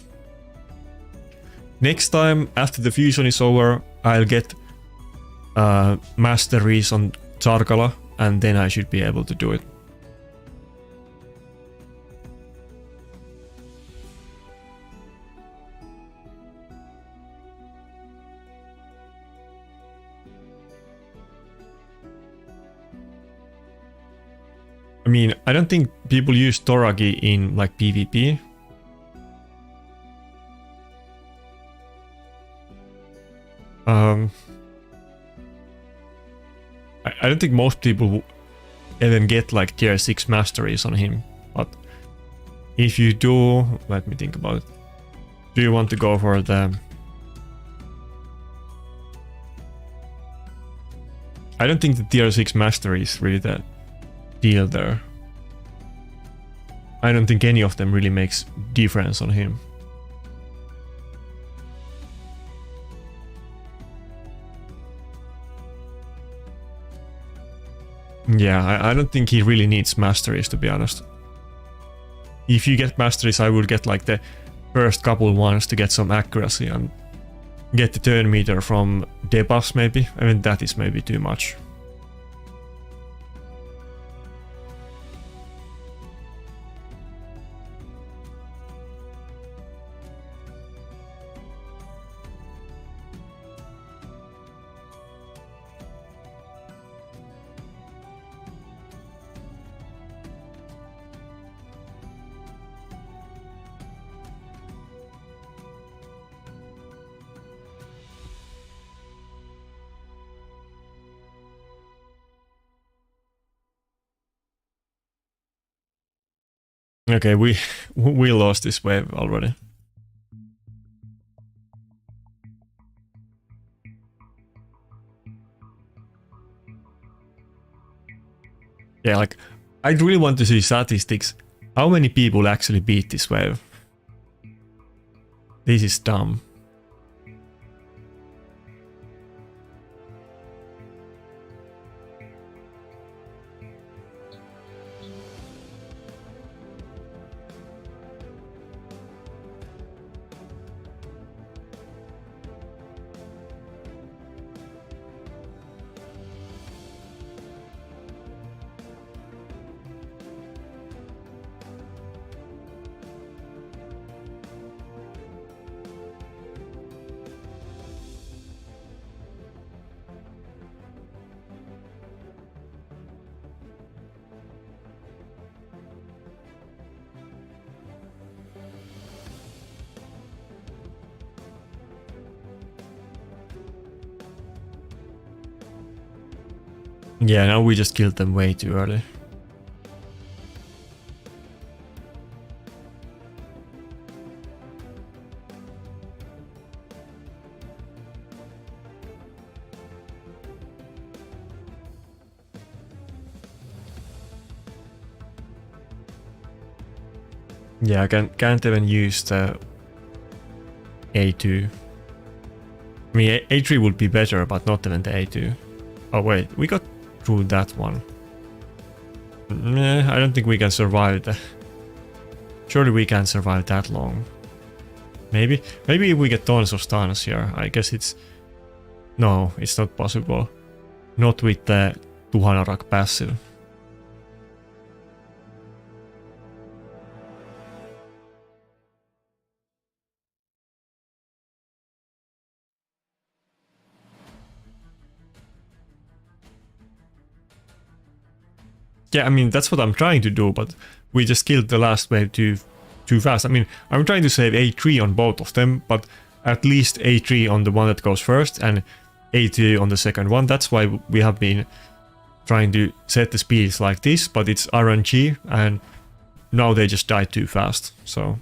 Next time, after the fusion is over, I'll get masteries on Zarkala, and then I should be able to do it. I mean, I don't think people use Toragi in like PvP. I don't think most people even get like tier 6 masteries on him, but If you do, let me think about it. Do you want to go for the... I don't think the tier 6 mastery is really the deal there. I don't think any of them really makes difference on him. Yeah, I don't think he really needs masteries, to be honest. If you get masteries, I would get like the first couple ones to get some accuracy and get the turn meter from debuffs maybe. I mean, that is maybe too much. Okay, we lost this wave already. Yeah, like, I'd really want to see statistics. How many people actually beat this wave? This is dumb. Yeah, now we just killed them way too early. Yeah, I can't even use the A2. I mean, A3 would be better, but not even the A2. Oh wait, we got through that one. Nah, I don't think we can survive that. Surely we can't survive that long. Maybe if we get tons of stuns here, I guess it's... No, it's not possible. Not with the Tuhanarak passive. Yeah, I mean, that's what I'm trying to do, but we just killed the last wave too fast. I mean, I'm trying to save A3 on both of them, but at least A3 on the one that goes first and A2 on the second one. That's why we have been trying to set the speeds like this, but it's RNG, and now they just died too fast, so...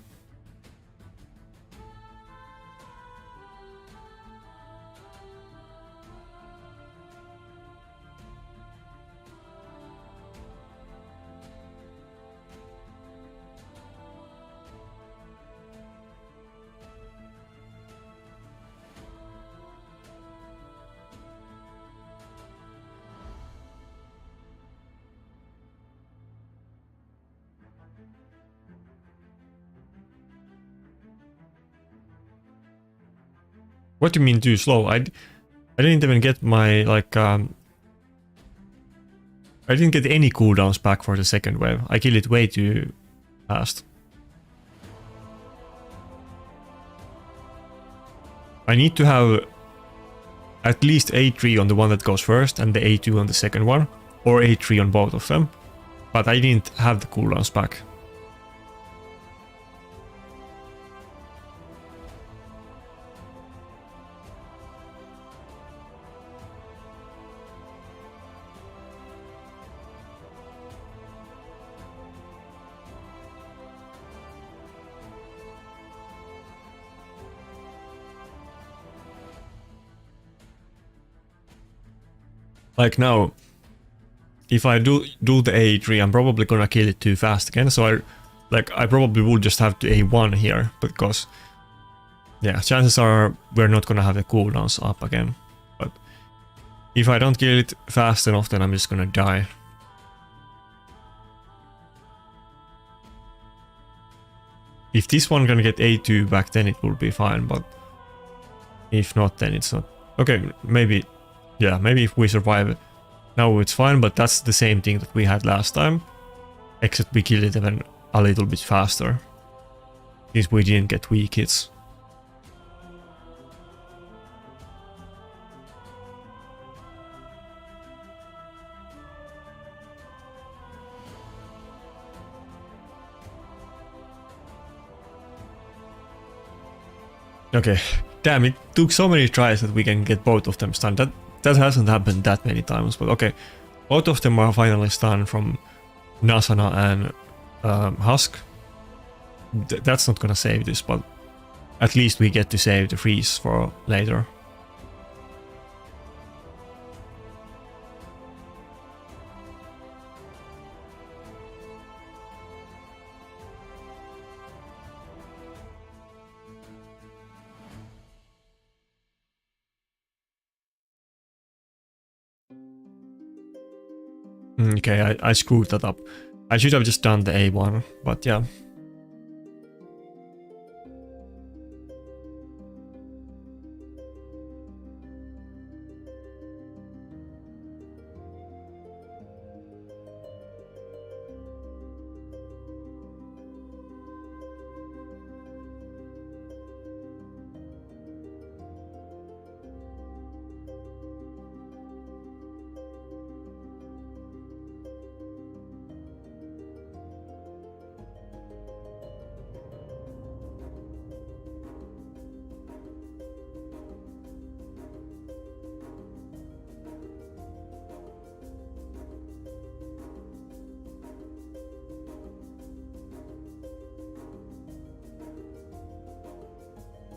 What do you mean too slow? I didn't even get my, like, I didn't get any cooldowns back for the second wave. I killed it way too fast. I need to have at least A3 on the one that goes first and the A2 on the second one, or A3 on both of them. But I didn't have the cooldowns back. Like now, if I do the A3, I'm probably gonna kill it too fast again. So I probably would just have to A1 here because yeah, chances are we're not gonna have the cooldowns up again. But if I don't kill it fast enough, then I'm just gonna die. If this one can get A2 back, then it will be fine, but if not, then it's not. Okay, maybe, yeah, maybe if we survive now it's fine, but that's the same thing that we had last time, except we killed it even a little bit faster, since we didn't get weak hits. Okay, damn, it took so many tries that we can get both of them stunned. That hasn't happened that many times, but okay. Both of them are finally stunned from Nasana and Husk. That's not gonna save this, but at least we get to save the freeze for later. Okay, I screwed that up. I should have just done the A1, but yeah.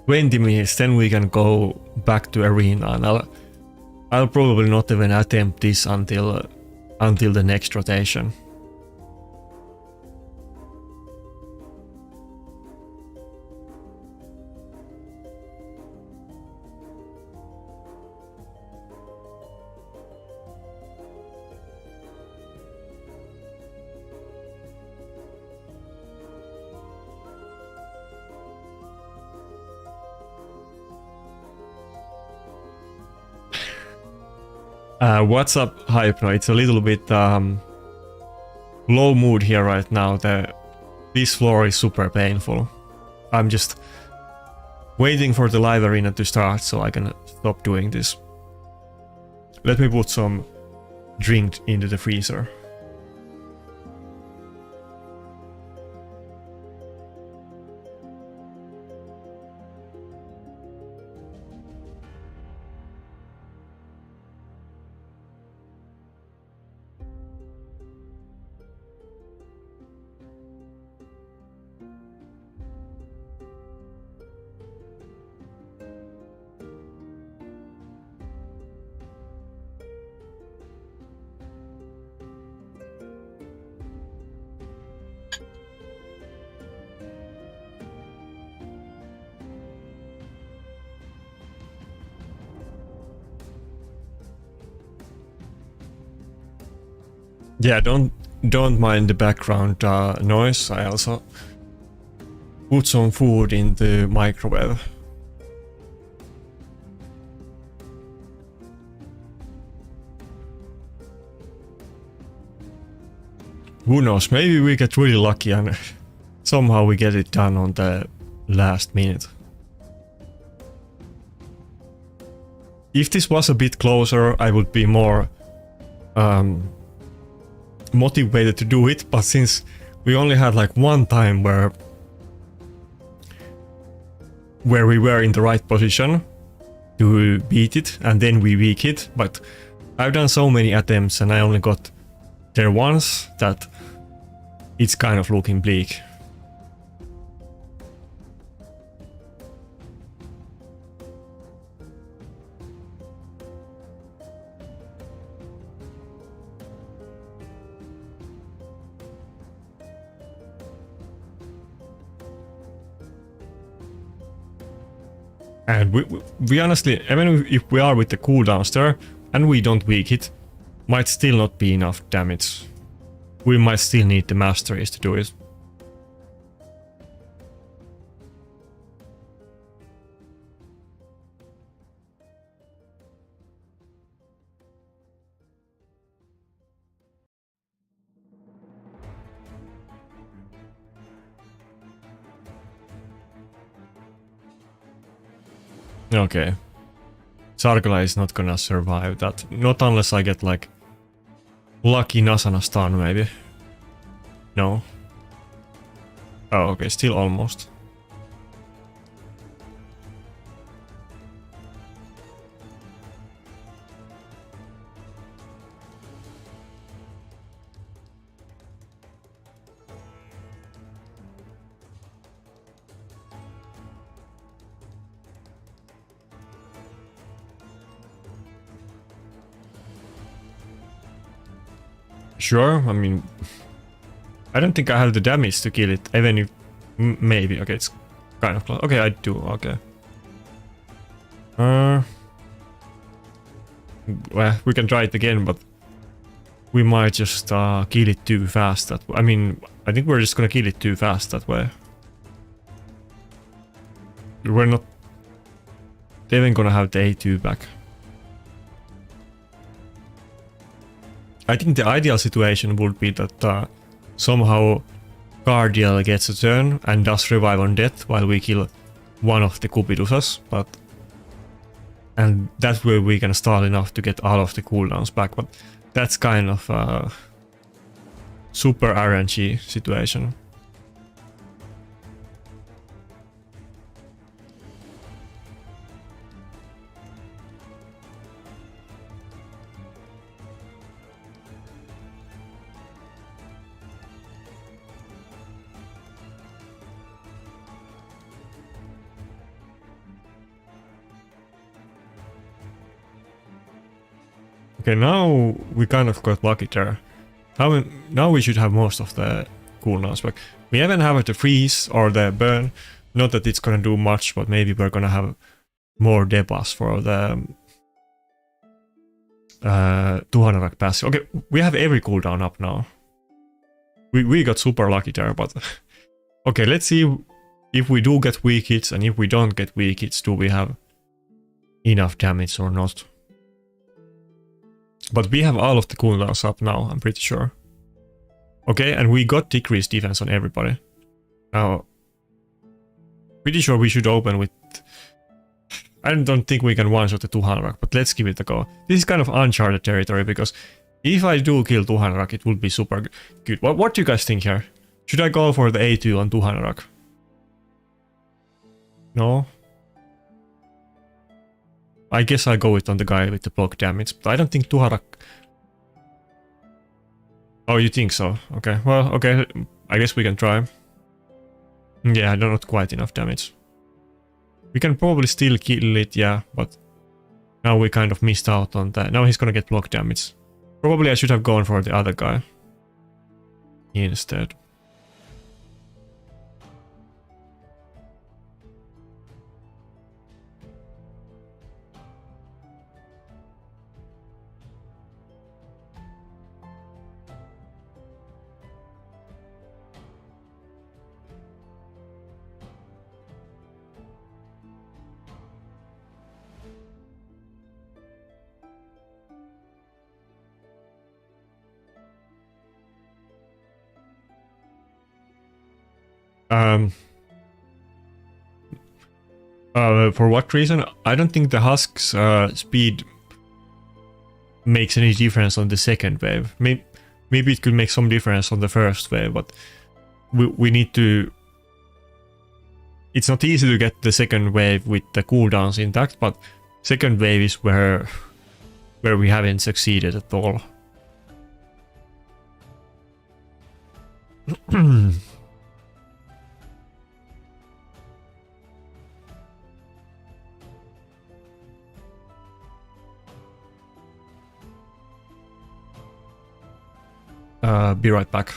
"20 minutes, then we can go back to arena, and I'll probably not even attempt this until the next rotation." What's up, Hypno? It's a little bit low mood here right now. This floor is super painful. I'm just waiting for the live arena to start so I can stop doing this. Let me put some drink into the freezer. Yeah, don't mind the background noise. I also put some food in the microwave. Who knows, maybe we get really lucky and somehow we get it done on the last minute. If this was a bit closer, I would be more motivated to do it, but since we only had like one time where we were in the right position to beat it and then we weak it, but I've done so many attempts and I only got there once that it's kind of looking bleak. And we honestly, even if we are with the cooldowns there, and we don't weak it, might still not be enough damage. We might still need the masteries to do it. Okay. Sargala is not gonna survive that. Not unless I get like lucky Nasana stun maybe. No. Oh, okay, still almost. Sure, I mean, I don't think I have the damage to kill it, even if maybe. Okay, it's kind of close. Okay, I do. Okay. Well, we can try it again, but we might just kill it too fast. I mean, I think we're just gonna kill it too fast that way. We're not even gonna have the A2 back. I think the ideal situation would be that somehow Guardial gets a turn and does revive on death while we kill one of the Cupidusas, and that way we can stall enough to get all of the cooldowns back, but that's kind of a super RNG situation. Okay, now we kind of got lucky there. Now we should have most of the cooldowns back. We haven't have the freeze or the burn. Not that it's gonna do much, but maybe we're gonna have more debuffs for the 200 passive. Okay, we have every cooldown up now. We got super lucky there, but okay, let's see if we do get weak hits, and if we don't get weak hits, do we have enough damage or not? But we have all of the cooldowns up now, I'm pretty sure. Okay, and we got decreased defense on everybody. Now, pretty sure we should open with... I don't think we can one-shot the 200, but let's give it a go. This is kind of uncharted territory, because if I do kill 200, it would be super good. What do you guys think here? Should I go for the A2 on 200? No? I guess I go it on the guy with the block damage, but I don't think 200... Oh, you think so? Okay, well, okay, I guess we can try. Yeah, not quite enough damage. We can probably still kill it, yeah, but now we kind of missed out on that. Now he's gonna get block damage. Probably I should have gone for the other guy instead. For what reason? I don't think the Husk's speed makes any difference on the second wave. Maybe it could make some difference on the first wave, but we need to... It's not easy to get the second wave with the cooldowns intact, but second wave is where we haven't succeeded at all. Be right back.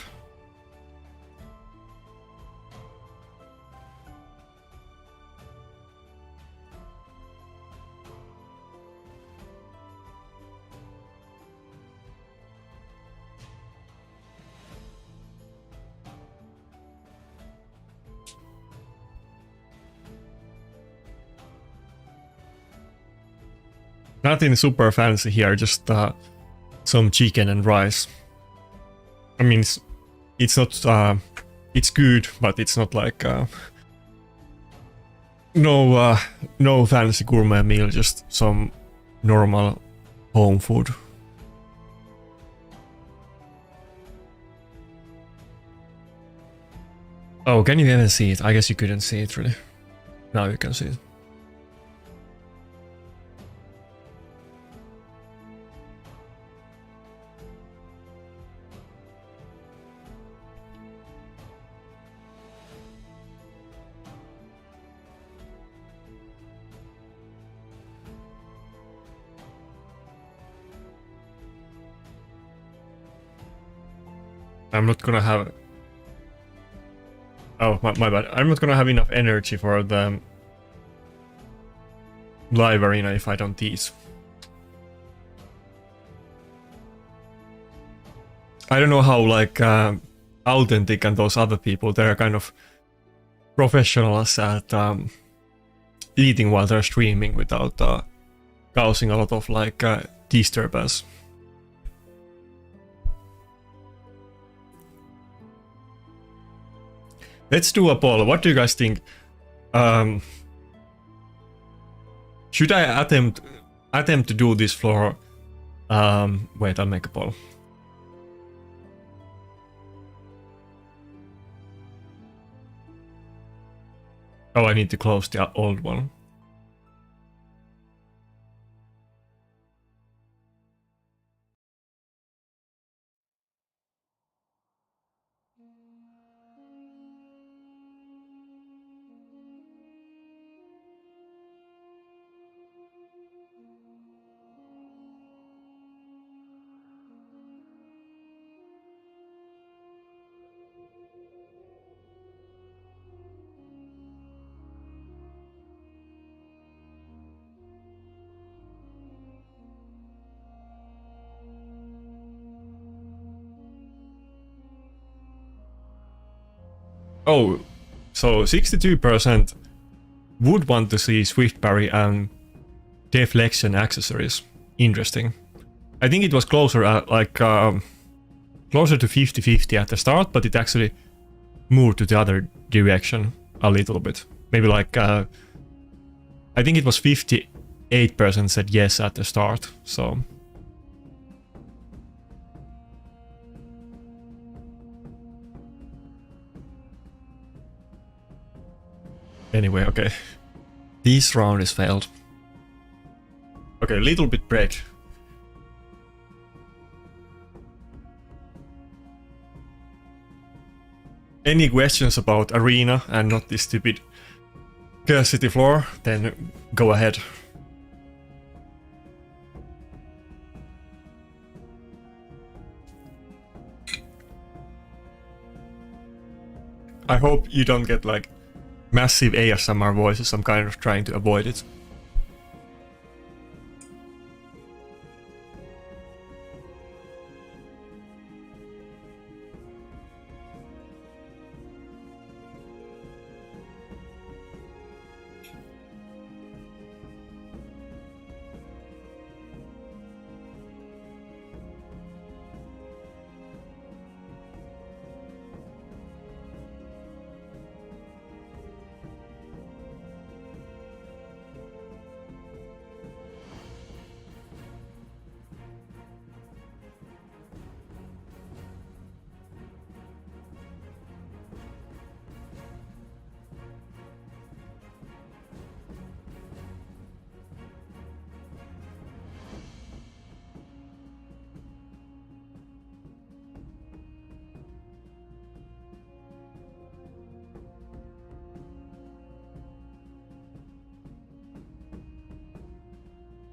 Nothing super fancy here, just some chicken and rice. I mean, it's not it's good, but it's not like no fancy gourmet meal, just some normal home food. Oh, can you even see it? I guess you couldn't see it really. Now you can see it. I'm not gonna have... Oh, my bad. I'm not gonna have enough energy for the live arena if I don't eat. I don't know how like Authentic and those other people, they're kind of professionals at eating while they're streaming without causing a lot of like disturbance. Let's do a poll. What do you guys think? Should I attempt to do this floor? Wait, I'll make a poll. Oh, I need to close the old one. Oh, so 62% would want to see Swift Parry and Deflection accessories. Interesting. I think it was closer at like closer to 50-50 at the start, but it actually moved to the other direction a little bit. Maybe like I think it was 58% said yes at the start. So anyway, okay. This round is failed. Okay, a little bit break. Any questions about arena and not this stupid city floor, then go ahead. I hope you don't get like massive ASMR voices. I'm kind of trying to avoid it.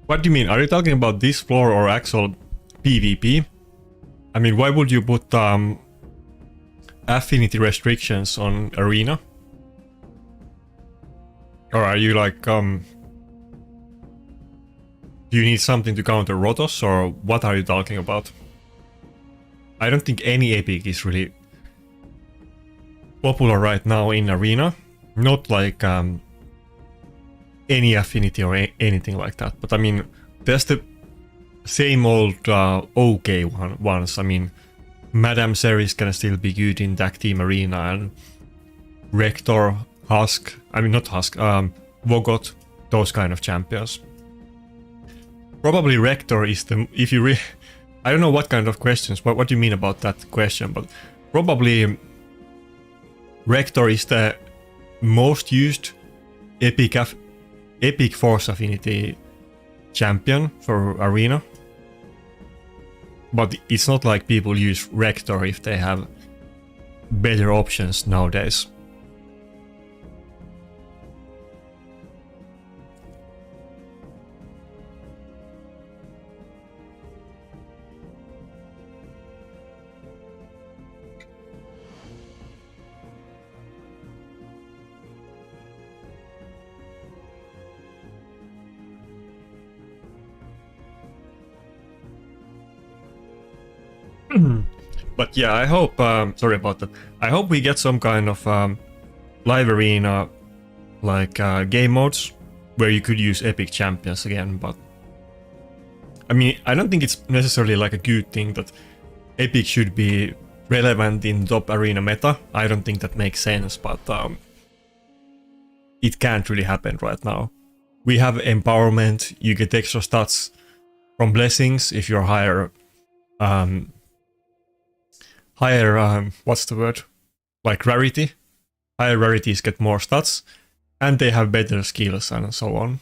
What do you mean? Are you talking about this floor or actual PvP? I mean, why would you put affinity restrictions on arena? Or are you like do you need something to counter Rotos, or what are you talking about? I don't think any epic is really popular right now in arena. Not like any affinity or anything like that. But I mean, there's the same old okay ones. I mean, Madame Ceres can still be good in Tag Team Arena, and Rector, Husk, I mean not Husk, Vogot, those kind of champions. Probably Rector is the, if you I don't know what kind of questions, what do you mean about that question, but probably Rector is the most used Epic Force Affinity champion for Arena. But it's not like people use Rector if they have better options nowadays. But yeah, I hope, sorry about that, I hope we get some kind of live arena, like game modes, where you could use epic champions again, but I mean, I don't think it's necessarily like a good thing that epic should be relevant in top arena meta. I don't think that makes sense, but it can't really happen right now. We have empowerment, you get extra stats from blessings if you're higher, what's the word? Like rarity. Higher rarities get more stats, and they have better skills and so on.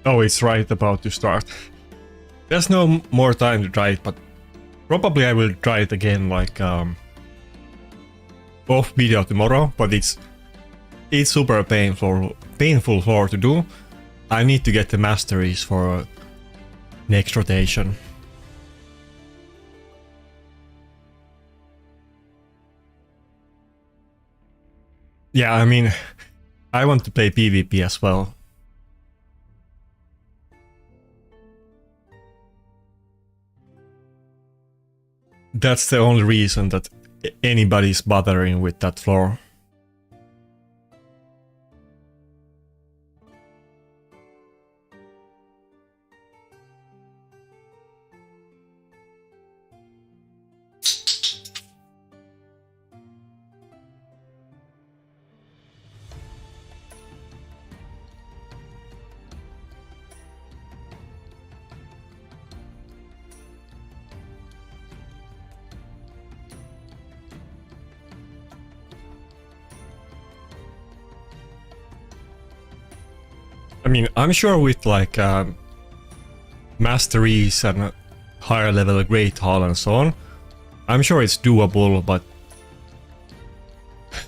Oh, it's right about to start. There's no more time to try it, but probably I will try it again, like off video tomorrow. But it's super painful floor to do. I need to get the masteries for next rotation. Yeah, I mean, I want to play PvP as well. That's the only reason that anybody's bothering with that floor. I mean, I'm sure with like masteries and higher level Great Hall and so on, I'm sure it's doable, but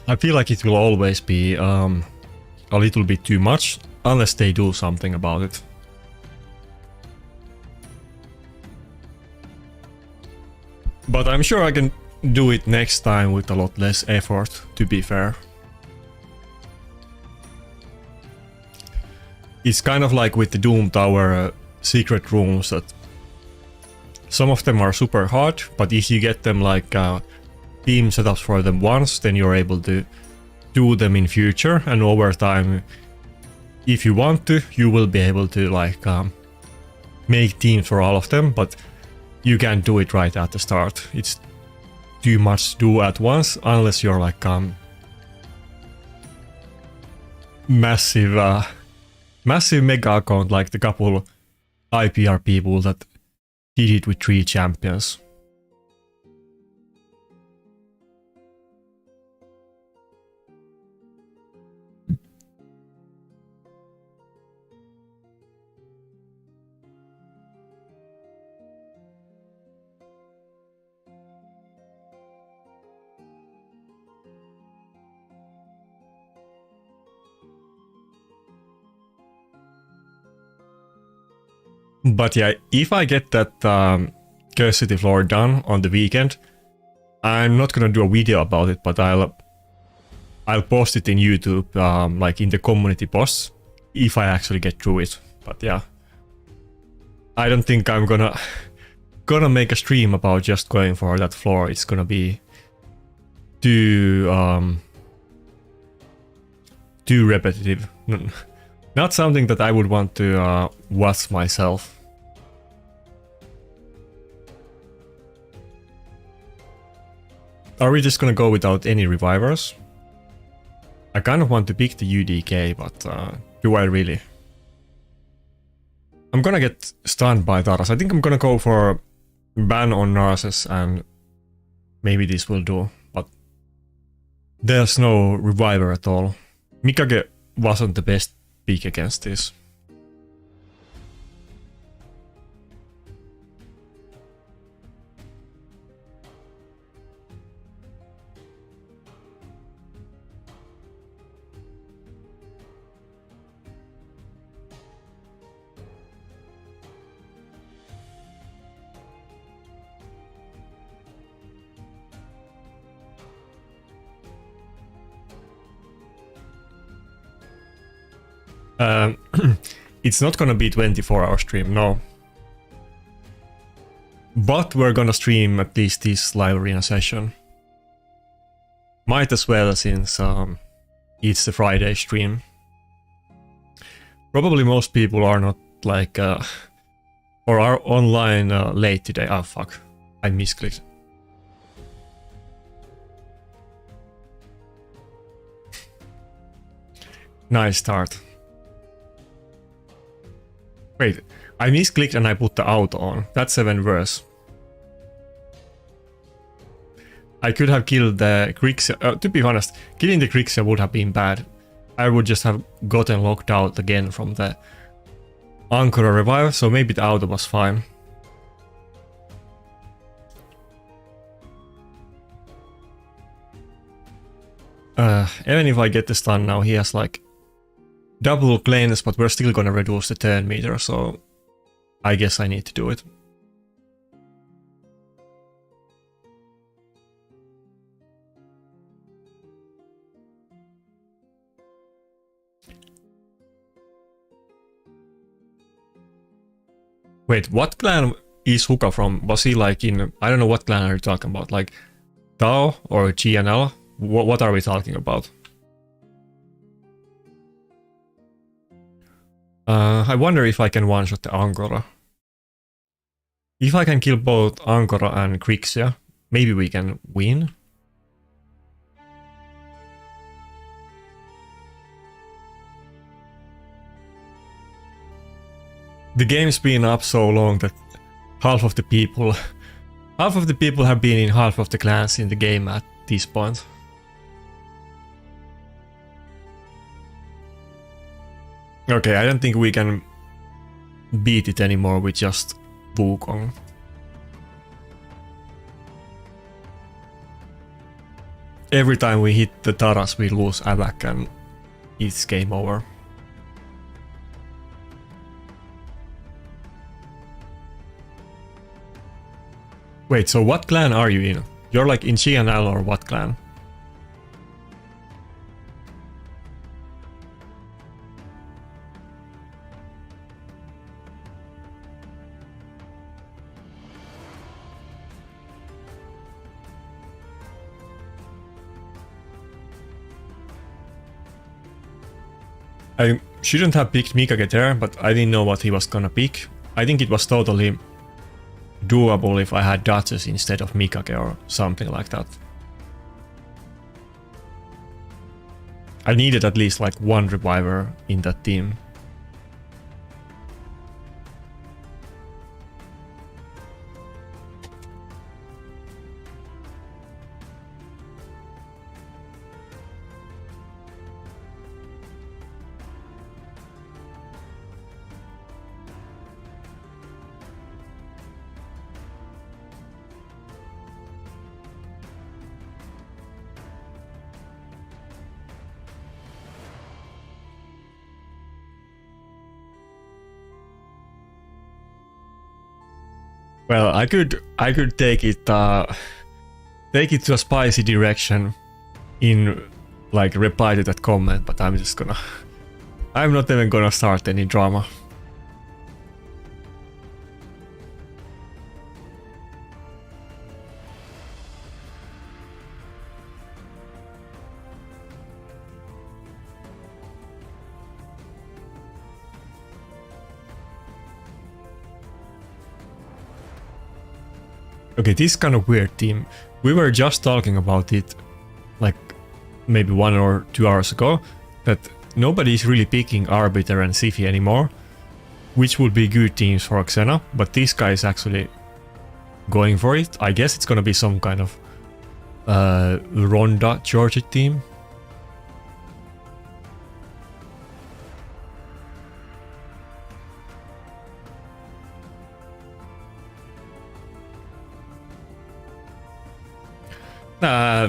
I feel like it will always be a little bit too much unless they do something about it. But I'm sure I can do it next time with a lot less effort, to be fair. It's kind of like with the Doom Tower secret rooms that some of them are super hard, but if you get them like team setups for them once, then you're able to do them in future, and over time, if you want to, you will be able to like make teams for all of them, but you can't do it right at the start. It's too much to do at once unless you're like massive mega account like the couple IPR people that did it with 3 champions. But yeah, if I get that Curiosity floor done on the weekend, I'm not gonna do a video about it, but I'll post it in YouTube, like in the community posts, if I actually get through it. But yeah, I don't think I'm gonna make a stream about just going for that floor. It's gonna be too repetitive. Not something that I would want to watch myself. Are we just gonna go without any revivers? I kind of want to pick the UDK, but do I really? I'm gonna get stunned by Taras. I think I'm gonna go for ban on Narses, and maybe this will do, but there's no reviver at all. Mikage wasn't the best pick against this. It's not gonna be 24-hour stream, no. But we're gonna stream at least this live arena session. Might as well, since it's the Friday stream. Probably most people are not like or are online late today. Oh fuck, I misclicked. Nice start. Wait, I misclicked and I put the auto on. That's even worse. I could have killed the Grixia. To be honest, killing the Grixia would have been bad. I would just have gotten locked out again from the Ankara revive, so maybe the auto was fine. Even if I get the stun now, he has like double cleanse, but we're still gonna reduce the turn meter, so I guess I need to do it. Wait, what clan is Huka from? Was he like in, I don't know what clan are you talking about, like Tao or GNL? What are we talking about? I wonder if I can one-shot the Angora. If I can kill both Angora and Grixia, maybe we can win. The game's been up so long that half of the people have been in half of the clans in the game at this point. Okay, I don't think we can beat it anymore with just Wukong. Every time we hit the Taras, we lose Avak and it's game over. Wait, so what clan are you in? You're like in GNL or what clan? I shouldn't have picked Mikage there, but I didn't know what he was gonna pick. I think it was totally doable if I had Duchess instead of Mikage or something like that. I needed at least like one reviver in that team. Well, I could take it to a spicy direction in like reply to that comment, but I'm not even gonna start any drama. Okay, this is kind of weird team. We were just talking about it like maybe 1 or 2 hours ago, that nobody is really picking Arbiter and Siphi anymore, which would be good teams for Xena, but this guy is actually going for it. I guess it's gonna be some kind of Ronda Georgia team.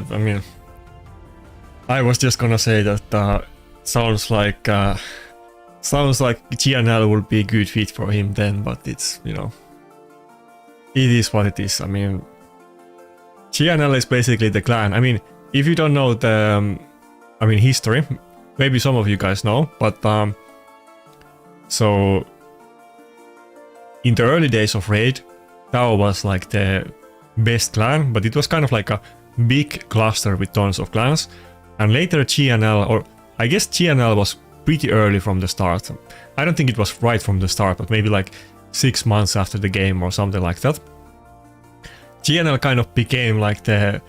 I mean, I was just gonna say that sounds like GNL would be a good fit for him then, but it's, you know, it is what it is. I mean, GNL is basically the clan. I mean, if you don't know the, history, maybe some of you guys know, but so in the early days of Raid, Tao was like the best clan, but it was kind of like a big cluster with tons of clans, and later GNL, or I guess GNL was pretty early from the start. I don't think it was right from the start, but maybe like 6 months after the game or something like that. GNL kind of became like the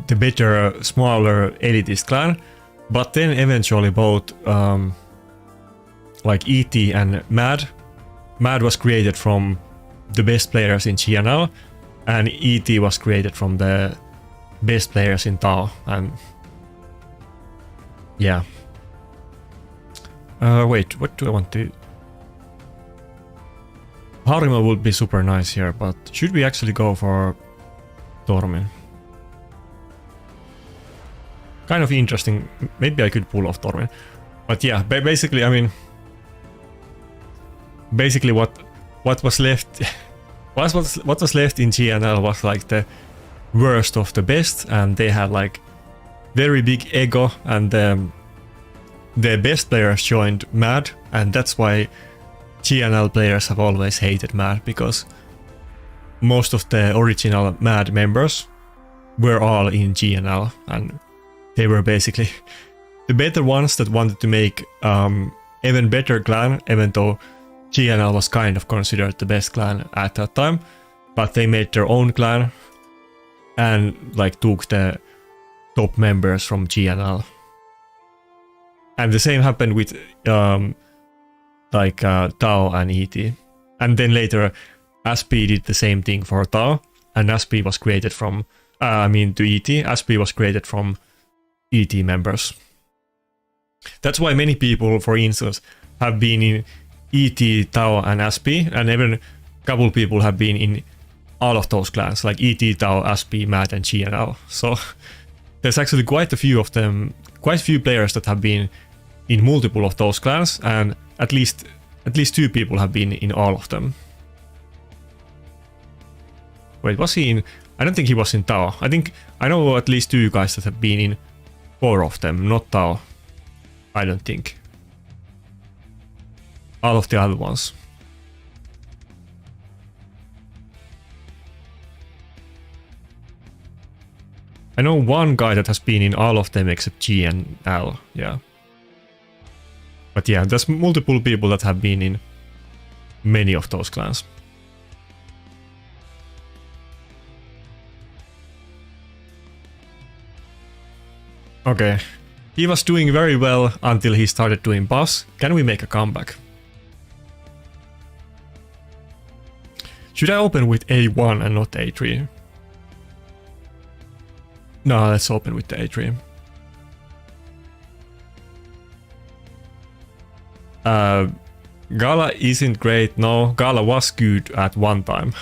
better, smaller elitist clan, but then eventually both like ET and Mad was created from the best players in GNL, and ET was created from the best players in Tao, and yeah. Wait, what do I want to... Harima would be super nice here, but should we actually go for Tormin? Kind of interesting. Maybe I could pull off Tormin. But yeah, basically, I mean... Basically what was left... what was left in GNL was like the worst of the best, and they had like very big ego, and the best players joined Mad, and that's why GNL players have always hated MAD because most of the original MAD members were all in GNL, and they were basically the better ones that wanted to make even better clan, even though GNL was kind of considered the best clan at that time, but they made their own clan and like took the top members from GNL. And the same happened with Tao and ET. And then later Aspie did the same thing for Tao, and Aspie was created from to ET. Aspie was created from ET members. That's why many people, for instance, have been in ET, Tao and Aspie, and even a couple people have been in all of those clans, like ET, Tao, Aspie, MAD and GNL. So there's actually quite a few of them, quite a few players that have been in multiple of those clans, and at least 2 people have been in all of them. Wait, was he in? I don't think he was in Tao. I know at least 2 guys that have been in 4 of them, not Tao. I don't think. All of the other ones. I know one guy that has been in all of them except G and L, yeah. But yeah, there's multiple people that have been in many of those clans. Okay. He was doing very well until he started doing boss. Can we make a comeback? Should I open with A1 and not A3? No, let's open with the A3. Gala isn't great, no. Gala was good at one time.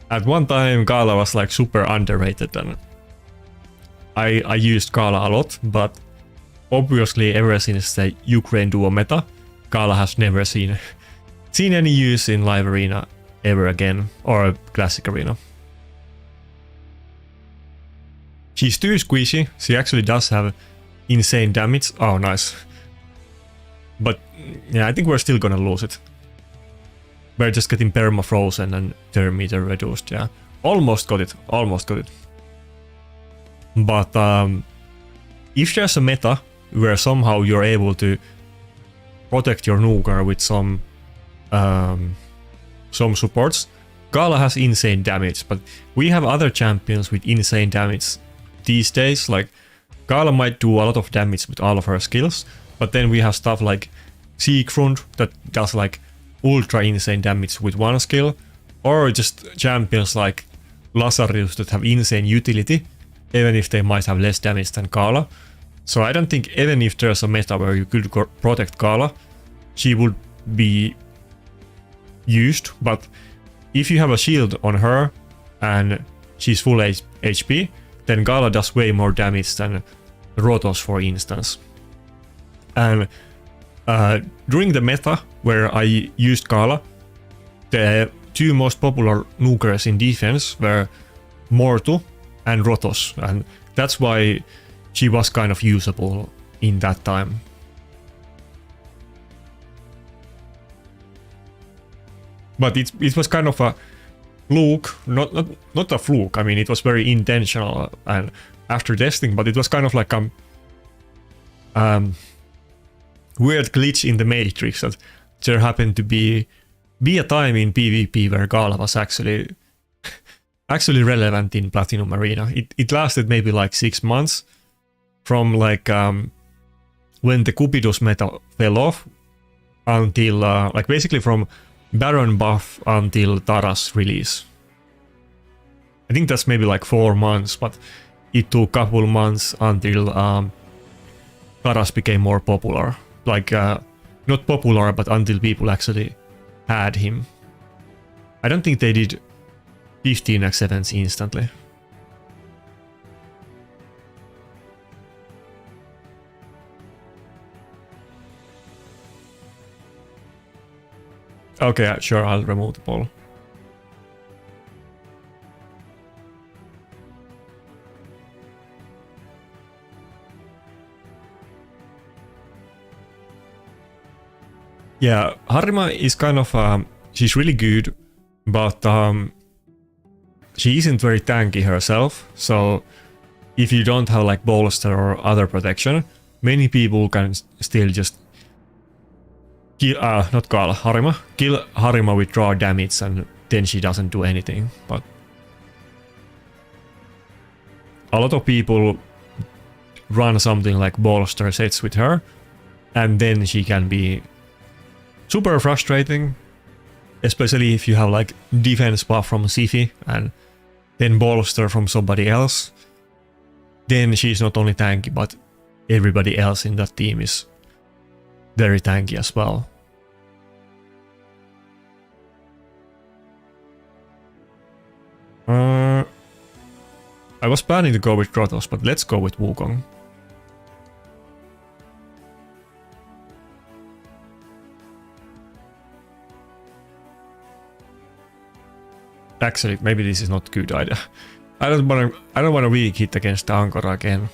At one time, Gala was like super underrated, and I used Gala a lot, but obviously ever since the Ukraine duo meta, Gala has never seen any use in live arena ever again, or classic arena. She's too squishy, she actually does have insane damage. Oh, nice. But yeah, I think we're still gonna lose it. We're just getting perma frozen and turn meter reduced, yeah. Almost got it, almost got it. But if there's a meta where somehow you're able to protect your nuker with some supports, Gala has insane damage, but we have other champions with insane damage these days. Like Gala might do a lot of damage with all of her skills, but then we have stuff like Siegfried that does like ultra insane damage with one skill, or just champions like Lazarus that have insane utility, even if they might have less damage than Gala. So I don't think even if there's a meta where you could protect Gala, she would be used. But if you have a shield on her and she's full HP, then Gala does way more damage than Rotos, for instance. And during the meta where I used Gala, the 2 most popular nukers in defense were Mortu and Rotos, and that's why she was kind of usable in that time. But it was kind of a fluke, not a fluke. I mean, it was very intentional and after testing, but it was kind of like a weird glitch in the matrix that there happened to be a time in PvP where Gala was actually relevant in Platinum Arena. It lasted maybe like 6 months from like when the Cupidus meta fell off until like basically from Baron buff until Tara's release. I think that's maybe like 4 months, but it took a couple months until Tara's became more popular. Like not popular, but until people actually had him. I don't think they did 15x events instantly. Okay, sure, I'll remove the poll. Yeah, Harima is kind of she's really good, but she isn't very tanky herself. So if you don't have like bolster or other protection, many people can still just kill not Gala, Harima. Kill Harima with draw damage and then she doesn't do anything. But a lot of people run something like bolster sets with her, and then she can be super frustrating, especially if you have like defense buff from Sifi and then bolster from somebody else. Then she's not only tanky, but everybody else in that team is very tanky as well. I was planning to go with Rotos, but let's go with Wukong. Actually, maybe this is not a good idea. I don't want to weak hit against the Angkor again.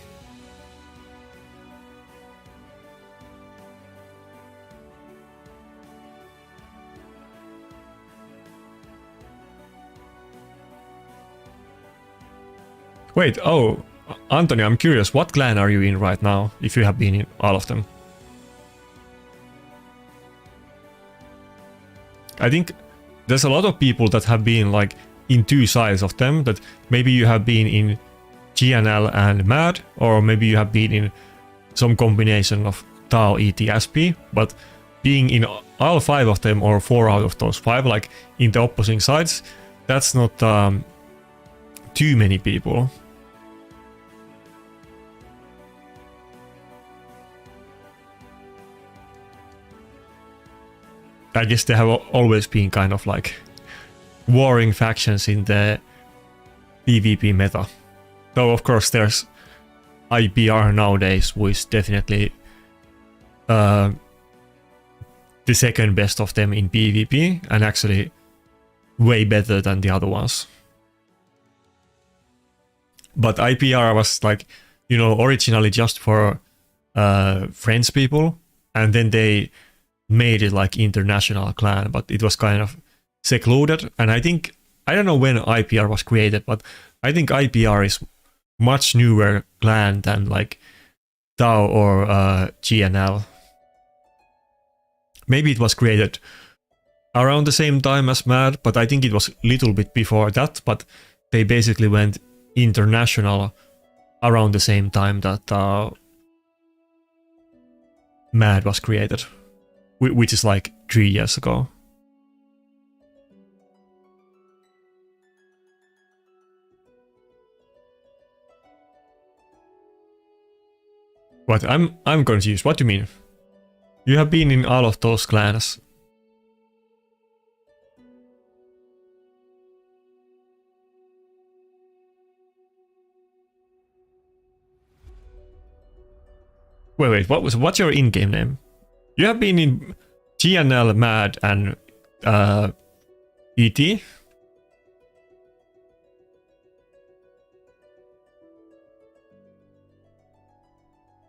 Wait, oh, Anthony, I'm curious, what clan are you in right now, if you have been in all of them? I think there's a lot of people that have been like in two sides of them, that maybe you have been in GNL and MAD, or maybe you have been in some combination of Tao, ET, SP, but being in all 5 of them, or 4 out of those 5, like in the opposing sides, that's not too many people. I guess there have always been kind of like warring factions in the PvP meta. Though of course there's IPR nowadays, who is definitely the second best of them in PvP, and actually way better than the other ones. But IPR was like, you know, originally just for French people, and then they made it like international clan, but it was kind of secluded. And I think, I don't know when IPR was created, but I think IPR is much newer clan than like Tao or GNL. Maybe it was created around the same time as MAD, but I think it was a little bit before that, but they basically went international around the same time that MAD was created, which is like 3 years ago. What? I'm confused. What do you mean? You have been in all of those clans. Wait, what's your in-game name? You have been in GNL, MAD, and ET?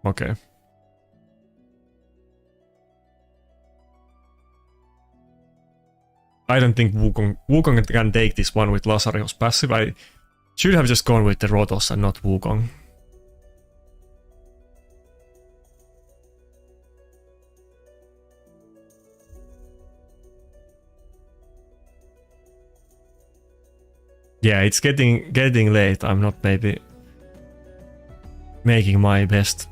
Okay. I don't think Wukong can take this one with Lazario's passive. I should have just gone with the Rotos and not Wukong. Yeah, it's getting late. I'm not maybe making my best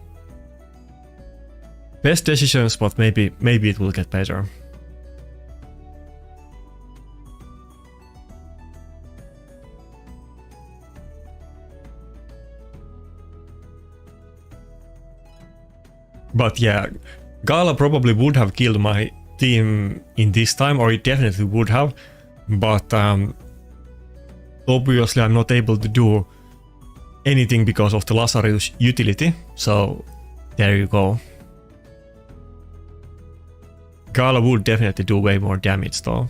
decisions, but maybe it will get better. But yeah, Gala probably would have killed my team in this time, or it definitely would have, but obviously I'm not able to do anything because of the Lazarus utility, so there you go. Gala would definitely do way more damage though.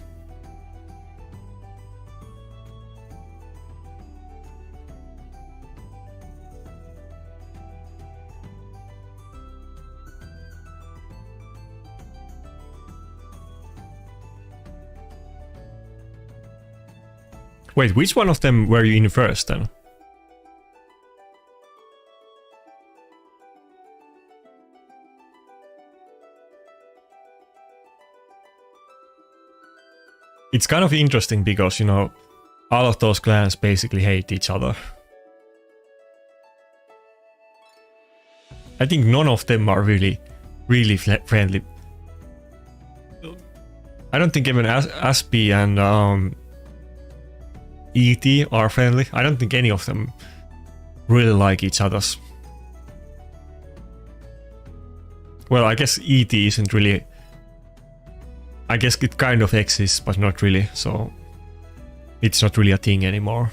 Wait, which one of them were you in first then? It's kind of interesting because, you know, all of those clans basically hate each other. I think none of them are really friendly. I don't think even Aspie and ET are friendly. I don't think any of them really like each other's. Well, I guess ET isn't really... I guess it kind of exists, but not really, so it's not really a thing anymore.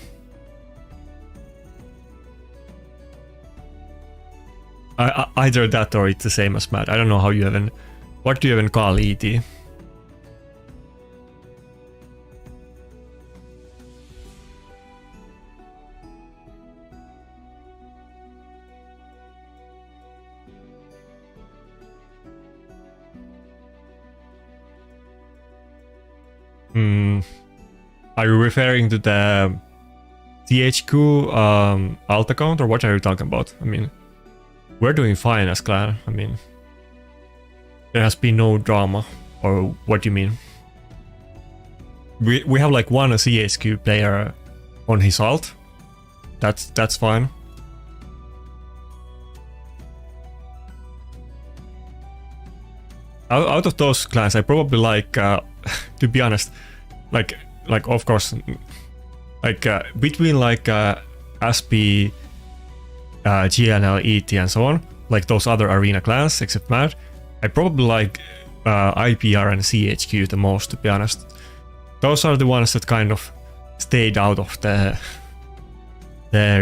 Either that or it's the same as Mad. I don't know how you even... What do you even call ET? Are you referring to the THQ alt account, or what are you talking about? I mean, we're doing fine as clan. I mean, there has been no drama, or what do you mean? We have like one CHQ player on his alt. That's fine. Out of those clans, I probably like, to be honest, like of course, like between like Aspie, GNL, ET, and so on, like those other arena clans, except Mad, I probably like IPR and CHQ the most, to be honest. Those are the ones that kind of stayed out of the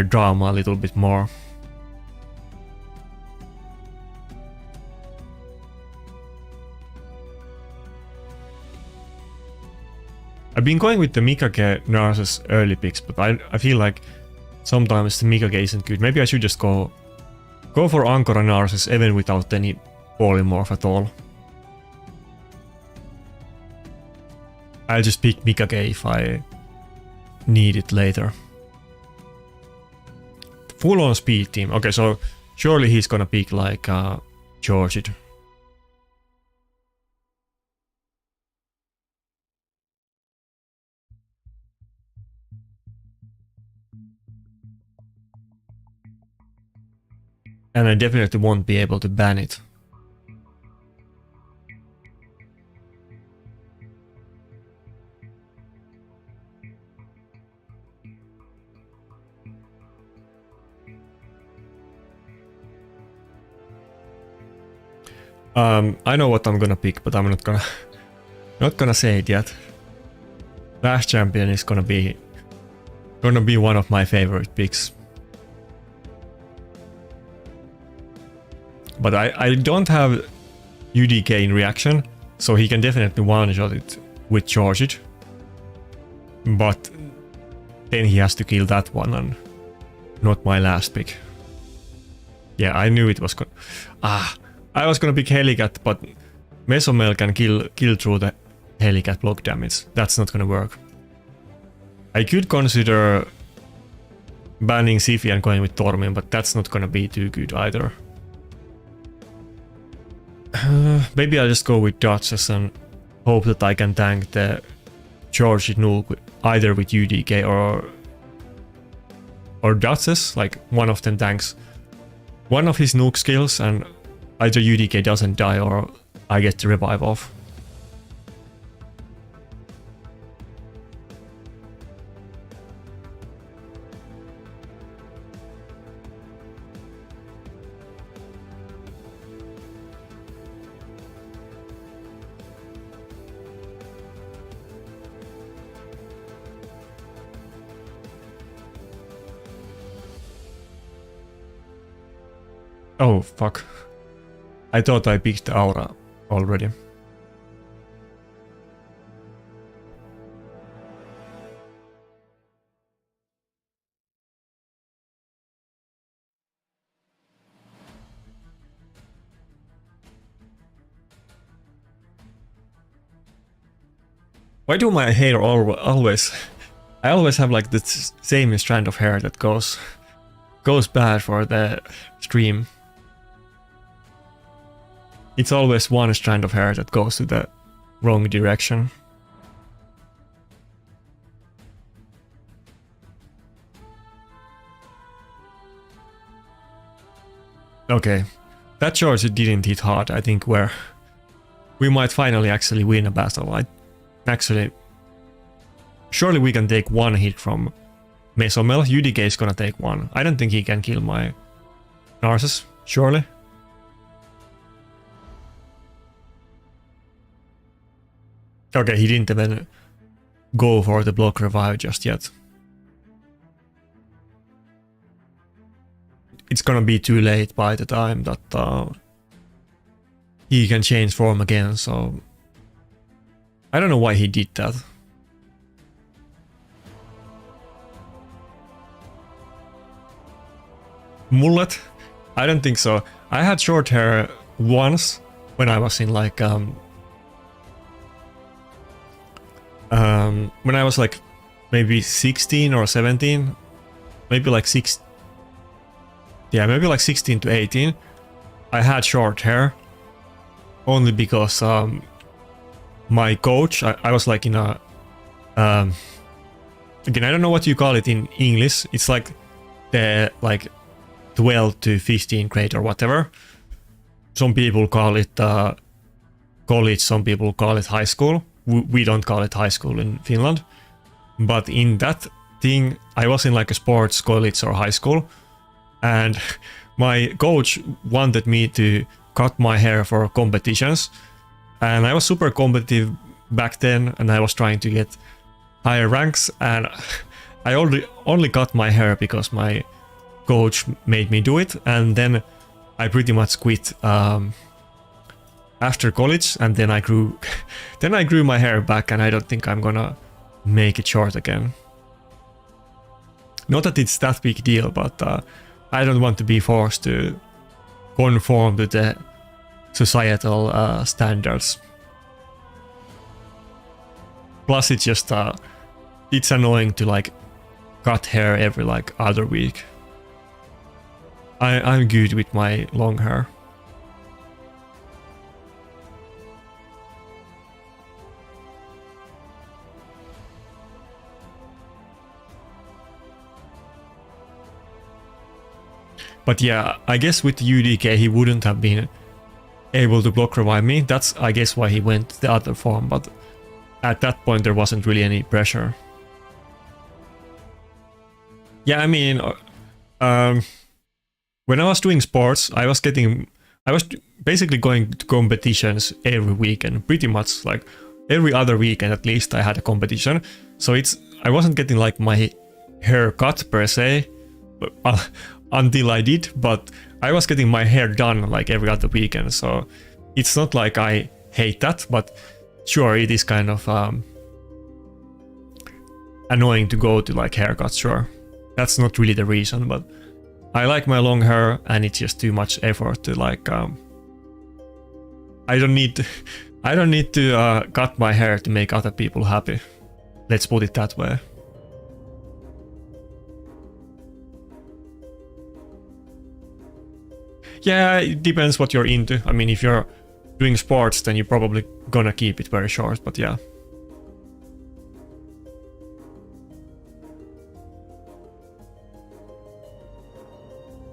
drama a little bit more. I've been going with the Mikage Narsus early picks, but I feel like sometimes the Mikage isn't good. Maybe I should just go for Ankara Narsus even without any polymorph at all. I'll just pick Mikage if I need it later. Full on speed team. Okay, so surely he's gonna pick like Georgid. And I definitely won't be able to ban it. I know what I'm gonna pick, but I'm not gonna say it yet. Last champion is gonna be one of my favorite picks. But I don't have UDK in reaction, so he can definitely one-shot it with Georgid. But then he has to kill that one, and not my last pick. Yeah, I knew it was gonna... I was gonna pick Helicat, but Mesomel can kill through the Helicat block damage. That's not gonna work. I could consider banning Siphi and going with Tormin, but that's not gonna be too good either. Maybe I'll just go with Duchess and hope that I can tank the Georgid nuke either with UDK or Duchess. Like one of them tanks one of his nuke skills and either UDK doesn't die or I get the revive off. Oh, fuck. I thought I picked Aura already. Why do my hair always I always have like the same strand of hair that goes bad for the stream. It's always one strand of hair that goes to the wrong direction. Okay, that charge didn't hit hard. I think we might finally actually win a battle. Surely we can take one hit from Mesomel. UDK is gonna take one. I don't think he can kill my Narcissus, surely. Okay, he didn't even go for the block revive just yet. It's gonna be too late by the time that he can change form again, so I don't know why he did that. Mullet? I don't think so. I had short hair once when I was in like when I was like maybe 16 or 17, maybe like 16 to 18. I had short hair only because my coach, I was like in a again, I don't know what you call it in English. It's like the 12 to 15 grade or whatever. Some people call it college, some people call it high school. We don't call it high school in Finland. But in that thing, I was in like a sports college or high school. And my coach wanted me to cut my hair for competitions. And I was super competitive back then, and I was trying to get higher ranks. And I only cut my hair because my coach made me do it. And then I pretty much quit after college, and then I grew my hair back, and I don't think I'm gonna make it short again. Not that it's that big deal, but I don't want to be forced to conform to the societal standards. Plus, it's just it's annoying to like cut hair every like other week. I'm good with my long hair. But yeah, I guess with UDK he wouldn't have been able to block revive me. That's I guess why he went the other form, but at that point there wasn't really any pressure. Yeah, I mean, when I was doing sports, I was basically going to competitions every weekend, pretty much like every other weekend at least I had a competition. So I wasn't getting like my hair cut per se until I did, but I was getting my hair done like every other weekend. So it's not like I hate that, but sure, it is kind of annoying to go to like haircuts, sure. That's not really the reason, but I like my long hair, and it's just too much effort to like I don't need to cut my hair to make other people happy. Let's put it that way. Yeah, it depends what you're into. I mean, if you're doing sports, then you're probably gonna keep it very short, but yeah.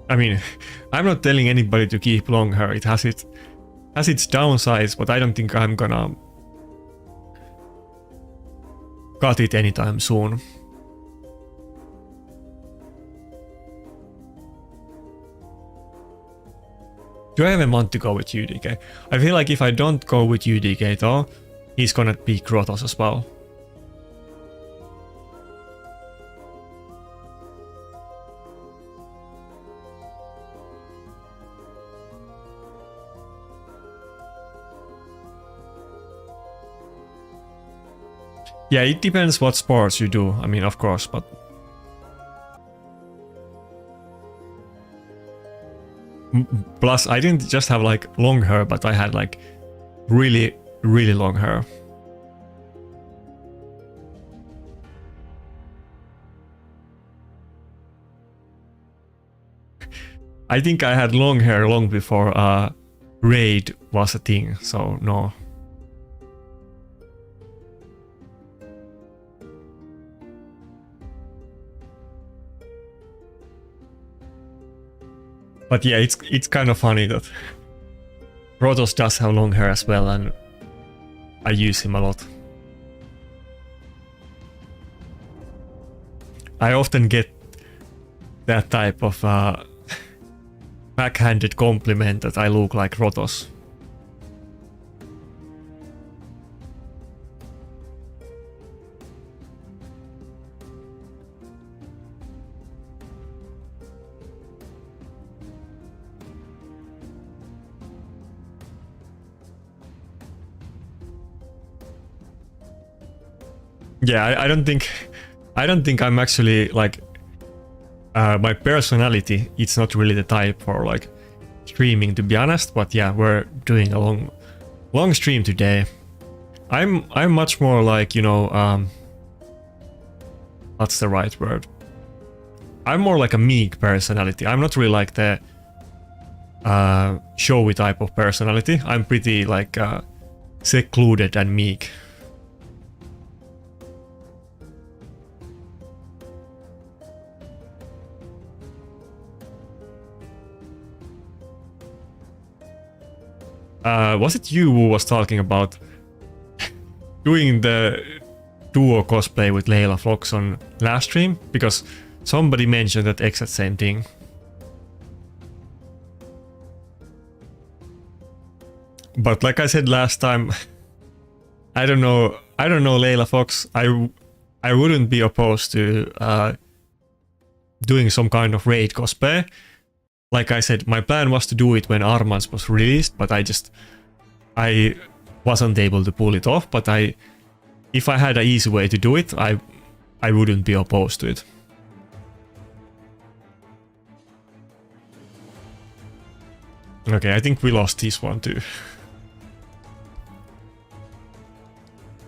I mean, I'm not telling anybody to keep long hair. It has its downsides, but I don't think I'm gonna cut it anytime soon. Do I even want to go with UDK? I feel like if I don't go with UDK though, he's gonna be Rotos as well. Yeah, it depends what sports you do. I mean, of course, but plus I didn't just have like long hair, but I had like really, really long hair. I think I had long hair long before raid was a thing, so no. But yeah, it's kind of funny that Rotos does have long hair as well, and I use him a lot. I often get that type of backhanded compliment that I look like Rotos. Yeah, I don't think I'm actually like my personality. It's not really the type for like streaming, to be honest. But yeah, we're doing a long stream today. I'm much more like, you know, what's the right word? I'm more like a meek personality. I'm not really like the showy type of personality. I'm pretty like secluded and meek. Was it you who was talking about doing the duo cosplay with Layla Fox on last stream? Because somebody mentioned that exact same thing. But like I said last time, I don't know Layla Fox. I wouldn't be opposed to doing some kind of raid cosplay. Like I said, my plan was to do it when Armans was released, but I wasn't able to pull it off. But if I had an easy way to do it, I wouldn't be opposed to it. Okay, I think we lost this one too.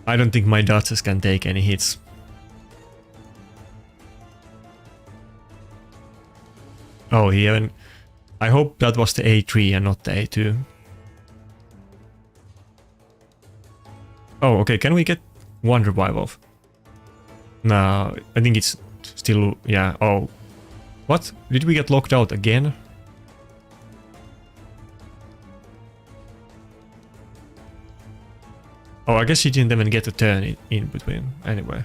I don't think my Duchess can take any hits. Oh, he even... I hope that was the A3 and not the A2. Oh, okay, can we get one revival? No, I think it's still... yeah, oh. What? Did we get locked out again? Oh, I guess she didn't even get a turn in between. Anyway.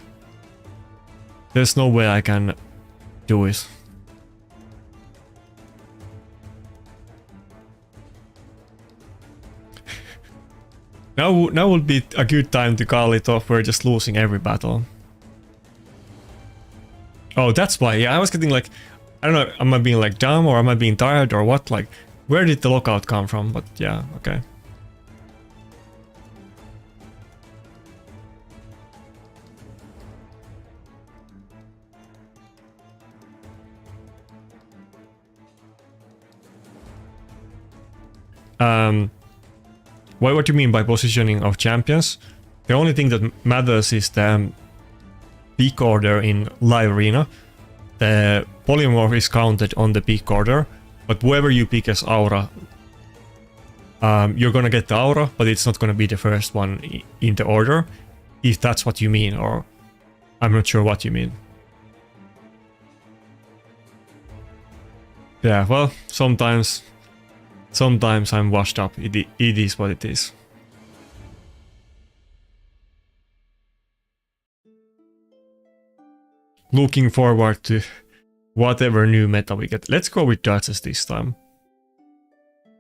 There's no way I can do it. Now would be a good time to call it off. We're just losing every battle. Oh, that's why. Yeah, I was getting like... I don't know, am I being like dumb or am I being tired or what? Like, where did the lockout come from? But yeah, okay. What do you mean by positioning of champions? The only thing that matters is the pick order in live arena. The polymorph is counted on the pick order, but whoever you pick as aura, you're gonna get the aura, but it's not gonna be the first one in the order, if that's what you mean, or I'm not sure what you mean. Yeah, well, sometimes I'm washed up. It is what it is. Looking forward to whatever new meta we get. Let's go with Duchess this time.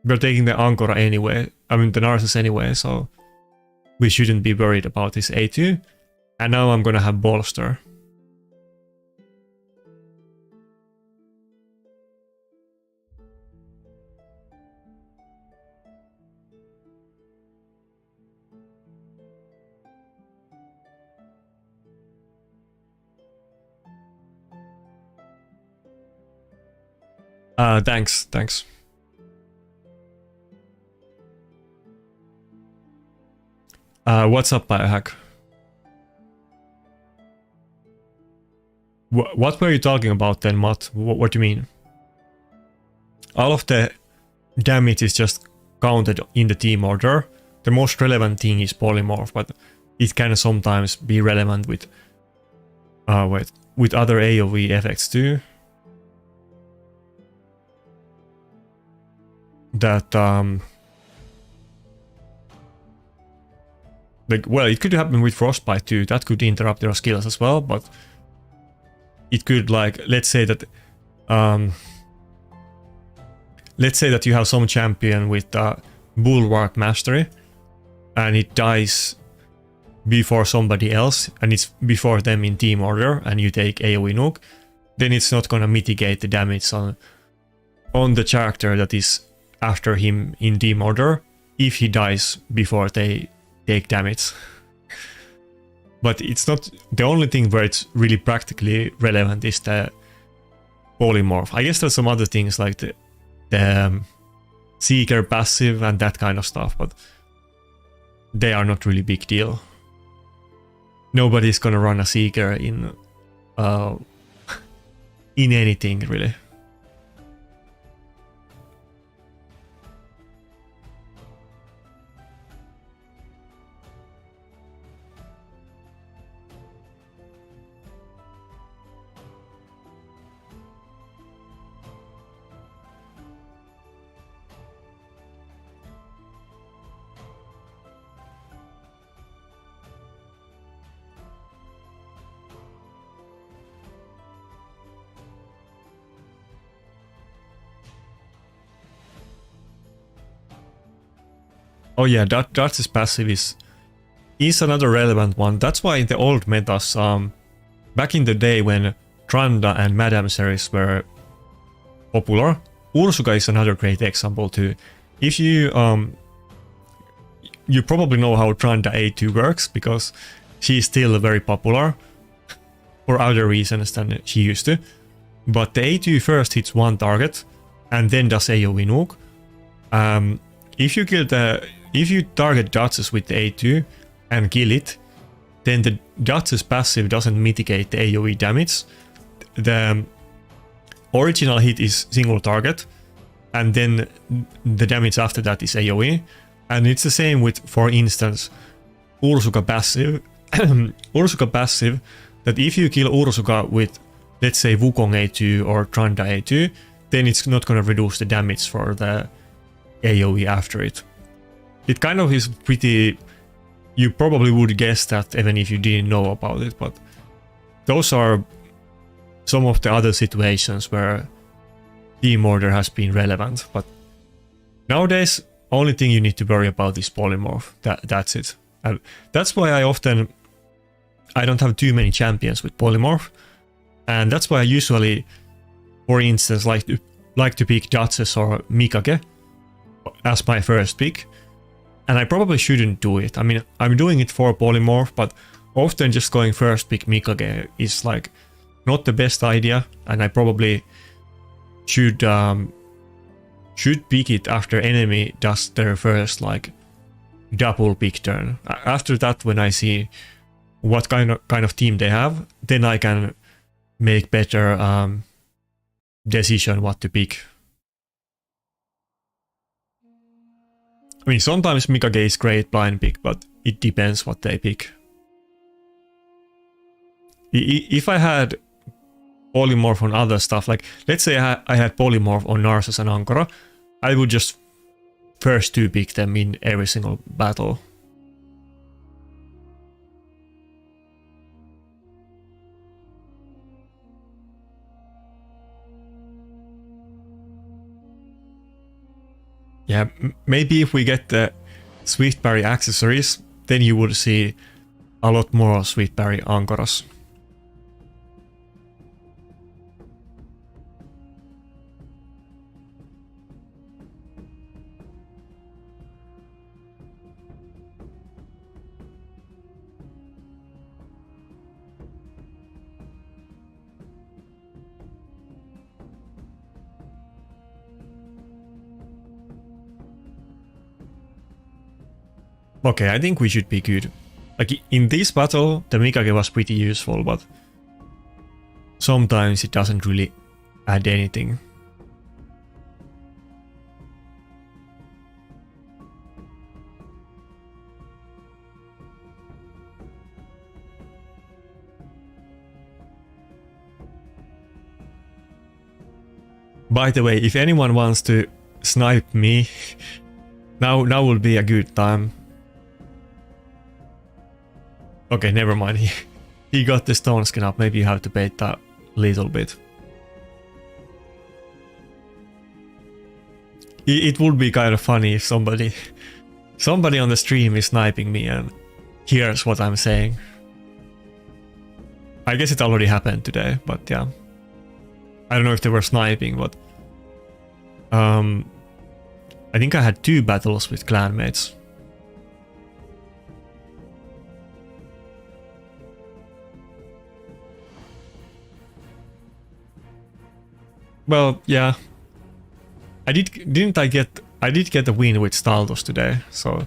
We're taking the Ankora anyway. I mean the Narcissus anyway, so we shouldn't be worried about his A2. And now I'm gonna have Bolster. Thanks. What's up, Biohack? What were you talking about then, Matt? What do you mean? all of the damage is just counted in the team order. The most relevant thing is polymorph, but it can sometimes be relevant with other AoE effects too. That like, well, it could happen with frostbite too. That could interrupt their skills as well, but it could, like, let's say that you have some champion with bulwark mastery and it dies before somebody else and it's before them in team order and you take AoE nuke, then it's not gonna mitigate the damage on the character that is after him in team order if he dies before they take damage. But it's not the only thing where it's really practically relevant is the polymorph. I guess there's some other things like the Seeker passive and that kind of stuff, but they are not really big deal. Nobody's gonna run a Seeker in anything really. Oh yeah, Dart's passive is another relevant one. That's why in the old metas, back in the day when Tranda and Madame series were popular, Ursuka is another great example too. If you you probably know how Tranda A2 works because she's still very popular for other reasons than she used to. But the A2 first hits one target and then does AoE nuke. If you target Duchess with the A2 and kill it, then the Duchess passive doesn't mitigate the AoE damage. The original hit is single target, and then the damage after that is AoE. And it's the same with, for instance, Ursuka passive. Ursuka passive, that if you kill Ursuka with, let's say, Wukong A2 or Tranda A2, then it's not gonna reduce the damage for the AoE after it. It kind of is pretty... You probably would guess that even if you didn't know about it, but those are some of the other situations where team order has been relevant. But nowadays, only thing you need to worry about is polymorph. That's it. And that's why I don't have too many champions with polymorph. And that's why I usually, for instance, like to pick Duchess or Mikage as my first pick. And I probably shouldn't do it. I mean, I'm doing it for polymorph, but often just going first pick Mikage is like not the best idea, and I probably should pick it after enemy does their first like double pick turn. After that, when I see what kind of team they have, then I can make better decision what to pick. I mean, sometimes Mikage is great blind pick, but it depends what they pick. If I had polymorph on other stuff, like let's say I had polymorph on Narcissus and Ankara, I would just first two pick them in every single battle. Yeah, maybe if we get the Swift Parry accessories, then you would see a lot more Swift Parry Ankaras. Okay, I think we should be good. Like in this battle, the Mikage was pretty useful, but sometimes it doesn't really add anything. By the way, if anyone wants to snipe me, now will be a good time. Okay, never mind. He got the stone skin up. Maybe you have to bait that little bit. It would be kind of funny if somebody on the stream is sniping me and hears what I'm saying. I guess it already happened today, but yeah. I don't know if they were sniping, but I think I had 2 battles with clanmates. Well, yeah. I did get a win with Staldos today, so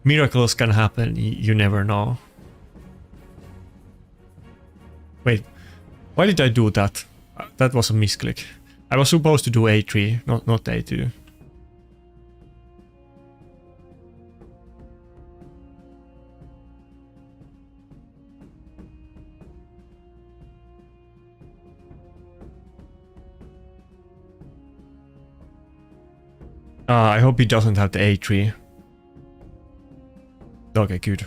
miracles can happen, you never know. Wait, why did I do that? That was a misclick. I was supposed to do A3, not A2. I hope he doesn't have the A3. Okay, good.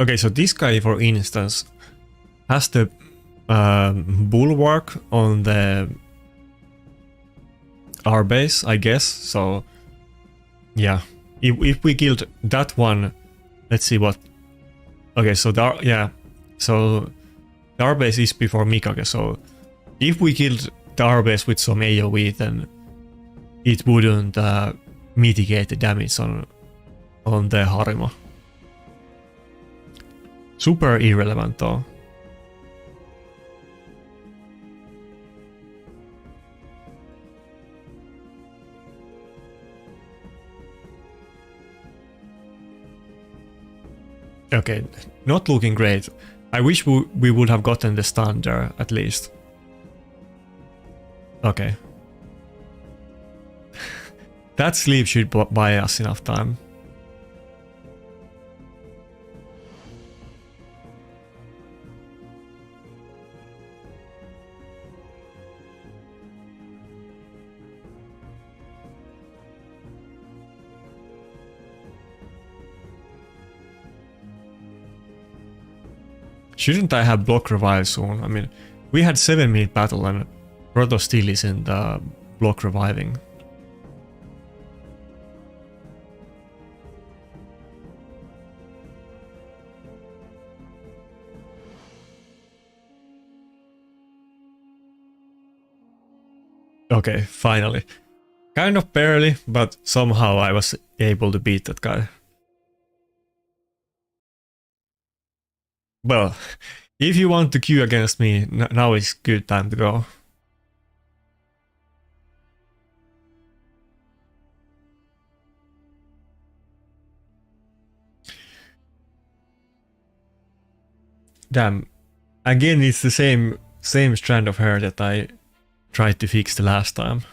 Okay, so this guy, for instance, has the bulwark on the our base, I guess. So, yeah, if we killed that one, let's see what. Okay, so so the our base is before Mikage. So, if we killed the our base with some AOE, then it wouldn't mitigate the damage on the Harima. Super irrelevant though. Okay, not looking great. I wish we would have gotten the stun there at least. Okay. That sleep should buy us enough time. Shouldn't I have block revive soon? I mean, we had 7-minute battle and Rotos still isn't block reviving. Okay, finally. Kind of barely, but somehow I was able to beat that guy. Well, if you want to queue against me, now is good time to go. Damn. Again, it's the same strand of hair that I tried to fix the last time.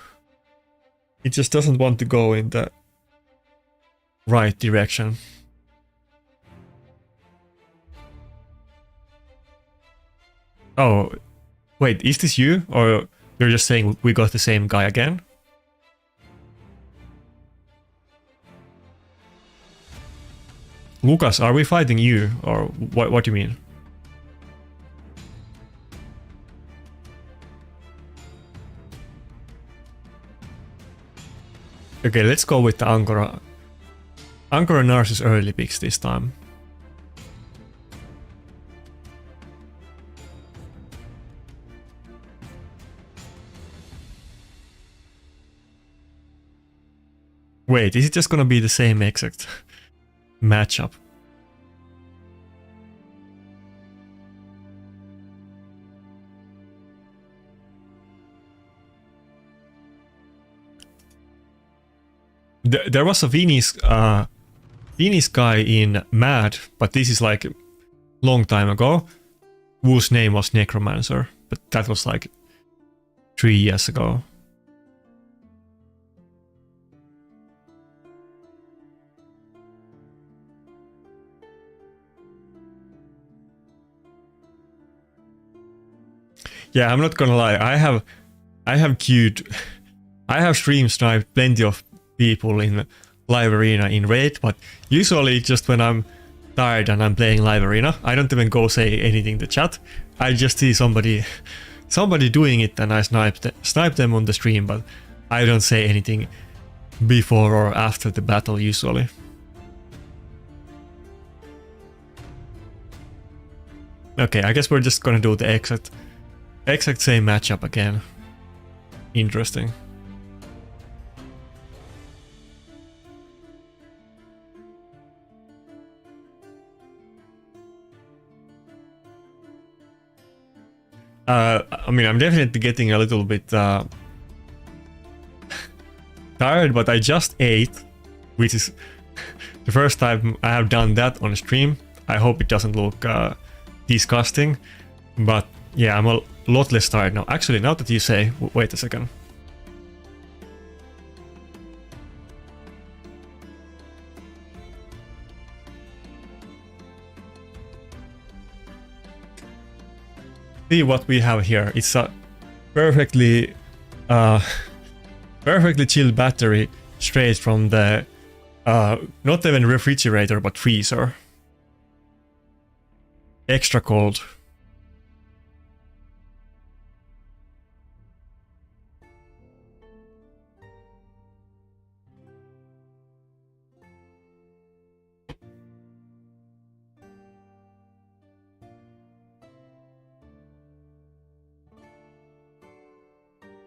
It just doesn't want to go in the right direction. Oh, wait, is this you? Or you're just saying we got the same guy again? Lucas, are we fighting you? Or what do you mean? Okay, let's go with the Ankara. Ankara Narcissus early picks this time. Wait, is it just gonna be the same exact matchup? There was a Venus guy in Mad, but this is like long time ago, whose name was Necromancer, but that was like 3 years ago. Yeah, I'm not gonna lie. I have stream sniped plenty of people in live arena in raid, but usually just when I'm tired and I'm playing live arena, I don't even go say anything to chat. I just see somebody doing it and I snipe them on the stream, but I don't say anything before or after the battle usually. Okay, I guess we're just gonna do the exact same matchup again. Interesting. I mean, I'm definitely getting a little bit tired, but I just ate, which is the first time I have done that on stream. I hope it doesn't look disgusting, but yeah, I'm a lot less tired now. Actually, now that you say, wait a second. See what we have here. It's a perfectly chilled battery straight from the not even refrigerator but freezer. Extra cold.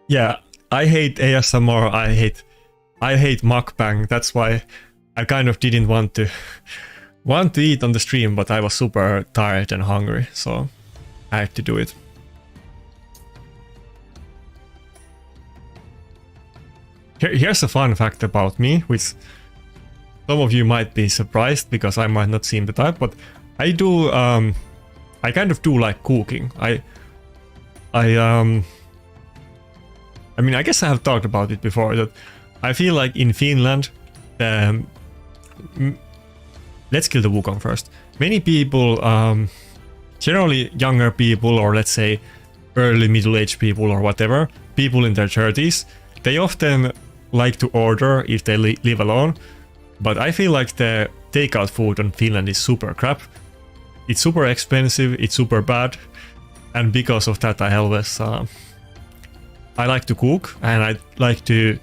Yeah, I hate ASMR, I hate mukbang. That's why I kind of didn't want to eat on the stream, but I was super tired and hungry, so I had to do it. Here's a fun fact about me, which some of you might be surprised because I might not seem the type, but I do I kind of do like cooking. I mean, I guess I have talked about it before, that I feel like in Finland, let's kill the Wukong first. Many people, generally younger people, or let's say early middle-aged people or whatever, people in their 30s, they often like to order if they live alone, but I feel like the takeout food in Finland is super crap. It's super expensive, it's super bad, and because of that I always I like to cook, and I like to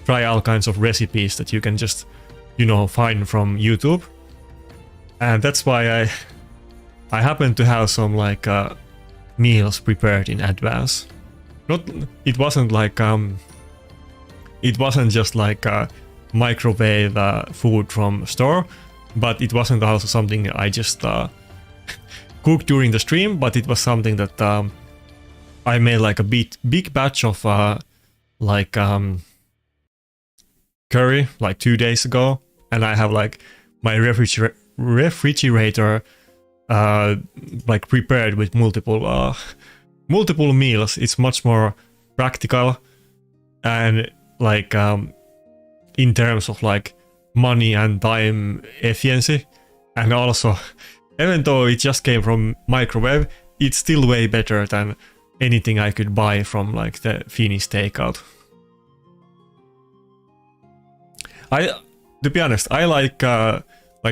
try all kinds of recipes that you can just, you know, find from YouTube. And that's why I happen to have some like meals prepared in advance. It wasn't just like microwave food from store, but it wasn't also something I just cooked during the stream, but it was something that I made like a big batch of curry like 2 days ago, and I have like my refrigerator like prepared with multiple meals. It's much more practical, and like in terms of like money and time efficiency, and also even though it just came from microwave, it's still way better than anything I could buy from like the Finnish takeout. To be honest, I like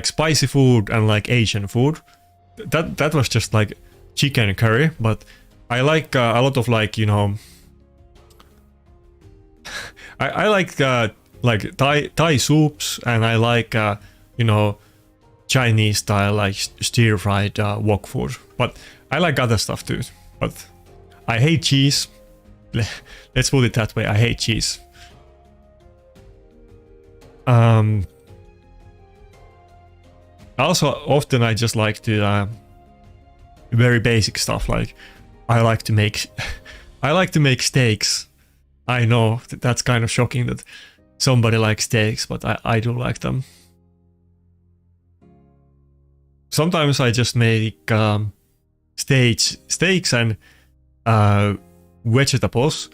spicy food and like Asian food. That was just like chicken curry, but I like a lot of like, you know, I like Thai soups, and I like you know, Chinese style like stir fried wok food. But I like other stuff too. But I hate cheese. Let's put it that way. I hate cheese. Also, often I just like to very basic stuff. Like I like to make steaks. I know that's kind of shocking that somebody likes steaks, but I do like them. Sometimes I just make steaks and vegetables.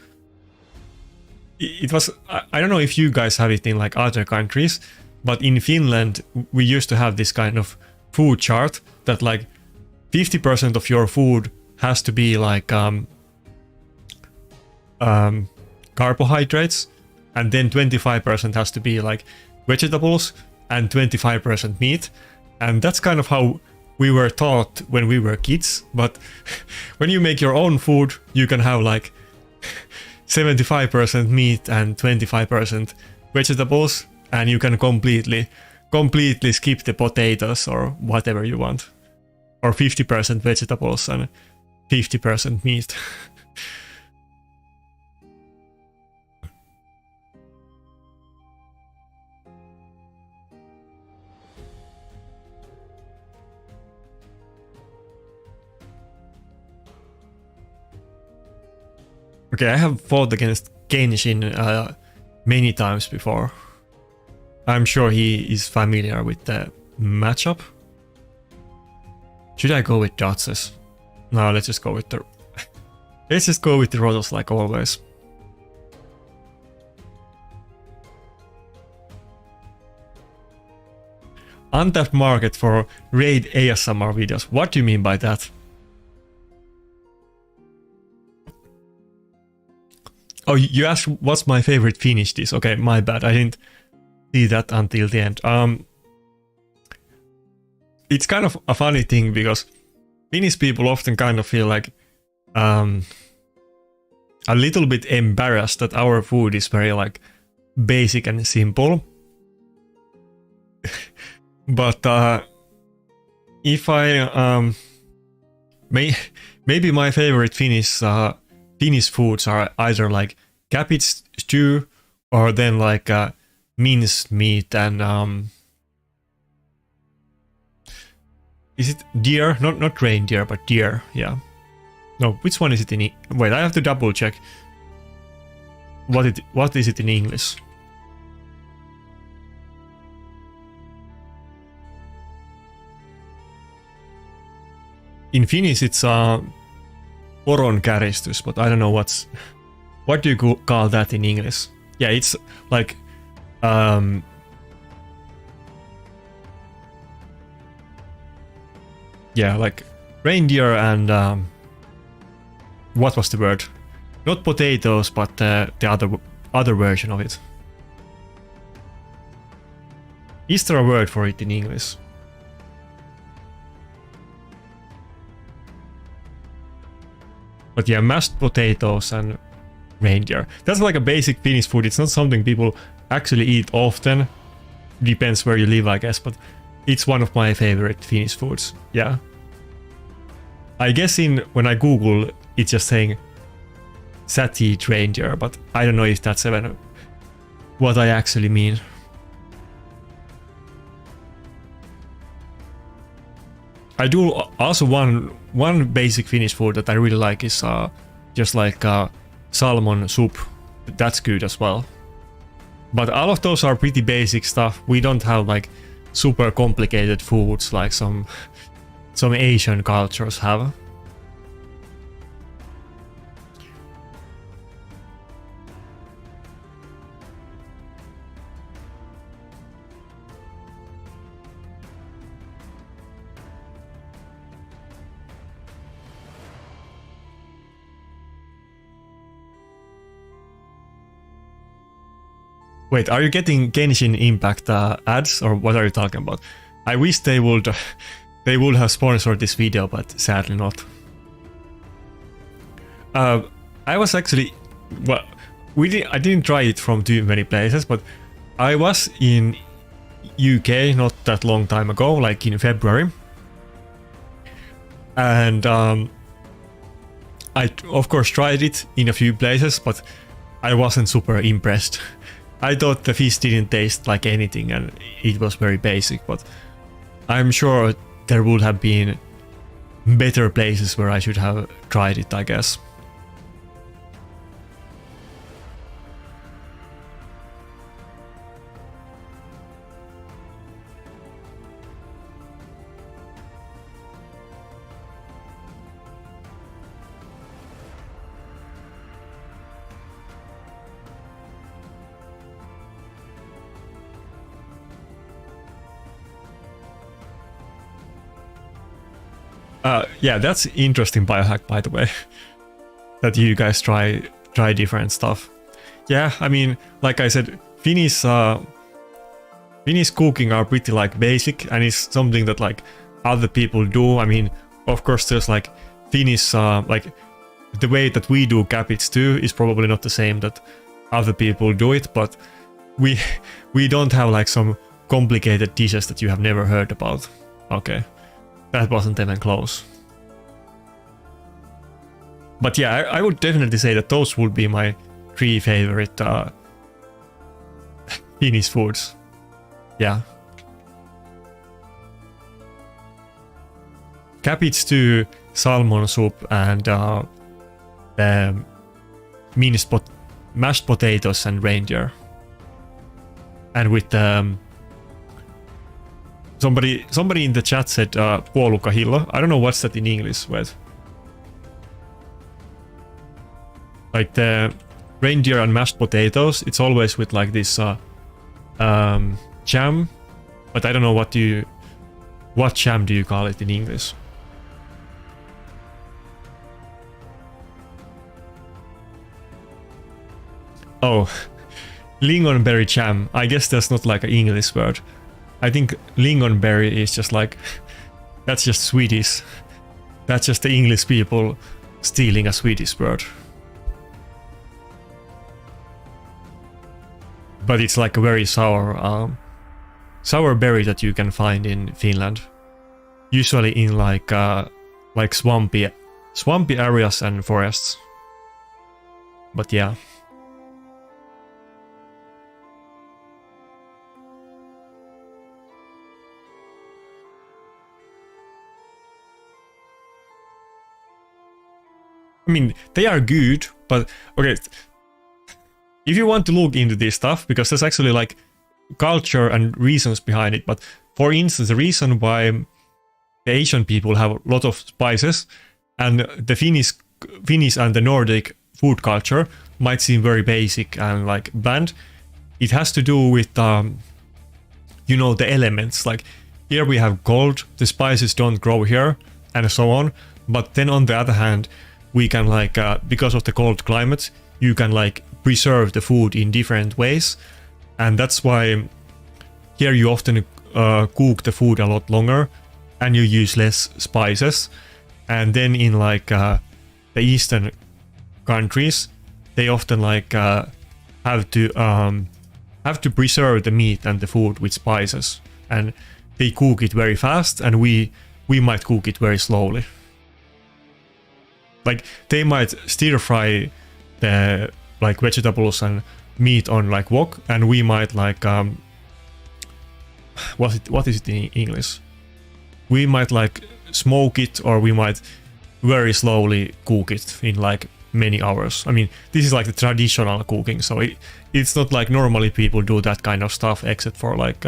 It was, I don't know if you guys have it in like other countries, but in Finland we used to have this kind of food chart that like 50% of your food has to be like carbohydrates, and then 25% has to be like vegetables and 25% meat. And that's kind of how we were taught when we were kids. But when you make your own food, you can have like 75% meat and 25% vegetables, and you can completely skip the potatoes or whatever you want. Or 50% vegetables and 50% meat. Okay, I have fought against Genshin many times before. I'm sure he is familiar with the matchup. Should I go with Dotses? No, let's just go with the... let's just go with the Rotos like always. Untapped market for raid ASMR videos. What do you mean by that? Oh, you asked what's my favorite Finnish dish. Okay, my bad. I didn't see that until the end. It's kind of a funny thing because Finnish people often kind of feel like a little bit embarrassed that our food is very like basic and simple. But if I maybe my favorite Finnish foods are either like cabbage stew or then like minced meat and is it deer? Not reindeer, but deer. Yeah. No, which one is it in? Wait, I have to double check. What is it in English? In Finnish, it's poronkäristys, but I don't know what do you call that in English? Yeah, it's like yeah, like reindeer and what was the word? Not potatoes, but the other version of it. Is there a word for it in English? But yeah, mashed potatoes and reindeer. That's like a basic Finnish food. It's not something people actually eat often. Depends where you live, I guess, but it's one of my favorite Finnish foods. Yeah. I guess when I Google, it's just saying sateed reindeer, but I don't know if that's even what I actually mean. I do also one basic Finnish food that I really like is just like salmon soup. That's good as well. But all of those are pretty basic stuff. We don't have like super complicated foods like some Asian cultures have. Wait, are you getting Genshin Impact ads, or what are you talking about? I wish they would have sponsored this video, but sadly not. I was actually, well, I didn't try it from too many places, but I was in UK not that long time ago, like in February, and I of course tried it in a few places, but I wasn't super impressed. I thought the fish didn't taste like anything and it was very basic, but I'm sure there would have been better places where I should have tried it, I guess. Yeah, that's interesting biohack, by the way. That you guys try try different stuff. Yeah, I mean, like I said, Finnish cooking are pretty like basic, and it's something that like other people do. I mean, of course, there's like Finnish like the way that we do cabbage too is probably not the same that other people do it, but we don't have like some complicated dishes that you have never heard about. Okay, that wasn't even close. But yeah, I would definitely say that those would be my 3 favorite Finnish foods. Yeah. Cabbage stew, salmon soup, and mashed potatoes and reindeer. And with somebody in the chat said puolukahillo. I don't know what's that in English with. Like the reindeer and mashed potatoes, it's always with like this jam, but I don't know what jam do you call it in English? Oh, lingonberry jam. I guess that's not like an English word. I think lingonberry is just like, that's just Swedish. That's just the English people stealing a Swedish word. But it's like a very sour berry that you can find in Finland. Usually in like swampy areas and forests. But yeah. I mean, they are good, but okay. If you want to look into this stuff, because there's actually like culture and reasons behind it. But for instance, the reason why the Asian people have a lot of spices and the Finnish and the Nordic food culture might seem very basic and like bland, it has to do with the elements. Like here we have cold, the spices don't grow here, and so on. But then on the other hand, we can like because of the cold climate, you can like preserve the food in different ways, and that's why here you often cook the food a lot longer and you use less spices. And then in like the eastern countries, they often like have to preserve the meat and the food with spices, and they cook it very fast, and we might cook it very slowly. Like they might stir fry the like vegetables and meat on like wok, and we might like what is it in English? We might like smoke it, or we might very slowly cook it in like many hours. I mean, this is like the traditional cooking, so it's not like normally people do that kind of stuff except for like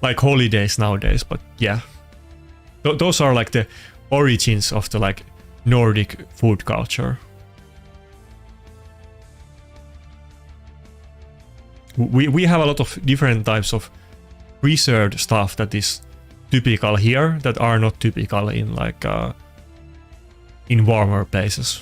like holidays nowadays. But yeah, those are like the origins of the like Nordic food culture. We have a lot of different types of preserved stuff that is typical here that are not typical in like in warmer places.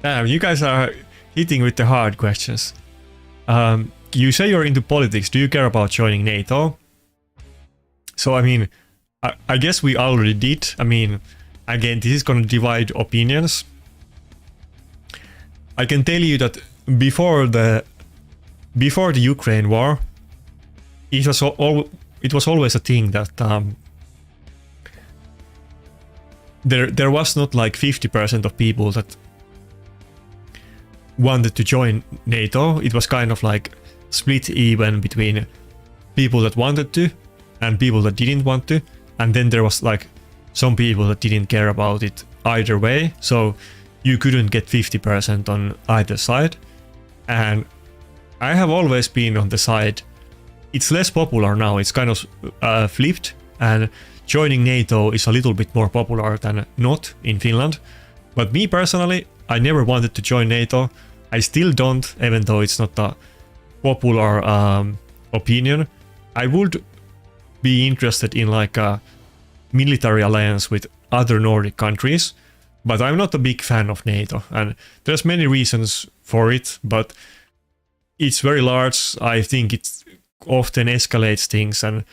Damn, you guys are hitting with the hard questions. You say you're into politics. Do you care about joining NATO? So, I mean, I guess we already did. I mean, again, this is going to divide opinions. I can tell you that before the Ukraine war, it was always a thing that there was not like 50% of people that wanted to join NATO. It was kind of like split even between people that wanted to and people that didn't want to. And then there was like some people that didn't care about it either way, so you couldn't get 50% on either side. And I have always been on the side, it's less popular now, it's kind of flipped, and joining NATO is a little bit more popular than not in Finland. But me personally, I never wanted to join NATO. I still don't, even though it's not a popular opinion. I would be interested in like a military alliance with other Nordic countries, but I'm not a big fan of NATO, and there's many reasons for it, but it's very large. I think it often escalates things and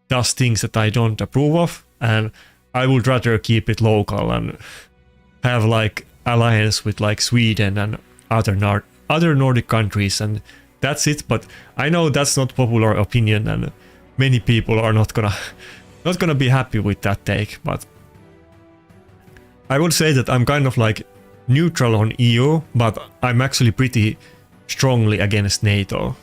does things that I don't approve of, and I would rather keep it local and have like alliance with like Sweden and other Nordic countries, and that's it. But I know that's not popular opinion, and many people are not gonna be happy with that take. But I would say that I'm kind of like neutral on EU, but I'm actually pretty strongly against NATO.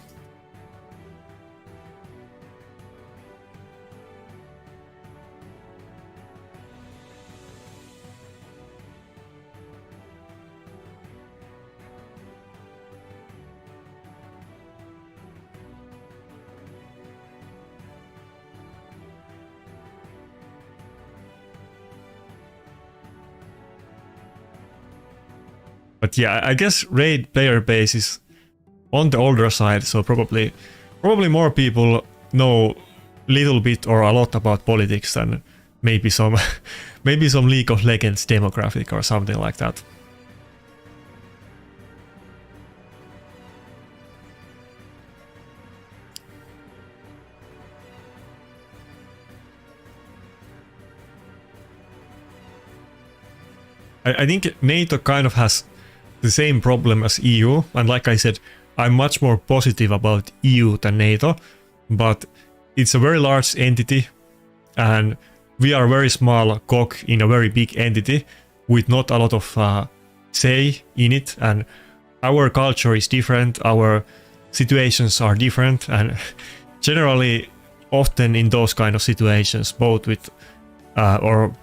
But yeah, I guess raid player base is on the older side, so probably more people know little bit or a lot about politics than maybe some League of Legends demographic or something like that. I think NATO kind of has the same problem as EU, and like I said, I'm much more positive about EU than NATO, but it's a very large entity, and we are a very small cog in a very big entity with not a lot of say in it, and our culture is different, our situations are different, and generally often in those kind of situations, both with or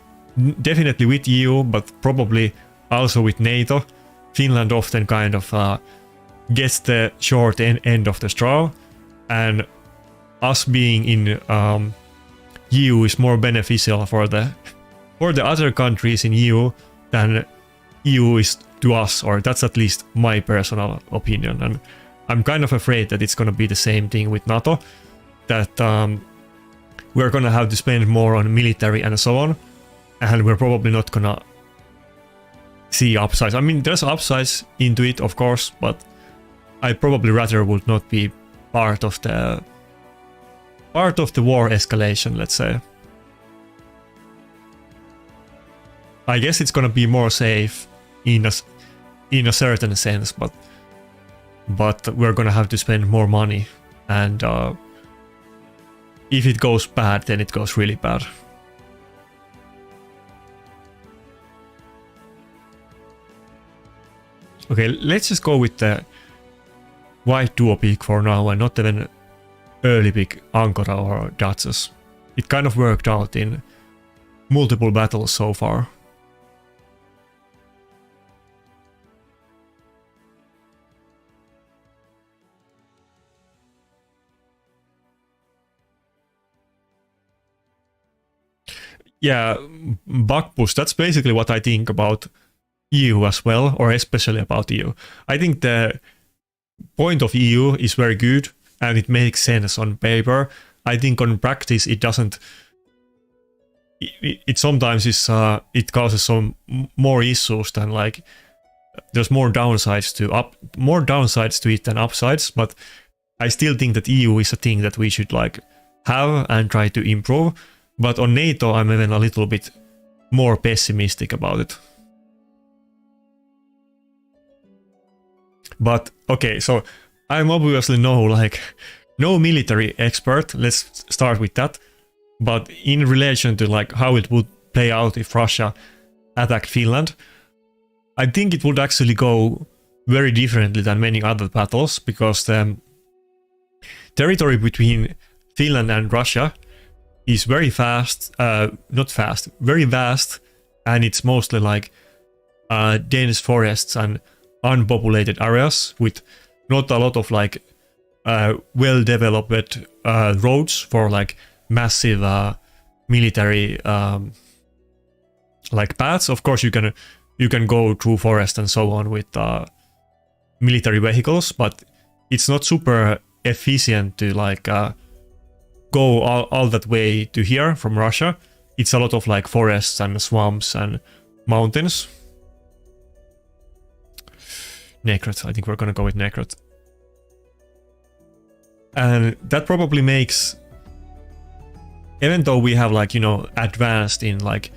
definitely with EU, but probably also with NATO, Finland often kind of gets the short end of the straw, and us being in EU is more beneficial for the other countries in EU than EU is to us, or that's at least my personal opinion. And I'm kind of afraid that it's going to be the same thing with NATO, that we're going to have to spend more on military and so on, and we're probably not going to see upsides. I mean, there's upsides into it, of course, but I probably rather would not be part of the war escalation, let's say. I guess it's gonna be more safe in a certain sense, but we're gonna have to spend more money, and if it goes bad, then it goes really bad. Okay, let's just go with the white duo pick for now, and not even early pick Ankara or Duchess. It kind of worked out in multiple battles so far. Yeah, bug push, that's basically what I think about EU as well, or especially about EU. I think the point of EU is very good and it makes sense on paper. I think on practice it doesn't. It sometimes is it causes some more issues than, like, there's more downsides to it than upsides. But I still think that EU is a thing that we should like have and try to improve. But on NATO, I'm even a little bit more pessimistic about it. But okay, so I'm obviously no military expert. Let's start with that. But in relation to like how it would play out if Russia attacked Finland, I think it would actually go very differently than many other battles, because the territory between Finland and Russia is very fast, not fast, very vast, and it's mostly like dense forests and unpopulated areas with not a lot of like well-developed roads for like massive military like paths. Of course, you can go through forest and so on with military vehicles, but it's not super efficient to like go all that way to here from Russia. It's a lot of like forests and swamps and mountains. Necrot, I think we're gonna go with Necrot. And that probably makes, even though we have like, you know, advanced in like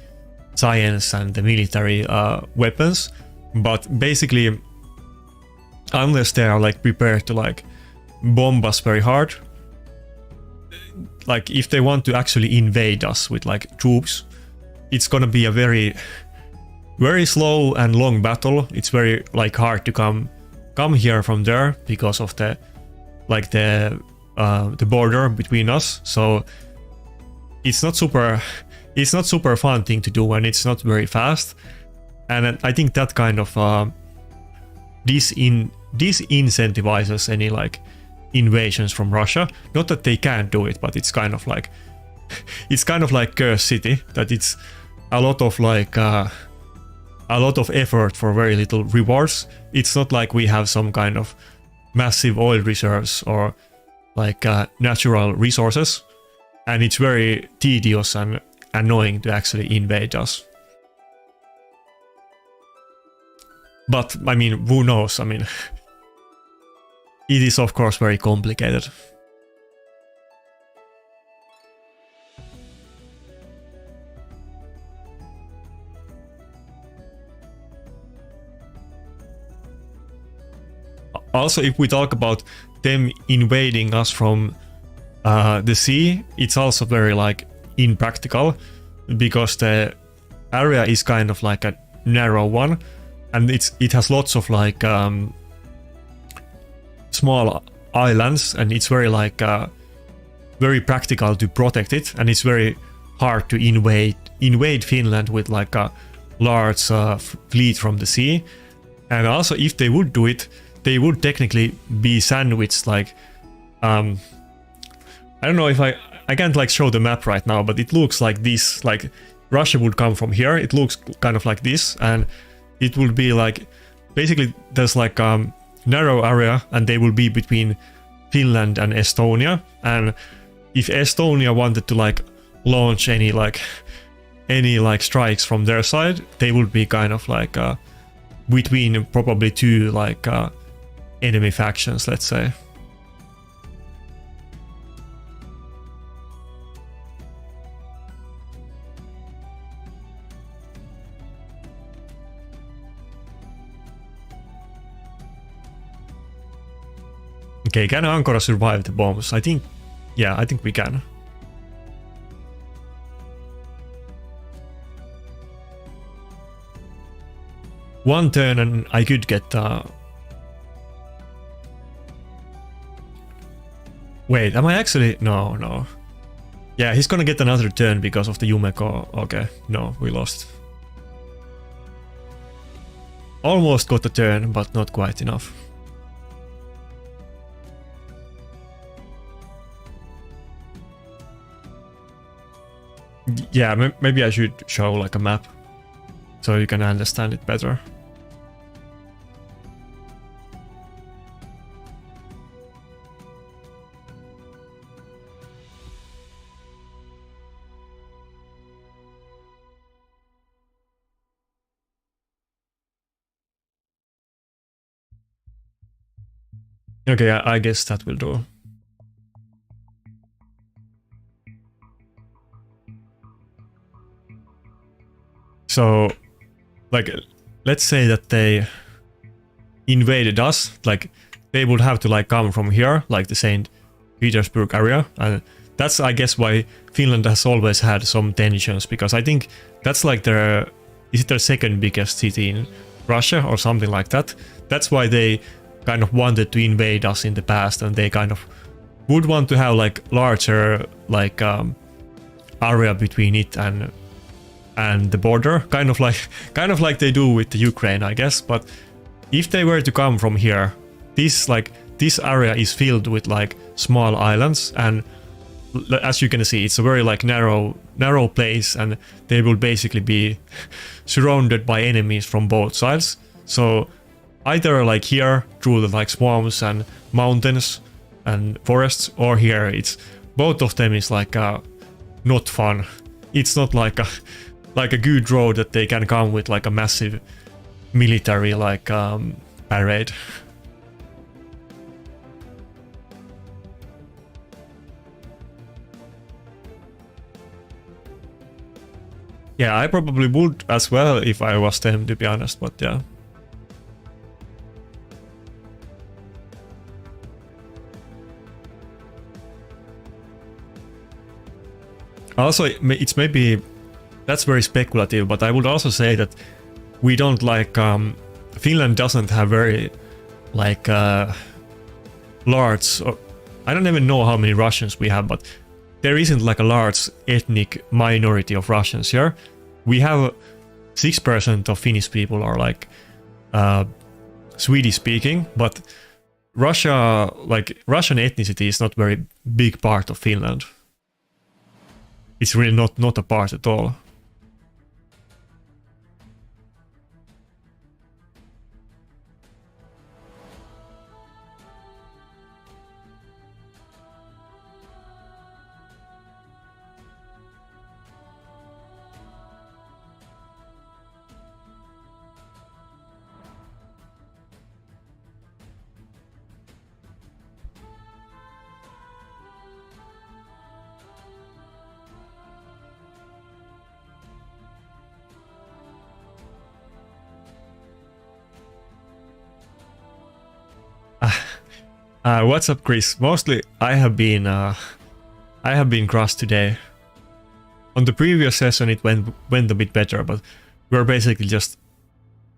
science and the military weapons, but basically unless they are like prepared to like bomb us very hard, like if they want to actually invade us with like troops, it's gonna be a very slow and long battle. It's very like hard to come here from there because of the like the border between us. So it's not super fun thing to do, and it's not very fast. And I think that kind of disincentivizes any like invasions from Russia. Not that they can't do it, but it's kind of like Curse City, that it's a lot of like a lot of effort for very little rewards. It's not like we have some kind of massive oil reserves or like natural resources, and it's very tedious and annoying to actually invade us. But I mean, who knows? I mean, it is of course very complicated. Also, if we talk about them invading us from the sea, it's also very like impractical, because the area is kind of like a narrow one, and it has lots of like small islands, and it's very like very practical to protect it, and it's very hard to invade Finland with like a large fleet from the sea. And also, if they would do it, they would technically be sandwiched like I don't know if I can't like show the map right now, but it looks like this. Like Russia would come from here, it looks kind of like this, and it would be like basically there's like narrow area, and they will be between Finland and Estonia. And if Estonia wanted to like launch any strikes from their side, they would be kind of like between probably two like enemy factions, let's say. Okay, can Ankara survive the bombs? I think we can. One turn and I could get wait, am I actually? No. Yeah, he's gonna get another turn because of the Yumeko. Okay, no, we lost. Almost got a turn, but not quite enough. Yeah, maybe I should show like a map so you can understand it better. Okay, I guess that will do. So, like, let's say that they invaded us, like, they would have to, like, come from here, like the St. Petersburg area, and that's, I guess, why Finland has always had some tensions, because I think that's, like, is it their second biggest city in Russia, or something like that? That's why they kind of wanted to invade us in the past, and they kind of would want to have, like, larger, like, area between it and the border, kind of like they do with the Ukraine, I guess. But if they were to come from here, this area is filled with like small islands, and as you can see, it's a very like narrow place, and they will basically be surrounded by enemies from both sides. So either like here through the like swamps and mountains and forests, or here it's both of them is like not fun. It's not like a good road that they can come with like a massive military like parade. Yeah, I probably would as well if I was them, to be honest, but yeah. Also, it's maybe, that's very speculative, but I would also say that we don't like, Finland doesn't have very like large, I don't even know how many Russians we have, but there isn't like a large ethnic minority of Russians here. We have 6% of Finnish people are like Swedish speaking, but Russia, like Russian ethnicity is not very big part of Finland. It's really not a part at all. What's up, Chris? Mostly I have been crushed today. On the previous session it went a bit better, but we're basically just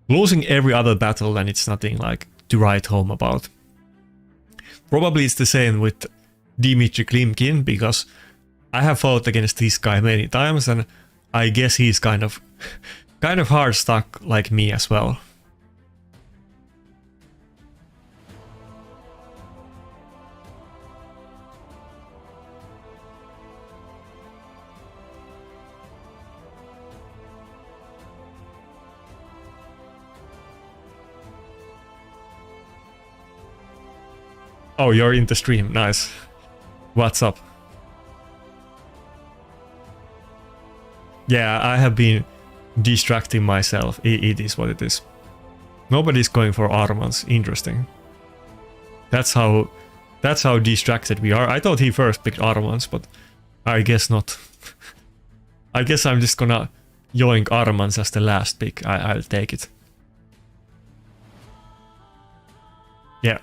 losing every other battle and it's nothing like to write home about. Probably it's the same with Dmitry Klimkin, because I have fought against this guy many times and I guess he's kind of hard stuck like me as well. Oh, you're in the stream. Nice. What's up? Yeah, I have been distracting myself. It is what it is. Nobody's going for Armans. Interesting. That's how distracted we are. I thought he first picked Armans, but I guess not. I guess I'm just gonna yoink Armans as the last pick. I'll take it. Yeah.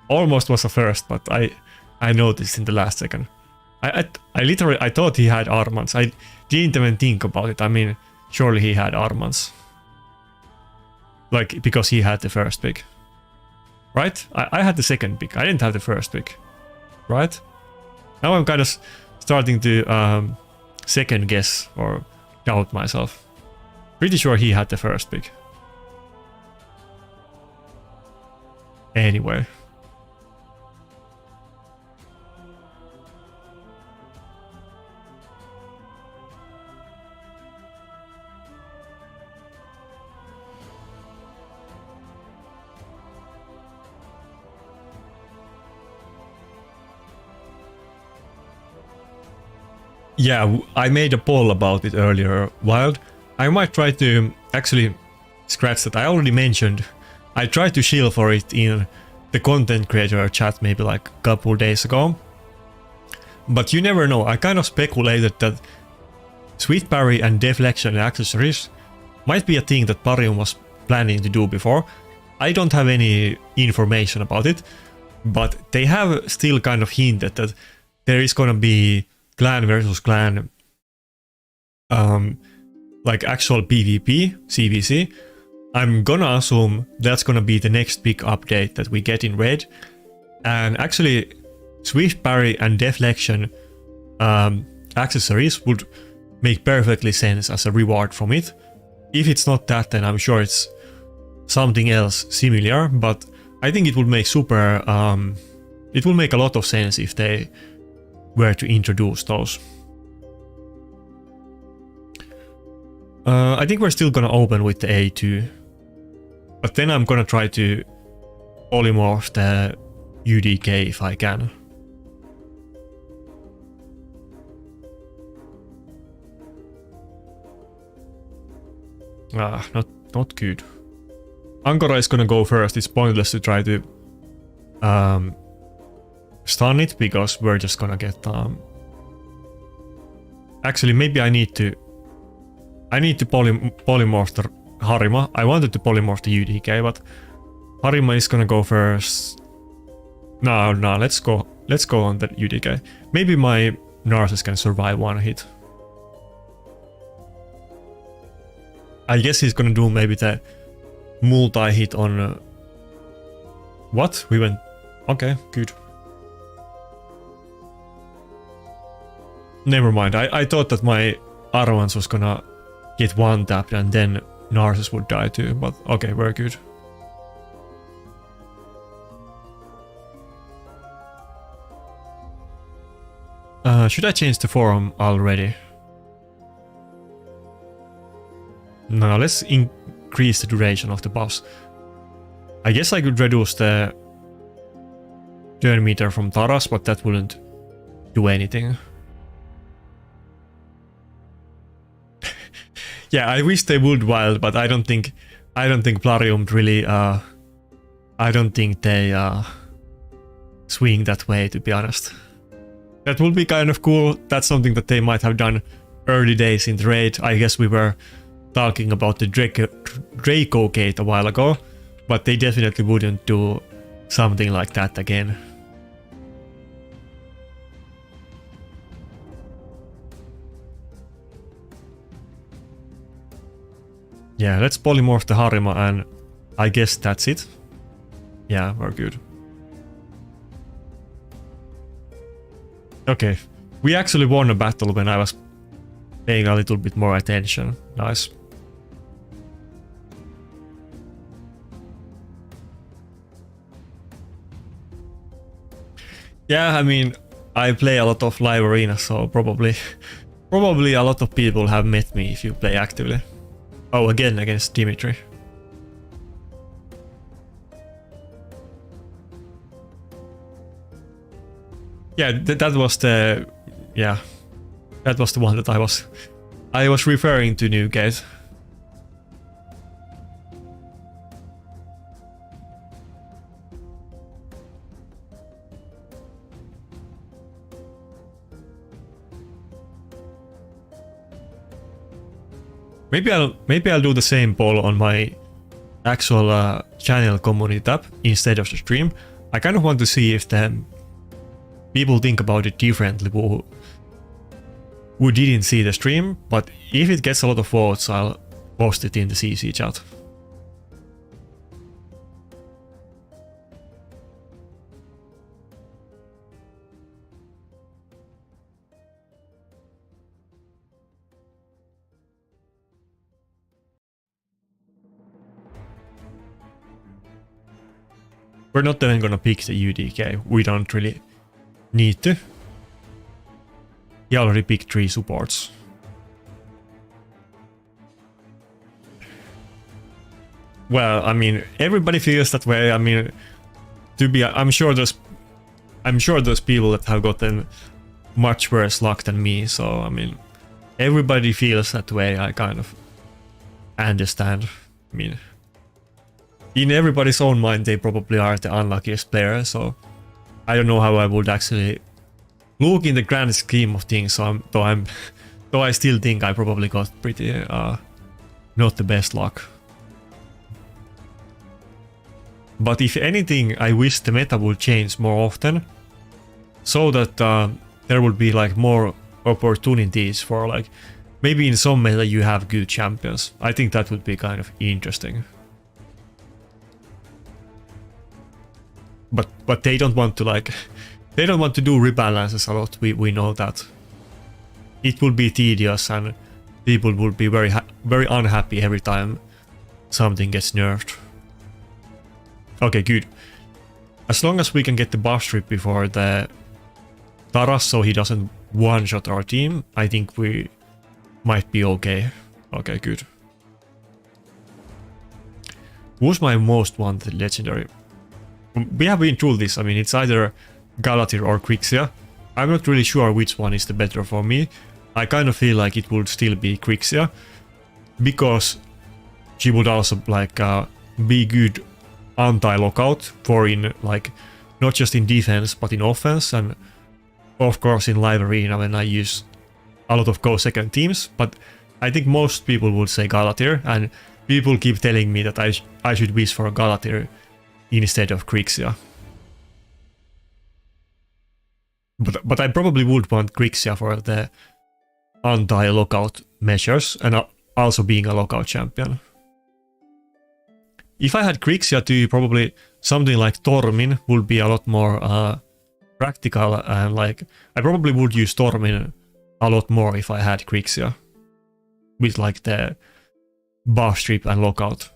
Almost was a first, but I noticed in the last second. I literally thought he had Armans. I didn't even think about it. I mean, surely he had Armans. Like, because he had the first pick. Right? I had the second pick. I didn't have the first pick. Right? Now I'm kind of starting to second guess or doubt myself. Pretty sure he had the first pick. Anyway. Yeah, I made a poll about it earlier, Wild. I might try to actually scratch that. I already mentioned I tried to shield for it in the content creator chat maybe like a couple days ago. But you never know. I kind of speculated that Swift Parry and Deflection and Accessories might be a thing that Parium was planning to do before. I don't have any information about it, but they have still kind of hinted that there is gonna be clan versus clan like actual PvP, CVC. I'm gonna assume that's gonna be the next big update that we get in Red. And actually Swift Parry and Deflection accessories would make perfectly sense as a reward from it. If it's not that, then I'm sure it's something else similar, but I think it would make it will make a lot of sense if they were to introduce those. I think we're still gonna open with the A2, but then I'm gonna try to polymorph the UDK if I can. Not good. Angora is gonna go first. It's pointless to try to stun it because we're just gonna get actually maybe I need to polymorph the Harima. I wanted to polymorph the UDK, but Harima is gonna go first. No, let's go on the UDK. Maybe my Narcissus can survive one hit. I guess he's gonna do maybe the multi-hit on... what? We went... okay, good. Never mind, I thought that my Arvans was gonna get one tapped and then Narcissus would die too, but okay, very good. Should I change the forum already? No, let's increase the duration of the buffs. I guess I could reduce the turn meter from Taras, but that wouldn't do anything. Yeah, I wish they would wild, but I don't think Plarium really I don't think they swing that way, to be honest. That would be kind of cool. That's something that they might have done early days in the raid. I guess we were talking about the Draco Gate a while ago, but they definitely wouldn't do something like that again. Yeah, let's polymorph the Harima and I guess that's it. Yeah, we're good. Okay, we actually won a battle when I was paying a little bit more attention. Nice. Yeah, I mean, I play a lot of live arena, so probably a lot of people have met me if you play actively. Oh, again against Dimitri. Yeah, that was the that was the one that I was referring to, Newgate. Maybe I'll do the same poll on my actual channel community tab instead of the stream. I kind of want to see if the people think about it differently who didn't see the stream, but if it gets a lot of votes, I'll post it in the CC chat. We're not even gonna pick the UDK, we don't really need to. He already picked 3 supports. Well, I mean, everybody feels that way. I mean, I'm sure there's people that have gotten much worse luck than me, so I mean, everybody feels that way. I kind of understand. I mean, in everybody's own mind, they probably are the unluckiest player, so I don't know how I would actually look in the grand scheme of things. So though I still think I probably got pretty not the best luck. But if anything, I wish the meta would change more often, so that there would be like more opportunities for like maybe in some meta you have good champions. I think that would be kind of interesting. But they don't want to do rebalances a lot. We know that. it will be tedious and people will be very unhappy every time something gets nerfed. Okay, good. As long as we can get the buff strip before the Taras so he doesn't one-shot our team, I think we might be okay. Okay, good. Who's my most wanted legendary? We have been through this. I mean, it's either Galatir or Grixia. I'm not really sure which one is the better for me. I kind of feel like it would still be Grixia, because she would also like be good anti-lockout for in like not just in defense but in offense, and of course in live arena when I use a lot of go-second teams. But I think most people would say Galatir, and people keep telling me that I should wish for Galatir instead of Grixia. But I probably would want Grixia for the anti-lockout measures and also being a lockout champion. If I had Grixia too, probably something like Tormin would be a lot more practical, and like I probably would use Tormin a lot more if I had Grixia with like the buff strip and lockout.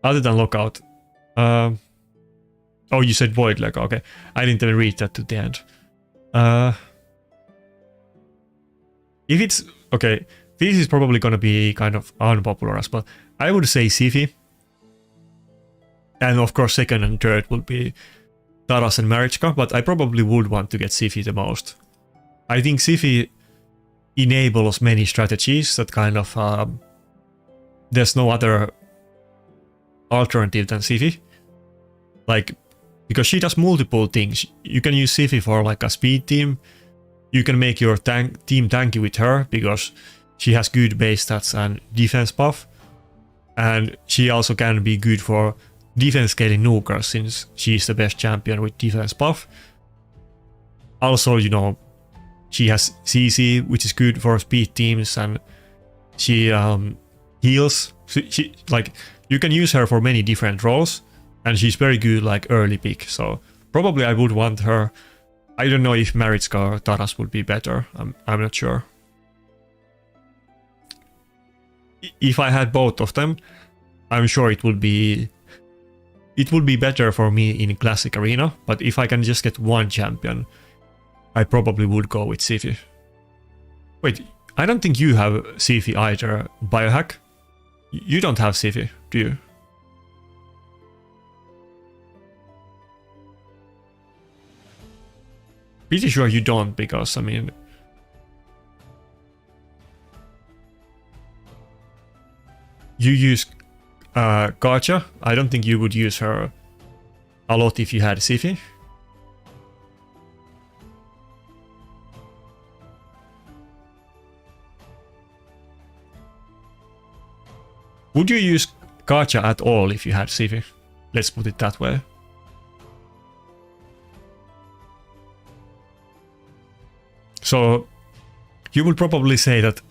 Other than lockout, oh, you said void leg. Okay, I didn't even read that to the end. If it's okay, this is probably gonna be kind of unpopular as well. I would say Siphi, and of course second and third would be Taras and Marichka, but I probably would want to get Siphi the most. I think Siphi enables many strategies that kind of there's no other alternative than Siphi. Like, because she does multiple things. You can use Siphi for like a speed team. You can make your team tanky with her because she has good base stats and defense buff. And she also can be good for defense scaling nukers since she's the best champion with defense buff. Also, you know, she has CC, which is good for speed teams, and she heals. She like, you can use her for many different roles, and she's very good like early pick. So probably I would want her. I don't know if Marichka or Taras would be better. I'm not sure. If I had both of them, I'm sure it would be better for me in classic arena. But if I can just get one champion, I probably would go with Siphi. Wait, I don't think you have Siphi either, Biohack. You don't have Siphi, do you? Pretty sure you don't, because I mean, you use Katja. I don't think you would use her a lot if you had Siphi. Would you use Katja at all if you had Siphi? Let's put it that way. So you would probably say that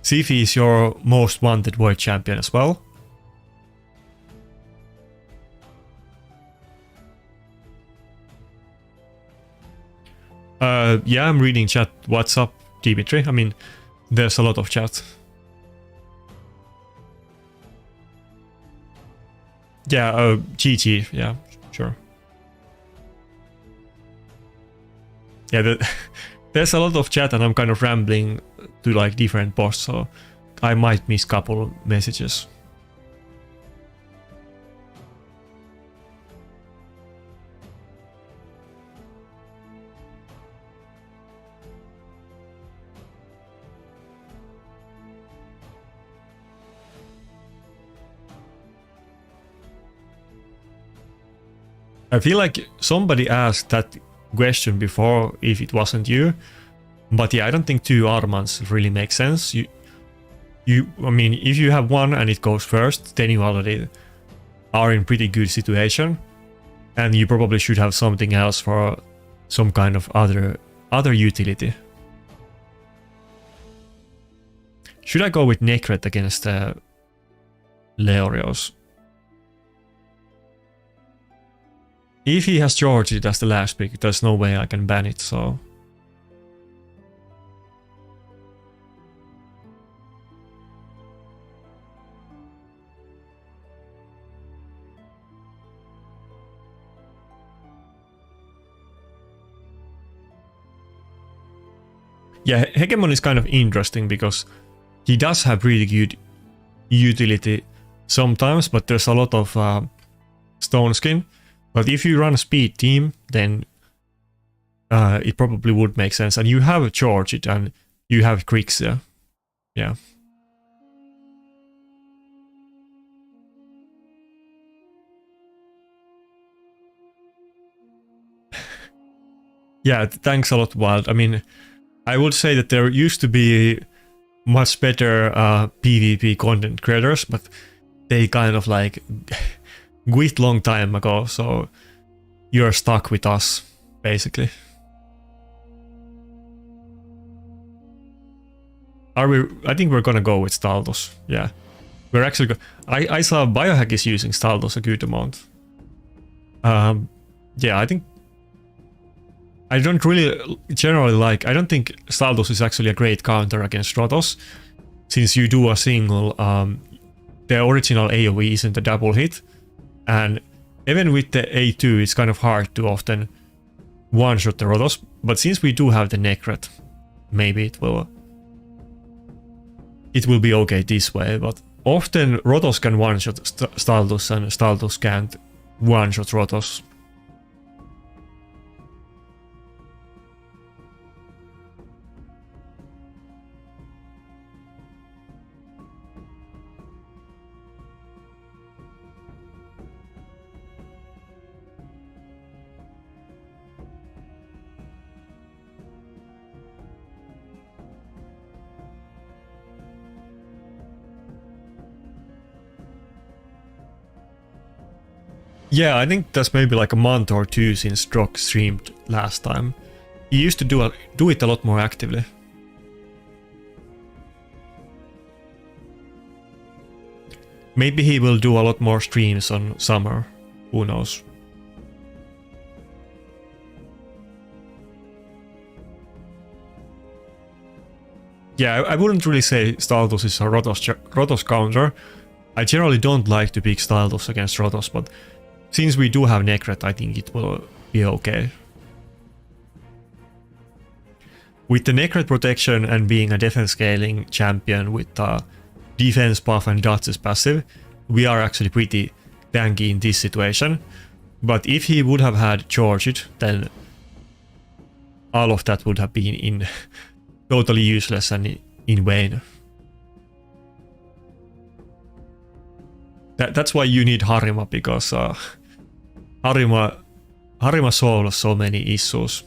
Siphi is your most wanted void champion as well. Yeah, I'm reading chat. What's up, Dimitri? I mean, there's a lot of chat. Yeah, GG. Yeah, sure. Yeah, there's a lot of chat and I'm kind of rambling to like different posts, so I might miss a couple messages. I feel like somebody asked that question before if it wasn't you, but yeah, I don't think two Armans really make sense. I mean, if you have one and it goes first, then you already are in pretty good situation, and you probably should have something else for some kind of other utility. Should I go with Necret against Leorios? If he has charged it as the last pick, there's no way I can ban it, so... Yeah, Hegemon is kind of interesting because he does have really good utility sometimes, but there's a lot of stone skin. But if you run a speed team, then it probably would make sense. And you have charge it and you have Grixia. Yeah. Yeah, thanks a lot, Wild. I mean, I would say that there used to be much better PvP content creators, but they kind of like quit long time ago, so you're stuck with us, basically. Are we? I think we're gonna go with Staldos. Yeah, we're actually. I saw Biohack is using Staldos a good amount. Yeah, I think. I don't really generally like. I don't think Staldos is actually a great counter against Rotos, since you do a single. The original AoE isn't a double hit, and even with the A2, it's kind of hard to often one-shot the Rotos. But since we do have the Necret, maybe it will be okay this way. But often Rotos can one-shot Staldos, and Staldos can't one-shot Rotos. Yeah, I think that's maybe like a month or two since Drock streamed last time. He used to do it a lot more actively. Maybe he will do a lot more streams on summer. Who knows? Yeah, I wouldn't really say Staldos is a Rotos counter. I generally don't like to pick Staldos against Rotos, but since we do have Necret, I think it will be okay. With the Necret protection and being a defense scaling champion with defense buff and Duchess passive, we are actually pretty tanky in this situation. But if he would have had Charge It, then all of that would have been totally useless and in vain. That's why you need Harima, because Harima solves so many issues.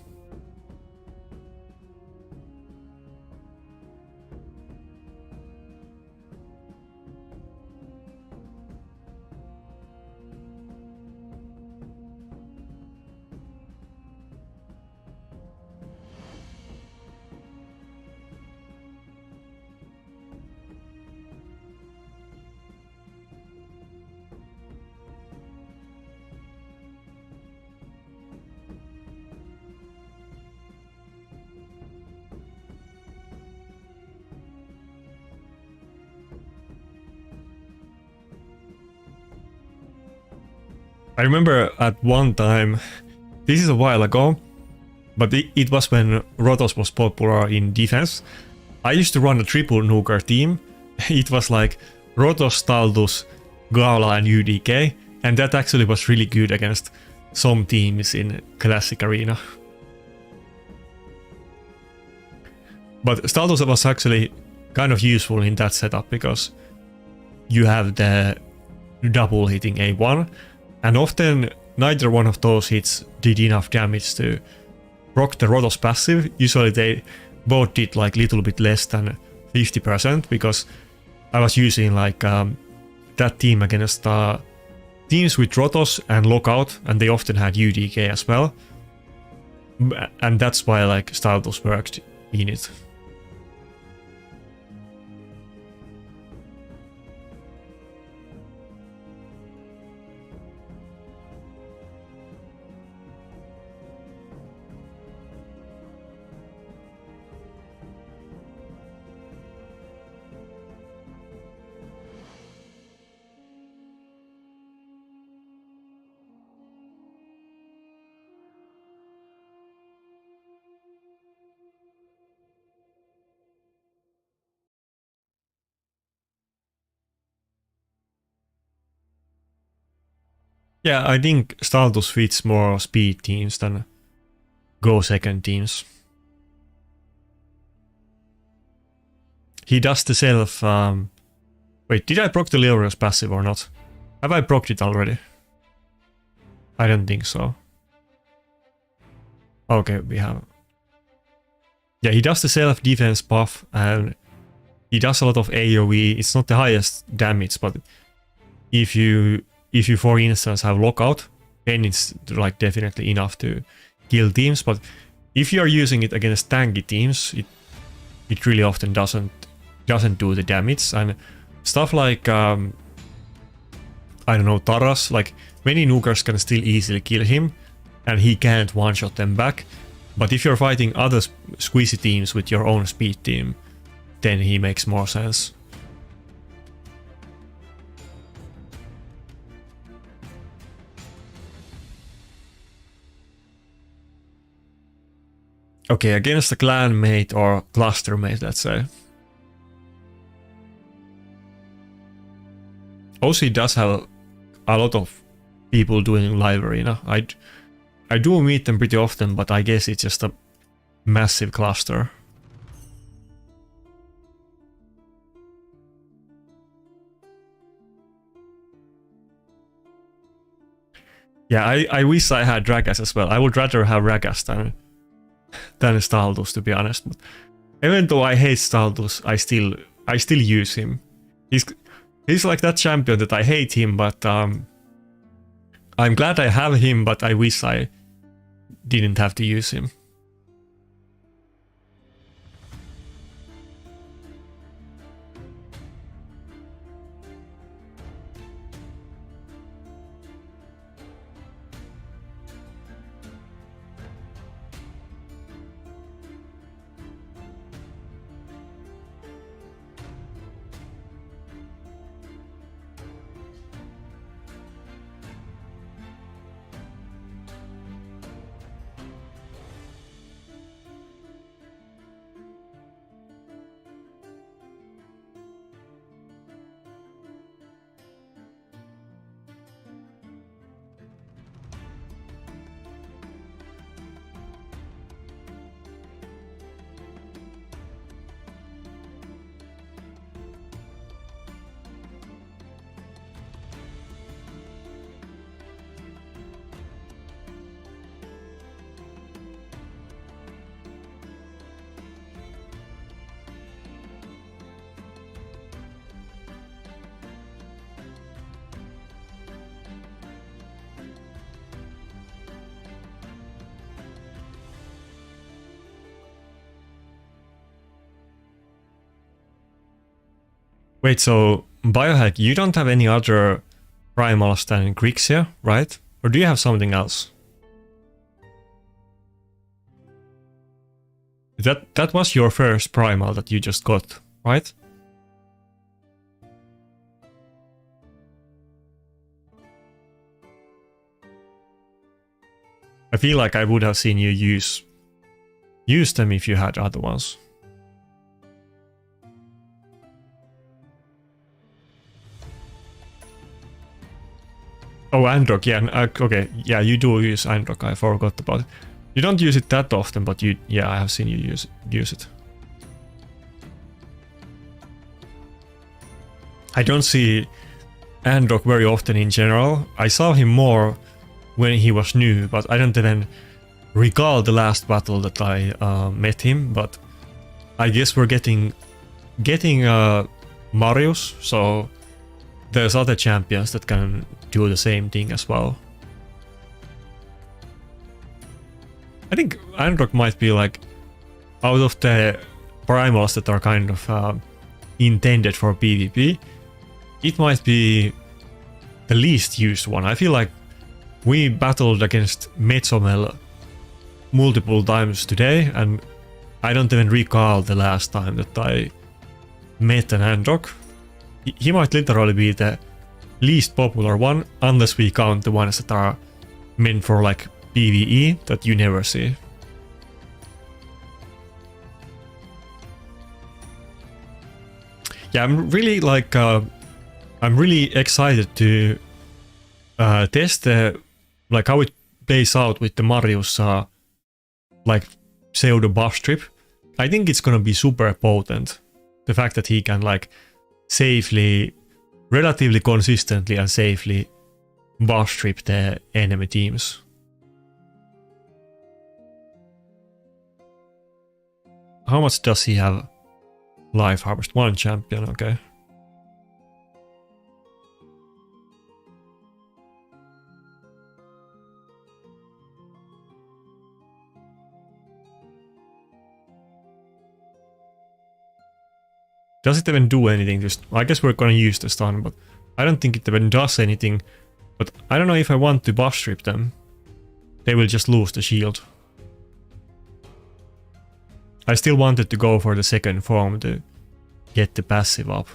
I remember at one time, this is a while ago, but it was when Rotos was popular in defense. I used to run a triple nuker team. It was like Rotos, Staldos, Gala and UDK, and that actually was really good against some teams in Classic Arena. But Staldos was actually kind of useful in that setup because you have the double hitting A1, and often neither one of those hits did enough damage to proc the Rotos passive. Usually they both did like little bit less than 50%, because I was using like that team against teams with Rotos and Lockout, and they often had UDK as well. And that's why like Staldos worked in it. Yeah, I think Staltus fits more speed teams than go second teams. He does the self... wait, did I proc the Leorios passive or not? Have I procced it already? I don't think so. Okay, we have... Yeah, he does the self-defense buff and he does a lot of AoE. It's not the highest damage, but if you for instance have lockout, then it's like definitely enough to kill teams. But if you are using it against tanky teams, it really often doesn't do the damage. And stuff like I don't know, Taras, like many nukers can still easily kill him and he can't one-shot them back. But if you're fighting other squeezy teams with your own speed team, then he makes more sense. Okay, against a clan mate or cluster mate, let's say. OC does have a lot of people doing live arena. I do meet them pretty often, but I guess it's just a massive cluster. Yeah, I wish I had Ragas as well. I would rather have Ragas than Staltus, to be honest. But even though I hate Staltus, I still use him. He's like that champion that I hate him, but I'm glad I have him, but I wish I didn't have to use him. Wait, so Biohack, you don't have any other primals than Grixia, right? Or do you have something else? That was your first primal that you just got, right? I feel like I would have seen you use them if you had other ones. Oh, Androck, yeah, okay, yeah, you do use Androck, I forgot about it. You don't use it that often, but yeah, I have seen you use it. I don't see Androck very often in general. I saw him more when he was new, but I don't even recall the last battle that I met him, but I guess we're getting Marius, so there's other champions that can do the same thing as well. I think Androck might be like, out of the primals that are kind of intended for PvP, it might be the least used one. I feel like we battled against Metzomel multiple times today, and I don't even recall the last time that I met an Androck. He might literally be the least popular one, unless we count the ones that are meant for like PvE that you never see. Yeah, I'm really like I'm really excited to test like how it plays out with the Marius like pseudo buff strip. I think it's gonna be super potent. The fact that he can like safely, relatively consistently and safely buff strip the enemy teams. How much does he have? Life Harvest, 1 champion, okay. Does it even do anything? Just, I guess we're gonna use the stun, but I don't think it even does anything. But I don't know if I want to buff strip them. They will just lose the shield. I still wanted to go for the second form to get the passive up.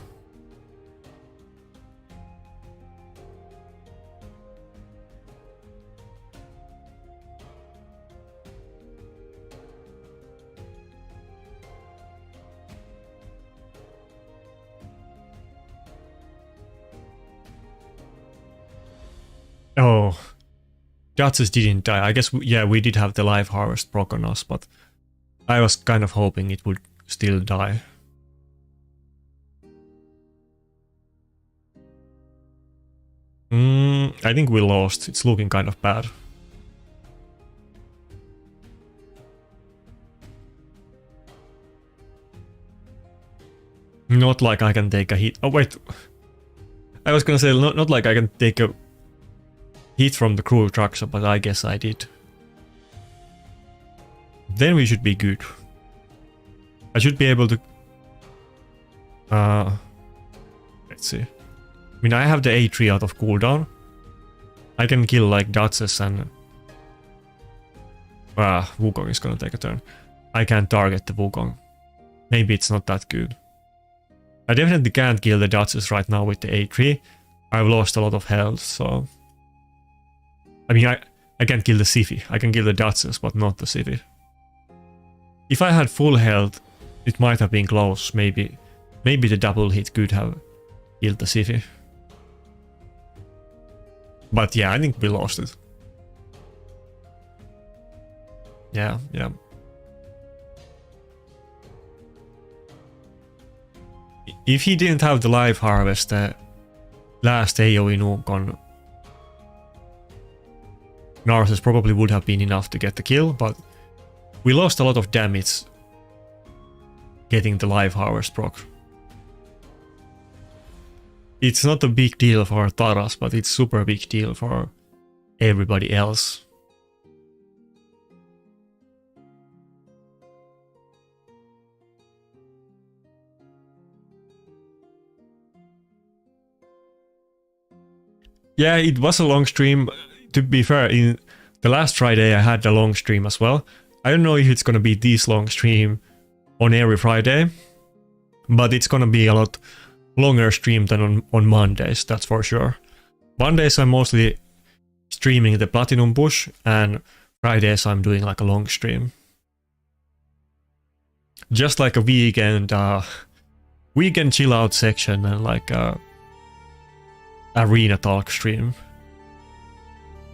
Oh, Duchess didn't die. I guess, yeah, we did have the life harvest proc on us, but I was kind of hoping it would still die. I think we lost. It's looking kind of bad. Not like I can take a hit. Oh wait, I was gonna say not like I can take a hit from the crew structure, but I guess I did. Then we should be good. I should be able to... let's see. I mean, I have the A3 out of cooldown. I can kill like Duchess and... Wukong is gonna take a turn. I can't target the Wukong. Maybe it's not that good. I definitely can't kill the Duchess right now with the A3. I've lost a lot of health, so... I mean, I can't kill the Siphi. I can kill the Duchess, but not the Siphi. If I had full health, it might have been close. Maybe the double hit could have killed the Siphi. But yeah, I think we lost it. Yeah. If he didn't have the life harvest, the last AoE nuke on Narcissus probably would have been enough to get the kill, but we lost a lot of damage getting the life harvest proc. It's not a big deal for Taras, but it's super big deal for everybody else. Yeah, it was a long stream. To be fair, in the last Friday I had a long stream as well. I don't know if it's gonna be this long stream on every Friday, but it's gonna be a lot longer stream than on Mondays, that's for sure. Mondays I'm mostly streaming the Platinum Push, and Fridays I'm doing like a long stream. Just like a weekend chill out section and like a arena talk stream.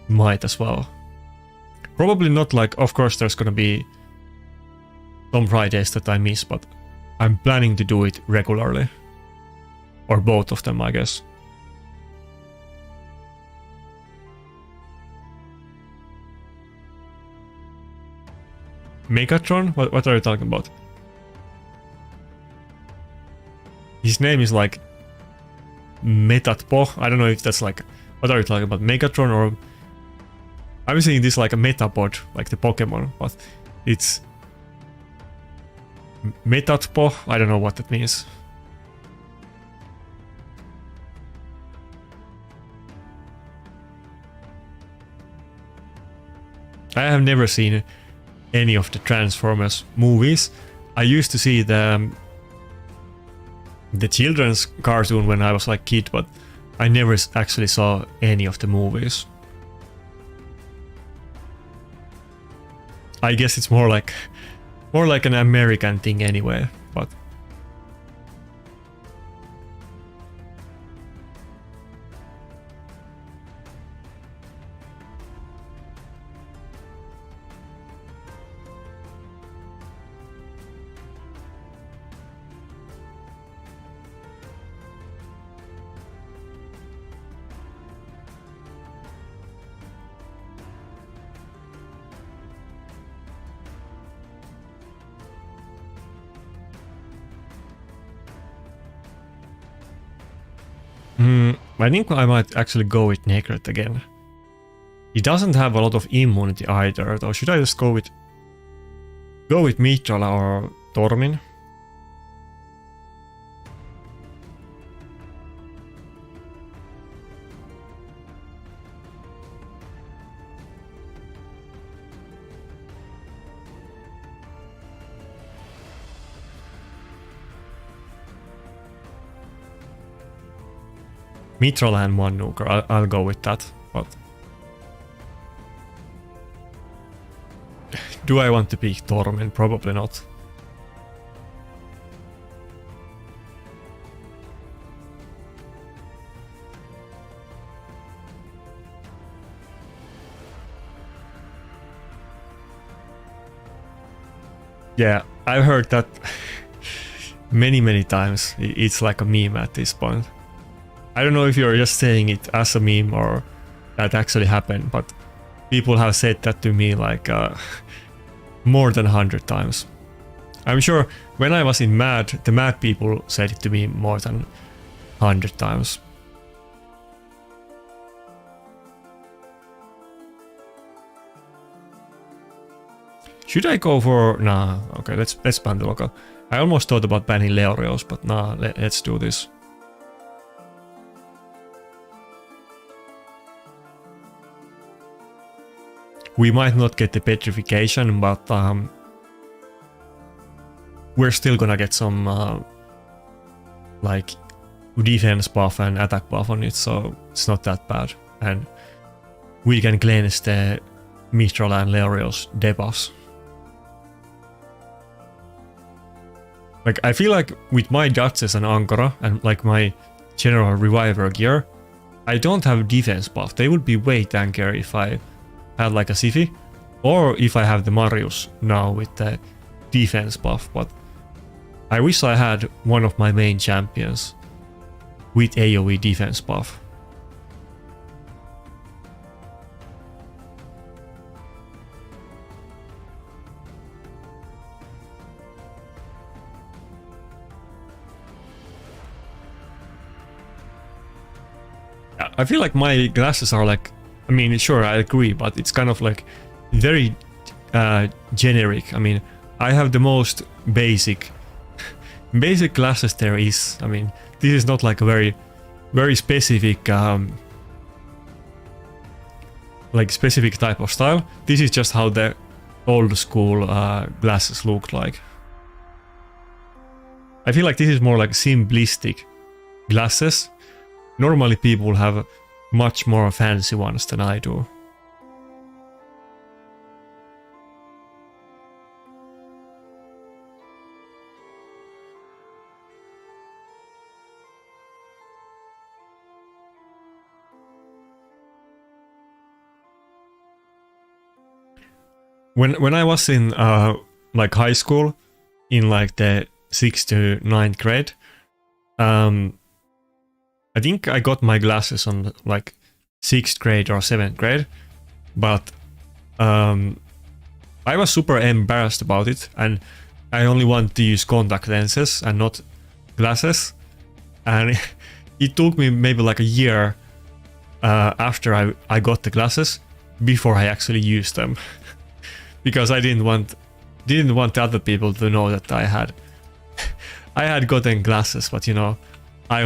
Might as well. Probably not like, of course there's gonna be some Fridays that I miss, but I'm planning to do it regularly. Or both of them, I guess. Megatron? What are you talking about? His name is like Metatpo. I don't know if that's like... What are you talking about? Megatron or... I'm saying this like a Metapod, like the Pokemon, but it's... Metatpo? I don't know what that means. I have never seen any of the Transformers movies. I used to see the children's cartoon when I was like kid, but I never actually saw any of the movies. I guess it's more like an American thing anyway, but I think I might actually go with Necret again. He doesn't have a lot of immunity either, though. Should I just go with Mithrala or Tormin? Mithrala and one nuker. I'll go with that. But do I want to pick Tormin? Probably not. Yeah, I've heard that many times. It's like a meme at this point. I don't know if you're just saying it as a meme or that actually happened, but people have said that to me like more than 100 times. I'm sure when I was in MAD, the MAD people said it to me more than 100 times. Should I go for... Nah, okay, let's ban the local. I almost thought about banning Leorios, but nah, let's do this. We might not get the petrification, but we're still gonna get some like defense buff and attack buff on it, so it's not that bad. And we can cleanse the Mithrala and Leorios debuffs. Like, I feel like with my Duchess and Ankara and like my general reviver gear, I don't have defense buff. They would be way tankier if I had like a Siphi, or if I have the Marius now with the defense buff, but I wish I had one of my main champions with AoE defense buff. I feel like my glasses are like, I mean, sure, I agree, but it's kind of like very generic. I mean, I have the most basic glasses there is. I mean, this is not like a very specific like specific type of style. This is just how the old school glasses looked like. I feel like this is more like simplistic glasses. Normally people have much more fancy ones than I do. When I was in like high school, in like the 6th to 9th grade, I think I got my glasses on like 6th grade or 7th grade, but I was super embarrassed about it, and I only wanted to use contact lenses and not glasses, and it took me maybe like a year after I got the glasses before I actually used them, because I didn't want other people to know that I had gotten glasses, but you know, I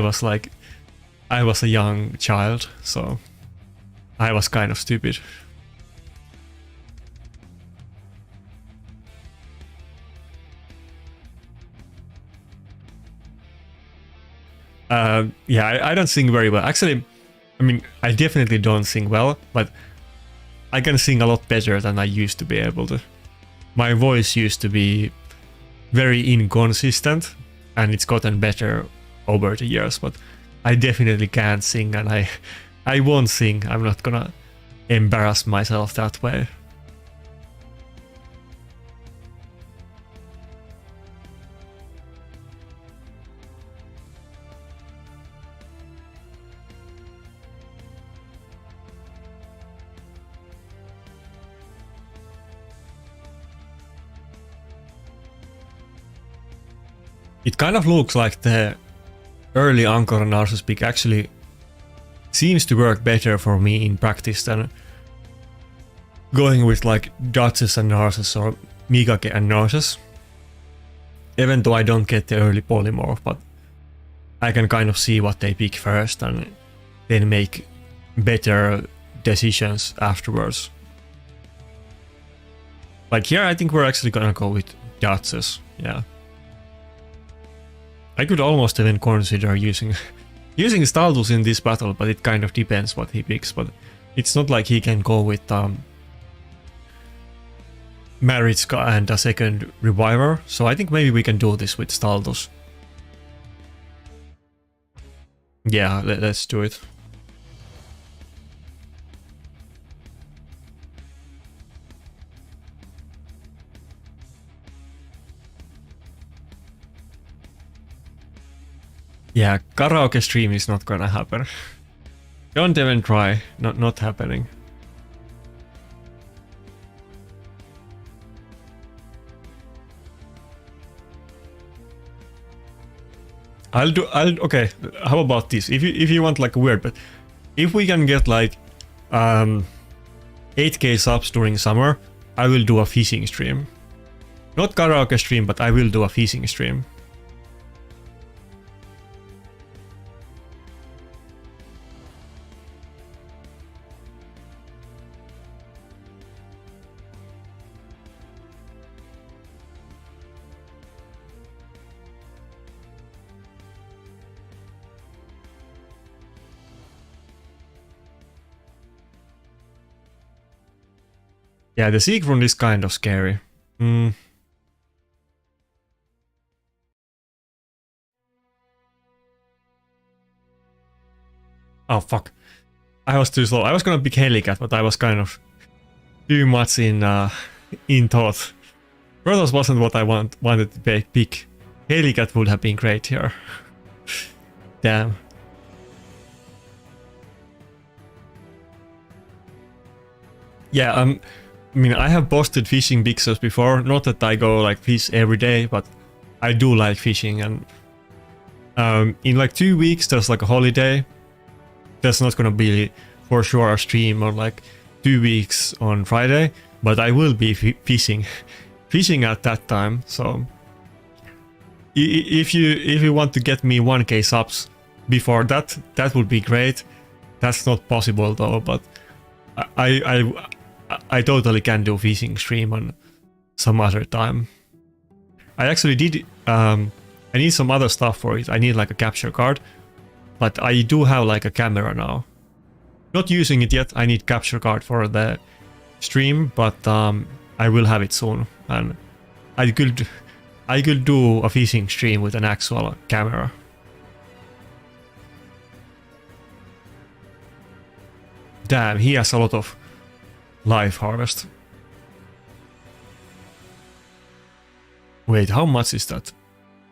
was a young child, so I was kind of stupid. Yeah, I don't sing very well. Actually, I mean, I definitely don't sing well, but I can sing a lot better than I used to be able to. My voice used to be very inconsistent, and it's gotten better over the years, but I definitely can't sing, and I won't sing. I'm not gonna embarrass myself that way. It kind of looks like the early Ankara Narsus pick actually seems to work better for me in practice than going with like Duchess and Narcissus or Migake and Narcissus. Even though I don't get the early polymorph, but I can kind of see what they pick first and then make better decisions afterwards. Like here, I think we're actually gonna go with Duchess, yeah. I could almost even consider using Staldus in this battle, but it kind of depends what he picks, but it's not like he can go with Maritska and a second Reviver, so I think maybe we can do this with Staldus. Yeah, let's do it. Yeah, karaoke stream is not gonna happen. Don't even try. Not happening. Okay, how about this? If you want like a weird, but if we can get like 8k subs during summer, I will do a fishing stream. Not karaoke stream, but I will do a fishing stream. Yeah, the Siegfried is kind of scary. Oh fuck. I was too slow. I was gonna pick Helicat, but I was kind of too much in thought. Rotos wasn't what I wanted to pick. Helicat would have been great here. Damn. Yeah, I mean, I have posted fishing pictures before. Not that I go like fish every day, but I do like fishing. And in like 2 weeks, there's like a holiday. There's not gonna be for sure a stream on like 2 weeks on Friday, but I will be fishing at that time. So if you want to get me 1k subs before that, that would be great. That's not possible though, but I totally can do fishing stream on some other time. I actually did. I need some other stuff for it. I need like a capture card, but I do have like a camera now. Not using it yet. I need capture card for the stream, but I will have it soon. And I could do a fishing stream with an actual camera. Damn, he has a lot of life harvest. Wait, how much is that?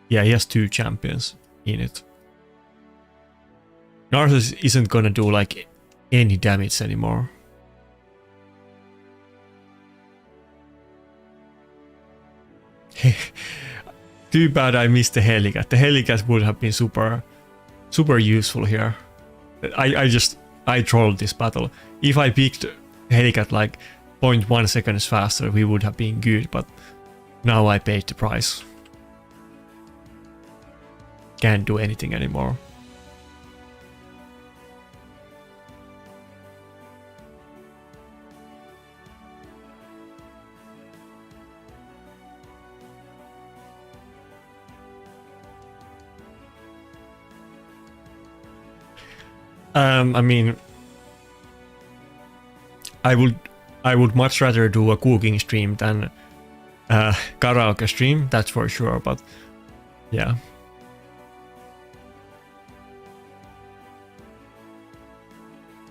Yeah, he has 2 champions in it. Narcissus isn't gonna do like any damage anymore. Too bad I missed the Helicat. The Helicat would have been super useful here. I trolled this battle. If I picked Helicat like 0.1 seconds faster, we would have been good, but now I paid the price. Can't do anything anymore. I mean, I would much rather do a cooking stream than a karaoke stream, that's for sure, but yeah.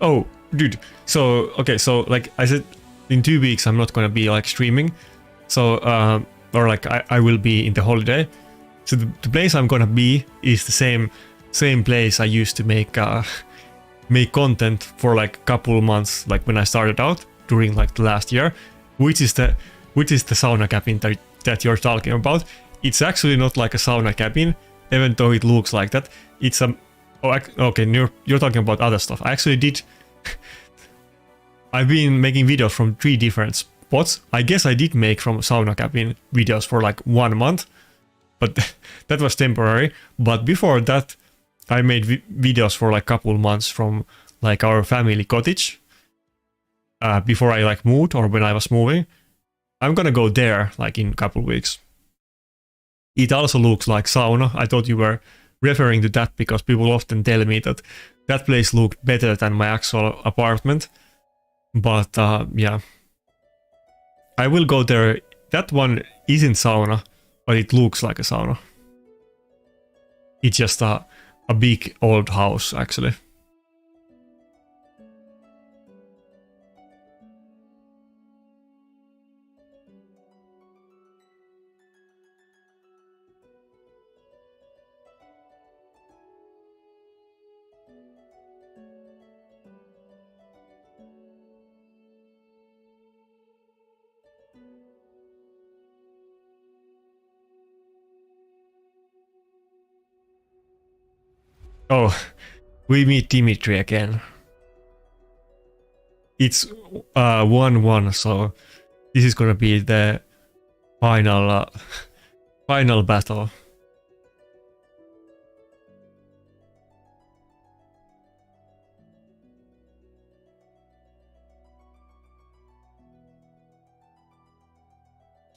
Oh, dude, so, okay, so like I said, in 2 weeks I'm not gonna be like streaming, so, or like I will be in the holiday, so the place I'm gonna be is the same place I used to make content for like a couple of months, like when I started out during like the last year, which is the sauna cabin that you're talking about. It's actually not like a sauna cabin, even though it looks like that. It's a Oh, okay, you're talking about other stuff. I actually did. I've been making videos from 3 different spots. I guess I did make from sauna cabin videos for like 1 month, but that was temporary. But before that, I made videos for like couple months from like our family cottage. Before I like moved or when I was moving. I'm gonna go there like in a couple weeks. It also looks like sauna. I thought you were referring to that because people often tell me that that place looked better than my actual apartment. But yeah, I will go there. That one isn't sauna, but it looks like a sauna. It's just a big old house actually. Oh, we meet Dimitri again. It's 1-1, so this is gonna be the final final battle.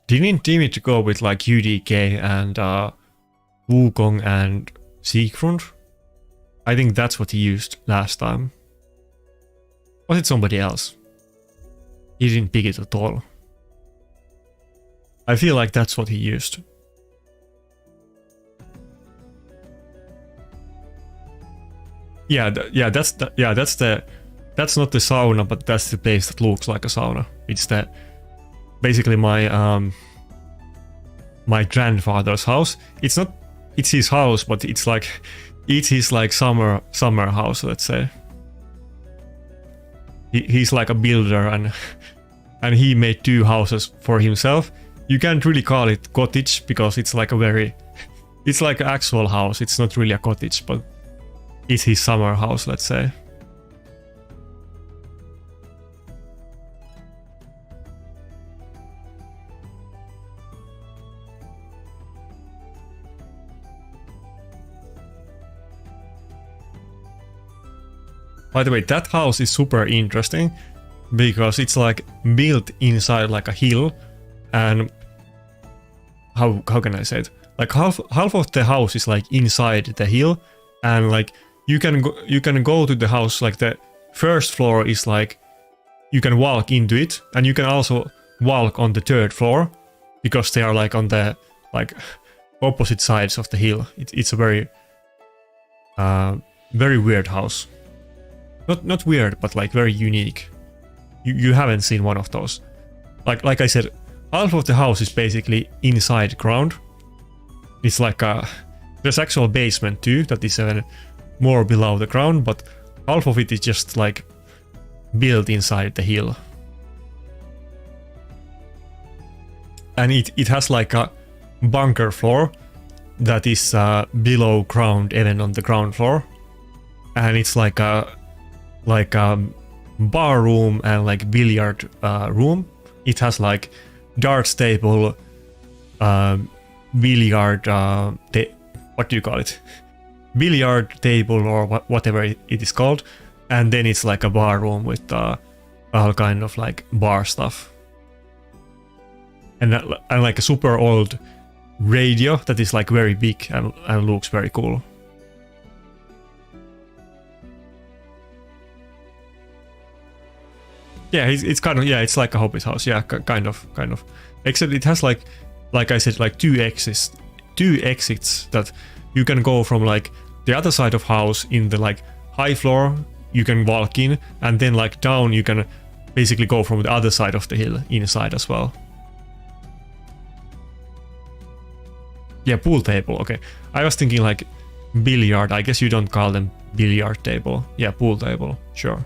Didn't Dimitri go with like UDK and Wukong and Siegfried? I think that's what he used last time. Was it somebody else? He didn't pick it at all. I feel like that's what he used. That's not the sauna, but that's the place that looks like a sauna. It's basically my my grandfather's house. It's his house, but it's his like summer house, let's say. He's like a builder and he made 2 houses for himself. You can't really call it cottage because it's like it's like an actual house. It's not really a cottage, but it's his summer house, let's say. By the way, that house is super interesting because it's like built inside like a hill, and how can I say it? Like half of the house is like inside the hill, and like you can go to the house. Like the first floor is like you can walk into it, and you can also walk on the 3rd floor because they are like on the like opposite sides of the hill. It's a very very weird house. Not weird, but like very unique. You haven't seen one of those. Like I said, half of the house is basically inside ground. It's like there's actual basement too that is more below the ground, but half of it is just like built inside the hill. And it has like a bunker floor that is below ground, even on the ground floor. And it's like a bar room and like billiard room. It has like darts table, billiard, what do you call it? Billiard table or whatever it is called. And then it's like a bar room with all kind of like bar stuff. And like a super old radio that is like very big and looks very cool. Yeah, it's kind of, it's like a hobbit house. Yeah, kind of. Except it has like I said, like two exits that you can go from like the other side of house in the like high floor. You can walk in, and then like down you can basically go from the other side of the hill inside as well. Yeah, pool table. Okay, I was thinking like billiard. I guess you don't call them billiard table. Yeah, pool table. Sure.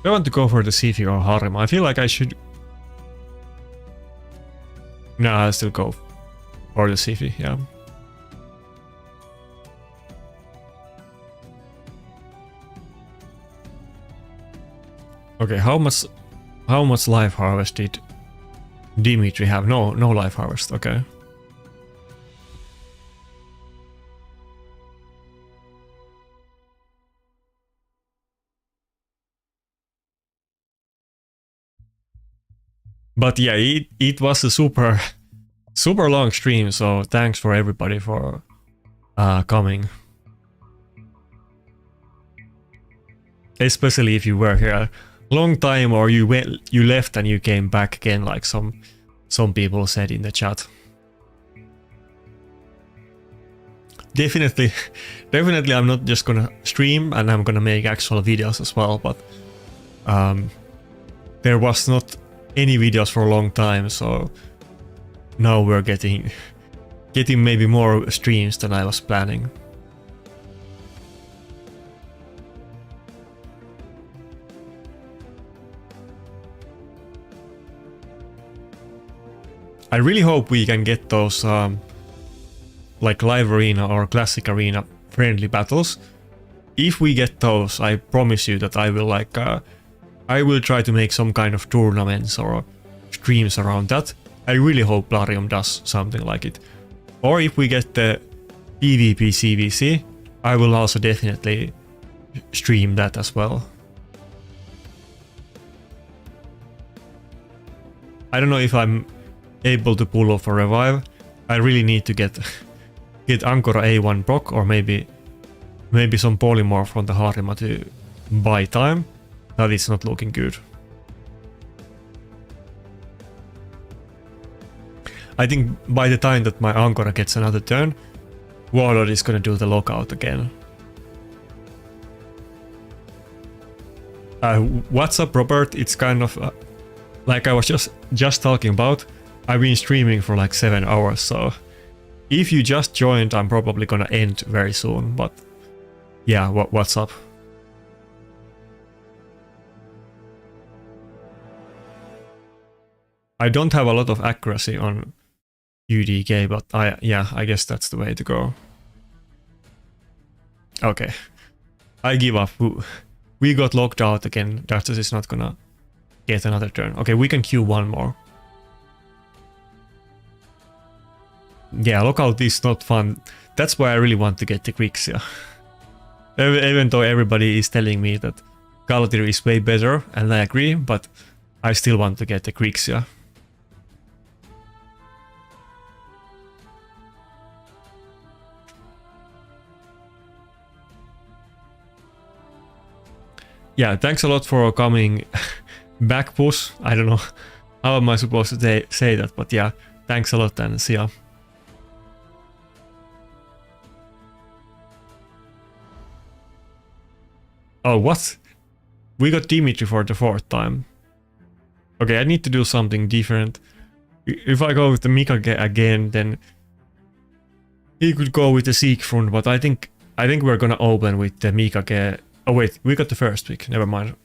I want to go for the Sifi or Harima. I feel like I should... No, I'll still go for the Sifi, yeah. Okay, how much life harvest did Dimitri have? No life harvest, okay. But yeah, it was a super long stream, so thanks for everybody for coming. Especially if you were here a long time or you left and you came back again, like some people said in the chat. Definitely I'm not just gonna stream, and I'm gonna make actual videos as well, but there was not any videos for a long time, so now we're getting maybe more streams than I was planning. I really hope we can get those like live arena or classic arena friendly battles. If we get those, I promise you that I will like I will try to make some kind of tournaments or streams around that. I really hope Larium does something like it. Or if we get the PvP CVC, I will also definitely stream that as well. I don't know if I'm able to pull off a revive. I really need to get Ankora A1 proc, or maybe some polymorph from the Harima to buy time. That is not looking good. I think by the time that my Ankora gets another turn, Warlord is gonna do the lockout again. What's up, Robert? It's kind of like I was just talking about. I've been streaming for like 7 hours, so if you just joined, I'm probably gonna end very soon, but yeah, what's up? I don't have a lot of accuracy on UDK, but I guess that's the way to go. Okay, I give up. We got locked out again. Dartus is not gonna get another turn. Okay, we can queue one more. Yeah, lockout is not fun. That's why I really want to get the Grixia. Even though everybody is telling me that Galatir is way better, and I agree, but I still want to get the Grixia. Yeah, thanks a lot for coming back, Puss. I don't know how am I supposed to say that, but yeah, thanks a lot and see ya. Oh, what? We got Dimitri for the 4th time. Okay, I need to do something different. If I go with the Mika again, then he could go with the Siegfried, but I think we're gonna open with the Mika. Oh wait, we got the first pick. Never mind.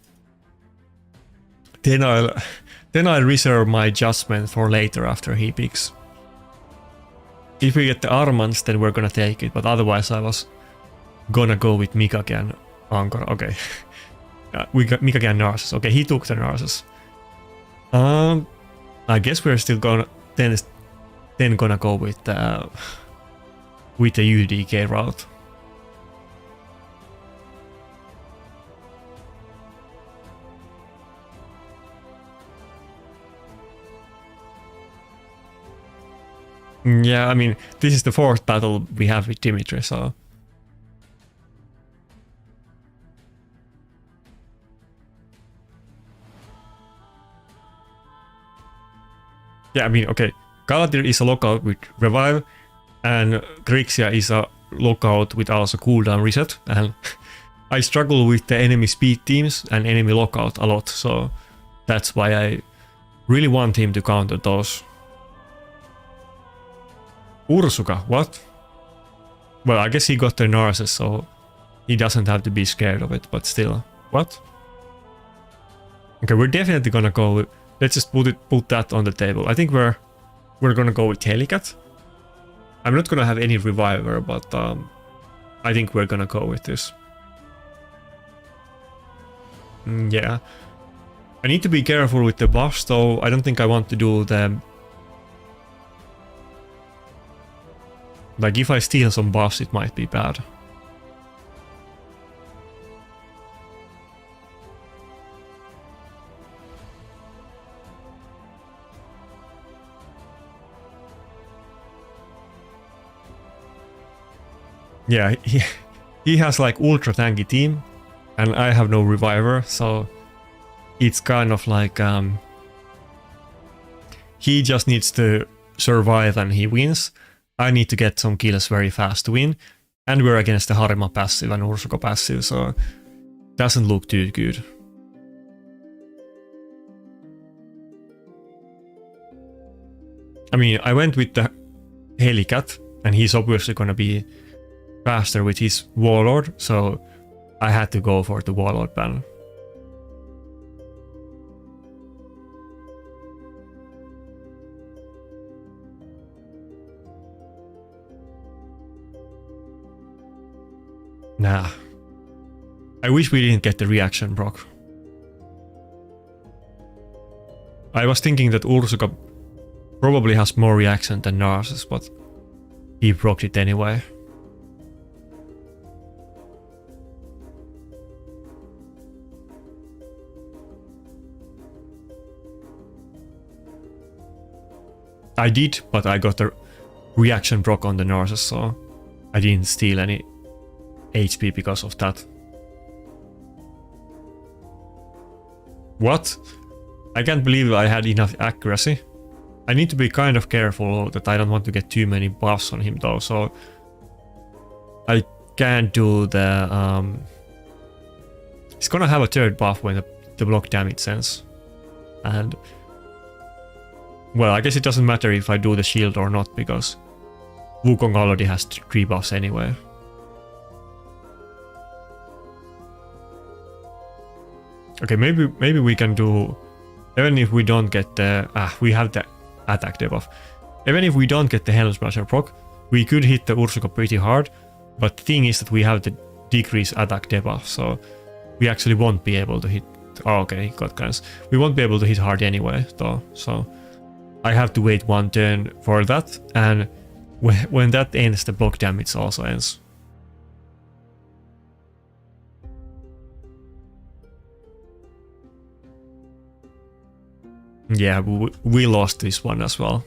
Then I'll reserve my judgment for later after he picks. If we get the Armans, then we're gonna take it, but otherwise I was gonna go with Mika and Ankora. Okay. We got Mika and Narcissus. Okay, he took the Narcissus. I guess we're still gonna then gonna go with the UDK route. Yeah, I mean, this is the 4th battle we have with Dimitri, so... Yeah, I mean, okay, Galatir is a lockout with revive, and Grixia is a lockout with also cooldown reset, and I struggle with the enemy speed teams and enemy lockout a lot, so that's why I really want him to counter those. Ursuka, what? Well, I guess he got the Narcissus, so he doesn't have to be scared of it, but still. What? Okay, we're definitely gonna go with, let's just put that on the table. I think we're gonna go with Helicat. I'm not gonna have any reviver, but I think we're gonna go with this. Yeah. I need to be careful with the buffs though. I don't think I want to do the... Like if I steal some buffs it might be bad. Yeah, he has like ultra tanky team and I have no reviver, so it's kind of like he just needs to survive and he wins. I need to get some kills very fast to win, and we're against the Harima passive and Ursuko passive, so doesn't look too good. I mean, I went with the Helicat and he's obviously gonna be faster with his Warlord, so I had to go for the Warlord ban. Nah. I wish we didn't get the reaction proc. I was thinking that Ursuka probably has more reaction than Narcissus, but he procced it anyway. I did, but I got a reaction proc on the Narcissus, so I didn't steal any HP because of that. What? I can't believe I had enough accuracy. I need to be kind of careful that I don't want to get too many buffs on him though, so I can't do the... He's gonna have a third buff when the block damage ends. And... Well, I guess it doesn't matter if I do the shield or not, because Wukong already has 3 buffs anyway. Okay, maybe we can do, even if we don't get the, we have the attack debuff. Even if we don't get the Helm Smasher proc, we could hit the Ursuka pretty hard, but the thing is that we have the decrease attack debuff, so we actually won't be able to hit, oh okay, got guns. We won't be able to hit hard anyway though, so I have to wait 1 turn for that, and when that ends the block damage also ends. Yeah, we lost this one as well.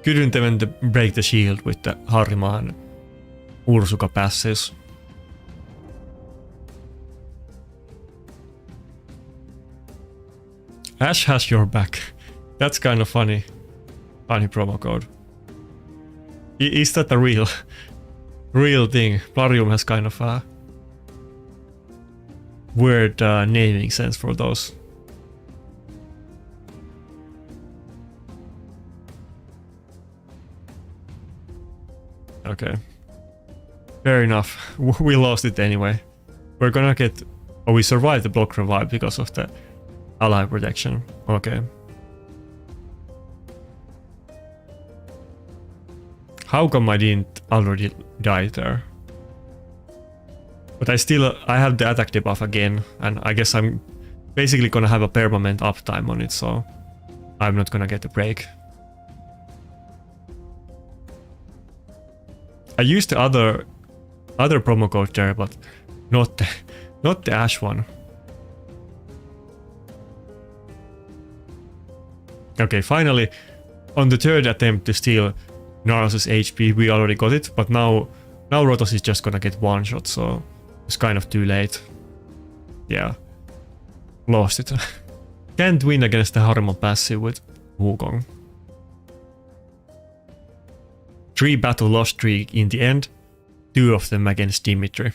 Couldn't even break the shield with the Harima and Ursuka passes. Ash has your back. That's kind of funny. Funny promo code. Is that a real thing? Plarium has kind of a weird naming sense for those. Okay. Fair enough. We lost it anyway. We're gonna get... Oh, we survived the block revive because of the ally protection. Okay. How come I didn't already die there? But I have the attack debuff again, and I guess I'm basically gonna have a permanent uptime on it, so I'm not gonna get a break. I used the other promo code there, but not the Ash one. Okay, finally, on the third attempt to steal Narcissus HP, we already got it, but now Rotos is just gonna get one shot, so it's kind of too late. Yeah, lost it. Can't win against the Harima passive with Wukong. 3 battle loss streak in the end, 2 of them against Dimitri.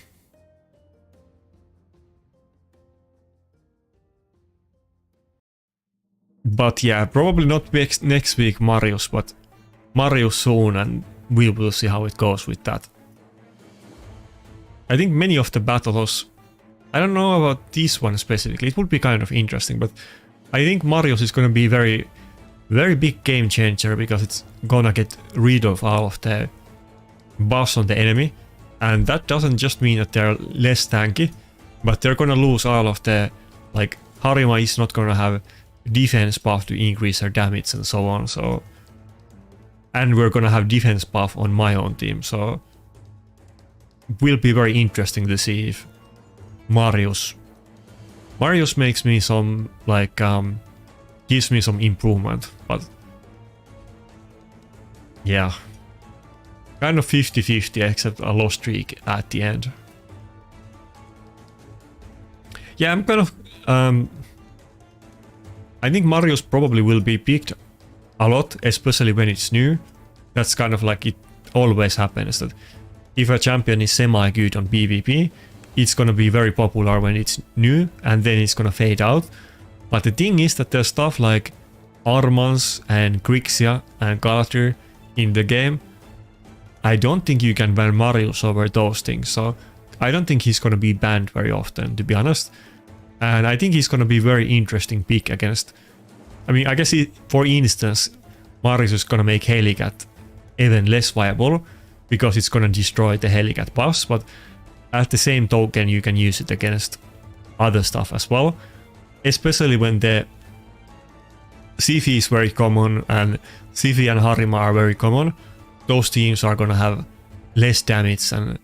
But yeah, probably not next week Marius, but Marius soon, and we will see how it goes with that. I think many of the battles, I don't know about this one specifically, it would be kind of interesting, but I think Marius is gonna be very big game changer because it's gonna get rid of all of the buffs on the enemy, and that doesn't just mean that they're less tanky, but they're gonna lose all of the, like, Harima is not gonna have defense buff to increase her damage and so on, so, and we're gonna have defense buff on my own team, so it will be very interesting to see if Marius makes me some, like, gives me some improvement, but yeah, kind of 50-50 except a loss streak at the end. Yeah, I'm kind of I think Marius probably will be picked a lot, especially when it's new. That's kind of like it always happens, that if a champion is semi-good on PvP, it's gonna be very popular when it's new, and then it's gonna fade out. But the thing is that there's stuff like Armans and Grixia and Galathyr in the game. I don't think you can ban Marius over those things, so I don't think he's gonna be banned very often, to be honest. And I think he's gonna be very interesting pick against... I mean, I guess for instance, Marius is gonna make Helicat even less viable, because it's gonna destroy the Helicat buffs, but at the same token you can use it against other stuff as well. Especially when the Siphi is very common, and Siphi and Harima are very common. Those teams are gonna have less damage and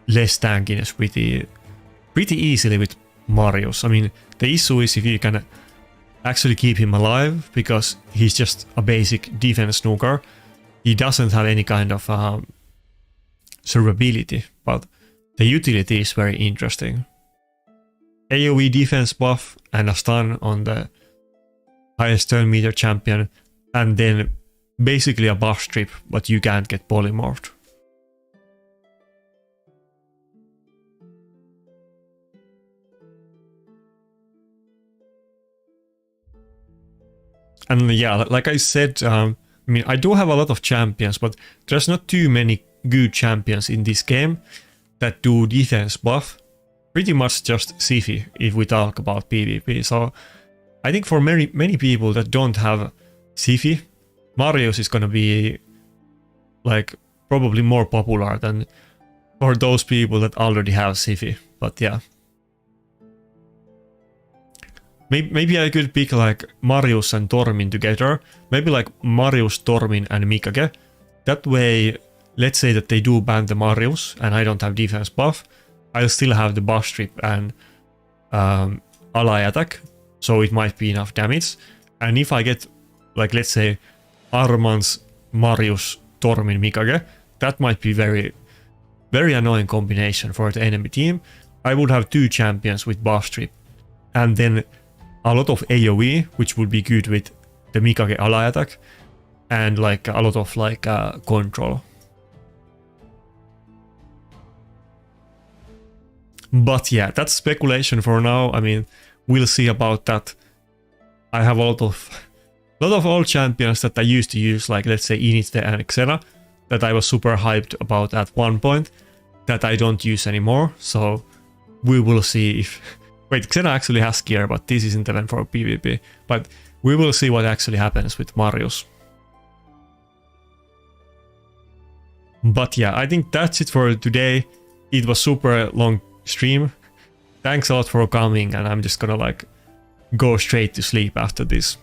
less tankiness pretty easily with Marius. I mean, the issue is if you can actually keep him alive, because he's just a basic defense snooker. He doesn't have any kind of survivability, but the utility is very interesting. AoE defense buff and a stun on the highest turn meter champion, and then basically a buff strip, but you can't get polymorphed. And yeah, like I said, I mean, I do have a lot of champions, but there's not too many good champions in this game that do defense buff. Pretty much just Siphi if we talk about PvP. So I think for many people that don't have Siphi, Marius is gonna be like probably more popular than for those people that already have Siphi. But yeah. Maybe I could pick like Marius and Tormin together. Maybe like Marius, Tormin and Mikage. That way, let's say that they do ban the Marius and I don't have defense buff, I'll still have the buff strip and ally attack, so it might be enough damage. And if I get, like, let's say Armans, Marius, Tormin, Mikage, that might be very annoying combination for the enemy team. I would have two champions with buff strip, and then a lot of AoE, which would be good with the Mikage ally attack, and like a lot of like control. But yeah, that's speculation for now. I mean, we'll see about that. I have a lot of old champions that I used to use, like let's say Inite and Xena, that I was super hyped about at one point, that I don't use anymore. So we will see if... Wait, Xena actually has gear, but this isn't even for PvP. But we will see what actually happens with Marius. But yeah, I think that's it for today. It was super long stream. Thanks a lot for coming, and I'm just gonna like go straight to sleep after this.